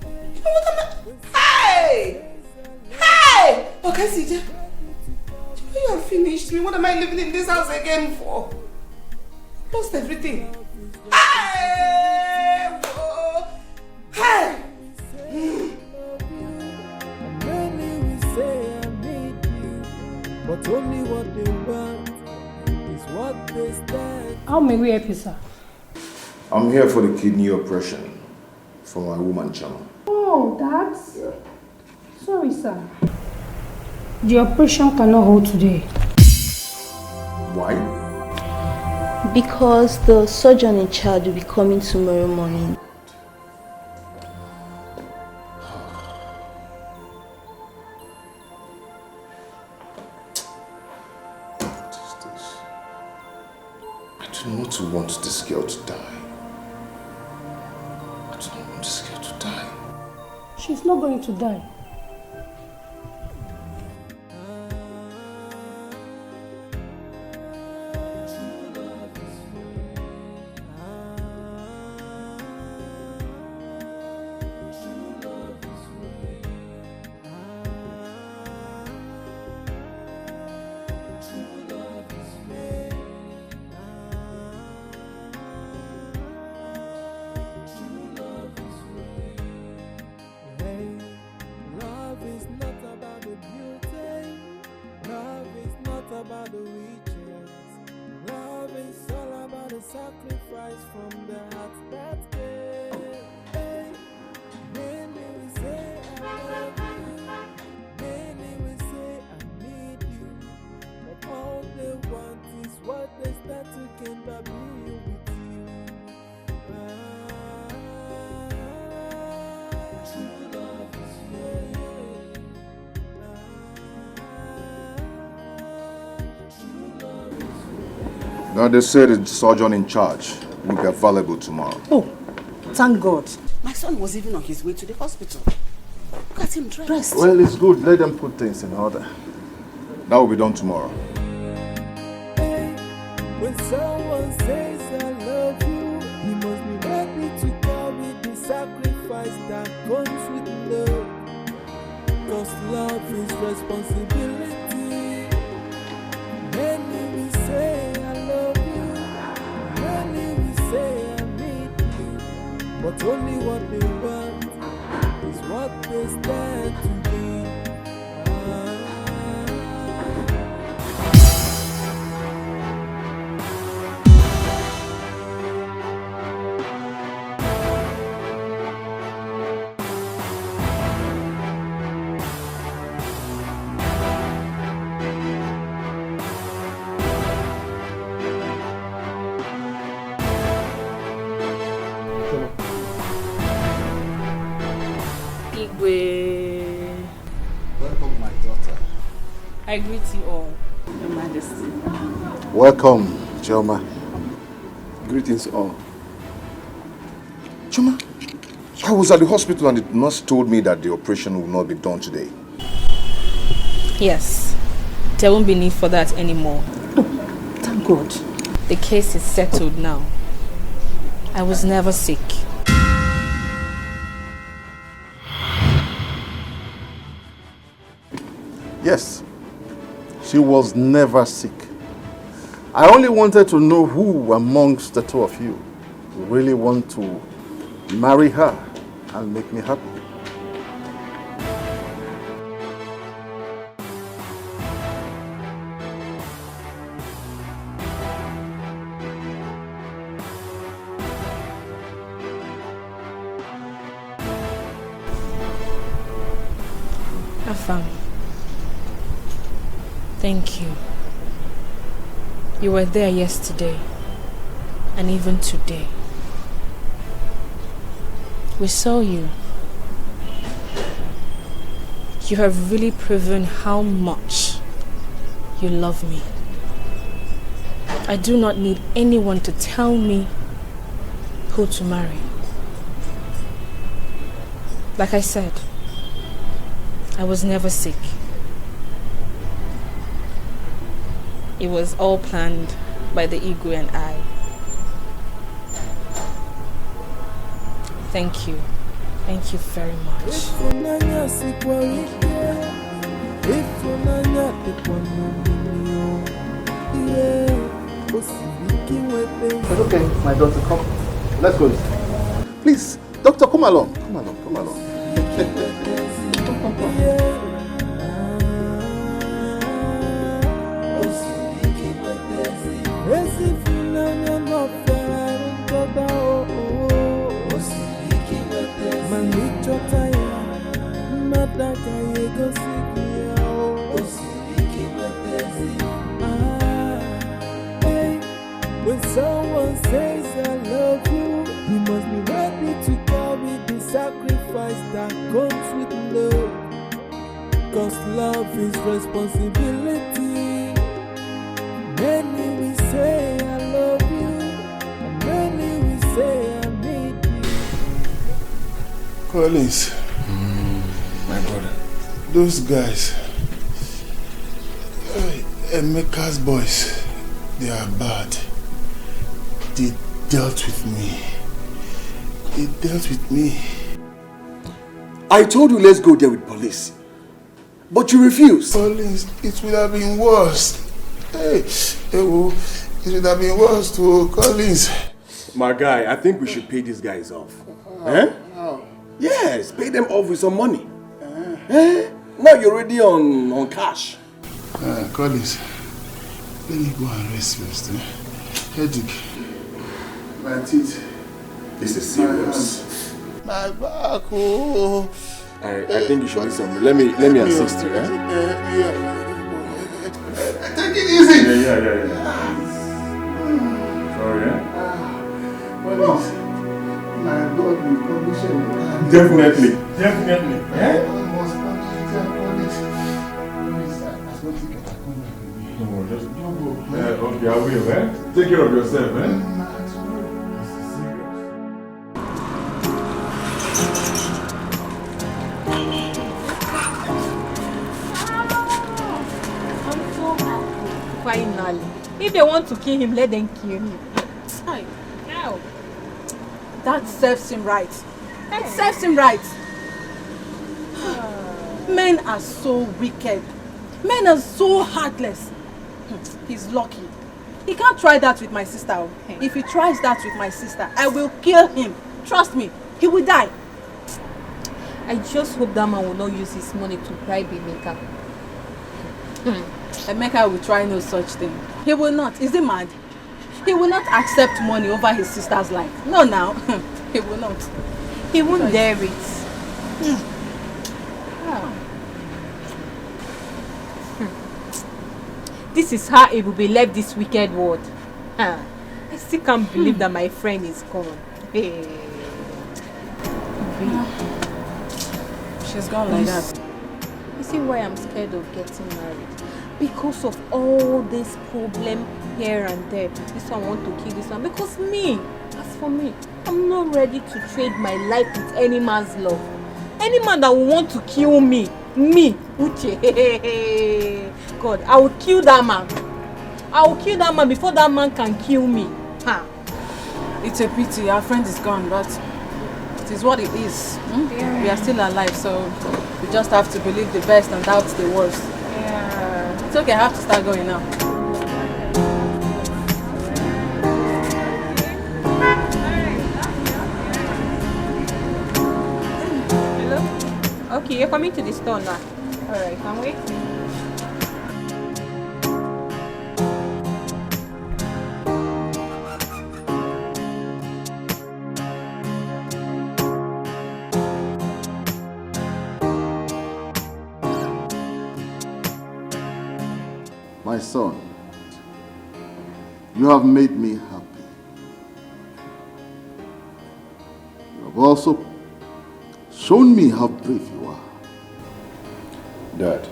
You know what am I? Hey! Hey! Okay, CJ. Chima, you have finished me. What am I living in this house again for? Lost everything. Hey! Whoa. Hey! Many will say I need you, but only what they want is what they stand. How may we help you, sir? I'm here for the kidney operation for my woman, Chioma. Oh, that's... Yeah. Sorry, sir. The operation cannot hold today. Why? Because the surgeon in charge will be coming tomorrow morning. do not want this girl to die. I do not want this girl to die. She's not going to die. Now they say the surgeon in charge will be available tomorrow. Oh, thank God. My son was even on his way to the hospital. Look at him dressed. Well, it's good. Let them put things in order. That will be done tomorrow. When someone says I love you, you must be ready to carry the sacrifice that comes with love. Cause love is responsibility. Many will say I love you, many will say I need you, but only what they want is what they stand to be. Welcome, my daughter. I greet you all. Your Majesty. Welcome, Choma. Greetings all. Choma, I was at the hospital and the nurse told me that the operation will not be done today. Yes, there won't be need for that anymore. Oh, thank God. The case is settled now. I was never sick. Yes, she was never sick. I only wanted to know who amongst the two of you really want to marry her and make me happy. Afam, thank you. You were there yesterday and even today. We saw you. You have really proven how much you love me. I do not need anyone to tell me who to marry. Like I said, I was never sick. It was all planned by the ego and I. Thank you. Thank you very much. It's okay, my daughter, come. Let's go. Please, doctor, come along. Come along, come along. When someone says I love you, you must be ready to carry the sacrifice that comes with love. Cause love is responsibility. Many will say I love you, Collins. My brother. Those guys, Emeka's boys, they are bad. They dealt with me. They dealt with me. I told you let's go there with police. But you refused. Collins, it would have been worse. Hey, it would have been worse to Collins. My guy, I think we should pay these guys off. Eh? Yes, pay them off with some money. Eh? Now you're already on cash. Collins, let me go and rest first. Headache. My teeth. This is serious. My back, oh. I think you should need some. Let me assist you, eh? Take it easy. Yeah. Sorry, eh? Collins, my God will punish him. Definitely. I must punish him, Collins. I don't think I can come back with me. No, just go. Okay, I will, eh? Take care of yourself, eh? Finally. If they want to kill him, let them kill him. How? That serves him right. That serves him right. Men are so wicked. Men are so heartless. He's lucky. He can't try that with my sister. If he tries that with my sister, I will kill him. Trust me, he will die. I just hope that man will not use his money to bribe Emeka. Emeka will try no such thing. He will not. Is he mad? He will not accept money over his sister's life. No, now. He will not. He won't dare it. This is how it will be left this wicked world. I still can't believe that my friend is gone. Hey. She's gone like that. You see why I'm scared of getting married? Because of all this problem here and there. This one want to kill this one. Because me, as for me, I'm not ready to trade my life with any man's love. Any man that will want to kill me, Uche, God, I will kill that man. I will kill that man before that man can kill me. It's a pity. Our friend is gone, but it is what it is. We are still alive, so we just have to believe the best and doubt the worst. It's okay, I have to start going now. Hello? Okay, you're coming to the store now. Alright, I'm waiting. My son, you have made me happy. You have also shown me how brave you are. Dad,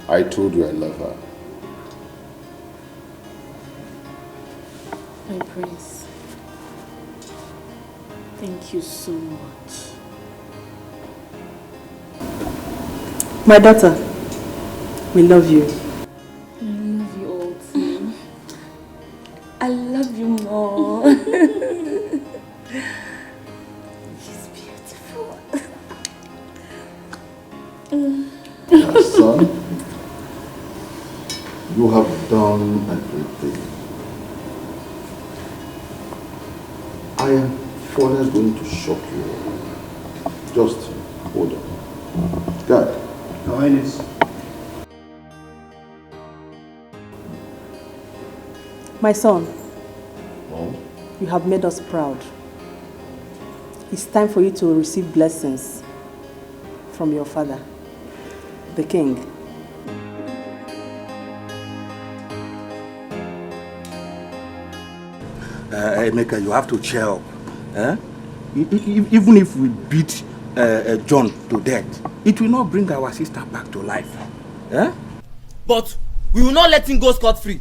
I told you I love her. My prince, thank you so much. My daughter, we love you. I love you all too. I love you more. She's beautiful. Son, you have done a great thing. I am further going to shock you. Just hold on. God. Your Highness. My son, Mom? you have made us proud. It's time for you to receive blessings from your father, the king. Emeka, you have to cheer up. Even if we beat John to death, it will not bring our sister back to life. But we will not let him go scot-free.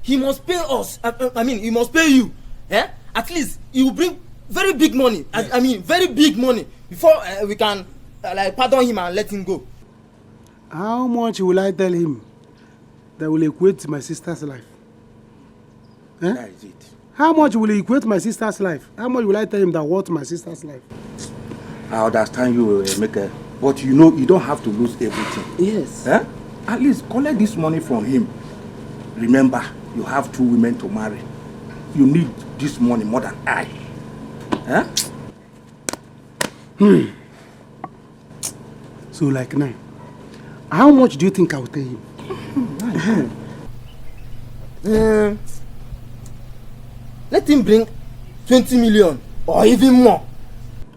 He must pay us. I mean, he must pay you. At least he will bring very big money. Yes. I mean, very big money. before we can like pardon him and let him go. How much will I tell him that will equate to my sister's life? Eh? That is it. How much will he equate my sister's life? How much will I tell him that worth my sister's life? I understand you, Emeka, but you know you don't have to lose everything. Yes. Eh? At least collect this money from him. Remember, you have 2 women to marry. You need this money more than I. Eh? So like now, how much do you think I'll tell him? Let him bring 20 million or even more.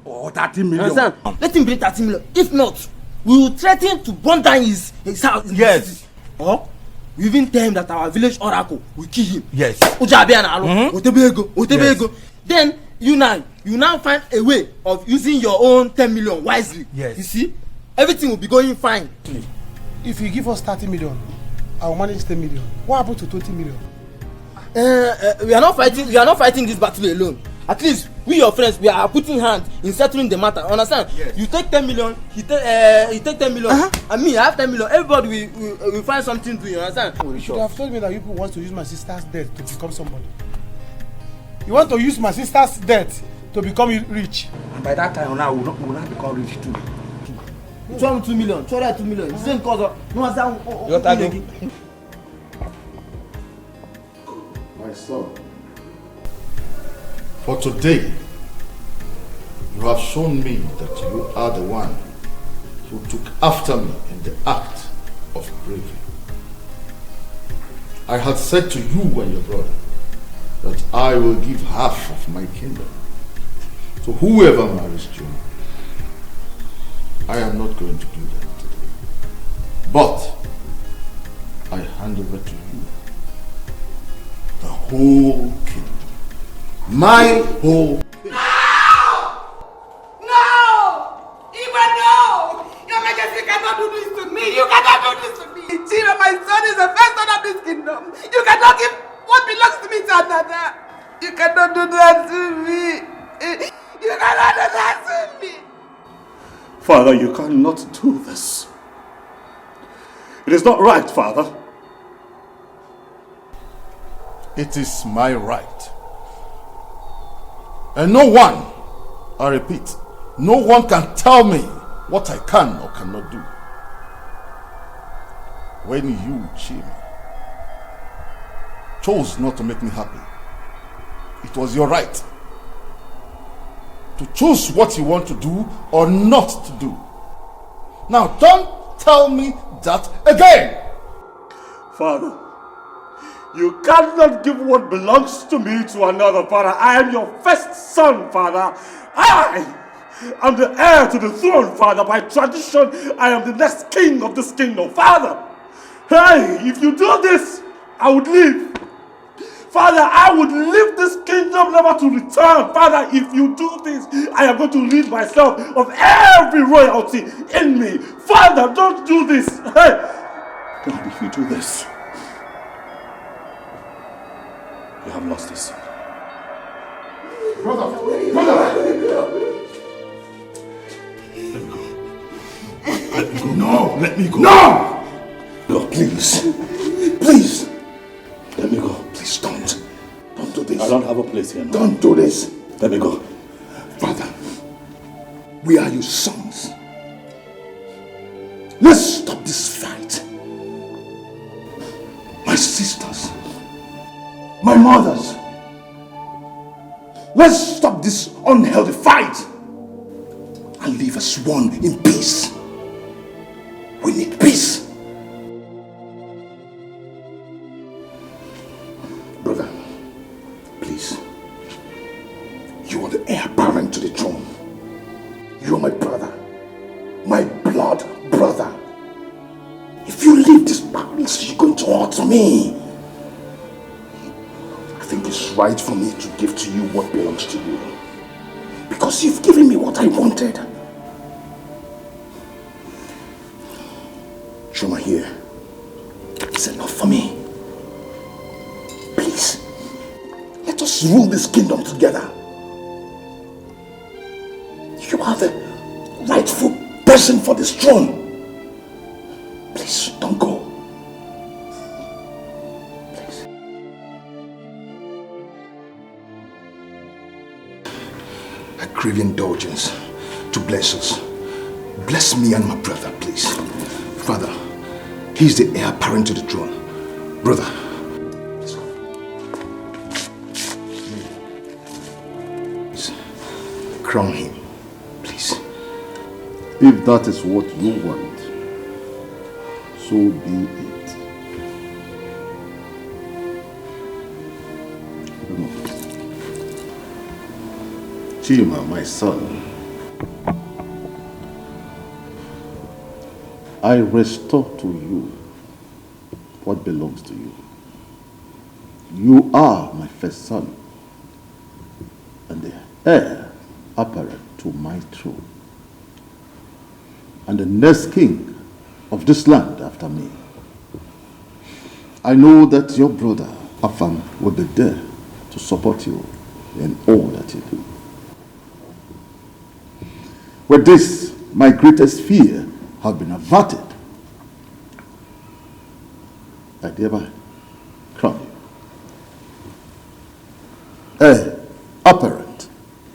Or 30 million. Understand? Let him bring 30 million. If not, we will threaten to burn down his house. Yes. Or we even tell him that our village oracle will kill him. Yes. Yes. Then you now find a way of using your own 10 million wisely. Yes. You see, everything will be going fine. If you give us 30 million, I will manage 10 million. What happened to 20 million? We are not fighting this battle alone. At least we your friends, we are putting hand in settling the matter. Understand? Yes. You take 10 million, he take 10 million, and me I have 10 million. Everybody will find something to do. You understand? You should have told me that you people want to use my sister's debt to become somebody. You want to use my sister's debt to become rich. And by that time, now we'll not become rich too. 2 million. The same cause of no answer. My son, for today, you have shown me that you are the one who took after me in the act of bravery. I had said to you and your brother that I will give half of my kingdom to whoever marries you. I am not going to do that today. But I hand over to you the whole kingdom. My whole kingdom. Your Majesty cannot do this to me. You cannot do this to me. Chima, my son is the first son of this kingdom. You cannot give what belongs to me to another. You cannot do that to me. You cannot do that to me. Father, you cannot do this. It is not right, Father. It is my right. And no one, I repeat, no one can tell me what I can or cannot do. When you, Chima, chose not to make me happy, it was your right to choose what you want to do or not to do. Now don't tell me that again. Father, you cannot give what belongs to me to another, Father. I am your first son, Father. I am the heir to the throne, Father. By tradition, I am the next king of this kingdom, Father. Hey, if you do this, I would leave. Father, I would leave this kingdom never to return. Father, if you do this, I am going to rid myself of every royalty in me. Father, don't do this. Hey, God, if you do this, you have lost this son. Brother! Let me go. No, let me go. No! No, please. Please. Let me go. Please don't. Don't do this. I don't have a place here. No. Don't do this. Let me go. Father, we are your sons. Let's stop this fight. My sisters, my mothers, let's stop this unhealthy fight and live as one in peace. We need peace. Brother, please. You are the heir apparent to the throne. You are my brother. My blood brother. If you leave this palace, you're going to hurt me. I think it's right for me to give to you what belongs to you. Because you've given me what I wanted. Shoma here. It's enough for me. Please, let us rule this kingdom together. You are the person for this throne. Please, don't go. Please. I crave indulgence to bless us. Bless me and my brother, please. Father, he's the heir apparent to the throne. Brother, let's go. Please, crown him, please. If that is what you want, so be it. Chima, my son, I restore to you what belongs to you. You are my first son and the heir apparent to my throne, and the next king of this land after me. I know that your brother Afam will be there to support you in all that you do. With this, my greatest fear have been averted. I thereby crown you heir apparent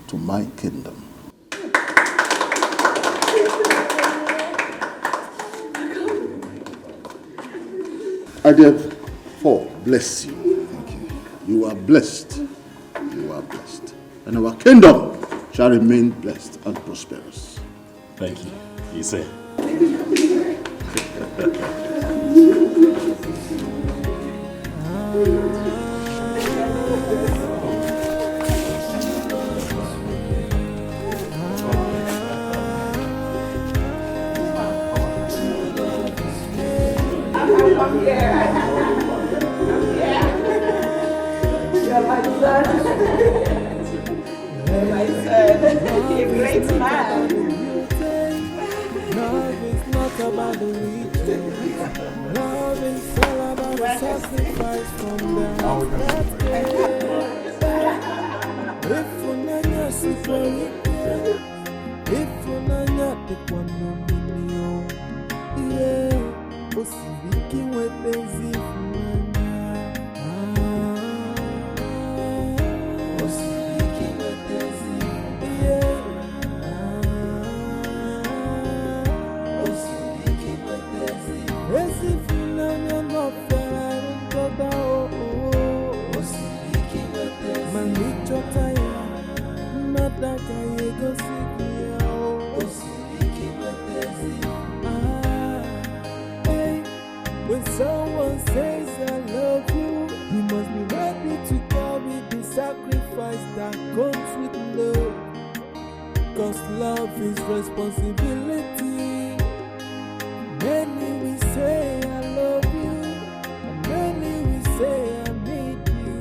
to my kingdom. I therefore bless you. Thank you. You are blessed. You are blessed. And our kingdom shall remain blessed and prosperous. Thank you. You say. Love is not about the riches. Love is all about the sacrifice from the heart. If unanya siporike, if unanya tekwanomilio, yeah, osibiki wepenzi funanya. Osibiki wepenzi, yeah. Esi funanya no feraro toda o. Osibiki wepenzi, manicho taya, nataka yego sikia o. Osibiki wepenzi, hey, when someone says I love you, you must be ready to carry the sacrifice that comes with love. 'Cause love is responsibility. Many will say I love you, and many will say I need you,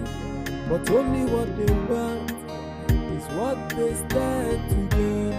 but only what they want is what they stand to gain.